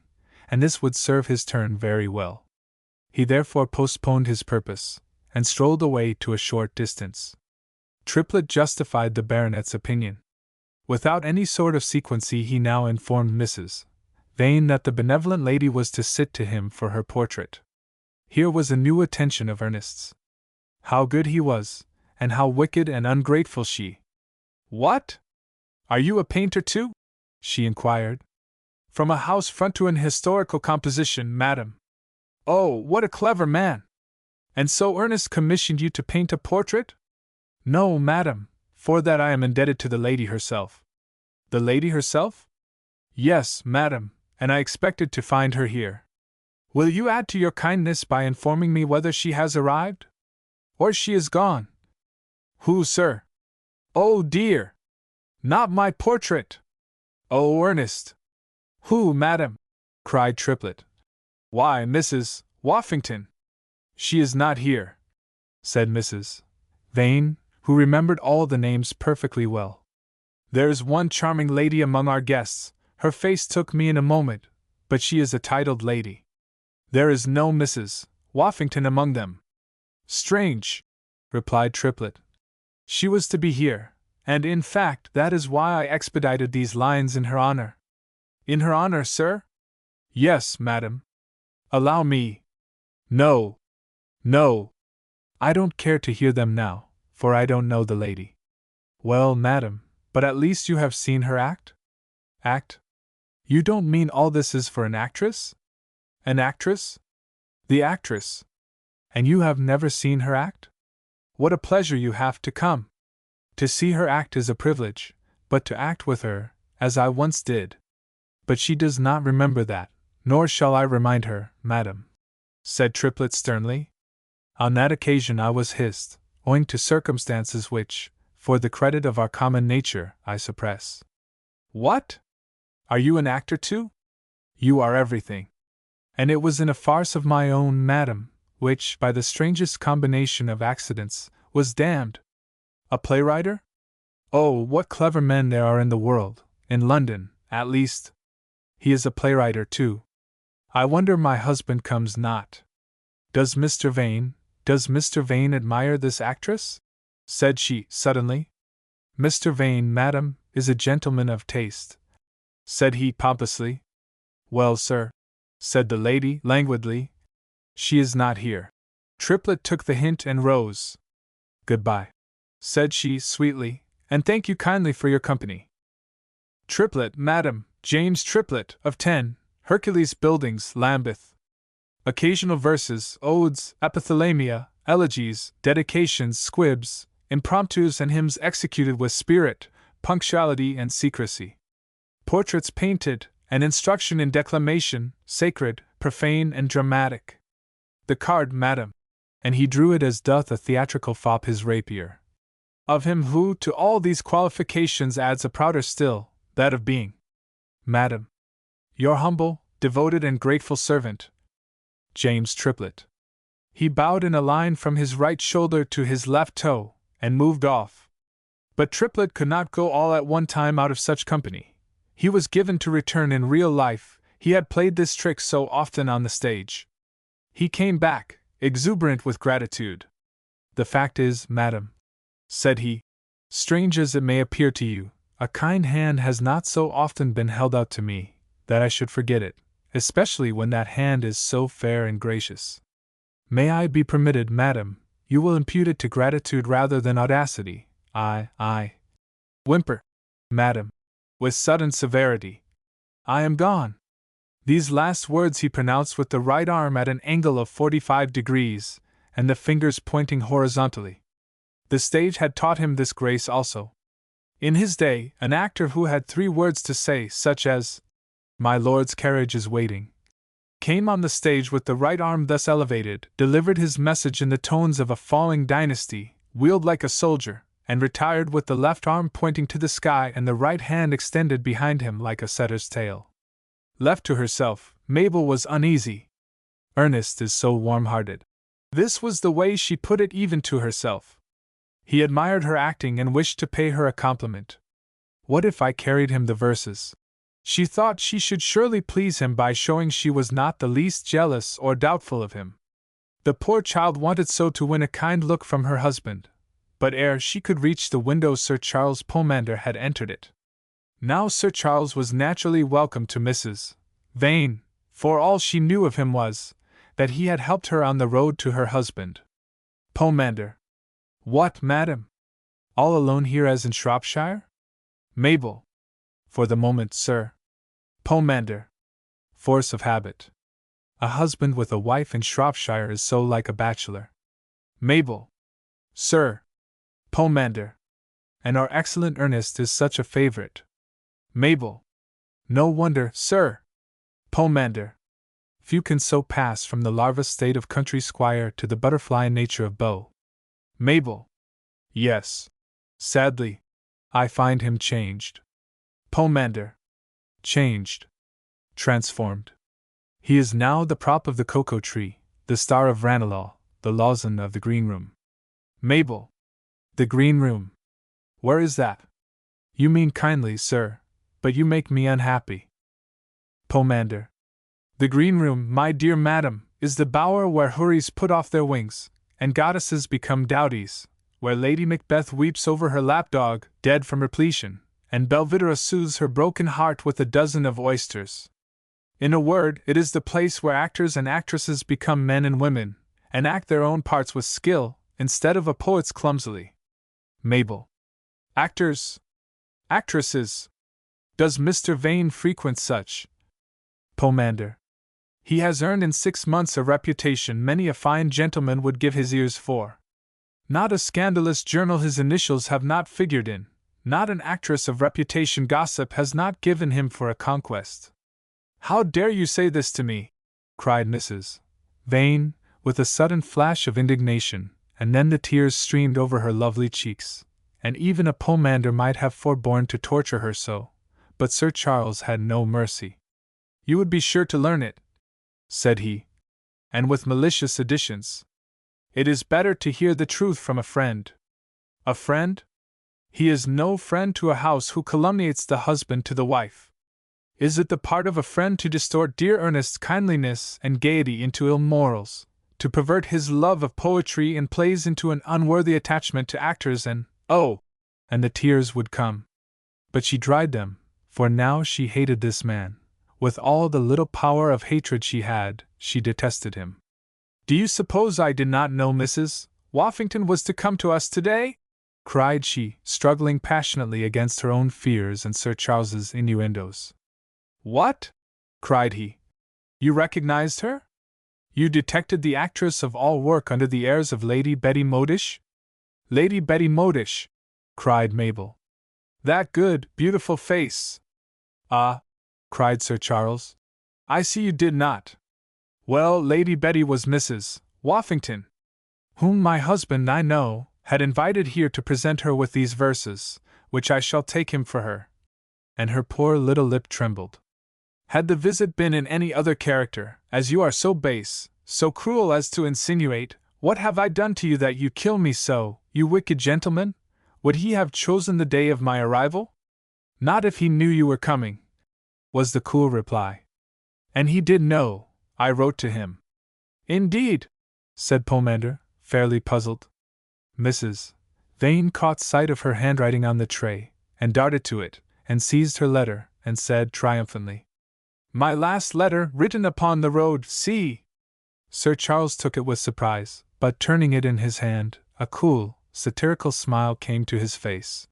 and this would serve his turn very well. He therefore postponed his purpose, and strolled away to a short distance. Triplet justified the baronet's opinion. Without any sort of sequency he now informed Mrs. Vane that the benevolent lady was to sit to him for her portrait. Here was a new attention of Ernest's. How good he was, and how wicked and ungrateful she. "What? Are you a painter too?" she inquired. "From a house front to an historical composition, madam." "Oh, what a clever man! And so Ernest commissioned you to paint a portrait?" "No, madam, for that I am indebted to the lady herself." "The lady herself?" "Yes, madam, and I expected to find her here." "Will you add to your kindness by informing me whether she has arrived? Or she is gone?" "Who, sir?" "Oh, dear! Not my portrait!" "Oh, Ernest!" "Who, madam?" cried Triplet. "Why, Mrs. Woffington." "She is not here," said Mrs. Vane, who remembered all the names perfectly well. "There's one charming lady among our guests, her face took me in a moment, but she is a titled lady. There is no Mrs. Woffington among them." "Strange," replied Triplet. "She was to be here, and in fact that is why I expedited these lines in her honor." "In her honor, sir?" "Yes, madam." "Allow me." "No. No. I don't care to hear them now, for I don't know the lady." "Well, madam, but at least you have seen her act?" "Act? You don't mean all this is for an actress?" "An actress?" "The actress. And you have never seen her act? What a pleasure you have to come! To see her act is a privilege, but to act with her, as I once did. But she does not remember that, nor shall I remind her, madam," said Triplet sternly. "On that occasion I was hissed, owing to circumstances which, for the credit of our common nature, I suppress." "What? Are you an actor too?" "You are everything. And it was in a farce of my own, madam, which, by the strangest combination of accidents, was damned." "A playwrighter?" "Oh, what clever men there are in the world, in London, at least." "He is a playwrighter too. I wonder my husband comes not. Does Mr. Vane admire this actress?" said she, suddenly. "Mr. Vane, madam, is a gentleman of taste," said he pompously. "Well, sir," said the lady, languidly, "she is not here." Triplet took the hint and rose. "Goodbye," said she, sweetly, "and thank you kindly for your company." "Triplet, madam, James Triplet, of 10, Hercules Buildings, Lambeth. Occasional verses, odes, epithalamia, elegies, dedications, squibs, impromptus and hymns executed with spirit, punctuality and secrecy. Portraits painted, and instruction in declamation, sacred, profane and dramatic. The card, madam," and he drew it as doth a theatrical fop his rapier, "of him who to all these qualifications adds a prouder still, that of being, madam, your humble, devoted and grateful servant, James Triplet." He bowed in a line from his right shoulder to his left toe, and moved off. But Triplet could not go all at one time out of such company. He was given to return in real life, he had played this trick so often on the stage. He came back, exuberant with gratitude. "The fact is, madam," said he, "strange as it may appear to you, a kind hand has not so often been held out to me, that I should forget it, especially when that hand is so fair and gracious. May I be permitted, madam, you will impute it to gratitude rather than audacity, I whimper, madam," with sudden severity, "I am gone." These last words he pronounced with the right arm at an angle of 45 degrees, and the fingers pointing horizontally. The stage had taught him this grace also. In his day, an actor who had 3 words to say, such as, "My lord's carriage is waiting," came on the stage with the right arm thus elevated, delivered his message in the tones of a falling dynasty, wheeled like a soldier, and retired with the left arm pointing to the sky and the right hand extended behind him like a setter's tail. Left to herself, Mabel was uneasy. Ernest is so warm-hearted. This was the way she put it even to herself. He admired her acting and wished to pay her a compliment. What if I carried him the verses? She thought she should surely please him by showing she was not the least jealous or doubtful of him. The poor child wanted so to win a kind look from her husband, but ere she could reach the window Sir Charles Pomander had entered it. Now Sir Charles was naturally welcome to Mrs. Vane, for all she knew of him was that he had helped her on the road to her husband. Pomander. What, madam? All alone here as in Shropshire? Mabel. For the moment, sir. Pomander. Force of habit. A husband with a wife in Shropshire is so like a bachelor. Mabel. Sir. Pomander. And our excellent Ernest is such a favourite. Mabel. No wonder, sir. Pomander. Few can so pass from the larva state of country squire to the butterfly nature of beau. Mabel. Yes. Sadly, I find him changed. Pomander. Changed. Transformed. He is now the prop of the cocoa tree, the star of Ranelagh, the lozenge of the green room. Mabel. The green room. Where is that? You mean kindly, sir, but you make me unhappy. Pomander. The green room, my dear madam, is the bower where houris put off their wings, and goddesses become dowdies, where Lady Macbeth weeps over her lapdog, dead from repletion, and Belvidera soothes her broken heart with a dozen of oysters. In a word, it is the place where actors and actresses become men and women, and act their own parts with skill, instead of a poet's clumsily. Mabel. Actors? Actresses? Does Mr. Vane frequent such? Pomander. He has earned in 6 months a reputation many a fine gentleman would give his ears for. Not a scandalous journal his initials have not figured in, not an actress of reputation gossip has not given him for a conquest. How dare you say this to me? Cried Mrs. Vane, with a sudden flash of indignation, and then the tears streamed over her lovely cheeks, and even a Pomander might have forborne to torture her so, but Sir Charles had no mercy. You would be sure to learn it, said he, and with malicious additions. It is better to hear the truth from a friend. A friend? He is no friend to a house who calumniates the husband to the wife. Is it the part of a friend to distort dear Ernest's kindliness and gaiety into ill morals, to pervert his love of poetry and plays into an unworthy attachment to actors and the tears would come. But she dried them, for now she hated this man. With all the little power of hatred she had, she detested him. Do you suppose I did not know Mrs. Woffington was to come to us today? Cried she, struggling passionately against her own fears and Sir Charles's innuendos. What? Cried he. You recognized her? You detected the actress of all work under the airs of Lady Betty Modish? Lady Betty Modish, cried Mabel. That good, beautiful face. Ah, cried Sir Charles. I see you did not. Well, Lady Betty was Mrs. Woffington, whom my husband, I know, had invited here to present her with these verses, which I shall take him for her. And her poor little lip trembled. Had the visit been in any other character, as you are so base, so cruel as to insinuate, what have I done to you that you kill me so, you wicked gentleman? Would he have chosen the day of my arrival? Not if he knew you were coming, was the cool reply. And he did know. I wrote to him. Indeed, said Pomander, fairly puzzled. Mrs. Vane caught sight of her handwriting on the tray, and darted to it, and seized her letter, and said triumphantly, My last letter, written upon the road, see! Sir Charles took it with surprise, but turning it in his hand, a cool, satirical smile came to his face.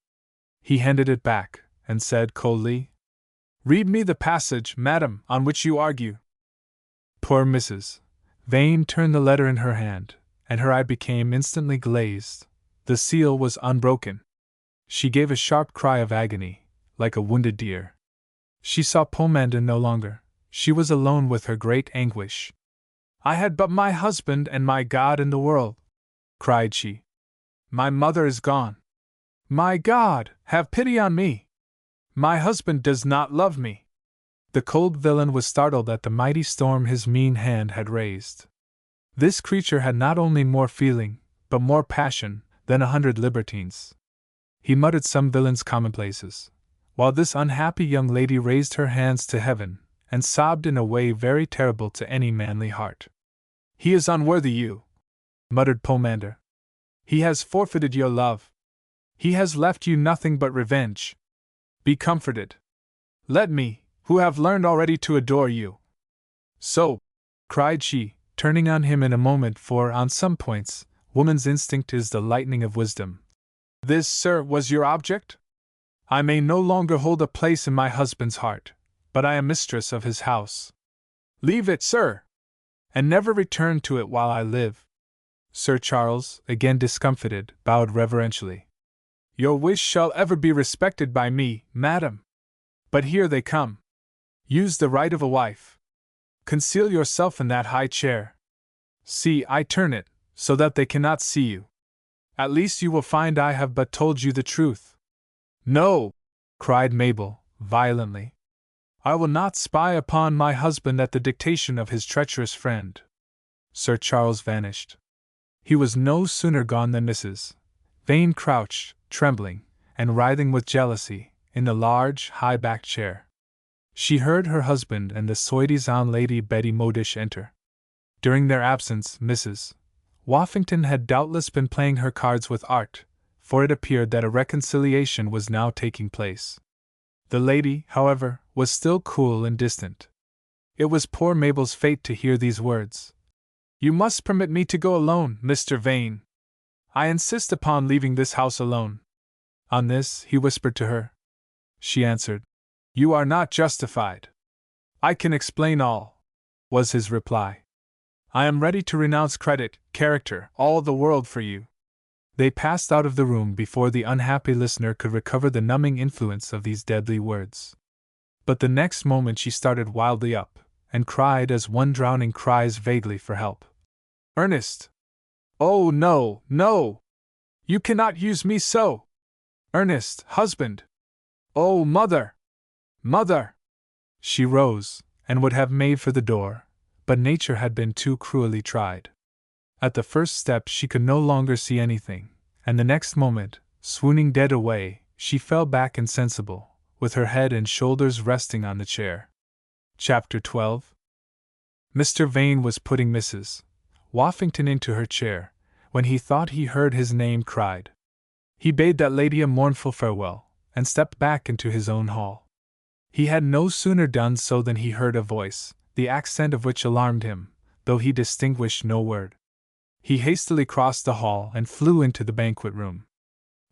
He handed it back, and said coldly, Read me the passage, madam, on which you argue. Poor Mrs. Vane turned the letter in her hand, and her eye became instantly glazed. The seal was unbroken. She gave a sharp cry of agony, like a wounded deer. She saw Pomander no longer. She was alone with her great anguish. I had but my husband and my God in the world, cried she. My mother is gone. My God, have pity on me! My husband does not love me! The cold villain was startled at the mighty storm his mean hand had raised. This creature had not only more feeling, but more passion, than 100 libertines. He muttered some villain's commonplaces, while this unhappy young lady raised her hands to heaven, and sobbed in a way very terrible to any manly heart. He is unworthy you, muttered Pomander. He has forfeited your love. He has left you nothing but revenge. Be comforted. Let me, who have learned already to adore you. So, cried she, turning on him in a moment, for on some points, woman's instinct is the lightning of wisdom. This, sir, was your object? I may no longer hold a place in my husband's heart, but I am mistress of his house. Leave it, sir, and never return to it while I live. Sir Charles, again discomfited, bowed reverentially. Your wish shall ever be respected by me, madam. But here they come. Use the right of a wife. Conceal yourself in that high chair. See, I turn it, so that they cannot see you. At least you will find I have but told you the truth. No, cried Mabel, violently. I will not spy upon my husband at the dictation of his treacherous friend. Sir Charles vanished. He was no sooner gone than Mrs. Vane crouched, trembling, and writhing with jealousy, in the large, high-backed chair. She heard her husband and the soi-disant Lady Betty Modish enter. During their absence, Mrs. Woffington had doubtless been playing her cards with art, for it appeared that a reconciliation was now taking place. The lady, however, was still cool and distant. It was poor Mabel's fate to hear these words. You must permit me to go alone, Mr. Vane. I insist upon leaving this house alone. On this, he whispered to her. She answered, You are not justified. I can explain all, was his reply. I am ready to renounce credit, character, all the world for you. They passed out of the room before the unhappy listener could recover the numbing influence of these deadly words. But the next moment she started wildly up, and cried as one drowning cries vaguely for help. Ernest! Oh, no, no! You cannot use me so! Ernest, husband! Oh, mother! Mother! She rose, and would have made for the door, but nature had been too cruelly tried. At the first step she could no longer see anything, and the next moment, swooning dead away, she fell back insensible, with her head and shoulders resting on the chair. Chapter 12. Mr. Vane was putting Mrs. Woffington into her chair, when he thought he heard his name cried. He bade that lady a mournful farewell, and stepped back into his own hall. He had no sooner done so than he heard a voice, the accent of which alarmed him, though he distinguished no word. He hastily crossed the hall and flew into the banquet room.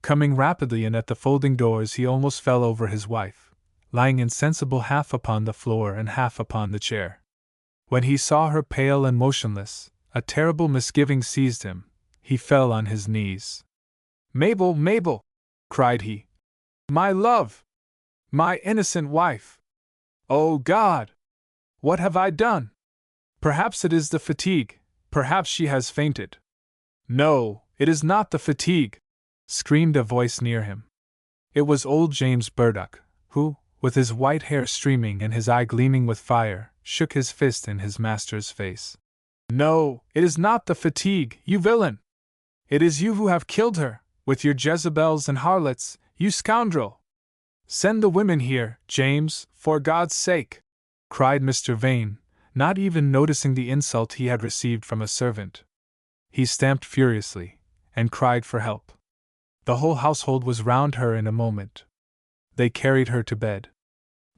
Coming rapidly in at the folding doors, he almost fell over his wife, lying insensible half upon the floor and half upon the chair. When he saw her pale and motionless, a terrible misgiving seized him. He fell on his knees. Mabel, Mabel! Cried he. My love! My innocent wife! Oh, God! What have I done? Perhaps it is the fatigue. Perhaps she has fainted. No, it is not the fatigue, screamed a voice near him. It was old James Burdock, who, with his white hair streaming and his eye gleaming with fire, shook his fist in his master's face. No, it is not the fatigue, you villain! It is you who have killed her, with your Jezebels and harlots, you scoundrel! Send the women here, James, for God's sake! Cried Mr. Vane, not even noticing the insult he had received from a servant. He stamped furiously, and cried for help. The whole household was round her in a moment. They carried her to bed.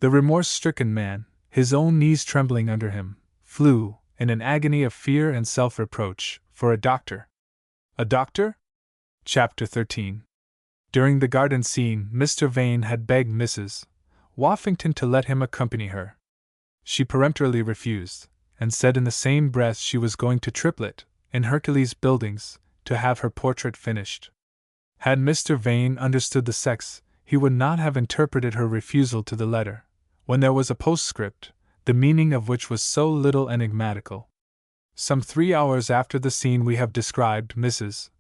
The remorse-stricken man, his own knees trembling under him, flew, in an agony of fear and self-reproach, for a doctor. A doctor? Chapter 13. During the garden scene, Mr. Vane had begged Mrs. Woffington to let him accompany her. She peremptorily refused, and said in the same breath she was going to Triplet, in Hercules Buildings, to have her portrait finished. Had Mr. Vane understood the sex, he would not have interpreted her refusal to the letter, when there was a postscript, the meaning of which was so little enigmatical. Some 3 hours after the scene we have described, Mrs.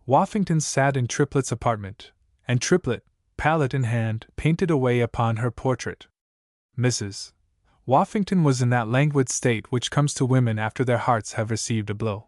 Woffington sat in Triplet's apartment, and Triplet, palette in hand, painted away upon her portrait. Mrs. Woffington was in that languid state which comes to women after their hearts have received a blow.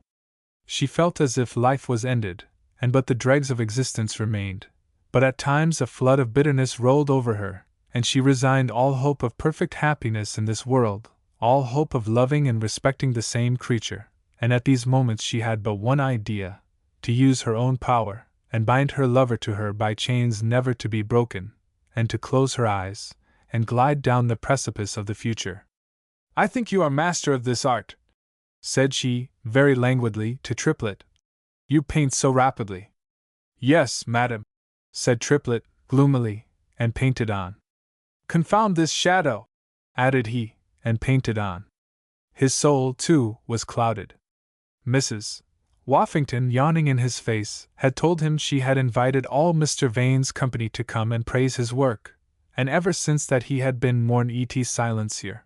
She felt as if life was ended, and but the dregs of existence remained, but at times a flood of bitterness rolled over her, and she resigned all hope of perfect happiness in this world, all hope of loving and respecting the same creature, and at these moments she had but one idea: to use her own power, and bind her lover to her by chains never to be broken, and to close her eyes, and glide down the precipice of the future. "I think you are master of this art," said she, very languidly, to Triplet. "You paint so rapidly." "Yes, madam," said Triplet, gloomily, and painted on. "Confound this shadow," added he, and painted on. His soul, too, was clouded. Mrs. Woffington, yawning in his face, had told him she had invited all Mr. Vane's company to come and praise his work, and ever since that he had been mourn et silencieux.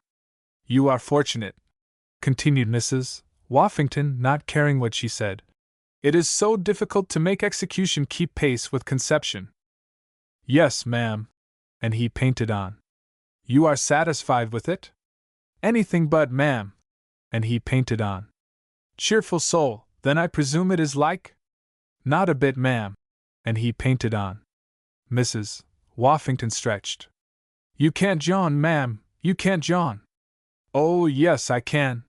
"You are fortunate," continued Mrs. Woffington, not caring what she said. "It is so difficult to make execution keep pace with conception." "Yes, ma'am," and he painted on. "You are satisfied with it?" "Anything but, ma'am," and he painted on. "Cheerful soul, then I presume it is like?" "Not a bit, ma'am," and he painted on. Mrs. Woffington stretched. "You can't yawn, ma'am, you can't yawn." "Oh, yes, I can.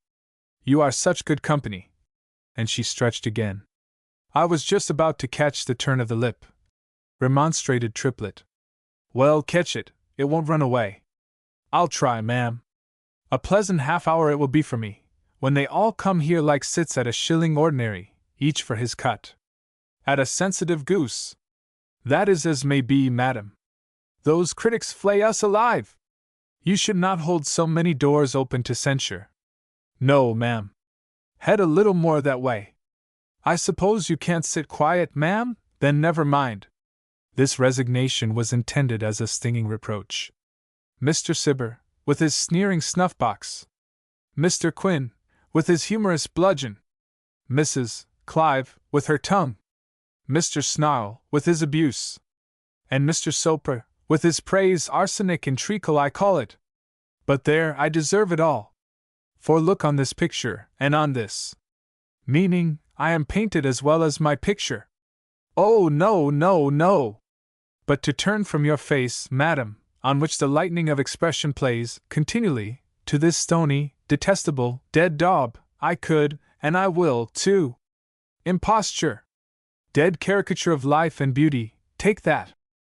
You are such good company." And she stretched again. "I was just about to catch the turn of the lip," remonstrated Triplet. "Well, catch it, it won't run away." "I'll try, ma'am." "A pleasant half-hour it will be for me, when they all come here like cits at a shilling ordinary, each for his cut. At a sensitive goose." "That is as may be, madam." "Those critics flay us alive." "You should not hold so many doors open to censure." "No, ma'am." "Head a little more that way." "I suppose you can't sit quiet, ma'am? Then never mind." This resignation was intended as a stinging reproach. Mr. Cibber, with his sneering snuff-box. Mr. Quinn, with his humorous bludgeon. Mrs. Clive, with her tongue. Mr. Snarl, with his abuse. And Mr. Soper, with his praise. Arsenic and treacle I call it. But there, I deserve it all. For look on this picture, and on this. Meaning, I am painted as well as my picture. Oh, no, no, no! But to turn from your face, madam, on which the lightning of expression plays, continually, to this stony, detestable, dead daub, I could, and I will, too. Imposture! Dead caricature of life and beauty, take that!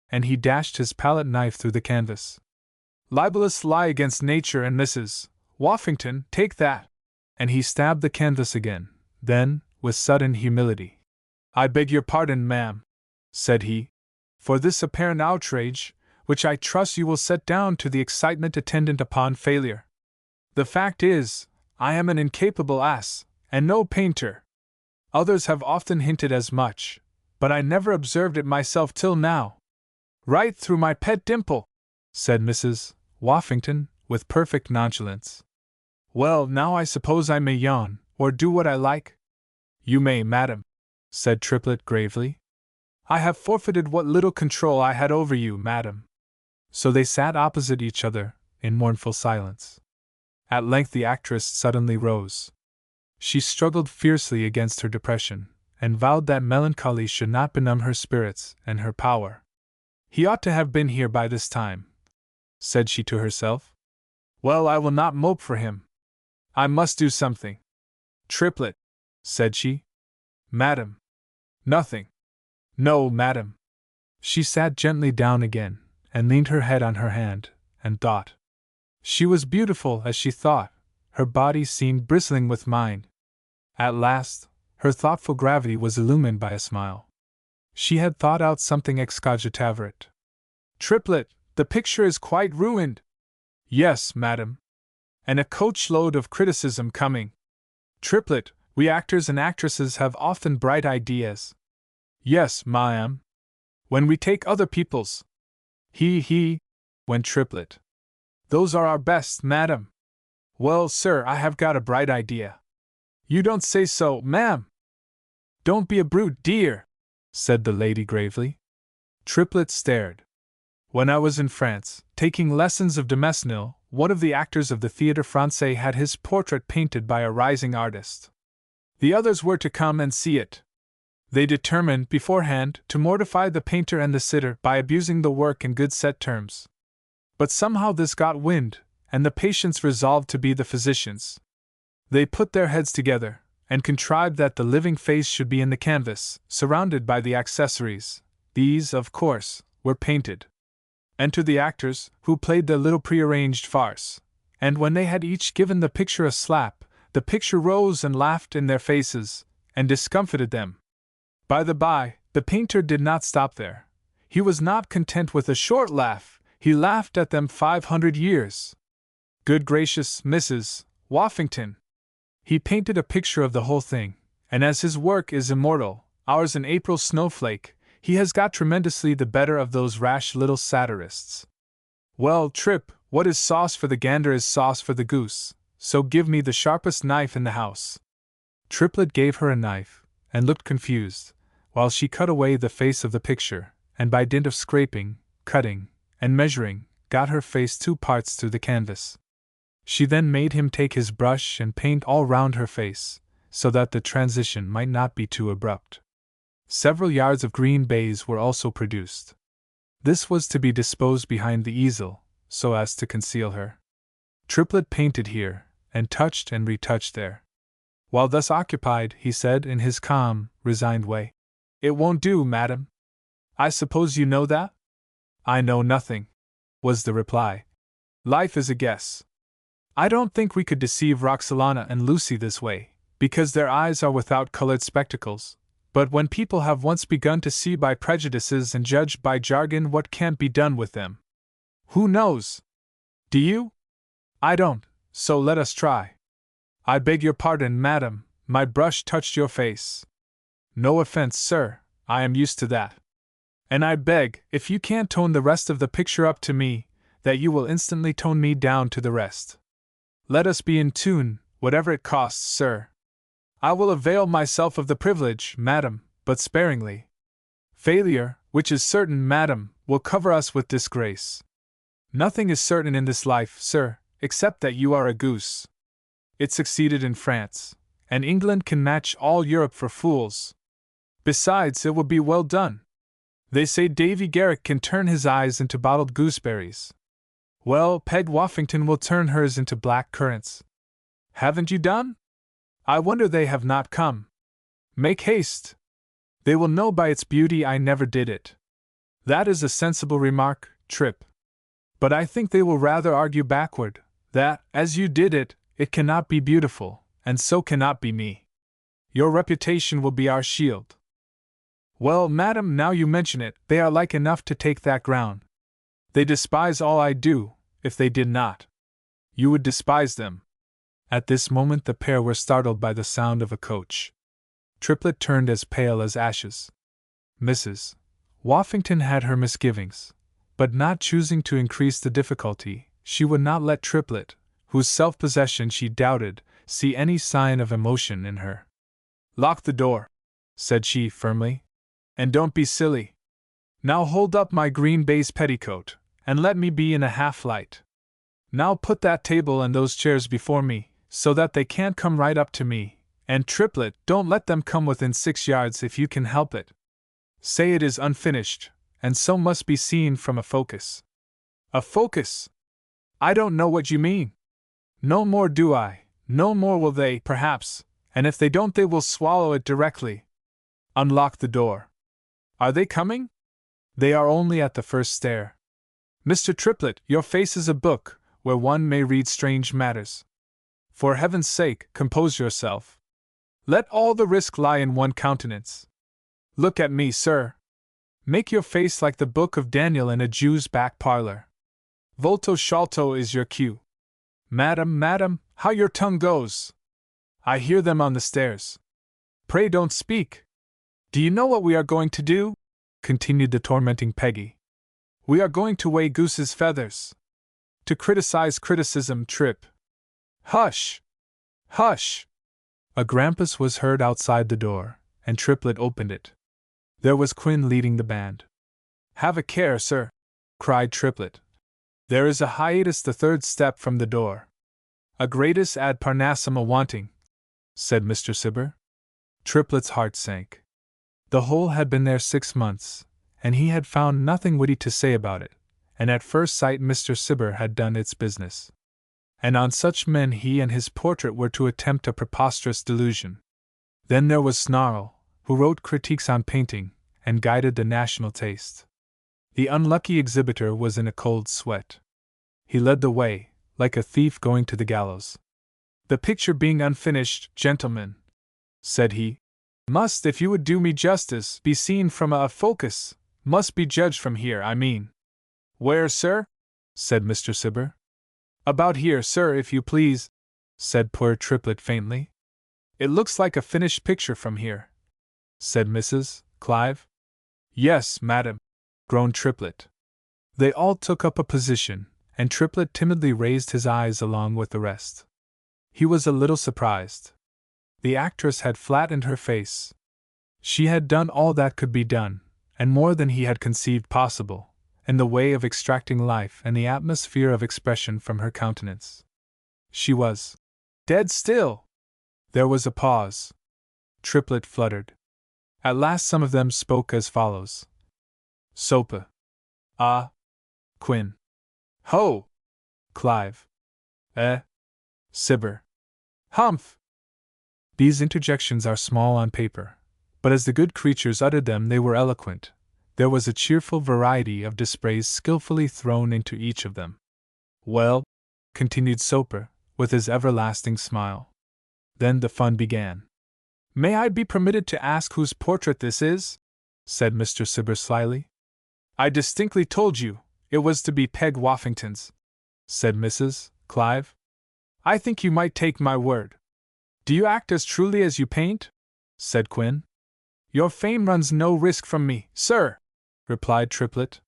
And he dashed his palette knife through the canvas. Libelous lie against nature and Mrs. Woffington, take that! And he stabbed the canvas again, then, with sudden humility. "I beg your pardon, ma'am," said he, "for this apparent outrage, which I trust you will set down to the excitement attendant upon failure. The fact is, I am an incapable ass, and no painter. Others have often hinted as much, but I never observed it myself till now." "Right through my pet dimple," said Mrs. Woffington, with perfect nonchalance. "Well, now I suppose I may yawn, or do what I like?" "You may, madam," said Triplet gravely. "I have forfeited what little control I had over you, madam." So they sat opposite each other, in mournful silence. At length the actress suddenly rose. She struggled fiercely against her depression, and vowed that melancholy should not benumb her spirits and her power. "He ought to have been here by this time," said she to herself. "Well, I will not mope for him. I must do something." "Triplet," said she. "Madam." "Nothing." "No, madam." She sat gently down again, and leaned her head on her hand, and thought. She was beautiful as she thought, her body seemed bristling with mind. At last, her thoughtful gravity was illumined by a smile. She had thought out something excogitaverit. "Triplet, the picture is quite ruined." "Yes, madam." "And a coachload of criticism coming." "Triplet, we actors and actresses have often bright ideas." "Yes, ma'am. When we take other people's." He, went Triplet. "Those are our best, madam." "Well, sir, I have got a bright idea." "You don't say so, ma'am." "Don't be a brute, dear," said the lady gravely. Triplet stared. When I was in France, taking lessons of de Mesnil, one of the actors of the Théâtre Français had his portrait painted by a rising artist. The others were to come and see it. They determined, beforehand, to mortify the painter and the sitter by abusing the work in good set terms. But somehow this got wind, and the patients resolved to be the physicians. They put their heads together, and contrived that the living face should be in the canvas, surrounded by the accessories. These, of course, were painted. Enter the actors, who played their little prearranged farce, and when they had each given the picture a slap, the picture rose and laughed in their faces, and discomfited them. By the by, the painter did not stop there. He was not content with a short laugh, he laughed at them 500 years. Good gracious, Mrs. Woffington! He painted a picture of the whole thing, and as his work is immortal, ours an April snowflake, he has got tremendously the better of those rash little satirists. Well, Trip, what is sauce for the gander is sauce for the goose, so give me the sharpest knife in the house. Triplet gave her a knife, and looked confused, while she cut away the face of the picture, and by dint of scraping, cutting, and measuring, got her face 2 parts through the canvas. She then made him take his brush and paint all round her face, so that the transition might not be too abrupt. Several yards of green baize were also produced. This was to be disposed behind the easel, so as to conceal her. Triplet painted here, and touched and retouched there. While thus occupied, he said in his calm, resigned way, "It won't do, madam. I suppose you know that?" "I know nothing," was the reply. "Life is a guess. I don't think we could deceive Roxalana and Lucy this way, because their eyes are without colored spectacles. But when people have once begun to see by prejudices and judge by jargon, what can't be done with them? Who knows? Do you? I don't, so let us try. I beg your pardon, madam, my brush touched your face. No offense, sir, I am used to that. And I beg, if you can't tone the rest of the picture up to me, that you will instantly tone me down to the rest. Let us be in tune, whatever it costs, sir. I will avail myself of the privilege, madam, but sparingly. Failure, which is certain, madam, will cover us with disgrace. Nothing is certain in this life, sir, except that you are a goose. It succeeded in France, and England can match all Europe for fools. Besides, it will be well done. They say Davy Garrick can turn his eyes into bottled gooseberries. Well, Peg Woffington will turn hers into black currants. Haven't you done? I wonder they have not come. Make haste. They will know by its beauty I never did it. That is a sensible remark, Trip. But I think they will rather argue backward, that, as you did it, it cannot be beautiful, and so cannot be me. Your reputation will be our shield. Well, madam, now you mention it, they are like enough to take that ground. They despise all I do, if they did not. You would despise them. At this moment the pair were startled by the sound of a coach. Triplet turned as pale as ashes. Mrs. Woffington had her misgivings, but not choosing to increase the difficulty, she would not let Triplet, whose self-possession she doubted, see any sign of emotion in her. "Lock the door," said she firmly, "and don't be silly. Now hold up my green baize petticoat, and let me be in a half-light. Now put that table and those chairs before me, so that they can't come right up to me, and Triplet, don't let them come within 6 yards if you can help it. Say it is unfinished, and so must be seen from a focus." "A focus? I don't know what you mean." "No more do I, no more will they, perhaps, and if they don't they will swallow it directly. Unlock the door. Are they coming?" "They are only at the first stair." "Mr. Triplet, your face is a book, where one may read strange matters. For heaven's sake, compose yourself. Let all the risk lie in one countenance. Look at me, sir. Make your face like the book of Daniel in a Jew's back parlor. Volto sciolto is your cue. Madam, madam, how your tongue goes! I hear them on the stairs. Pray don't speak. Do you know what we are going to do?" continued the tormenting Peggy. "We are going to weigh goose's feathers. To criticize criticism, Trip." "Hush! Hush!" A grampus was heard outside the door, and Triplet opened it. There was Quinn leading the band. Have a care, sir, cried Triplet. There is a hiatus the third step from the door. A gratus ad Parnassum a wanting, said Mr. Cibber. Triplet's heart sank. The hole had been there 6 months, and he had found nothing witty to say about it, and at first sight Mr. Cibber had done its business. And on such men he and his portrait were to attempt a preposterous delusion. Then there was Snarl, who wrote critiques on painting, and guided the national taste. The unlucky exhibitor was in a cold sweat. He led the way, like a thief going to the gallows. The picture being unfinished, gentlemen, said he, must, if you would do me justice, be seen from a focus, must be judged from here, I mean. Where, sir? Said Mr. Cibber. About here, sir, if you please, said poor Triplet faintly. It looks like a finished picture from here, said Mrs. Clive. Yes, madam, groaned Triplet. They all took up a position, and Triplet timidly raised his eyes along with the rest. He was a little surprised. The actress had flattened her face. She had done all that could be done, and more than he had conceived possible, in the way of extracting life and the atmosphere of expression from her countenance. She was dead still. There was a pause. Triplet fluttered. At last some of them spoke as follows. Sopa. Ah. Quin. Ho! Clive. Cibber. Humph! These interjections are small on paper, but as the good creatures uttered them they were eloquent. There was a cheerful variety of dispraise skillfully thrown into each of them. Well, continued Soper, with his everlasting smile. Then the fun began. May I be permitted to ask whose portrait this is? Said Mr. Cibber slyly. I distinctly told you it was to be Peg Woffington's, said Mrs. Clive. I think you might take my word. Do you act as truly as you paint? Said Quin. Your fame runs no risk from me, sir, replied Triplet.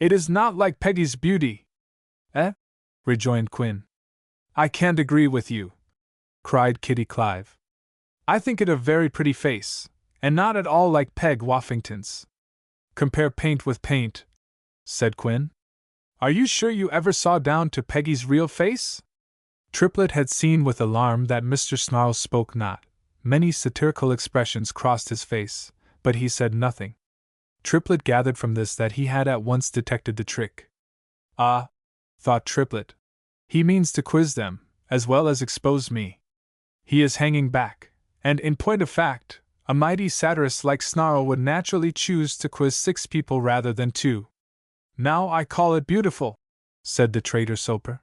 It is not like Peggy's beauty. Rejoined Quin. I can't agree with you, cried Kitty Clive. I think it a very pretty face, and not at all like Peg Woffington's. Compare paint with paint, said Quin. Are you sure you ever saw down to Peggy's real face? Triplet had seen with alarm that Mr. Snarl spoke not. Many satirical expressions crossed his face, but he said nothing. Triplet gathered from this that he had at once detected the trick. Ah, thought Triplet, he means to quiz them, as well as expose me. He is hanging back, and in point of fact, a mighty satirist like Snarl would naturally choose to quiz 6 people rather than 2. Now I call it beautiful, said the traitor Soper.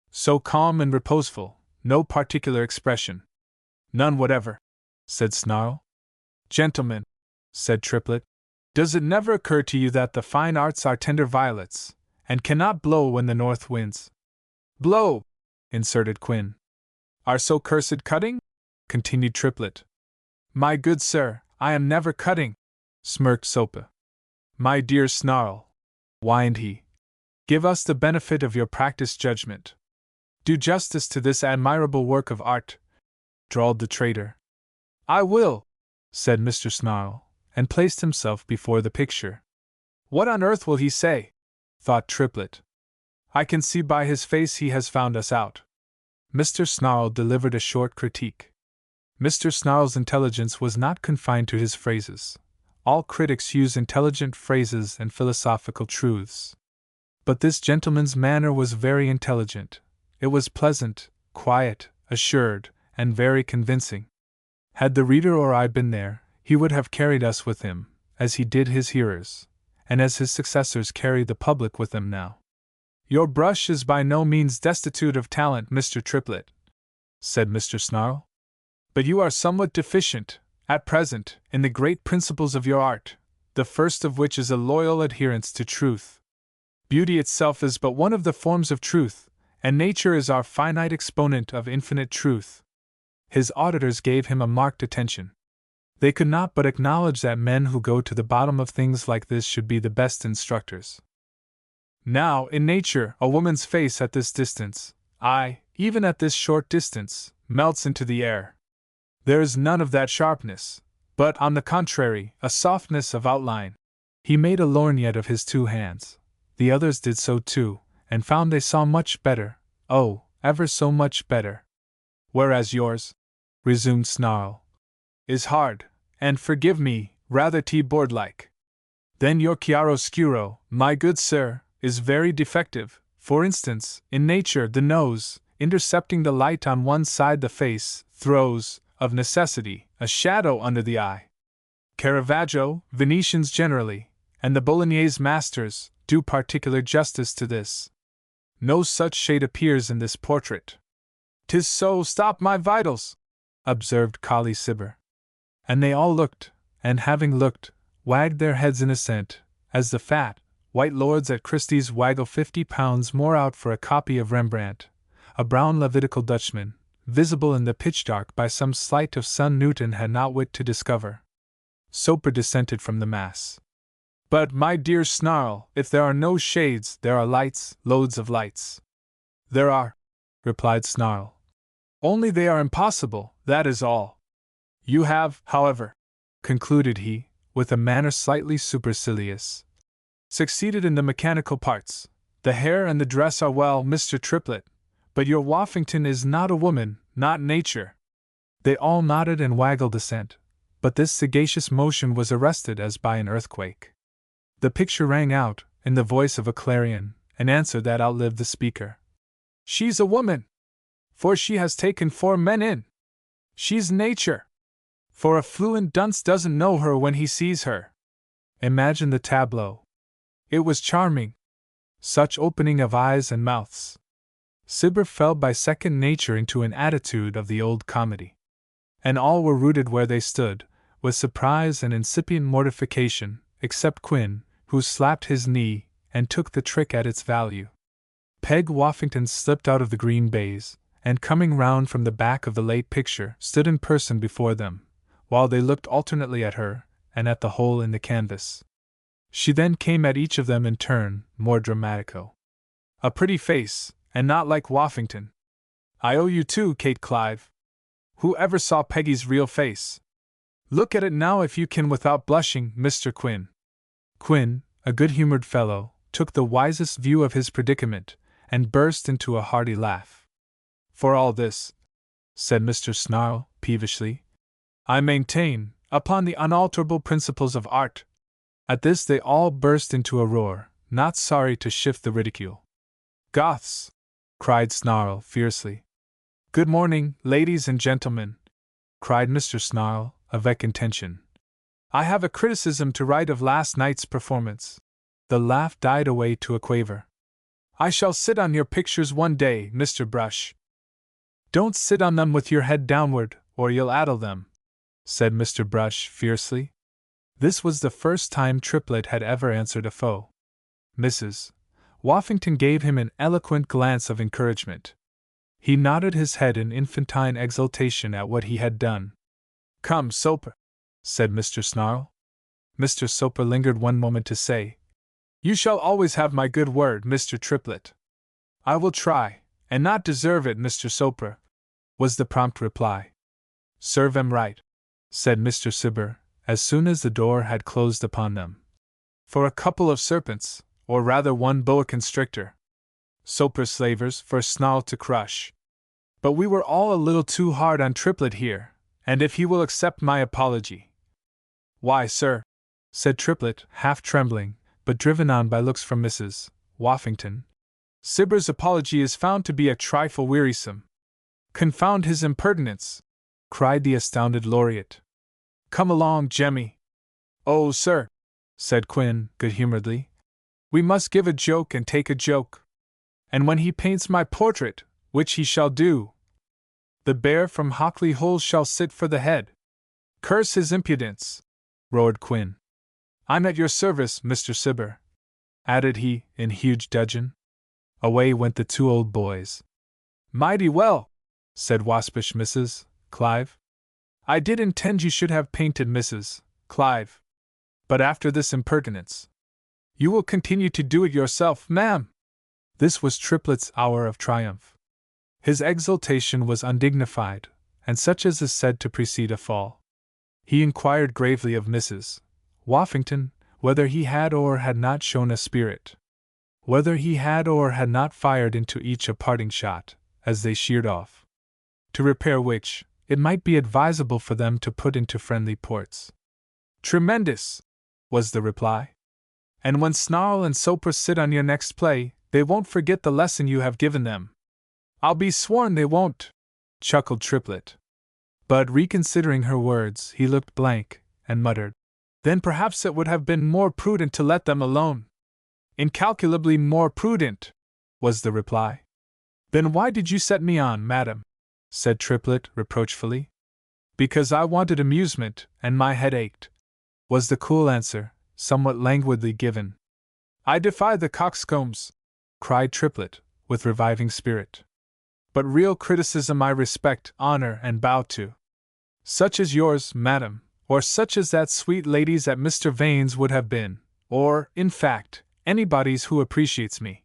So calm and reposeful, no particular expression. None whatever, said Snarl. Gentlemen, said Triplet, does it never occur to you that the fine arts are tender violets, and cannot blow when the north winds? Blow, inserted Quin. Are so cursed cutting? Continued Triplet. My good sir, I am never cutting, smirked Sopa. My dear Snarl, whined he, give us the benefit of your practiced judgment. Do justice to this admirable work of art, drawled the traitor. I will, said Mr. Snarl, and placed himself before the picture. What on earth will he say? Thought Triplet. I can see by his face he has found us out. Mr. Snarl delivered a short critique. Mr. Snarl's intelligence was not confined to his phrases. All critics use intelligent phrases and philosophical truths. But this gentleman's manner was very intelligent. It was pleasant, quiet, assured, and very convincing. Had the reader or I been there, he would have carried us with him, as he did his hearers, and as his successors carry the public with them now. Your brush is by no means destitute of talent, Mr. Triplet, said Mr. Snarl. But you are somewhat deficient, at present, in the great principles of your art, the first of which is a loyal adherence to truth. Beauty itself is but one of the forms of truth, and nature is our finite exponent of infinite truth. His auditors gave him a marked attention. They could not but acknowledge that men who go to the bottom of things like this should be the best instructors. Now, in nature, a woman's face at this distance, aye, even at this short distance, melts into the air. There is none of that sharpness, but, on the contrary, a softness of outline. He made a lorgnette of his 2 hands. The others did so too, and found they saw much better, oh, ever so much better. Whereas yours, resumed Snarl, is hard, and forgive me, rather tea-board-like. Then your chiaroscuro, my good sir, is very defective. For instance, in nature the nose, intercepting the light on one side the face, throws, of necessity, a shadow under the eye. Caravaggio, Venetians generally, and the Bolognese masters, do particular justice to this. No such shade appears in this portrait. 'Tis so, stop my vitals, observed Colley Cibber. And they all looked, and having looked, wagged their heads in assent, as the fat, white lords at Christie's waggle £50 more out for a copy of Rembrandt, a brown Levitical Dutchman, visible in the pitch dark by some sleight of sun Newton had not wit to discover. Soper dissented from the mass. But, my dear Snarl, if there are no shades, there are lights, loads of lights. There are, replied Snarl. Only they are impossible, that is all. You have, however, concluded he, with a manner slightly supercilious, succeeded in the mechanical parts. The hair and the dress are well, Mr. Triplet, but your Woffington is not a woman, not nature. They all nodded and waggled assent, but this sagacious motion was arrested as by an earthquake. The picture rang out, in the voice of a clarion, an answer that outlived the speaker. She's a woman! For she has taken 4 men in. She's nature! For a fluent dunce doesn't know her when he sees her. Imagine the tableau. It was charming. Such opening of eyes and mouths. Cibber fell by second nature into an attitude of the old comedy. And all were rooted where they stood, with surprise and incipient mortification, except Quinn, who slapped his knee, and took the trick at its value. Peg Woffington slipped out of the green baize, and coming round from the back of the late picture, stood in person before them, while they looked alternately at her, and at the hole in the canvas. She then came at each of them in turn, more dramatico. A pretty face, and not like Woffington. I owe you too, Kate Clive. Who ever saw Peggy's real face? Look at it now if you can without blushing, Mr. Quinn. Quinn, a good-humored fellow, took the wisest view of his predicament, and burst into a hearty laugh. For all this, said Mr. Snarl, peevishly, I maintain, upon the unalterable principles of art. At this they all burst into a roar, not sorry to shift the ridicule. Goths! Cried Snarl fiercely. Good morning, ladies and gentlemen, cried Mr. Snarl, avec intention. I have a criticism to write of last night's performance. The laugh died away to a quaver. I shall sit on your pictures one day, Mr. Brush. Don't sit on them with your head downward, or you'll addle them, said Mr. Brush fiercely. This was the first time Triplet had ever answered a foe. Mrs. Woffington gave him an eloquent glance of encouragement. He nodded his head in infantine exultation at what he had done. Come, Soper, said Mr. Snarl. Mr. Soper lingered one moment to say, You shall always have my good word, Mr. Triplet. I will try, and not deserve it, Mr. Soper, was the prompt reply. Serve 'em right, said Mr. Cibber, as soon as the door had closed upon them. For a couple of serpents, or rather one boa constrictor. Soper slavers for Snarl to crush. But we were all a little too hard on Triplet here, and if he will accept my apology. Why, sir, said Triplet, half trembling, but driven on by looks from Mrs. Woffington, Cibber's apology is found to be a trifle wearisome. Confound his impertinence, cried the astounded laureate. Come along, Jemmy. Oh, sir, said Quinn, good-humoredly, we must give a joke and take a joke. And when he paints my portrait, which he shall do, the bear from Hockley Hole shall sit for the head. Curse his impudence, roared Quinn. I'm at your service, Mr. Cibber, added he, in huge dudgeon. Away went the 2 old boys. Mighty well, said waspish Mrs. Clive. I did intend you should have painted Mrs. Clive. But after this impertinence, you will continue to do it yourself, ma'am. This was Triplet's hour of triumph. His exultation was undignified, and such as is said to precede a fall. He inquired gravely of Mrs. Woffington whether he had or had not shown a spirit. Whether he had or had not fired into each a parting shot, as they sheered off. To repair which, it might be advisable for them to put into friendly ports. Tremendous! Was the reply. And when Snarl and Soper sit on your next play, they won't forget the lesson you have given them. I'll be sworn they won't, chuckled Triplet. But reconsidering her words, he looked blank, and muttered, Then perhaps it would have been more prudent to let them alone. Incalculably more prudent, was the reply. Then why did you set me on, madam? Said Triplet reproachfully. Because I wanted amusement, and my head ached, was the cool answer, somewhat languidly given. I defy the coxcombs, cried Triplet, with reviving spirit. But real criticism I respect, honor, and bow to. Such as yours, madam, or such as that sweet lady's at Mr. Vane's would have been, or, in fact, anybody's who appreciates me.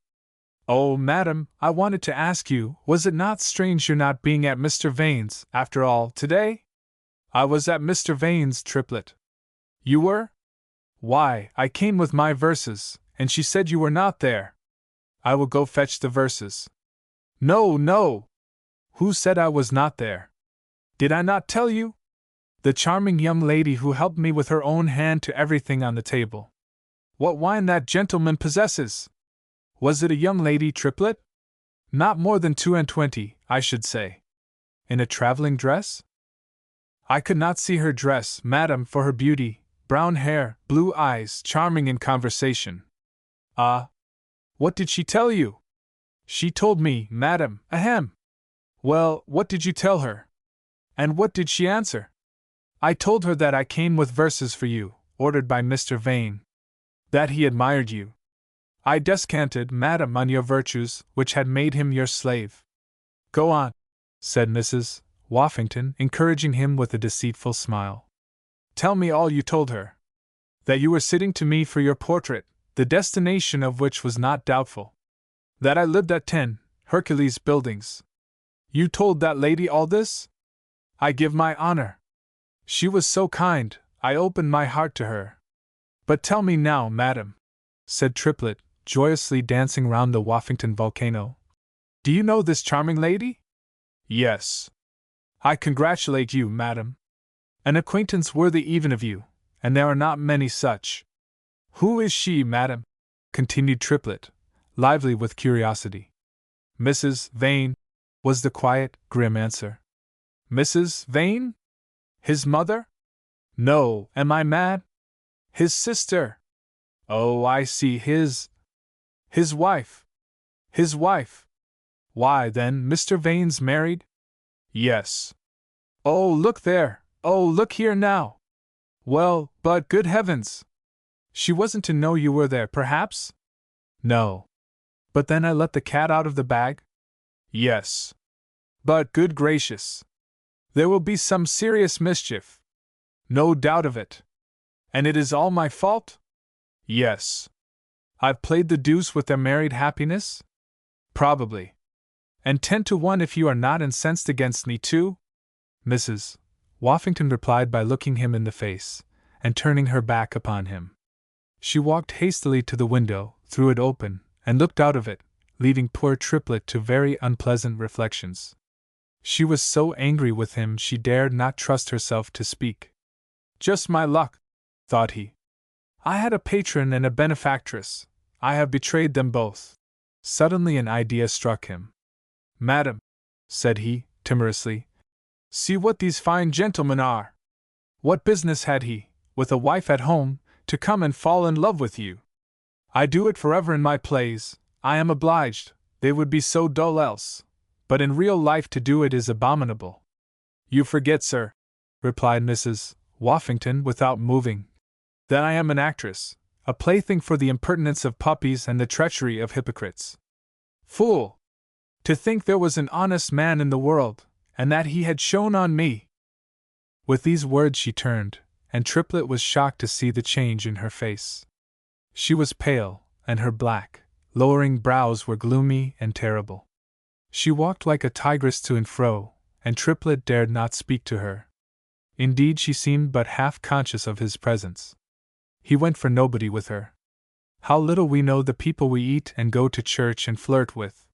Oh, madam, I wanted to ask you, was it not strange your not being at Mr. Vane's, after all, today? I was at Mr. Vane's, Triplet. You were? Why, I came with my verses, and she said you were not there. I will go fetch the verses. No, no! Who said I was not there? Did I not tell you? The charming young lady who helped me with her own hand to everything on the table. What wine that gentleman possesses! Was it a young lady, Triplet? Not more than 22, I should say. In a traveling dress? I could not see her dress, madam, for her beauty, brown hair, blue eyes, charming in conversation. Ah! What did she tell you? She told me, madam, ahem. Well, what did you tell her? And what did she answer? I told her that I came with verses for you, ordered by Mr. Vane. That he admired you. I descanted, madam, on your virtues, which had made him your slave. Go on, said Mrs. Woffington, encouraging him with a deceitful smile. Tell me all you told her. That you were sitting to me for your portrait, the destination of which was not doubtful. That I lived at 10 Hercules Buildings. You told that lady all this? I give my honor. She was so kind, I opened my heart to her. But tell me now, madam, said Triplet, joyously dancing round the Woffington volcano. Do you know this charming lady? Yes. I congratulate you, madam. An acquaintance worthy even of you, and there are not many such. Who is she, madam? Continued Triplet, lively with curiosity. Mrs. Vane, was the quiet, grim answer. Mrs. Vane? His mother? No, am I mad? His sister. Oh, I see, his wife. His wife. Why, then, Mr. Vane's married? Yes. Oh, look there! Oh, look here now! Well, but good heavens! She wasn't to know you were there, perhaps? No. But then I let the cat out of the bag? Yes. But good gracious! There will be some serious mischief. No doubt of it. And it is all my fault? Yes. I've played the deuce with their married happiness? Probably. And 10 to 1 if you are not incensed against me too? Mrs. Woffington replied by looking him in the face, and turning her back upon him. She walked hastily to the window, threw it open, and looked out of it, leaving poor Triplet to very unpleasant reflections. She was so angry with him she dared not trust herself to speak. Just my luck, thought he. I had a patron and a benefactress. I have betrayed them both. Suddenly an idea struck him. Madam, said he, timorously, see what these fine gentlemen are. What business had he, with a wife at home, to come and fall in love with you? I do it forever in my plays, I am obliged, they would be so dull else, but in real life to do it is abominable. You forget, sir, replied Mrs. Woffington without moving, that I am an actress, a plaything for the impertinence of puppies and the treachery of hypocrites. Fool! To think there was an honest man in the world, and that he had shone on me! With these words she turned, and Triplet was shocked to see the change in her face. She was pale, and her black, lowering brows were gloomy and terrible. She walked like a tigress to and fro, and Triplet dared not speak to her. Indeed, she seemed but half conscious of his presence. He went for nobody with her. How little we know the people we eat and go to church and flirt with.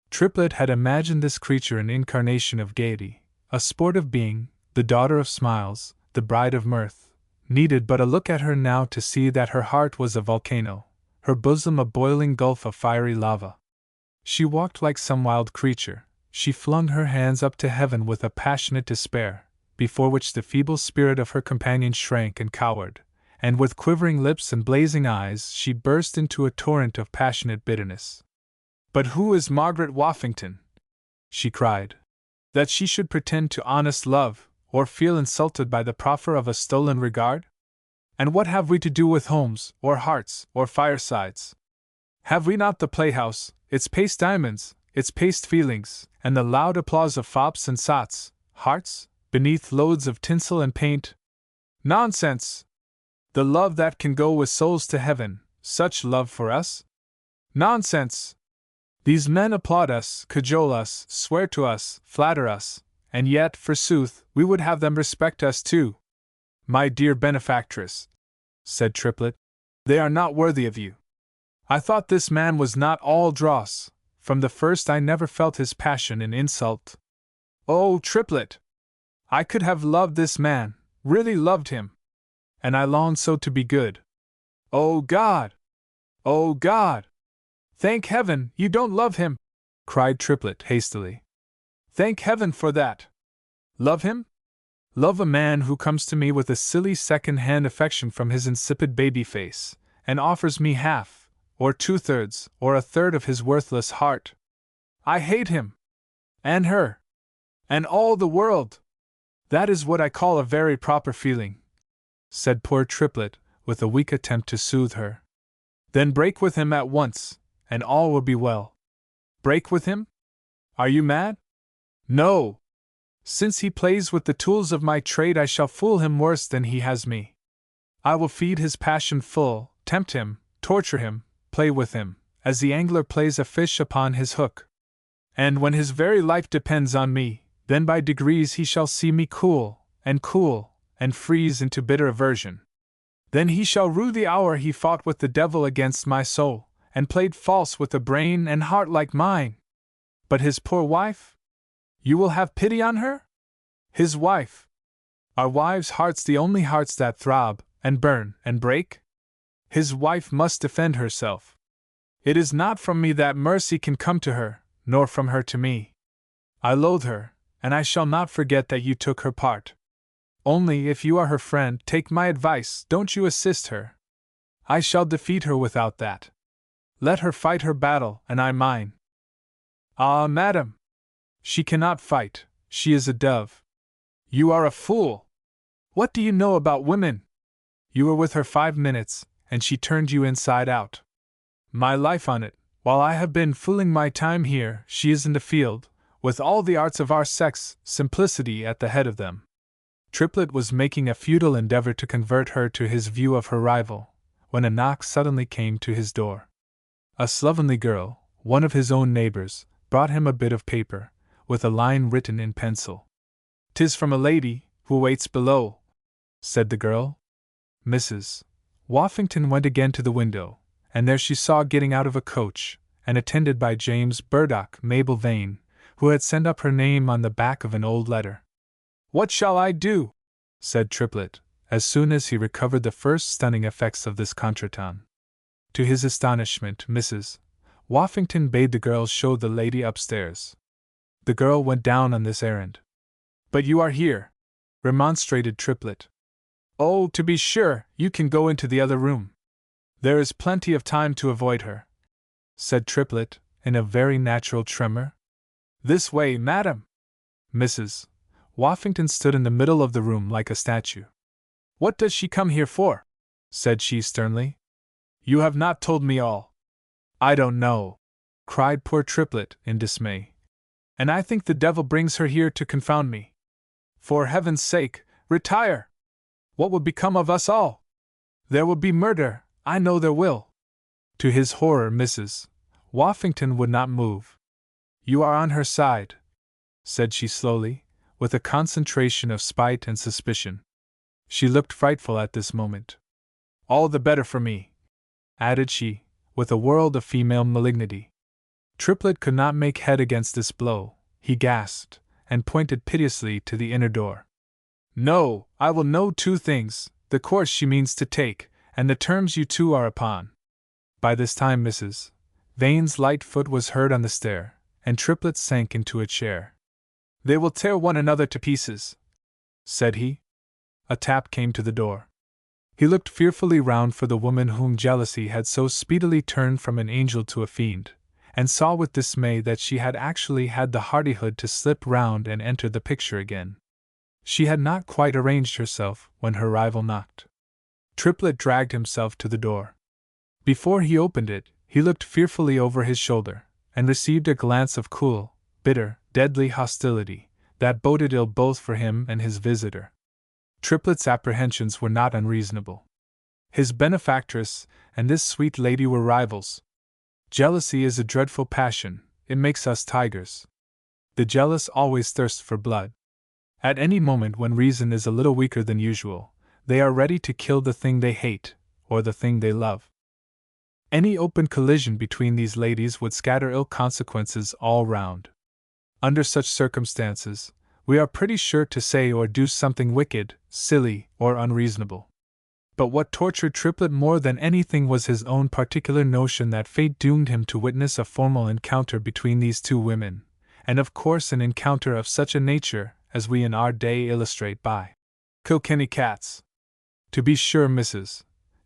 Triplet had imagined this creature an incarnation of gaiety, a sportive being, the daughter of smiles, the bride of mirth. Needed but a look at her now to see that her heart was a volcano, her bosom a boiling gulf of fiery lava. She walked like some wild creature, she flung her hands up to heaven with a passionate despair, before which the feeble spirit of her companion shrank and cowered, and with quivering lips and blazing eyes she burst into a torrent of passionate bitterness. "But who is Margaret Woffington?" she cried. "That she should pretend to honest love, or feel insulted by the proffer of a stolen regard? And what have we to do with homes, or hearts, or firesides? Have we not the playhouse, its paste diamonds, its paste feelings, and the loud applause of fops and sots, hearts, beneath loads of tinsel and paint? Nonsense! The love that can go with souls to heaven, such love for us? Nonsense! These men applaud us, cajole us, swear to us, flatter us, and yet, forsooth, we would have them respect us too. My dear benefactress," said Triplet, "they are not worthy of you. I thought this man was not all dross. From the first I never felt his passion in insult. Oh, Triplet! I could have loved this man, really loved him. And I longed so to be good. Oh God! Oh God! Thank heaven you don't love him!" cried Triplet hastily. "Thank heaven for that! Love him? Love a man who comes to me with a silly second-hand affection from his insipid baby face, and offers me half, or 2/3, or 1/3 of his worthless heart. I hate him! And her! And all the world! That is what I call a very proper feeling," said poor Triplet, with a weak attempt to soothe her. "Then break with him at once, and all will be well." "Break with him? Are you mad?" "No! Since he plays with the tools of my trade, I shall fool him worse than he has me. I will feed his passion full, tempt him, torture him, play with him, as the angler plays a fish upon his hook. And when his very life depends on me, then by degrees he shall see me cool, and freeze into bitter aversion. Then he shall rue the hour he fought with the devil against my soul, and played false with a brain and heart like mine. But his poor wife? You will have pity on her? His wife! Are wives' hearts the only hearts that throb, and burn, and break? His wife must defend herself. It is not from me that mercy can come to her, nor from her to me. I loathe her, and I shall not forget that you took her part. Only, if you are her friend, take my advice, don't you assist her. I shall defeat her without that. Let her fight her battle, and I mine." "Ah, madam! She cannot fight, she is a dove." "You are a fool! What do you know about women? You were with her 5 minutes, and she turned you inside out. My life on it, while I have been fooling my time here, she is in the field, with all the arts of our sex, simplicity at the head of them." Triplet was making a futile endeavor to convert her to his view of her rival, when a knock suddenly came to his door. A slovenly girl, one of his own neighbors, brought him a bit of paper, with a line written in pencil. "'Tis from a lady, who waits below," said the girl. Mrs. Woffington went again to the window, and there she saw getting out of a coach, and attended by James Burdock, Mabel Vane, who had sent up her name on the back of an old letter. "What shall I do?" said Triplet, as soon as he recovered the first stunning effects of this contretemps. To his astonishment, Mrs. Woffington bade the girl show the lady upstairs. The girl went down on this errand. "But you are here," remonstrated Triplet. "Oh, to be sure, you can go into the other room. There is plenty of time to avoid her," said Triplet, in a very natural tremor. "This way, madam." Mrs. Woffington stood in the middle of the room like a statue. "What does she come here for?" said she sternly. "You have not told me all." "I don't know," cried poor Triplet, in dismay. "And I think the devil brings her here to confound me. For heaven's sake, retire! What will become of us all? There will be murder, I know there will." To his horror, Mrs. Woffington would not move. "You are on her side," said she slowly, with a concentration of spite and suspicion. She looked frightful at this moment. All the better for me," added she, with a world of female malignity. Triplet could not make head against this blow. He gasped, and pointed piteously to the inner door. "No, I will know two things, the course she means to take, and the terms you two are upon." By this time Mrs. Vane's light foot was heard on the stair, and Triplet sank into a chair. "They will tear one another to pieces," said he. A tap came to the door. He looked fearfully round for the woman whom jealousy had so speedily turned from an angel to a fiend, and saw with dismay that she had actually had the hardihood to slip round and enter the picture again. She had not quite arranged herself when her rival knocked. Triplet dragged himself to the door. Before he opened it, he looked fearfully over his shoulder, and received a glance of cool, bitter, deadly hostility, that boded ill both for him and his visitor. Triplet's apprehensions were not unreasonable. His benefactress and this sweet lady were rivals. Jealousy is a dreadful passion, it makes us tigers. The jealous always thirst for blood. At any moment when reason is a little weaker than usual, they are ready to kill the thing they hate, or the thing they love. Any open collision between these ladies would scatter ill consequences all round. Under such circumstances, we are pretty sure to say or do something wicked, silly, or unreasonable. But what tortured Triplet more than anything was his own particular notion that fate doomed him to witness a formal encounter between these two women, and of course an encounter of such a nature as we in our day illustrate by Kilkenny cats. To be sure Mrs.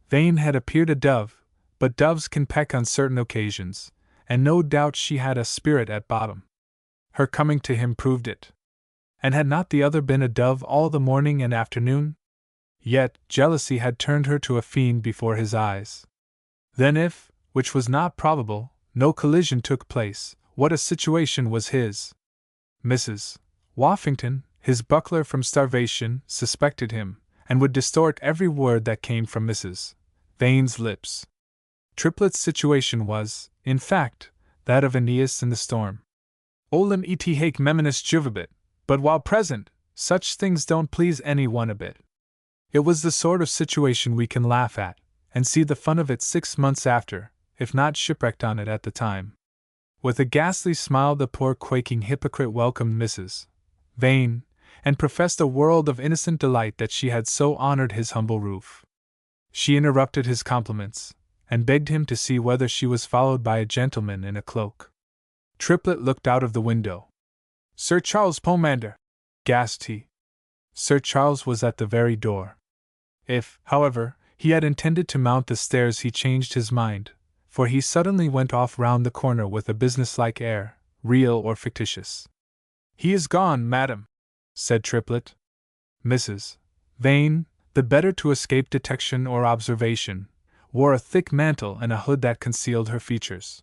Vane had appeared a dove, but doves can peck on certain occasions, and no doubt she had a spirit at bottom. Her coming to him proved it. And had not the other been a dove all the morning and afternoon? Yet, jealousy had turned her to a fiend before his eyes. Then if, which was not probable, no collision took place, what a situation was his! Mrs. Woffington, his buckler from starvation, suspected him, and would distort every word that came from Mrs. Vane's lips. Triplet's situation was, in fact, that of Aeneas in the storm. Olim et haec meminus juvabit, but while present, such things don't please any one a bit. It was the sort of situation we can laugh at, and see the fun of it 6 months after, if not shipwrecked on it at the time. With a ghastly smile the poor quaking hypocrite welcomed Mrs. Vane, and professed a world of innocent delight that she had so honored his humble roof. She interrupted his compliments, and begged him to see whether she was followed by a gentleman in a cloak. Triplet looked out of the window. "Sir Charles Pomander!" gasped he. Sir Charles was at the very door. If, however, he had intended to mount the stairs he changed his mind, for he suddenly went off round the corner with a businesslike air, real or fictitious. "He is gone, madam," said Triplet. Mrs. Vane, the better to escape detection or observation, wore a thick mantle and a hood that concealed her features.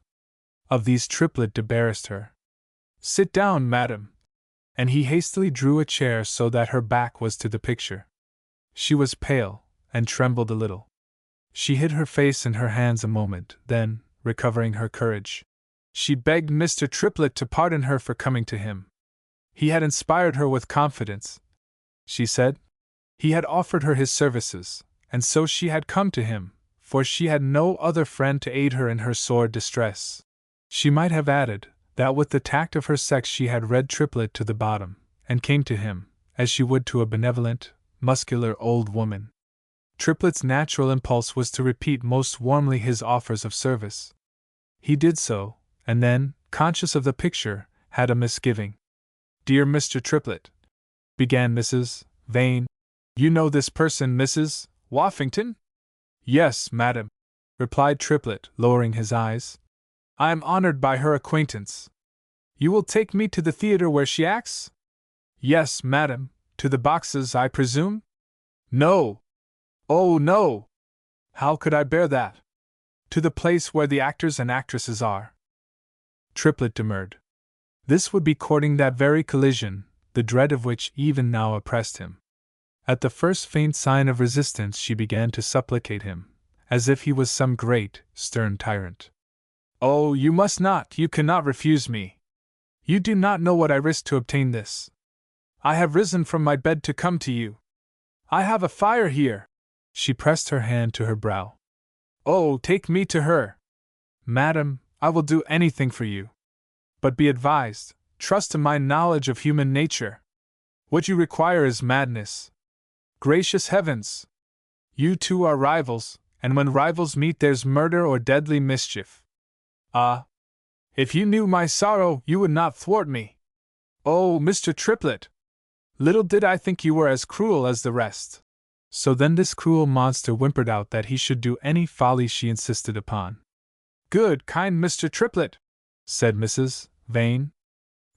Of these Triplet debarrassed her. "Sit down, madam," and he hastily drew a chair so that her back was to the picture. She was pale, and trembled a little. She hid her face in her hands a moment, then, recovering her courage, she begged Mr. Triplet to pardon her for coming to him. He had inspired her with confidence, she said. He had offered her his services, and so she had come to him, for she had no other friend to aid her in her sore distress. She might have added that with the tact of her sex she had read Triplet to the bottom, and came to him, as she would to a benevolent, muscular old woman. Triplet's natural impulse was to repeat most warmly his offers of service. He did so, and then, conscious of the picture, had a misgiving. "Dear Mr. Triplet," began Mrs. Vane, "you know this person, Mrs. Woffington?" "Yes, madam," replied Triplet, lowering his eyes. "I am honored by her acquaintance. You will take me to the theatre where she acts?" "Yes, madam. To the boxes, I presume?" "No. Oh, no! How could I bear that? To the place where the actors and actresses are." Triplet demurred. This would be courting that very collision, the dread of which even now oppressed him. At the first faint sign of resistance she began to supplicate him, as if he was some great, stern tyrant. "Oh, you must not, you cannot refuse me. You do not know what I risked to obtain this. I have risen from my bed to come to you. I have a fire here. She pressed her hand to her brow. Oh, take me to her! Madam, I will do anything for you. But be advised, trust to my knowledge of human nature. What you require is madness. Gracious heavens! You two are rivals, and when rivals meet there's murder or deadly mischief. Ah! If you knew my sorrow, you would not thwart me. Oh, Mr. Triplet! Little did I think you were as cruel as the rest. So then this cruel monster whimpered out that he should do any folly she insisted upon. Good, kind Mr. Triplet, said Mrs. Vane.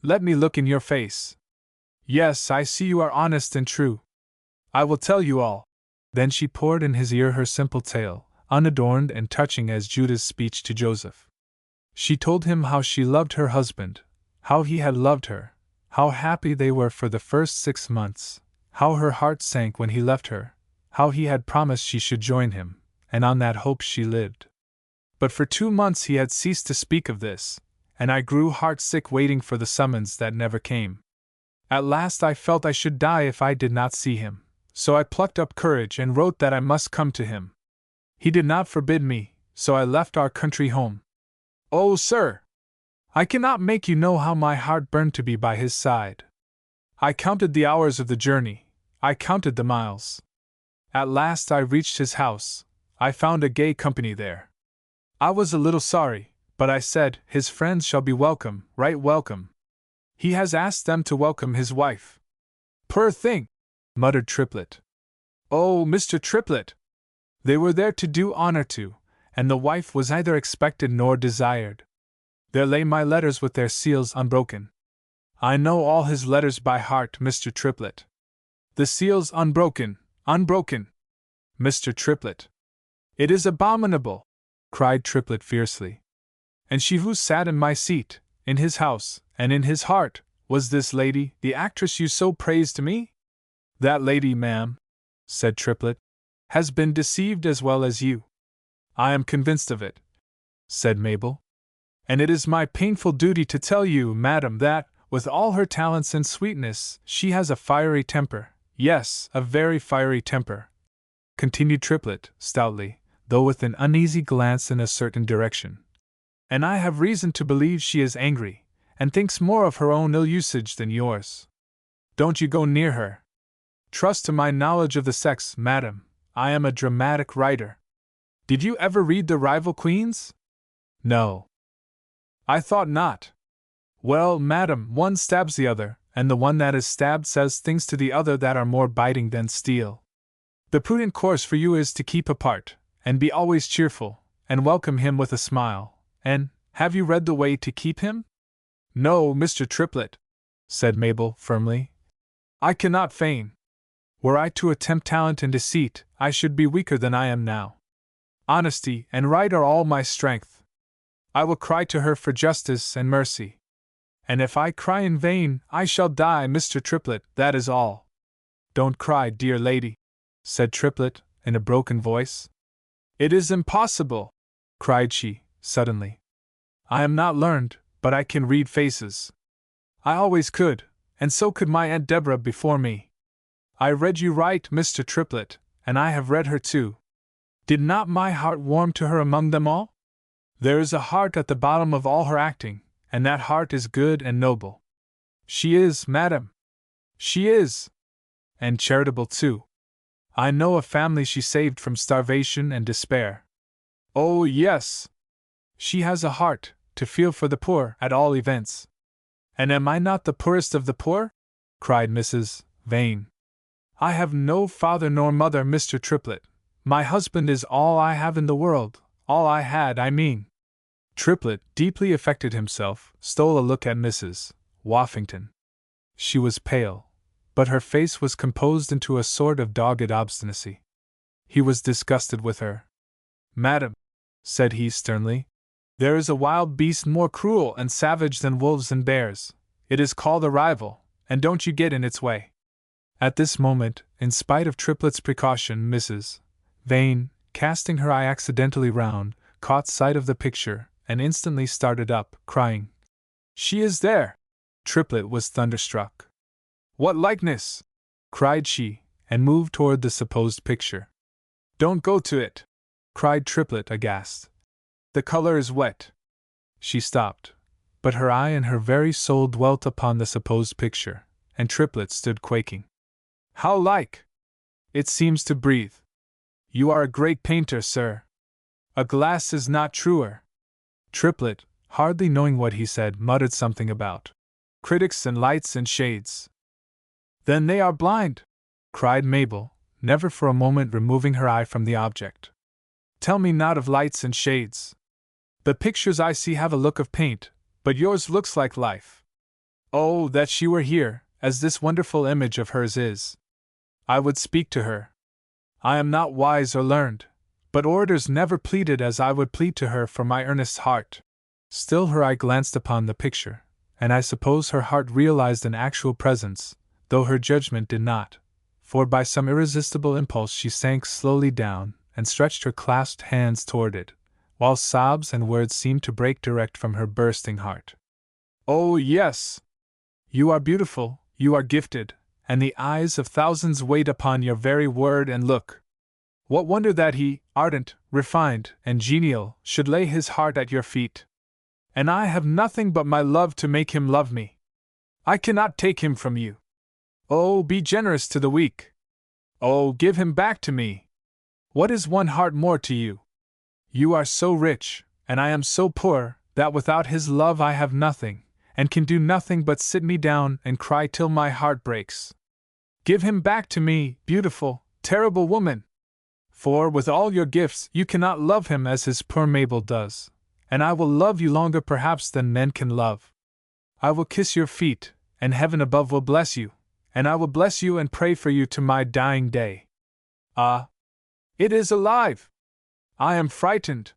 Let me look in your face. Yes, I see you are honest and true. I will tell you all. Then she poured in his ear her simple tale, unadorned and touching as Judah's speech to Joseph. She told him how she loved her husband, how he had loved her, how happy they were for the first 6 months, how her heart sank when he left her, how he had promised she should join him, and on that hope she lived. But for 2 months he had ceased to speak of this, and I grew heartsick waiting for the summons that never came. At last I felt I should die if I did not see him, so I plucked up courage and wrote that I must come to him. He did not forbid me, so I left our country home. Oh, sir! I cannot make you know how my heart burned to be by his side. I counted the hours of the journey, I counted the miles. At last I reached his house. I found a gay company there. I was a little sorry, but I said, his friends shall be welcome, right welcome. He has asked them to welcome his wife. Poor thing! Muttered Triplet. Oh, Mr. Triplet! They were there to do honor to, and the wife was neither expected nor desired. There lay my letters with their seals unbroken. I know all his letters by heart, Mr. Triplet. The seals unbroken, unbroken! Mr. Triplet. It is abominable! Cried Triplet fiercely. And she who sat in my seat, in his house, and in his heart, was this lady, the actress you so praised to me? That lady, ma'am, said Triplet, has been deceived as well as you. I am convinced of it, said Mabel. And it is my painful duty to tell you, madam, that, with all her talents and sweetness, she has a fiery temper, yes, a very fiery temper, continued Triplet, stoutly, though with an uneasy glance in a certain direction. And I have reason to believe she is angry, and thinks more of her own ill usage than yours. Don't you go near her. Trust to my knowledge of the sex, madam. I am a dramatic writer. Did you ever read The Rival Queens? No. I thought not. Well, madam, one stabs the other, and the one that is stabbed says things to the other that are more biting than steel. The prudent course for you is to keep apart, and be always cheerful, and welcome him with a smile. And, have you read The Way to Keep Him? No, Mr. Triplet, said Mabel, firmly. I cannot feign. Were I to attempt talent and deceit, I should be weaker than I am now. Honesty and right are all my strength. I will cry to her for justice and mercy. And if I cry in vain, I shall die, Mr. Triplet, that is all. Don't cry, dear lady, said Triplet, in a broken voice. It is impossible, cried she, suddenly. I am not learned, but I can read faces. I always could, and so could my Aunt Deborah before me. I read you right, Mr. Triplet, and I have read her too. Did not my heart warm to her among them all? There is a heart at the bottom of all her acting, and that heart is good and noble. She is, madam. She is. And charitable too. I know a family she saved from starvation and despair. Oh, yes. She has a heart, to feel for the poor, at all events. And am I not the poorest of the poor? Cried Mrs. Vane. I have no father nor mother, Mr. Triplet. My husband is all I have in the world, all I had, I mean. Triplet, deeply affected himself, stole a look at Mrs. Woffington. She was pale, but her face was composed into a sort of dogged obstinacy. He was disgusted with her. Madam, said he sternly, there is a wild beast more cruel and savage than wolves and bears. It is called a rival, and don't you get in its way. At this moment, in spite of Triplet's precaution, Mrs. Vane, casting her eye accidentally round, caught sight of the picture, and instantly started up, crying, She is there! Triplet was thunderstruck. What likeness? Cried she, and moved toward the supposed picture. Don't go to it! Cried Triplet aghast. The color is wet. She stopped, but her eye and her very soul dwelt upon the supposed picture, and Triplet stood quaking. How like! It seems to breathe. You are a great painter, sir. A glass is not truer. Triplet, hardly knowing what he said, muttered something about critics and lights and shades. Then they are blind! Cried Mabel, never for a moment removing her eye from the object. Tell me not of lights and shades. The pictures I see have a look of paint, but yours looks like life. Oh, that she were here, as this wonderful image of hers is! I would speak to her. I am not wise or learned, but orators never pleaded as I would plead to her for my earnest heart. Still her eye glanced upon the picture, and I suppose her heart realized an actual presence, though her judgment did not, for by some irresistible impulse she sank slowly down and stretched her clasped hands toward it, while sobs and words seemed to break direct from her bursting heart. Oh, yes! You are beautiful, you are gifted, and the eyes of thousands wait upon your very word and look. What wonder that he, ardent, refined, and genial, should lay his heart at your feet? And I have nothing but my love to make him love me. I cannot take him from you. Oh, be generous to the weak. Oh, give him back to me. What is one heart more to you? You are so rich, and I am so poor, that without his love I have nothing, and can do nothing but sit me down and cry till my heart breaks. Give him back to me, beautiful, terrible woman! For, with all your gifts, you cannot love him as his poor Mabel does, and I will love you longer perhaps than men can love. I will kiss your feet, and heaven above will bless you, and I will bless you and pray for you to my dying day. Ah! It is alive! I am frightened!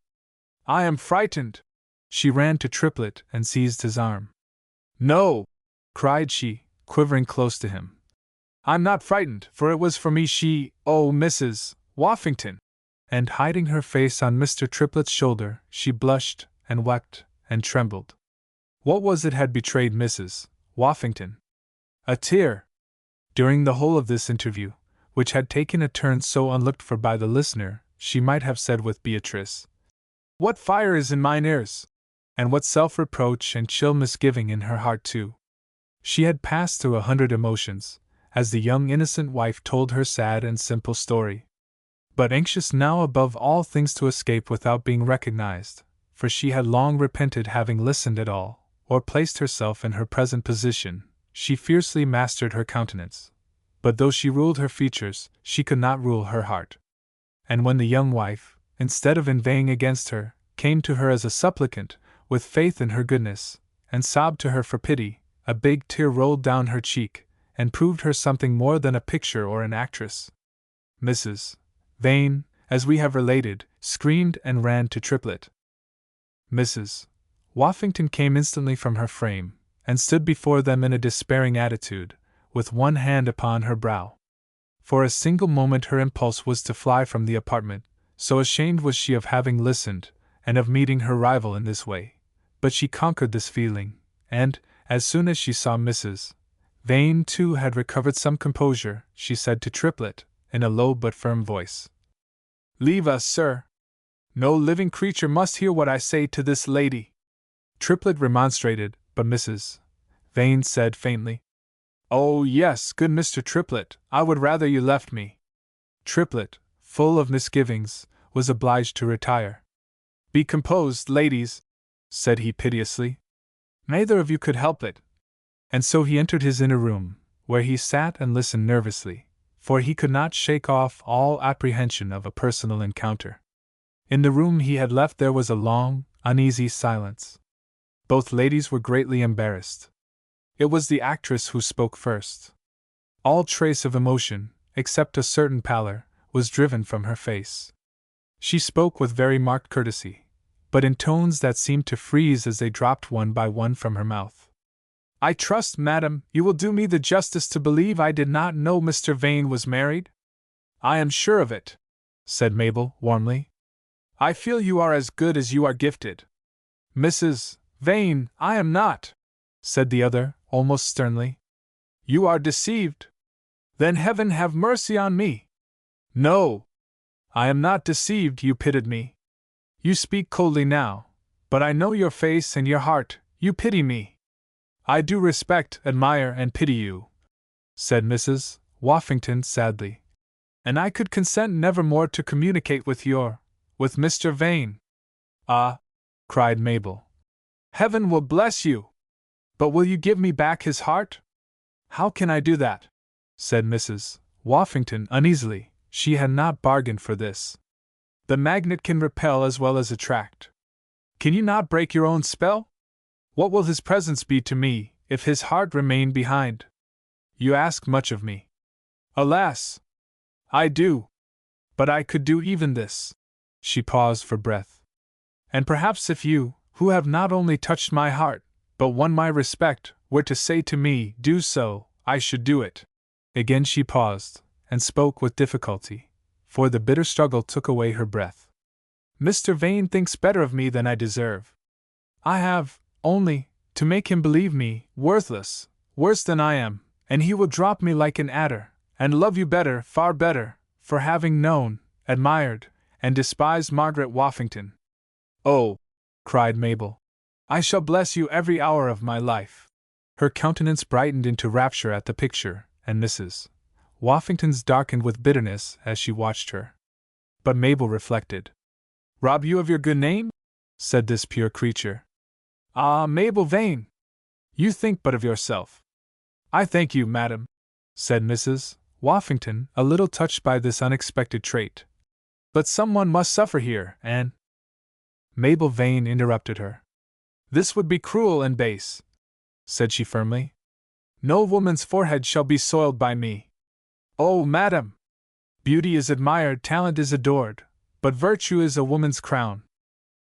I am frightened! She ran to Triplet and seized his arm. No! Cried she, quivering close to him. I'm not frightened, for it was for me she, oh, Mrs. Woffington! And hiding her face on Mr. Triplet's shoulder, she blushed, and wept, and trembled. What was it had betrayed Mrs. Woffington? A tear! During the whole of this interview, which had taken a turn so unlooked for by the listener, she might have said with Beatrice, What fire is in mine ears! And what self-reproach and chill misgiving in her heart too! She had passed through 100 emotions, as the young innocent wife told her sad and simple story. But anxious now above all things to escape without being recognized, for she had long repented having listened at all, or placed herself in her present position, she fiercely mastered her countenance. But though she ruled her features, she could not rule her heart. And when the young wife, instead of inveighing against her, came to her as a supplicant, with faith in her goodness, and sobbed to her for pity, a big tear rolled down her cheek, and proved her something more than a picture or an actress. Mrs. Vane, as we have related, screamed and ran to Triplet. Mrs. Woffington came instantly from her frame, and stood before them in a despairing attitude, with one hand upon her brow. For a single moment her impulse was to fly from the apartment, so ashamed was she of having listened, and of meeting her rival in this way. But she conquered this feeling, and, as soon as she saw Mrs. Vane too had recovered some composure, she said to Triplet, in a low but firm voice, Leave us, sir. No living creature must hear what I say to this lady. Triplet remonstrated, but Mrs. Vane said faintly, Oh, yes, good Mr. Triplet, I would rather you left me. Triplet, full of misgivings, was obliged to retire. Be composed, ladies, said he piteously. Neither of you could help it. And so he entered his inner room, where he sat and listened nervously, for he could not shake off all apprehension of a personal encounter. In the room he had left there was a long, uneasy silence. Both ladies were greatly embarrassed. It was the actress who spoke first. All trace of emotion, except a certain pallor, was driven from her face. She spoke with very marked courtesy, but in tones that seemed to freeze as they dropped one by one from her mouth. I trust, madam, you will do me the justice to believe I did not know Mr. Vane was married? I am sure of it, said Mabel, warmly. I feel you are as good as you are gifted. Mrs. Vane, I am not, said the other, almost sternly. You are deceived. Then heaven have mercy on me. No, I am not deceived, you pitied me. You speak coldly now, but I know your face and your heart, you pity me. I do respect, admire, and pity you, said Mrs. Woffington sadly. And I could consent nevermore to communicate with Mr. Vane. Ah, cried Mabel. Heaven will bless you! But will you give me back his heart? How can I do that? Said Mrs. Woffington uneasily. She had not bargained for this. The magnet can repel as well as attract. Can you not break your own spell? What will his presence be to me, if his heart remain behind? You ask much of me. Alas! I do. But I could do even this. She paused for breath. And perhaps if you, who have not only touched my heart, but won my respect, were to say to me, do so, I should do it. Again she paused, and spoke with difficulty, for the bitter struggle took away her breath. Mr. Vane thinks better of me than I deserve. I have, only, to make him believe me, worthless, worse than I am, and he will drop me like an adder, and love you better, far better, for having known, admired, and despised Margaret Woffington. Oh, cried Mabel, I shall bless you every hour of my life. Her countenance brightened into rapture at the picture, and Mrs. Woffington's darkened with bitterness as she watched her. But Mabel reflected. Rob you of your good name? Said this pure creature. Ah, Mabel Vane! You think but of yourself. I thank you, madam, said Mrs. Woffington, a little touched by this unexpected trait. But someone must suffer here, and… Mabel Vane interrupted her. This would be cruel and base, said she firmly. No woman's forehead shall be soiled by me. Oh, madam! Beauty is admired, talent is adored, but virtue is a woman's crown.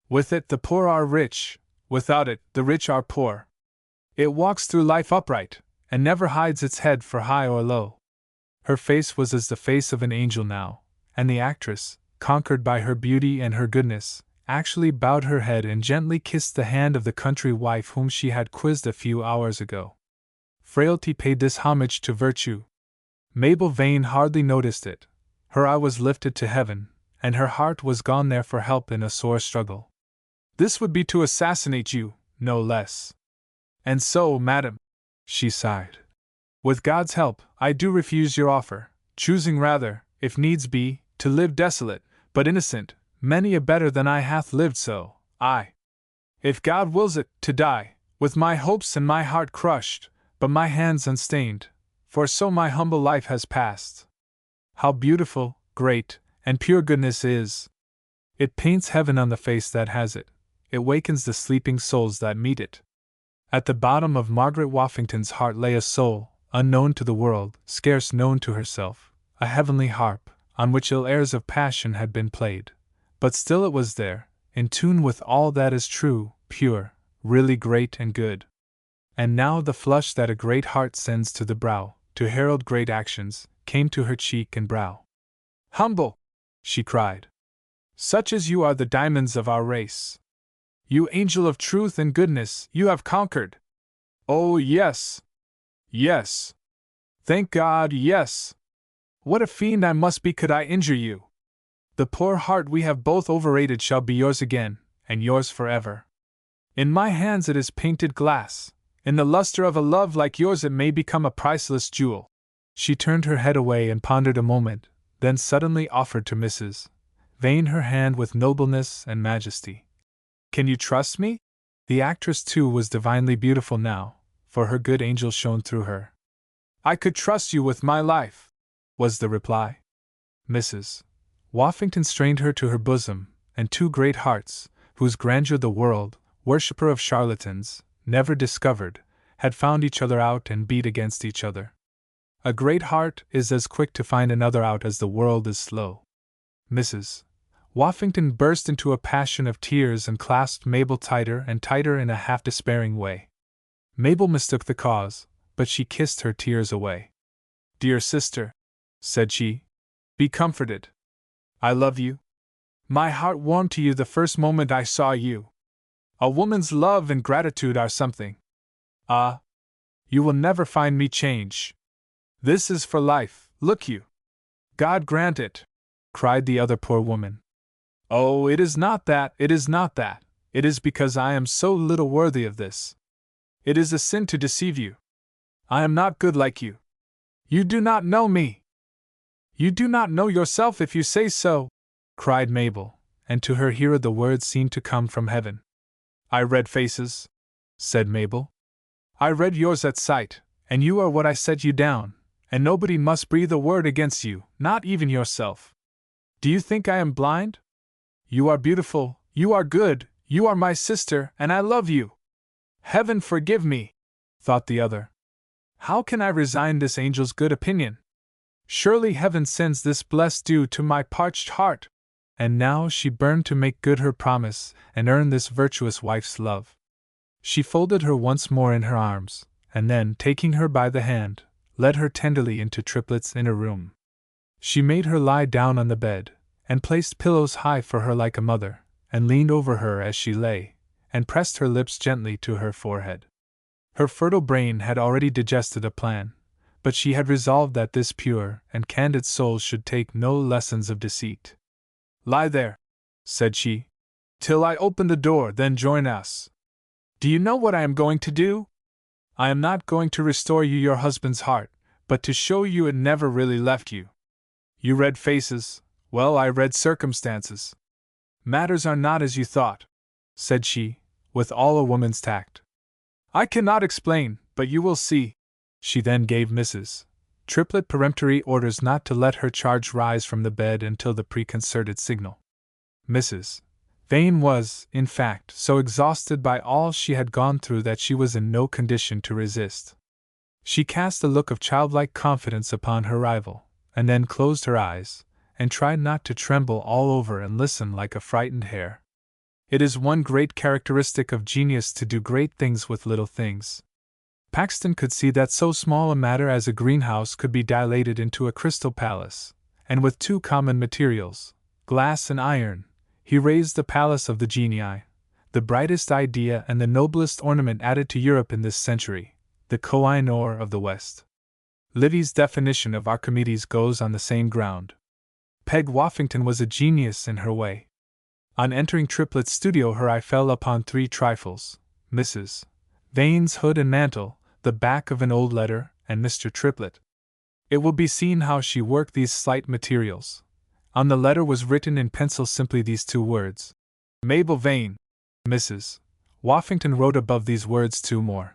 With it the poor are rich, without it the rich are poor. It walks through life upright, and never hides its head for high or low. Her face was as the face of an angel now, and the actress, conquered by her beauty and her goodness, actually bowed her head and gently kissed the hand of the country wife whom she had quizzed a few hours ago. Frailty paid this homage to virtue. Mabel Vane hardly noticed it. Her eye was lifted to heaven, and her heart was gone there for help in a sore struggle. This would be to assassinate you, no less. And so, madam, she sighed, with God's help, I do refuse your offer, choosing rather, if needs be, to live desolate, but innocent, many a better than I hath lived so, I. If God wills it, to die, with my hopes and my heart crushed, but my hands unstained, for so my humble life has passed. How beautiful, great, and pure goodness is! It paints heaven on the face that has it. It wakens the sleeping souls that meet it. At the bottom of Margaret Woffington's heart lay a soul, unknown to the world, scarce known to herself, a heavenly harp, on which ill airs of passion had been played. But still it was there, in tune with all that is true, pure, really great and good. And now the flush that a great heart sends to the brow, to herald great actions, came to her cheek and brow. Humble! She cried. Such as you are the diamonds of our race. You angel of truth and goodness, you have conquered. Oh, yes! Yes! Thank God, yes! What a fiend I must be could I injure you! The poor heart we have both overrated shall be yours again, and yours forever. In my hands it is painted glass. In the luster of a love like yours it may become a priceless jewel. She turned her head away and pondered a moment, then suddenly offered to Mrs. Vane her hand with nobleness and majesty. Can you trust me? The actress too was divinely beautiful now, for her good angel shone through her. I could trust you with my life, was the reply. Mrs. Woffington strained her to her bosom, and two great hearts, whose grandeur the world, worshipper of charlatans, never discovered, had found each other out and beat against each other. A great heart is as quick to find another out as the world is slow. Mrs. Woffington burst into a passion of tears and clasped Mabel tighter and tighter in a half-despairing way. Mabel mistook the cause, but she kissed her tears away. Dear sister, said she, be comforted. I love you. My heart warmed to you the first moment I saw you. A woman's love and gratitude are something. Ah! You will never find me change. This is for life, look you. God grant it. cried the other poor woman. Oh, it is not that, it is not that. It is because I am so little worthy of this. It is a sin to deceive you. I am not good like you. You do not know me. You do not know yourself if you say so, cried Mabel, and to her hearer the words seemed to come from heaven. I read faces, said Mabel. I read yours at sight, and you are what I set you down, and nobody must breathe a word against you, not even yourself. Do you think I am blind? You are beautiful, you are good, you are my sister, and I love you. Heaven forgive me, thought the other. How can I resign this angel's good opinion? Surely heaven sends this blessed dew to my parched heart. And now she burned to make good her promise and earn this virtuous wife's love. She folded her once more in her arms, and then, taking her by the hand, led her tenderly into Triplet's inner room. She made her lie down on the bed, and placed pillows high for her like a mother, and leaned over her as she lay, and pressed her lips gently to her forehead. Her fertile brain had already digested a plan, but she had resolved that this pure and candid soul should take no lessons of deceit. Lie there, said she, till I open the door, then join us. Do you know what I am going to do? I am not going to restore you your husband's heart, but to show you it never really left you. You read faces, well, I read circumstances. Matters are not as you thought, said she, with all a woman's tact. I cannot explain, but you will see. She then gave Mrs. Triplet peremptory orders not to let her charge rise from the bed until the preconcerted signal. Mrs. Vane was, in fact, so exhausted by all she had gone through that she was in no condition to resist. She cast a look of childlike confidence upon her rival, and then closed her eyes, and tried not to tremble all over and listen like a frightened hare. It is one great characteristic of genius to do great things with little things. Paxton could see that so small a matter as a greenhouse could be dilated into a crystal palace, and with two common materials, glass and iron, he raised the palace of the genii, the brightest idea and the noblest ornament added to Europe in this century, the Koh-i-Noor of the West. Livy's definition of Archimedes goes on the same ground. Peg Woffington was a genius in her way. On entering Triplet's studio her eye fell upon three trifles, Mrs. Vane's hood and mantle, the back of an old letter, and Mr. Triplet. It will be seen how she worked these slight materials. On the letter was written in pencil simply these two words, Mabel Vane. Mrs. Woffington wrote above these words two more,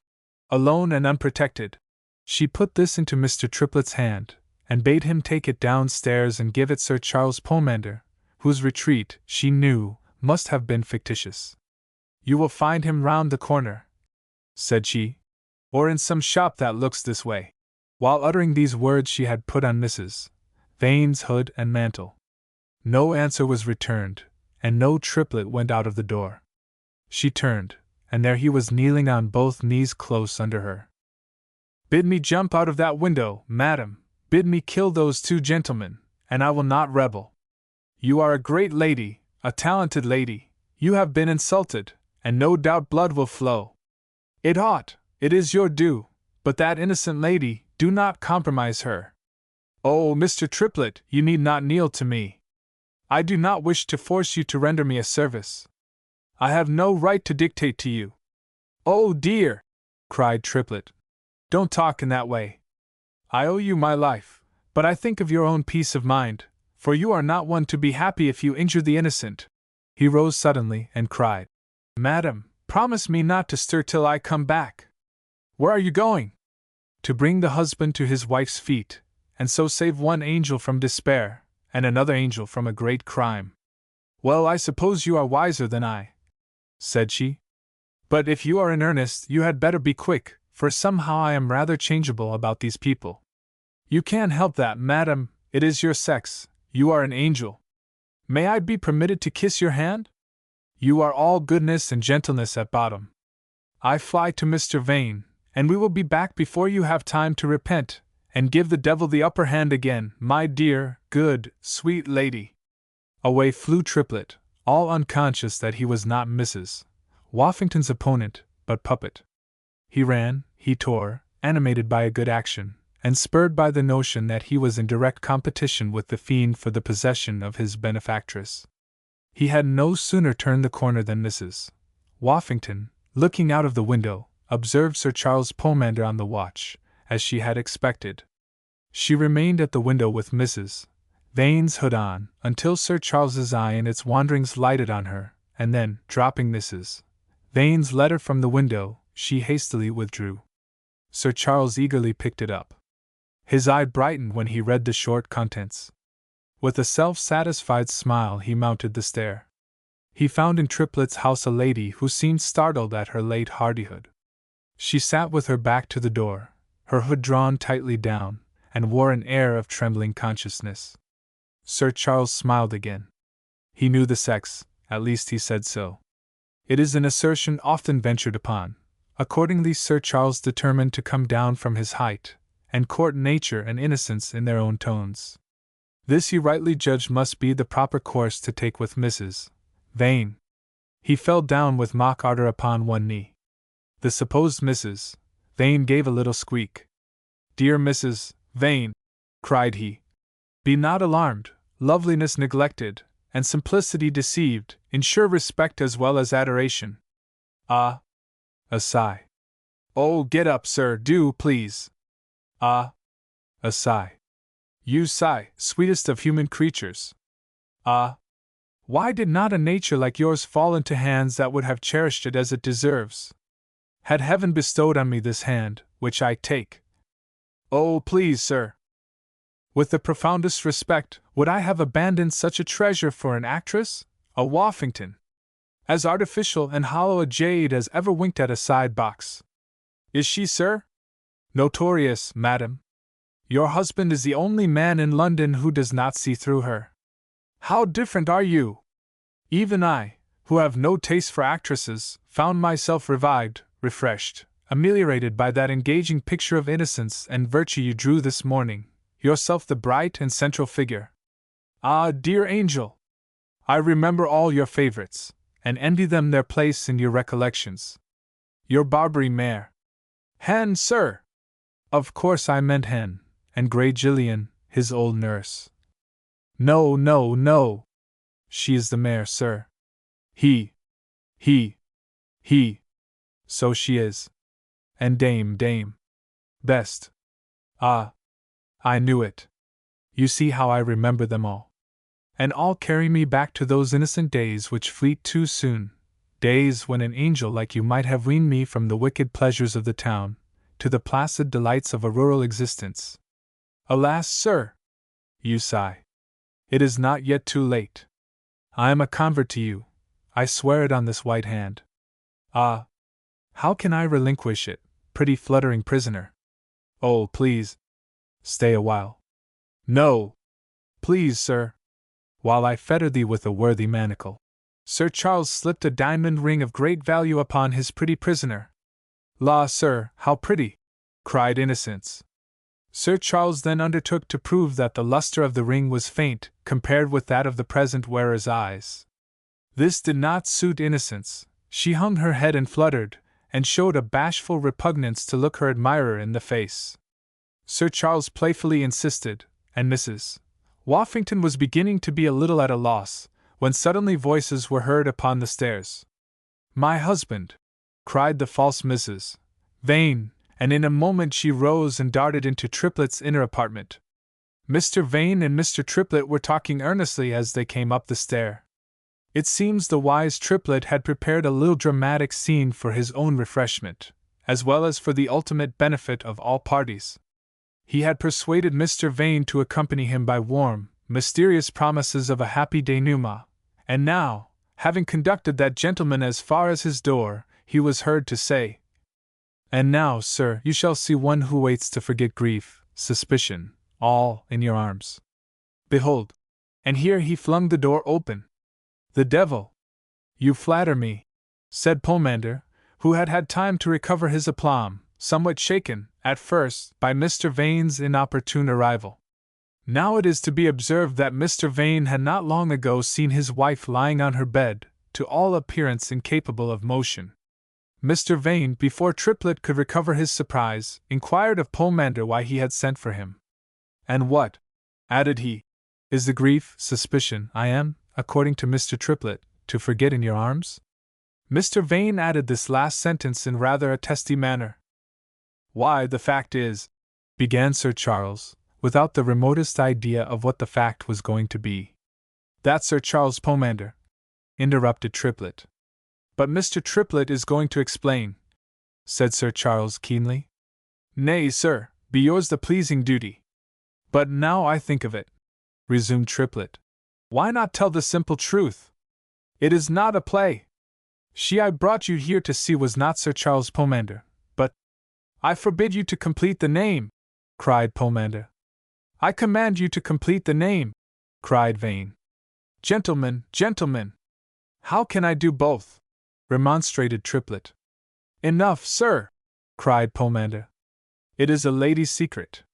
alone and unprotected. She put this into Mr. Triplet's hand, and bade him take it downstairs and give it Sir Charles Pomander, whose retreat, she knew, must have been fictitious. You will find him round the corner, said she, or in some shop that looks this way. While uttering these words she had put on Mrs. Vane's hood and mantle. No answer was returned, and no Triplet went out of the door. She turned, and there he was kneeling on both knees close under her. Bid me jump out of that window, madam, bid me kill those two gentlemen, and I will not rebel. You are a great lady, a talented lady, you have been insulted, and no doubt blood will flow. It ought, it is your due, but that innocent lady, do not compromise her. Oh, Mr. Triplet, you need not kneel to me. I do not wish to force you to render me a service. I have no right to dictate to you. Oh dear, cried Triplet. Don't talk in that way. I owe you my life, but I think of your own peace of mind, for you are not one to be happy if you injure the innocent. He rose suddenly and cried, Madam, promise me not to stir till I come back. Where are you going? To bring the husband to his wife's feet, and so save one angel from despair, and another angel from a great crime. Well, I suppose you are wiser than I, said she. But if you are in earnest, you had better be quick, for somehow I am rather changeable about these people. You can't help that, madam, it is your sex, you are an angel. May I be permitted to kiss your hand? You are all goodness and gentleness at bottom. I fly to Mr. Vane, and we will be back before you have time to repent, and give the devil the upper hand again, my dear, good, sweet lady. Away flew Triplet, all unconscious that he was not Mrs. Woffington's opponent, but puppet. He ran, he tore, animated by a good action, and spurred by the notion that he was in direct competition with the fiend for the possession of his benefactress. He had no sooner turned the corner than Mrs. Woffington, looking out of the window, observed Sir Charles Pomander on the watch, as she had expected. She remained at the window with Mrs. Vane's hood on, until Sir Charles's eye in its wanderings lighted on her, and then, dropping Mrs. Vane's letter from the window, she hastily withdrew. Sir Charles eagerly picked it up. His eye brightened when he read the short contents. With a self-satisfied smile he mounted the stair. He found in Triplet's house a lady who seemed startled at her late hardihood. She sat with her back to the door, her hood drawn tightly down, and wore an air of trembling consciousness. Sir Charles smiled again. He knew the sex, at least he said so. It is an assertion often ventured upon. Accordingly Sir Charles determined to come down from his height, and court nature and innocence in their own tones. This he rightly judged must be the proper course to take with Mrs. Vane. He fell down with mock ardor upon one knee. The supposed Mrs. Vane gave a little squeak. "Dear Mrs. Vane," cried he, "be not alarmed, loveliness neglected, and simplicity deceived, ensure respect as well as adoration." Ah! A sigh. "Oh, get up, sir, do, please." Ah! A sigh. "You sigh, sweetest of human creatures." Ah! Why did not a nature like yours fall into hands that would have cherished it as it deserves? Had heaven bestowed on me this hand, which I take? Oh, please, sir! With the profoundest respect, would I have abandoned such a treasure for an actress, a Woffington? As artificial and hollow a jade as ever winked at a side box. Is she, sir? Notorious, madam. Your husband is the only man in London who does not see through her. How different are you! Even I, who have no taste for actresses, found myself revived, refreshed, ameliorated by that engaging picture of innocence and virtue you drew this morning, yourself the bright and central figure. Ah, dear angel! I remember all your favorites, and envy them their place in your recollections. Your Barbary mare. Hen, sir! Of course I meant Hen, and Grey Gillian, his old nurse. No, no, no! She is the mare, sir. He. So she is. And Dame. Best. Ah! I knew it. You see how I remember them all. And all carry me back to those innocent days which fleet too soon, days when an angel like you might have weaned me from the wicked pleasures of the town, to the placid delights of a rural existence. Alas, sir! You sigh. It is not yet too late. I am a convert to you, I swear it on this white hand. Ah! How can I relinquish it, pretty fluttering prisoner? Oh, please! Stay a while. No! Please, sir! While I fetter thee with a worthy manacle. Sir Charles slipped a diamond ring of great value upon his pretty prisoner. La, sir, how pretty! Cried Innocence. Sir Charles then undertook to prove that the luster of the ring was faint compared with that of the present wearer's eyes. This did not suit Innocence. She hung her head and fluttered, and showed a bashful repugnance to look her admirer in the face. Sir Charles playfully insisted, and Mrs. Woffington was beginning to be a little at a loss, when suddenly voices were heard upon the stairs. "My husband!" cried the false Mrs. Vane, and in a moment she rose and darted into Triplet's inner apartment. Mr. Vane and Mr. Triplet were talking earnestly as they came up the stair. It seems the wise Triplet had prepared a little dramatic scene for his own refreshment, as well as for the ultimate benefit of all parties. He had persuaded Mr. Vane to accompany him by warm, mysterious promises of a happy denouement, and now, having conducted that gentleman as far as his door, he was heard to say, "And now, sir, you shall see one who waits to forget grief, suspicion, all, in your arms. Behold!" And here he flung the door open. "The devil! You flatter me," said Pomander, who had had time to recover his aplomb, somewhat shaken, at first, by Mr. Vane's inopportune arrival. Now it is to be observed that Mr. Vane had not long ago seen his wife lying on her bed, to all appearance incapable of motion. Mr. Vane, before Triplet could recover his surprise, inquired of Pomander why he had sent for him. And what, added he, is the grief, suspicion, I am, according to Mr. Triplet, to forget in your arms? Mr. Vane added this last sentence in rather a testy manner. Why, the fact is, began Sir Charles, without the remotest idea of what the fact was going to be. That Sir Charles Pomander, interrupted Triplet. But Mr. Triplet is going to explain, said Sir Charles keenly. Nay, sir, be yours the pleasing duty. But now I think of it, resumed Triplet, why not tell the simple truth? It is not a play. She I brought you here to see was not Sir Charles Pomander, but— I forbid you to complete the name, cried Pomander. I command you to complete the name, cried Vane. Gentlemen, gentlemen! How can I do both? Remonstrated Triplet. Enough, sir, cried Pomander. It is a lady's secret.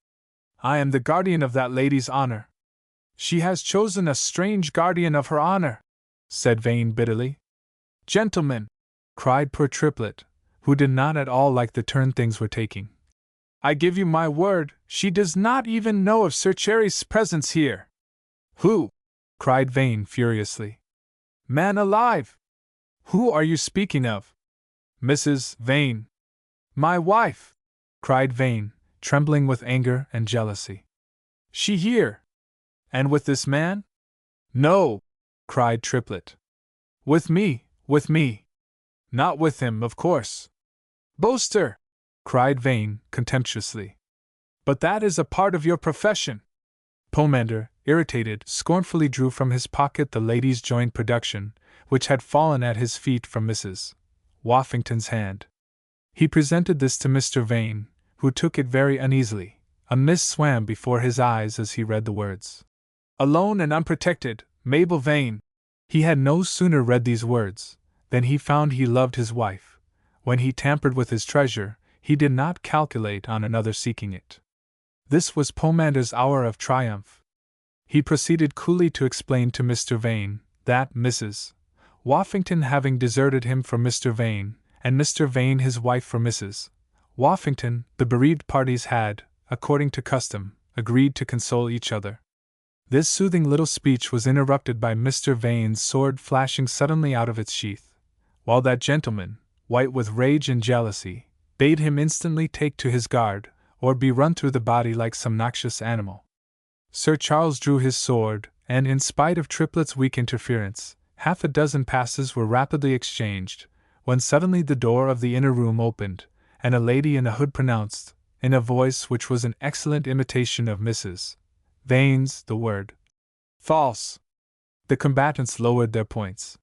I am the guardian of that lady's honor. She has chosen a strange guardian of her honor, said Vane bitterly. Gentlemen, cried poor Triplet, who did not at all like the turn things were taking. I give you my word, she does not even know of Sir Cherry's presence here. Who? Cried Vane furiously. Man alive! Who are you speaking of? Mrs. Vane. My wife! Cried Vane, trembling with anger and jealousy. She here? And with this man? No, cried Triplet. With me, with me. Not with him, of course. Boaster! Cried Vane contemptuously. But that is a part of your profession. Pomander, irritated, scornfully drew from his pocket the lady's joint production, which had fallen at his feet from Mrs. Woffington's hand. He presented this to Mr. Vane, who took it very uneasily. A mist swam before his eyes as he read the words. Alone and unprotected, Mabel Vane. He had no sooner read these words than he found he loved his wife. When he tampered with his treasure, he did not calculate on another seeking it. This was Pomander's hour of triumph. He proceeded coolly to explain to Mr. Vane that Mrs. Woffington having deserted him for Mr. Vane, and Mr. Vane his wife for Mrs. Woffington, the bereaved parties had, according to custom, agreed to console each other. This soothing little speech was interrupted by Mr. Vane's sword flashing suddenly out of its sheath, while that gentleman, white with rage and jealousy, bade him instantly take to his guard, or be run through the body like some noxious animal. Sir Charles drew his sword, and in spite of Triplet's weak interference, half a dozen passes were rapidly exchanged, when suddenly the door of the inner room opened, and a lady in a hood pronounced, in a voice which was an excellent imitation of Mrs. Vane's, the word false. The combatants lowered their points.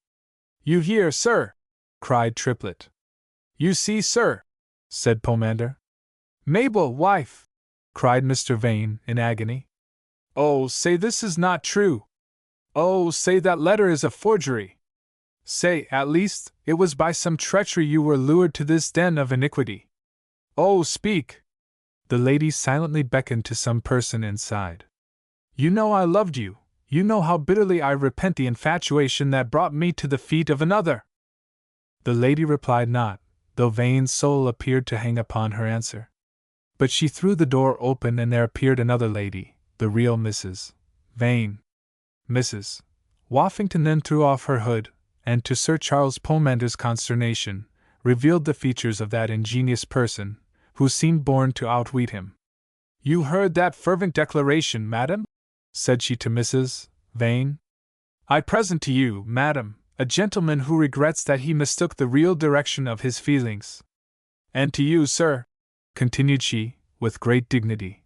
You hear, sir? Cried Triplet. You see, sir, said Pomander. Mabel, wife! Cried Mr. Vane in agony. Oh, say this is not true! Oh, say that letter is a forgery! Say, at least, it was by some treachery you were lured to this den of iniquity! Oh, speak! The lady silently beckoned to some person inside. You know I loved you, you know how bitterly I repent the infatuation that brought me to the feet of another! The lady replied not, though Vane's soul appeared to hang upon her answer. But she threw the door open and there appeared another lady, the real Mrs. Vane. Mrs. Woffington then threw off her hood, and to Sir Charles Pomander's consternation, revealed the features of that ingenious person, who seemed born to outwit him. You heard that fervent declaration, madam? Said she to Mrs. Vane. I present to you, madam, a gentleman who regrets that he mistook the real direction of his feelings. And to you, sir, continued she, with great dignity,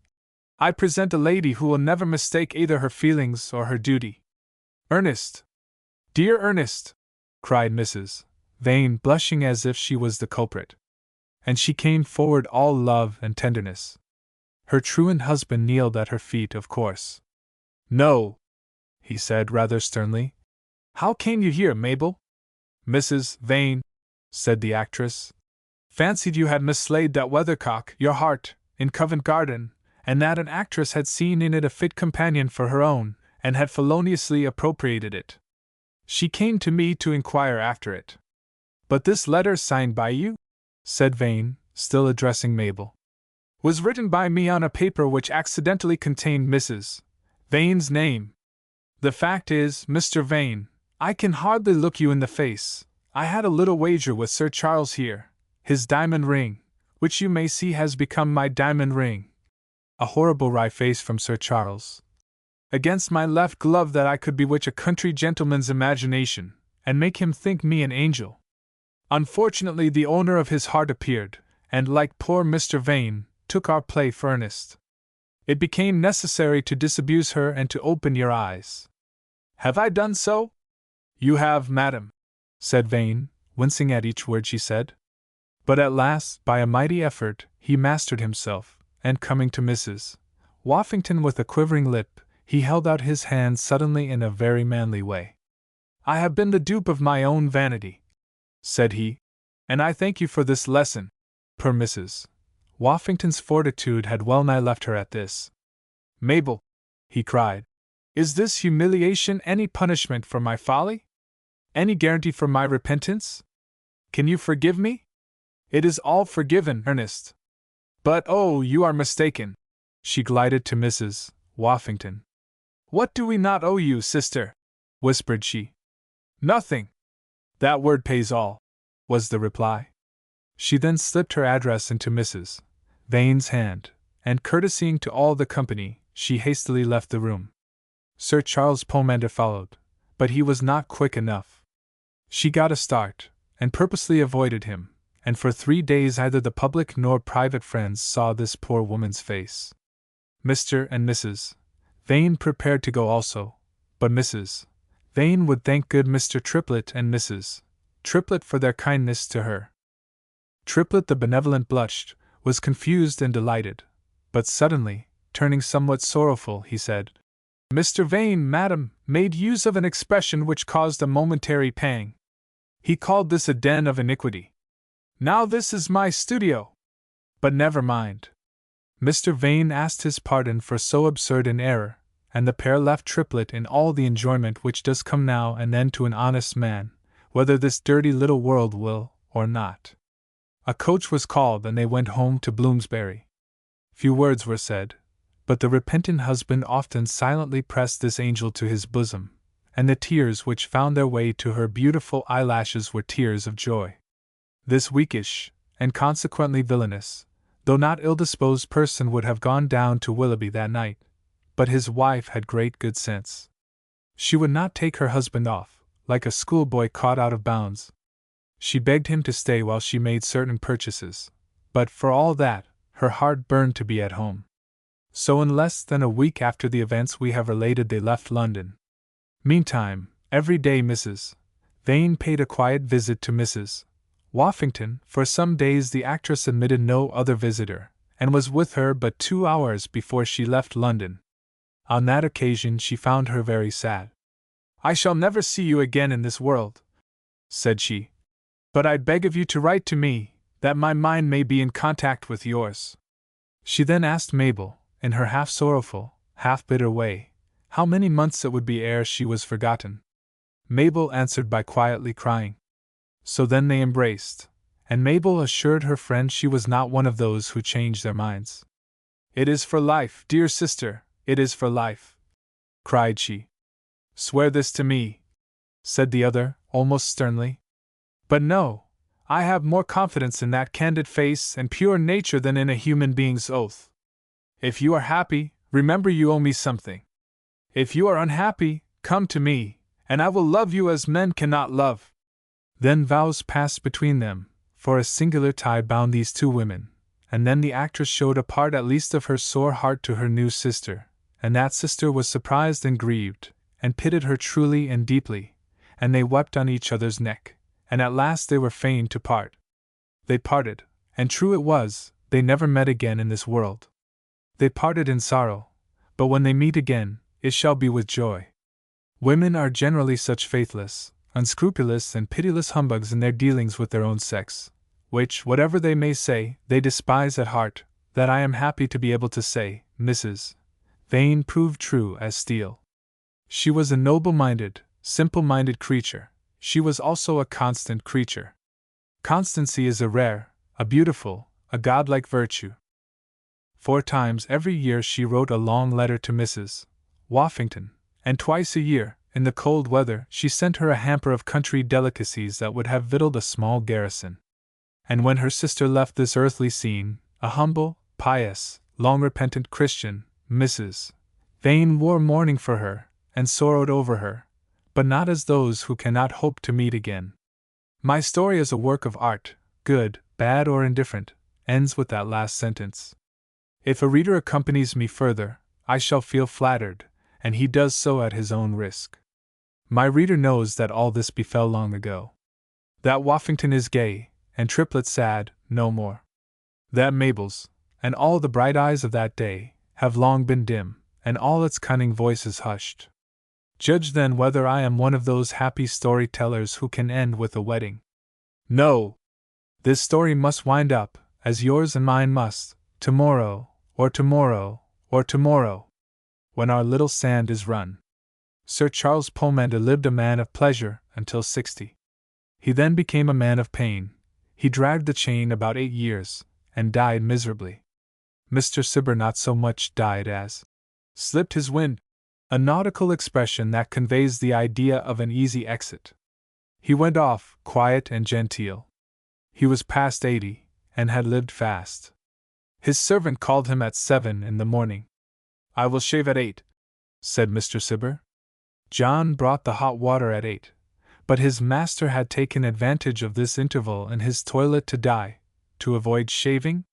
I present a lady who will never mistake either her feelings or her duty. Ernest! Dear Ernest! Cried Mrs. Vane, blushing as if she was the culprit. And she came forward all love and tenderness. Her truant husband kneeled at her feet, of course. No, he said rather sternly. How came you here, Mabel? Mrs. Vane, said the actress, fancied you had mislaid that weathercock, your heart, in Covent Garden, and that an actress had seen in it a fit companion for her own, and had feloniously appropriated it. She came to me to inquire after it. But this letter signed by you? said Vane, still addressing Mabel, was written by me on a paper which accidentally contained Mrs. Vane's name. The fact is, Mr. Vane, I can hardly look you in the face. I had a little wager with Sir Charles here. His diamond ring, which you may see has become my diamond ring. A horrible wry face from Sir Charles. Against my left glove that I could bewitch a country gentleman's imagination, and make him think me an angel. Unfortunately, the owner of his heart appeared, and, like poor Mr. Vane, took our play for earnest. It became necessary to disabuse her and to open your eyes. Have I done so? You have, madam, said Vane, wincing at each word she said. But at last, by a mighty effort, he mastered himself, and coming to Mrs. Woffington with a quivering lip, he held out his hand suddenly in a very manly way. I have been the dupe of my own vanity, said he, and I thank you for this lesson. Per Mrs. Woffington's fortitude had well nigh left her at this. Mabel, he cried, is this humiliation any punishment for my folly? Any guarantee for my repentance? Can you forgive me? It is all forgiven, Ernest. But oh, you are mistaken. She glided to Mrs. Woffington. What do we not owe you, sister? Whispered she. Nothing. That word pays all, was the reply. She then slipped her address into Mrs. Vane's hand, and courtesying to all the company, she hastily left the room. Sir Charles Pomander followed, but he was not quick enough. She got a start, and purposely avoided him, and for 3 days neither the public nor private friends saw this poor woman's face. Mr. and Mrs. Vane prepared to go also, but Mrs. Vane would thank good Mr. Triplet and Mrs. Triplet for their kindness to her. Triplet the benevolent blushed, was confused and delighted, but suddenly, turning somewhat sorrowful, he said, Mr. Vane, madam, made use of an expression which caused a momentary pang. He called this a den of iniquity. Now this is my studio. But never mind. Mr. Vane asked his pardon for so absurd an error, and the pair left Triplet in all the enjoyment which does come now and then to an honest man, whether this dirty little world will or not. A coach was called and they went home to Bloomsbury. Few words were said, but the repentant husband often silently pressed this angel to his bosom, and the tears which found their way to her beautiful eyelashes were tears of joy. This weakish, and consequently villainous, though not ill-disposed person would have gone down to Willoughby that night, but his wife had great good sense. She would not take her husband off, like a schoolboy caught out of bounds. She begged him to stay while she made certain purchases, but for all that, her heart burned to be at home. So in less than a week after the events we have related they left London. Meantime, every day Mrs. Vane paid a quiet visit to Mrs. Woffington. For some days the actress admitted no other visitor, and was with her but 2 hours before she left London. On that occasion she found her very sad. I shall never see you again in this world, said she, but I beg of you to write to me, that my mind may be in contact with yours. She then asked Mabel, in her half-sorrowful, half-bitter way, how many months it would be ere she was forgotten. Mabel answered by quietly crying. So then they embraced, and Mabel assured her friend she was not one of those who change their minds. It is for life, dear sister, it is for life, cried she. Swear this to me, said the other, almost sternly. But no, I have more confidence in that candid face and pure nature than in a human being's oath. If you are happy, remember you owe me something. If you are unhappy, come to me, and I will love you as men cannot love. Then vows passed between them, for a singular tie bound these two women, and then the actress showed a part at least of her sore heart to her new sister, and that sister was surprised and grieved, and pitied her truly and deeply, and they wept on each other's neck, and at last they were fain to part. They parted, and true it was, they never met again in this world. They parted in sorrow, but when they meet again, it shall be with joy. Women are generally such faithless, unscrupulous and pitiless humbugs in their dealings with their own sex, which, whatever they may say, they despise at heart, that I am happy to be able to say, Mrs. Vane proved true as steel. She was a noble-minded, simple-minded creature. She was also a constant creature. Constancy is a rare, a beautiful, a godlike virtue. 4 times every year she wrote a long letter to Mrs. Woffington, and twice a year, in the cold weather, she sent her a hamper of country delicacies that would have victualled a small garrison. And when her sister left this earthly scene, a humble, pious, long-repentant Christian, Mrs. Vane wore mourning for her, and sorrowed over her, but not as those who cannot hope to meet again. My story is a work of art, good, bad, or indifferent, ends with that last sentence. If a reader accompanies me further, I shall feel flattered, and he does so at his own risk. My reader knows that all this befell long ago. That Woffington is gay, and Triplet sad, no more. That Mabel's, and all the bright eyes of that day, have long been dim, and all its cunning voices hushed. Judge then whether I am one of those happy storytellers who can end with a wedding. No! This story must wind up, as yours and mine must, tomorrow, or tomorrow, or tomorrow, when our little sand is run. Sir Charles Pomander lived a man of pleasure until 60. He then became a man of pain. He dragged the chain about 8 years, and died miserably. Mr. Cibber not so much died as slipped his wind, a nautical expression that conveys the idea of an easy exit. He went off, quiet and genteel. He was past 80, and had lived fast. His servant called him at 7 in the morning. "I will shave at 8, said Mr. Cibber. John brought the hot water at 8, but his master had taken advantage of this interval in his toilet to dye, to avoid shaving.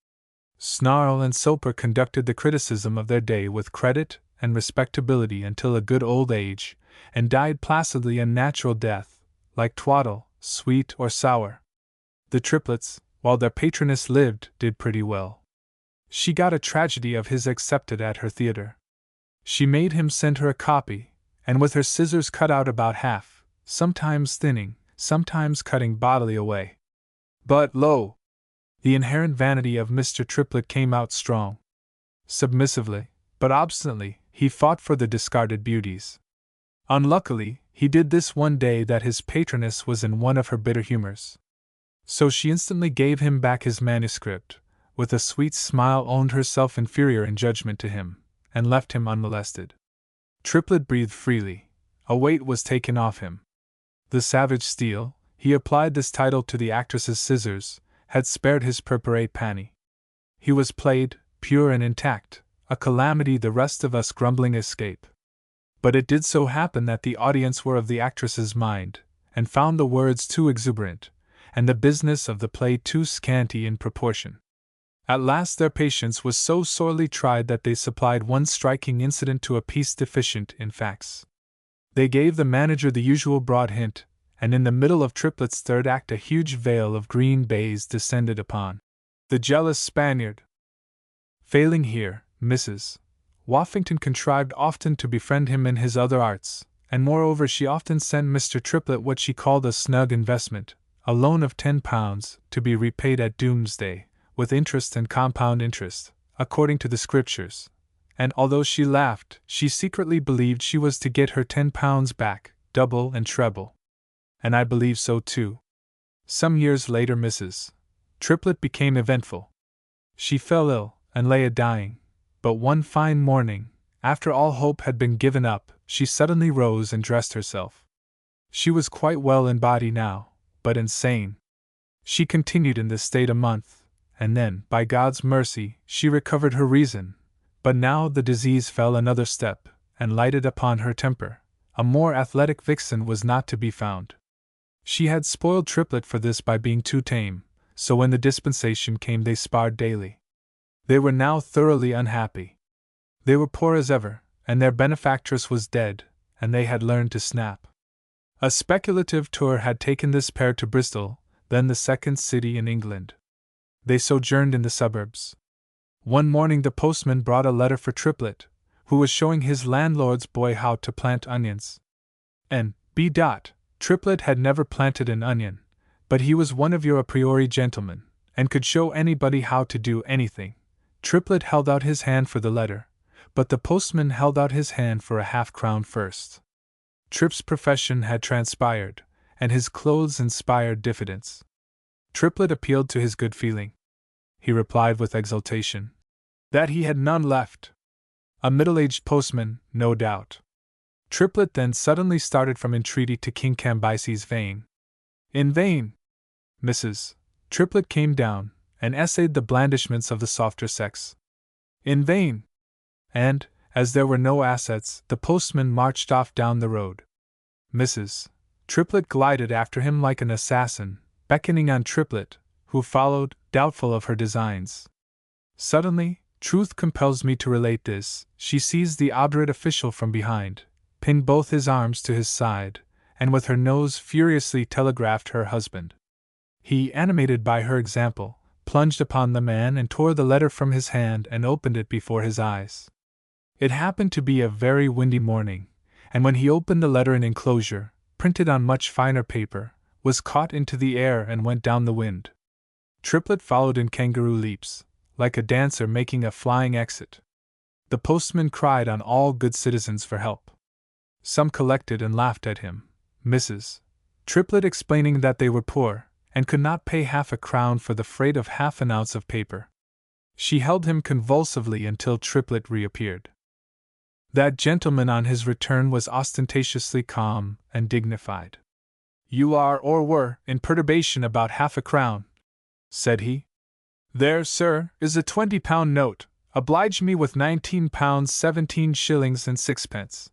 Snarl and Soper conducted the criticism of their day with credit and respectability until a good old age, and died placidly a natural death, like twaddle, sweet or sour. The triplets, while their patroness lived, did pretty well. She got a tragedy of his accepted at her theatre. She made him send her a copy, and with her scissors cut out about half, sometimes thinning, sometimes cutting bodily away. But, lo! The inherent vanity of Mr. Triplet came out strong. Submissively, but obstinately, he fought for the discarded beauties. Unluckily, he did this one day that his patroness was in one of her bitter humors. So she instantly gave him back his manuscript, with a sweet smile owned herself inferior in judgment to him, and left him unmolested. Triplet breathed freely. A weight was taken off him. The savage steel, he applied this title to the actress's scissors, had spared his purpurate panny. He was played, pure and intact, a calamity the rest of us grumbling escape. But it did so happen that the audience were of the actress's mind, and found the words too exuberant, and the business of the play too scanty in proportion. At last their patience was so sorely tried that they supplied one striking incident to a piece deficient in facts. They gave the manager the usual broad hint, and in the middle of Triplet's third act a huge veil of green baize descended upon the jealous Spaniard. Failing here, Mrs. Woffington contrived often to befriend him in his other arts, and moreover she often sent Mr. Triplet what she called a snug investment, a loan of £10, to be repaid at doomsday, with interest and compound interest, according to the Scriptures, and although she laughed, she secretly believed she was to get her £10 back, double and treble. And I believe so too. Some years later Mrs. Triplet became eventful. She fell ill, and lay a-dying, but one fine morning, after all hope had been given up, she suddenly rose and dressed herself. She was quite well in body now, but insane. She continued in this state a month, and then, by God's mercy, she recovered her reason, but now the disease fell another step, and lighted upon her temper. A more athletic vixen was not to be found. She had spoiled Triplet for this by being too tame, so when the dispensation came they sparred daily. They were now thoroughly unhappy. They were poor as ever, and their benefactress was dead, and they had learned to snap. A speculative tour had taken this pair to Bristol, then the second city in England. They sojourned in the suburbs. One morning the postman brought a letter for Triplet, who was showing his landlord's boy how to plant onions. N.B. Triplet had never planted an onion, but he was one of your a priori gentlemen, and could show anybody how to do anything. Triplet held out his hand for the letter, but the postman held out his hand for a half-crown first. Trip's profession had transpired, and his clothes inspired diffidence. Triplet appealed to his good feeling. he replied with exultation. That he had none left. A middle-aged postman, no doubt. Triplet then suddenly started from entreaty to King Cambyses' vein. In vain. Mrs. Triplet came down, and essayed the blandishments of the softer sex. In vain. And, as there were no assets, the postman marched off down the road. Mrs. Triplet glided after him like an assassin, beckoning on Triplet, who followed, doubtful of her designs. Suddenly, truth compels me to relate this, she seized the obdurate official from behind, pinned both his arms to his side, and with her nose furiously telegraphed her husband. He, animated by her example, plunged upon the man and tore the letter from his hand and opened it before his eyes. It happened to be a very windy morning, and when he opened the letter, an enclosure, printed on much finer paper, was caught into the air and went down the wind. Triplet followed in kangaroo leaps, like a dancer making a flying exit. The postman cried on all good citizens for help. Some collected and laughed at him, Mrs. Triplet explaining that they were poor, and could not pay half a crown for the freight of half an ounce of paper. She held him convulsively until Triplet reappeared. That gentleman on his return was ostentatiously calm and dignified. You are, or were, in perturbation about half a crown, said he. There, sir, is a £20 note. Oblige me with £19 17 shillings and sixpence.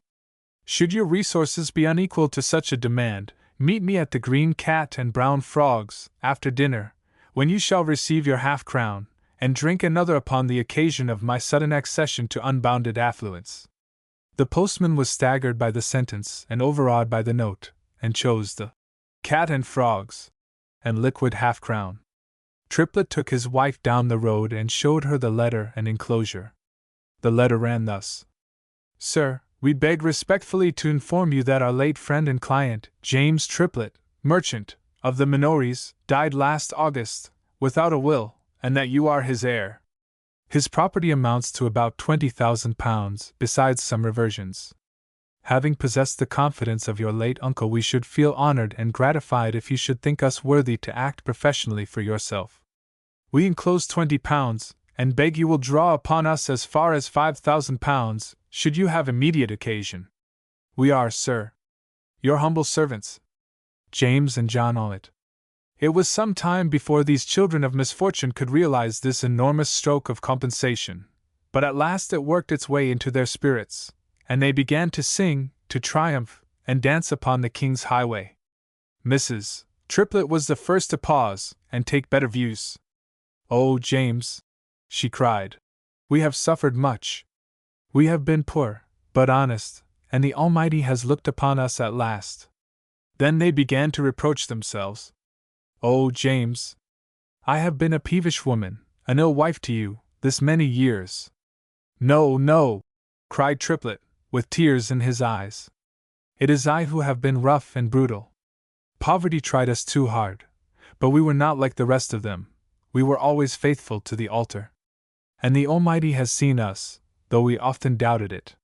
Should your resources be unequal to such a demand, meet me at the Green Cat and Brown Frogs, after dinner, when you shall receive your half-crown, and drink another upon the occasion of my sudden accession to unbounded affluence. The postman was staggered by the sentence and overawed by the note, and chose the Cat and Frogs and liquid half-crown. Triplet took his wife down the road and showed her the letter and enclosure. The letter ran thus. Sir, we beg respectfully to inform you that our late friend and client, James Triplet, merchant, of the Minories, died last August, without a will, and that you are his heir. His property amounts to about £20,000, besides some reversions. Having possessed the confidence of your late uncle, we should feel honored and gratified if you should think us worthy to act professionally for yourself. We enclose £20, and beg you will draw upon us as far as £5,000, should you have immediate occasion. We are, sir, your humble servants, James and John Ollitt. It was some time before these children of misfortune could realize this enormous stroke of compensation, but at last it worked its way into their spirits, and they began to sing, to triumph, and dance upon the king's highway. Mrs. Triplet was the first to pause and take better views. Oh, James, she cried, we have suffered much. We have been poor, but honest, and the Almighty has looked upon us at last. Then they began to reproach themselves. Oh, James, I have been a peevish woman, an ill wife to you, this many years. No, no, cried Triplet, with tears in his eyes. It is I who have been rough and brutal. Poverty tried us too hard, but we were not like the rest of them. We were always faithful to the altar. And the Almighty has seen us, though we often doubted it.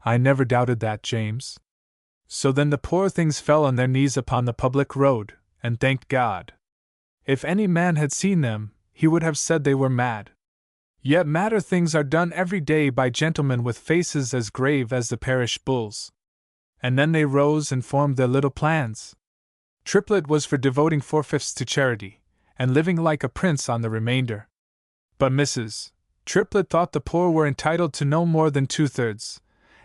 I never doubted that, James. So then the poor things fell on their knees upon the public road, and thanked God. If any man had seen them, he would have said they were mad. Yet madder things are done every day by gentlemen with faces as grave as the parish bulls. And then they rose and formed their little plans. Triplet was for devoting 4/5 to charity, and living like a prince on the remainder. But Mrs. Triplet thought the poor were entitled to no more than 2/3,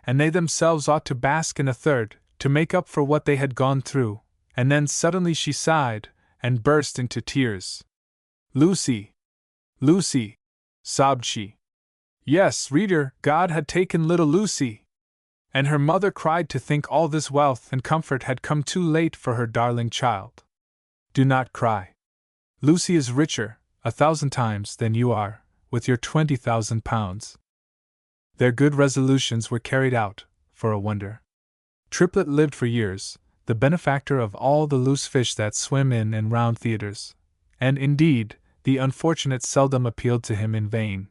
and they themselves ought to bask in 1/3, to make up for what they had gone through, and then suddenly she sighed, and burst into tears. Lucy! Lucy! Sobbed she. Yes, reader, God had taken little Lucy! And her mother cried to think all this wealth and comfort had come too late for her darling child. Do not cry. Lucy is richer, 1,000 times, than you are, with your £20,000. Their good resolutions were carried out, for a wonder. Triplet lived for years, the benefactor of all the loose fish that swim in and round theatres, and, indeed, the unfortunate seldom appealed to him in vain.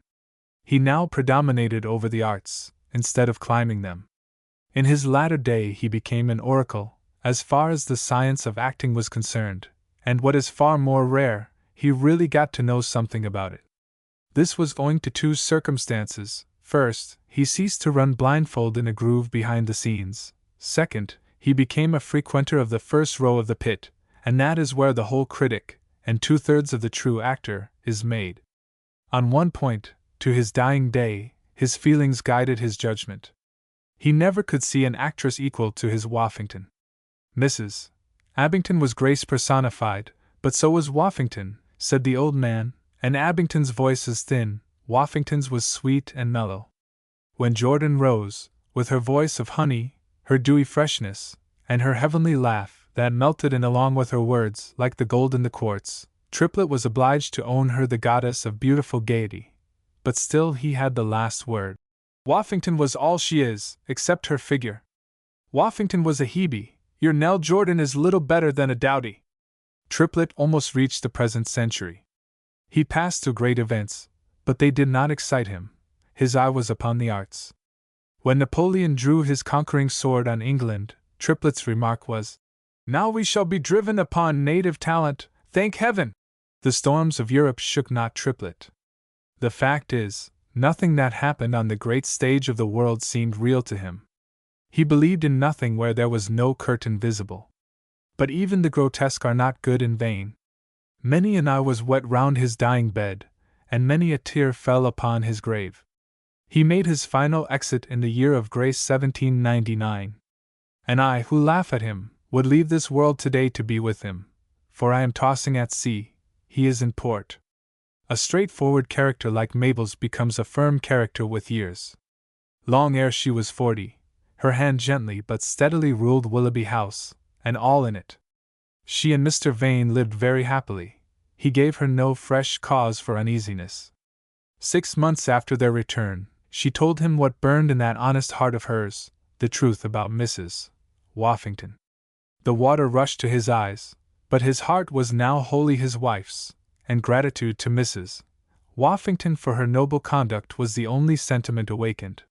He now predominated over the arts, instead of climbing them. In his latter day he became an oracle, as far as the science of acting was concerned, and what is far more rare, he really got to know something about it. This was owing to two circumstances. First, he ceased to run blindfold in a groove behind the scenes. Second, he became a frequenter of the first row of the pit, and that is where the whole critic, and 2/3 of the true actor, is made. On one point, to his dying day, his feelings guided his judgment. He never could see an actress equal to his Woffington. Mrs. Abington was grace personified, but so was Woffington, said the old man, and Abington's voice is thin, Woffington's was sweet and mellow. When Jordan rose, with her voice of honey, her dewy freshness, and her heavenly laugh that melted in along with her words like the gold in the quartz, Triplet was obliged to own her the goddess of beautiful gaiety. But still he had the last word. Woffington was all she is, except her figure. Woffington was a Hebe, your Nell Jordan is little better than a dowdy. Triplet almost reached the present century. He passed through great events, but they did not excite him. His eye was upon the arts. When Napoleon drew his conquering sword on England, Triplet's remark was, "Now we shall be driven upon native talent, thank heaven!" The storms of Europe shook not Triplet. The fact is, nothing that happened on the great stage of the world seemed real to him. He believed in nothing where there was no curtain visible. But even the grotesque are not good in vain. Many an eye was wet round his dying bed, and many a tear fell upon his grave. He made his final exit in the year of grace 1799. And I, who laugh at him, would leave this world today to be with him, for I am tossing at sea, he is in port. A straightforward character like Mabel's becomes a firm character with years. Long ere she was 40, her hand gently but steadily ruled Willoughby House, and all in it. She and Mr. Vane lived very happily. He gave her no fresh cause for uneasiness. 6 months after their return, she told him what burned in that honest heart of hers, the truth about Mrs. Woffington. The water rushed to his eyes, but his heart was now wholly his wife's, and gratitude to Mrs. Woffington for her noble conduct was the only sentiment awakened.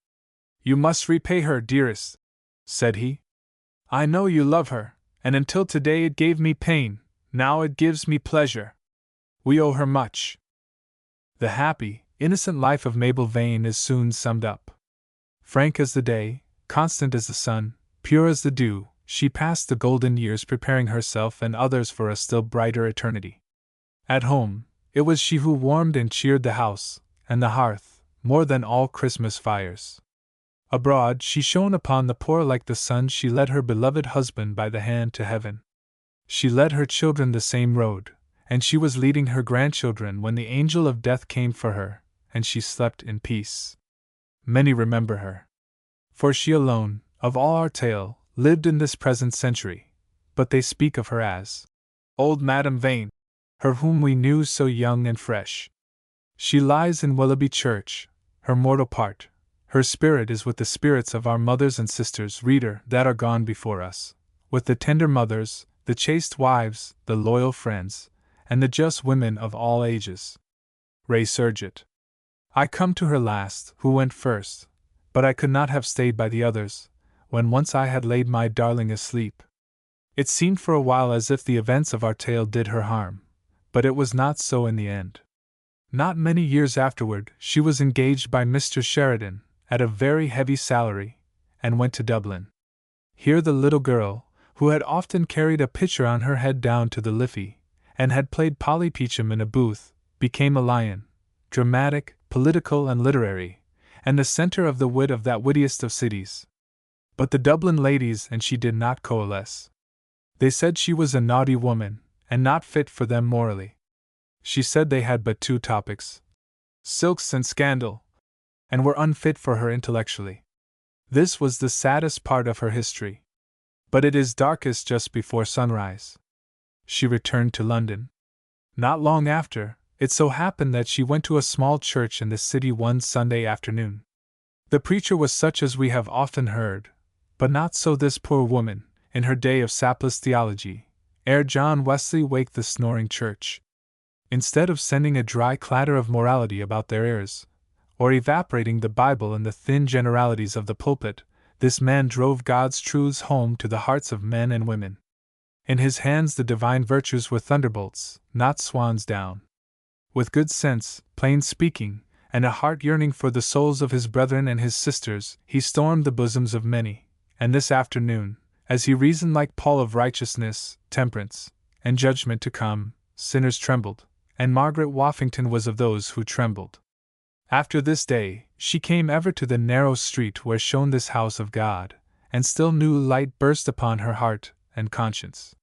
"You must repay her, dearest," said he. "I know you love her, and until today it gave me pain, now it gives me pleasure. We owe her much." The happy, innocent life of Mabel Vane is soon summed up. Frank as the day, constant as the sun, pure as the dew, she passed the golden years preparing herself and others for a still brighter eternity. At home, it was she who warmed and cheered the house, and the hearth, more than all Christmas fires. Abroad, she shone upon the poor like the sun. She led her beloved husband by the hand to heaven. She led her children the same road, and she was leading her grandchildren when the angel of death came for her, and she slept in peace. Many remember her. For she alone, of all our tale, lived in this present century, but they speak of her as old Madame Vane, her whom we knew so young and fresh. She lies in Willoughby Church, her mortal part. Her spirit is with the spirits of our mothers and sisters, reader, that are gone before us, with the tender mothers, the chaste wives, the loyal friends, and the just women of all ages. Resurgit. I come to her last, who went first, but I could not have stayed by the others, when once I had laid my darling asleep. It seemed for a while as if the events of our tale did her harm, but it was not so in the end. Not many years afterward, she was engaged by Mr. Sheridan, at a very heavy salary, and went to Dublin. Here the little girl, who had often carried a pitcher on her head down to the Liffey, and had played Polly Peachum in a booth, became a lion, dramatic, political, and literary, and the centre of the wit of that wittiest of cities. But the Dublin ladies and she did not coalesce. They said she was a naughty woman, and not fit for them morally. She said they had but two topics, silks and scandal, and were unfit for her intellectually. This was the saddest part of her history. But it is darkest just before sunrise. She returned to London. Not long after, it so happened that she went to a small church in the city one Sunday afternoon. The preacher was such as we have often heard, but not so this poor woman, in her day of sapless theology, ere John Wesley waked the snoring church. Instead of sending a dry clatter of morality about their ears, or evaporating the Bible in the thin generalities of the pulpit, this man drove God's truths home to the hearts of men and women. In his hands the divine virtues were thunderbolts, not swan's down. With good sense, plain speaking, and a heart yearning for the souls of his brethren and his sisters, he stormed the bosoms of many, and this afternoon, as he reasoned like Paul of righteousness, temperance, and judgment to come, sinners trembled, and Margaret Woffington was of those who trembled. After this day, she came ever to the narrow street where shone this house of God, and still new light burst upon her heart and conscience.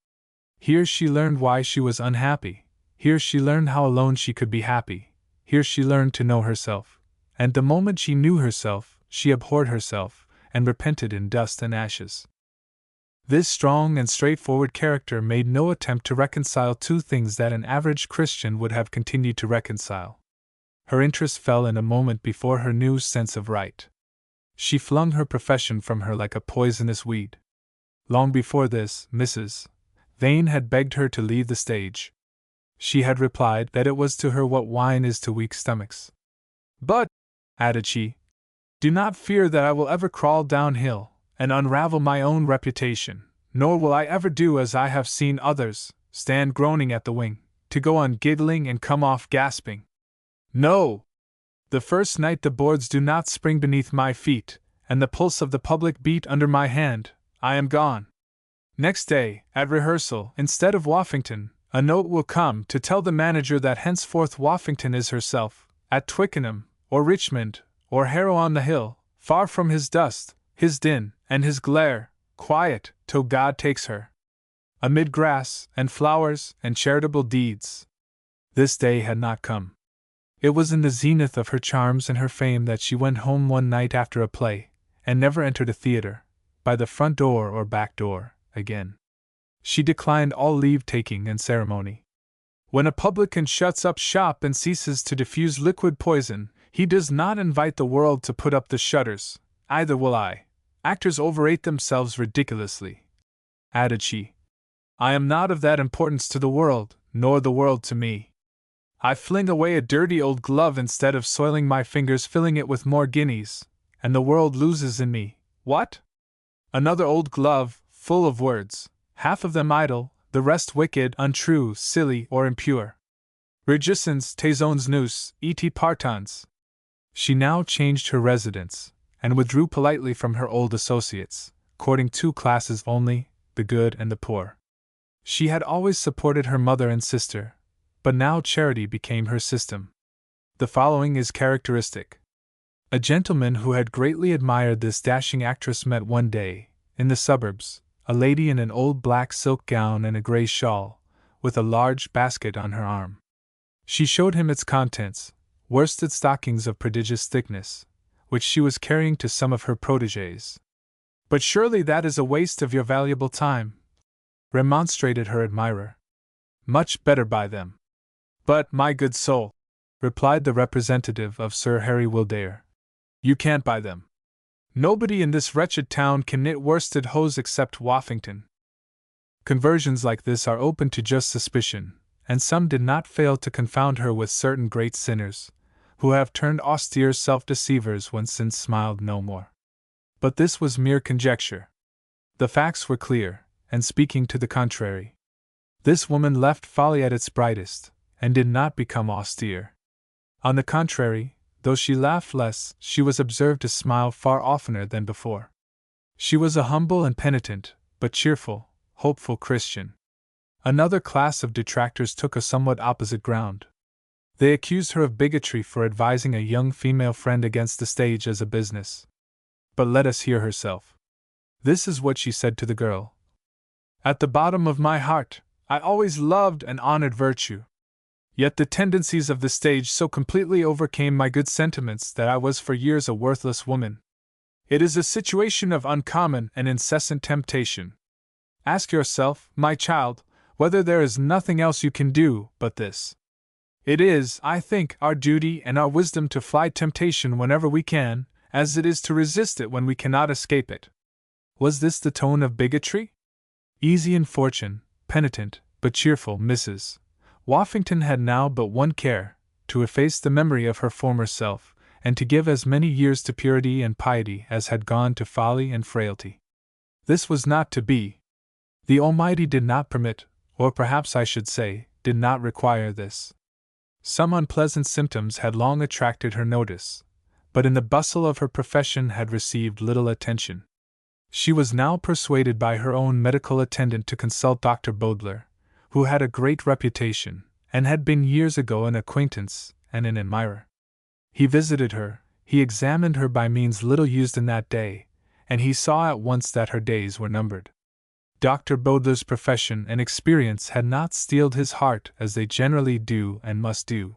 Here she learned why she was unhappy, here she learned how alone she could be happy, here she learned to know herself, and the moment she knew herself, she abhorred herself, and repented in dust and ashes. This strong and straightforward character made no attempt to reconcile two things that an average Christian would have continued to reconcile. Her interest fell in a moment before her new sense of right. She flung her profession from her like a poisonous weed. Long before this, Mrs. Vane had begged her to leave the stage. She had replied that it was to her what wine is to weak stomachs. But, added she, do not fear that I will ever crawl downhill and unravel my own reputation, nor will I ever do as I have seen others, stand groaning at the wing, to go on giggling and come off gasping. No! The first night the boards do not spring beneath my feet, and the pulse of the public beat under my hand, I am gone. Next day, at rehearsal, instead of Woffington, a note will come to tell the manager that henceforth Woffington is herself, at Twickenham, or Richmond, or Harrow on the Hill, far from his dust, his din, and his glare, quiet, till God takes her. Amid grass, and flowers, and charitable deeds. This day had not come. It was in the zenith of her charms and her fame that she went home one night after a play, and never entered a theatre, by the front door or back door, again. She declined all leave-taking and ceremony. When a publican shuts up shop and ceases to diffuse liquid poison, he does not invite the world to put up the shutters, either will I. Actors overrate themselves ridiculously, added she. I am not of that importance to the world, nor the world to me. I fling away a dirty old glove instead of soiling my fingers filling it with more guineas, and the world loses in me. What? Another old glove, full of words, half of them idle, the rest wicked, untrue, silly, or impure. Regiscens taisons nous, et partans. She now changed her residence, and withdrew politely from her old associates, courting two classes only, the good and the poor. She had always supported her mother and sister, but now charity became her system. The following is characteristic. A gentleman who had greatly admired this dashing actress met one day, in the suburbs, a lady in an old black silk gown and a grey shawl, with a large basket on her arm. She showed him its contents, worsted stockings of prodigious thickness, which she was carrying to some of her protégés. But surely that is a waste of your valuable time, remonstrated her admirer. Much better buy them. But, my good soul, replied the representative of Sir Harry Wildair, you can't buy them. Nobody in this wretched town can knit worsted hose except Woffington. Conversions like this are open to just suspicion, and some did not fail to confound her with certain great sinners, who have turned austere self-deceivers when sin smiled no more. But this was mere conjecture. The facts were clear, and speaking to the contrary. This woman left folly at its brightest, and did not become austere. On the contrary, though she laughed less, she was observed to smile far oftener than before. She was a humble and penitent, but cheerful, hopeful Christian. Another class of detractors took a somewhat opposite ground. They accused her of bigotry for advising a young female friend against the stage as a business. But let us hear herself. This is what she said to the girl. At the bottom of my heart, I always loved and honored virtue. Yet the tendencies of the stage so completely overcame my good sentiments that I was for years a worthless woman. It is a situation of uncommon and incessant temptation. Ask yourself, my child, whether there is nothing else you can do but this. It is, I think, our duty and our wisdom to fly temptation whenever we can, as it is to resist it when we cannot escape it. Was this the tone of bigotry? Easy in fortune, penitent, but cheerful Mrs. Woffington had now but one care, to efface the memory of her former self, and to give as many years to purity and piety as had gone to folly and frailty. This was not to be. The Almighty did not permit, or perhaps I should say, did not require this. Some unpleasant symptoms had long attracted her notice, but in the bustle of her profession had received little attention. She was now persuaded by her own medical attendant to consult Dr. Bodler, who had a great reputation, and had been years ago an acquaintance and an admirer. He visited her, he examined her by means little used in that day, and he saw at once that her days were numbered. Dr. Bodler's profession and experience had not steeled his heart as they generally do and must do.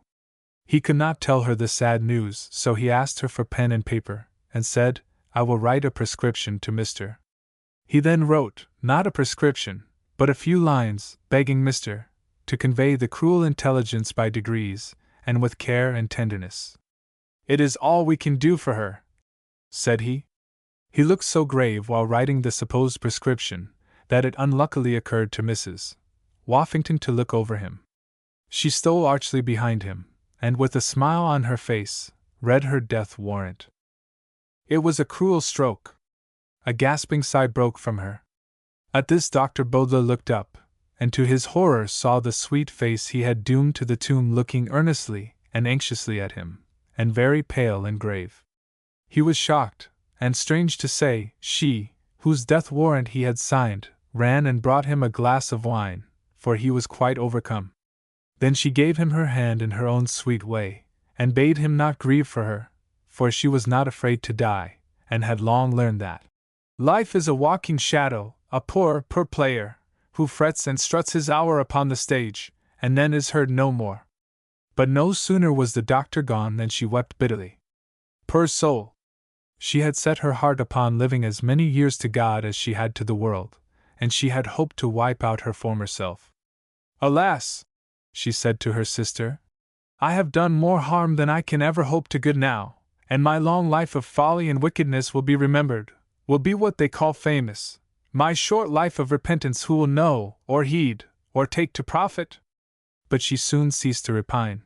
He could not tell her the sad news, so he asked her for pen and paper, and said, "I will write a prescription to Mr." He then wrote, not a prescription, but a few lines, begging Mr. to convey the cruel intelligence by degrees, and with care and tenderness. "It is all we can do for her," said he. He looked so grave while writing the supposed prescription, that it unluckily occurred to Mrs. Woffington to look over him. She stole archly behind him, and with a smile on her face, read her death warrant. It was a cruel stroke. A gasping sigh broke from her. At this Dr. Bodler looked up, and to his horror saw the sweet face he had doomed to the tomb looking earnestly and anxiously at him, and very pale and grave. He was shocked, and strange to say, she, whose death warrant he had signed, ran and brought him a glass of wine, for he was quite overcome. Then she gave him her hand in her own sweet way, and bade him not grieve for her, for she was not afraid to die, and had long learned that life is a walking shadow, a poor player, who frets and struts his hour upon the stage, and then is heard no more. But no sooner was the doctor gone than she wept bitterly. Poor soul! She had set her heart upon living as many years to God as she had to the world, and she had hoped to wipe out her former self. "Alas!" she said to her sister, "I have done more harm than I can ever hope to good now, and my long life of folly and wickedness will be remembered, will be what they call famous. My short life of repentance who will know, or heed, or take to profit?" But she soon ceased to repine.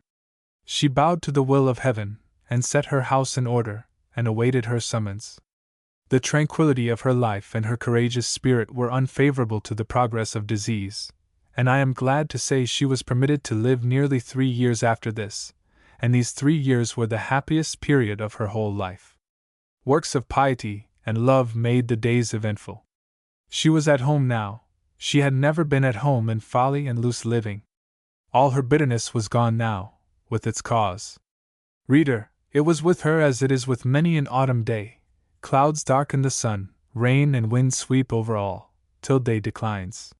She bowed to the will of heaven, and set her house in order, and awaited her summons. The tranquility of her life and her courageous spirit were unfavorable to the progress of disease, and I am glad to say she was permitted to live nearly 3 years after this, and these 3 years were the happiest period of her whole life. Works of piety and love made the days eventful. She was at home now. She had never been at home in folly and loose living. All her bitterness was gone now, with its cause. Reader, it was with her as it is with many an autumn day. Clouds darken the sun, rain and wind sweep over all, till day declines.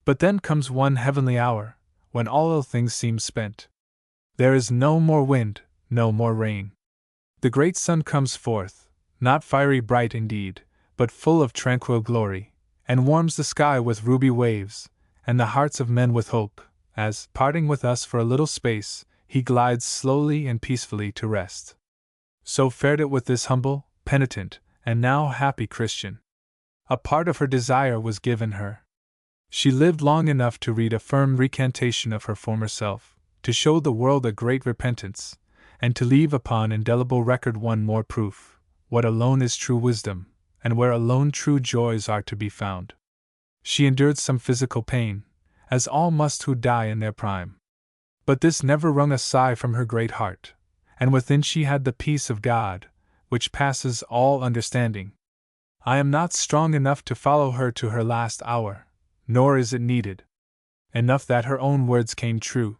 But then comes one heavenly hour, when all ill things seem spent. There is no more wind, no more rain. The great sun comes forth, not fiery bright indeed, but full of tranquil glory, and warms the sky with ruby waves, and the hearts of men with hope, as, parting with us for a little space, he glides slowly and peacefully to rest. So fared it with this humble, penitent, and now happy Christian. A part of her desire was given her. She lived long enough to read a firm recantation of her former self, to show the world a great repentance, and to leave upon indelible record one more proof, what alone is true wisdom, and where alone true joys are to be found. She endured some physical pain, as all must who die in their prime. But this never wrung a sigh from her great heart, and within she had the peace of God, which passes all understanding. I am not strong enough to follow her to her last hour, nor is it needed. Enough that her own words came true.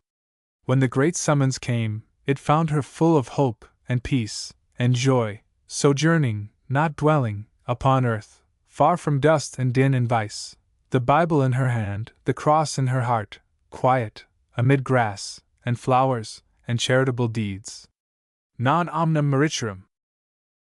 When the great summons came, it found her full of hope, and peace, and joy, sojourning, not dwelling, upon earth, far from dust and din and vice, the Bible in her hand, the cross in her heart, quiet, amid grass, and flowers, and charitable deeds. Non omnem meritorum,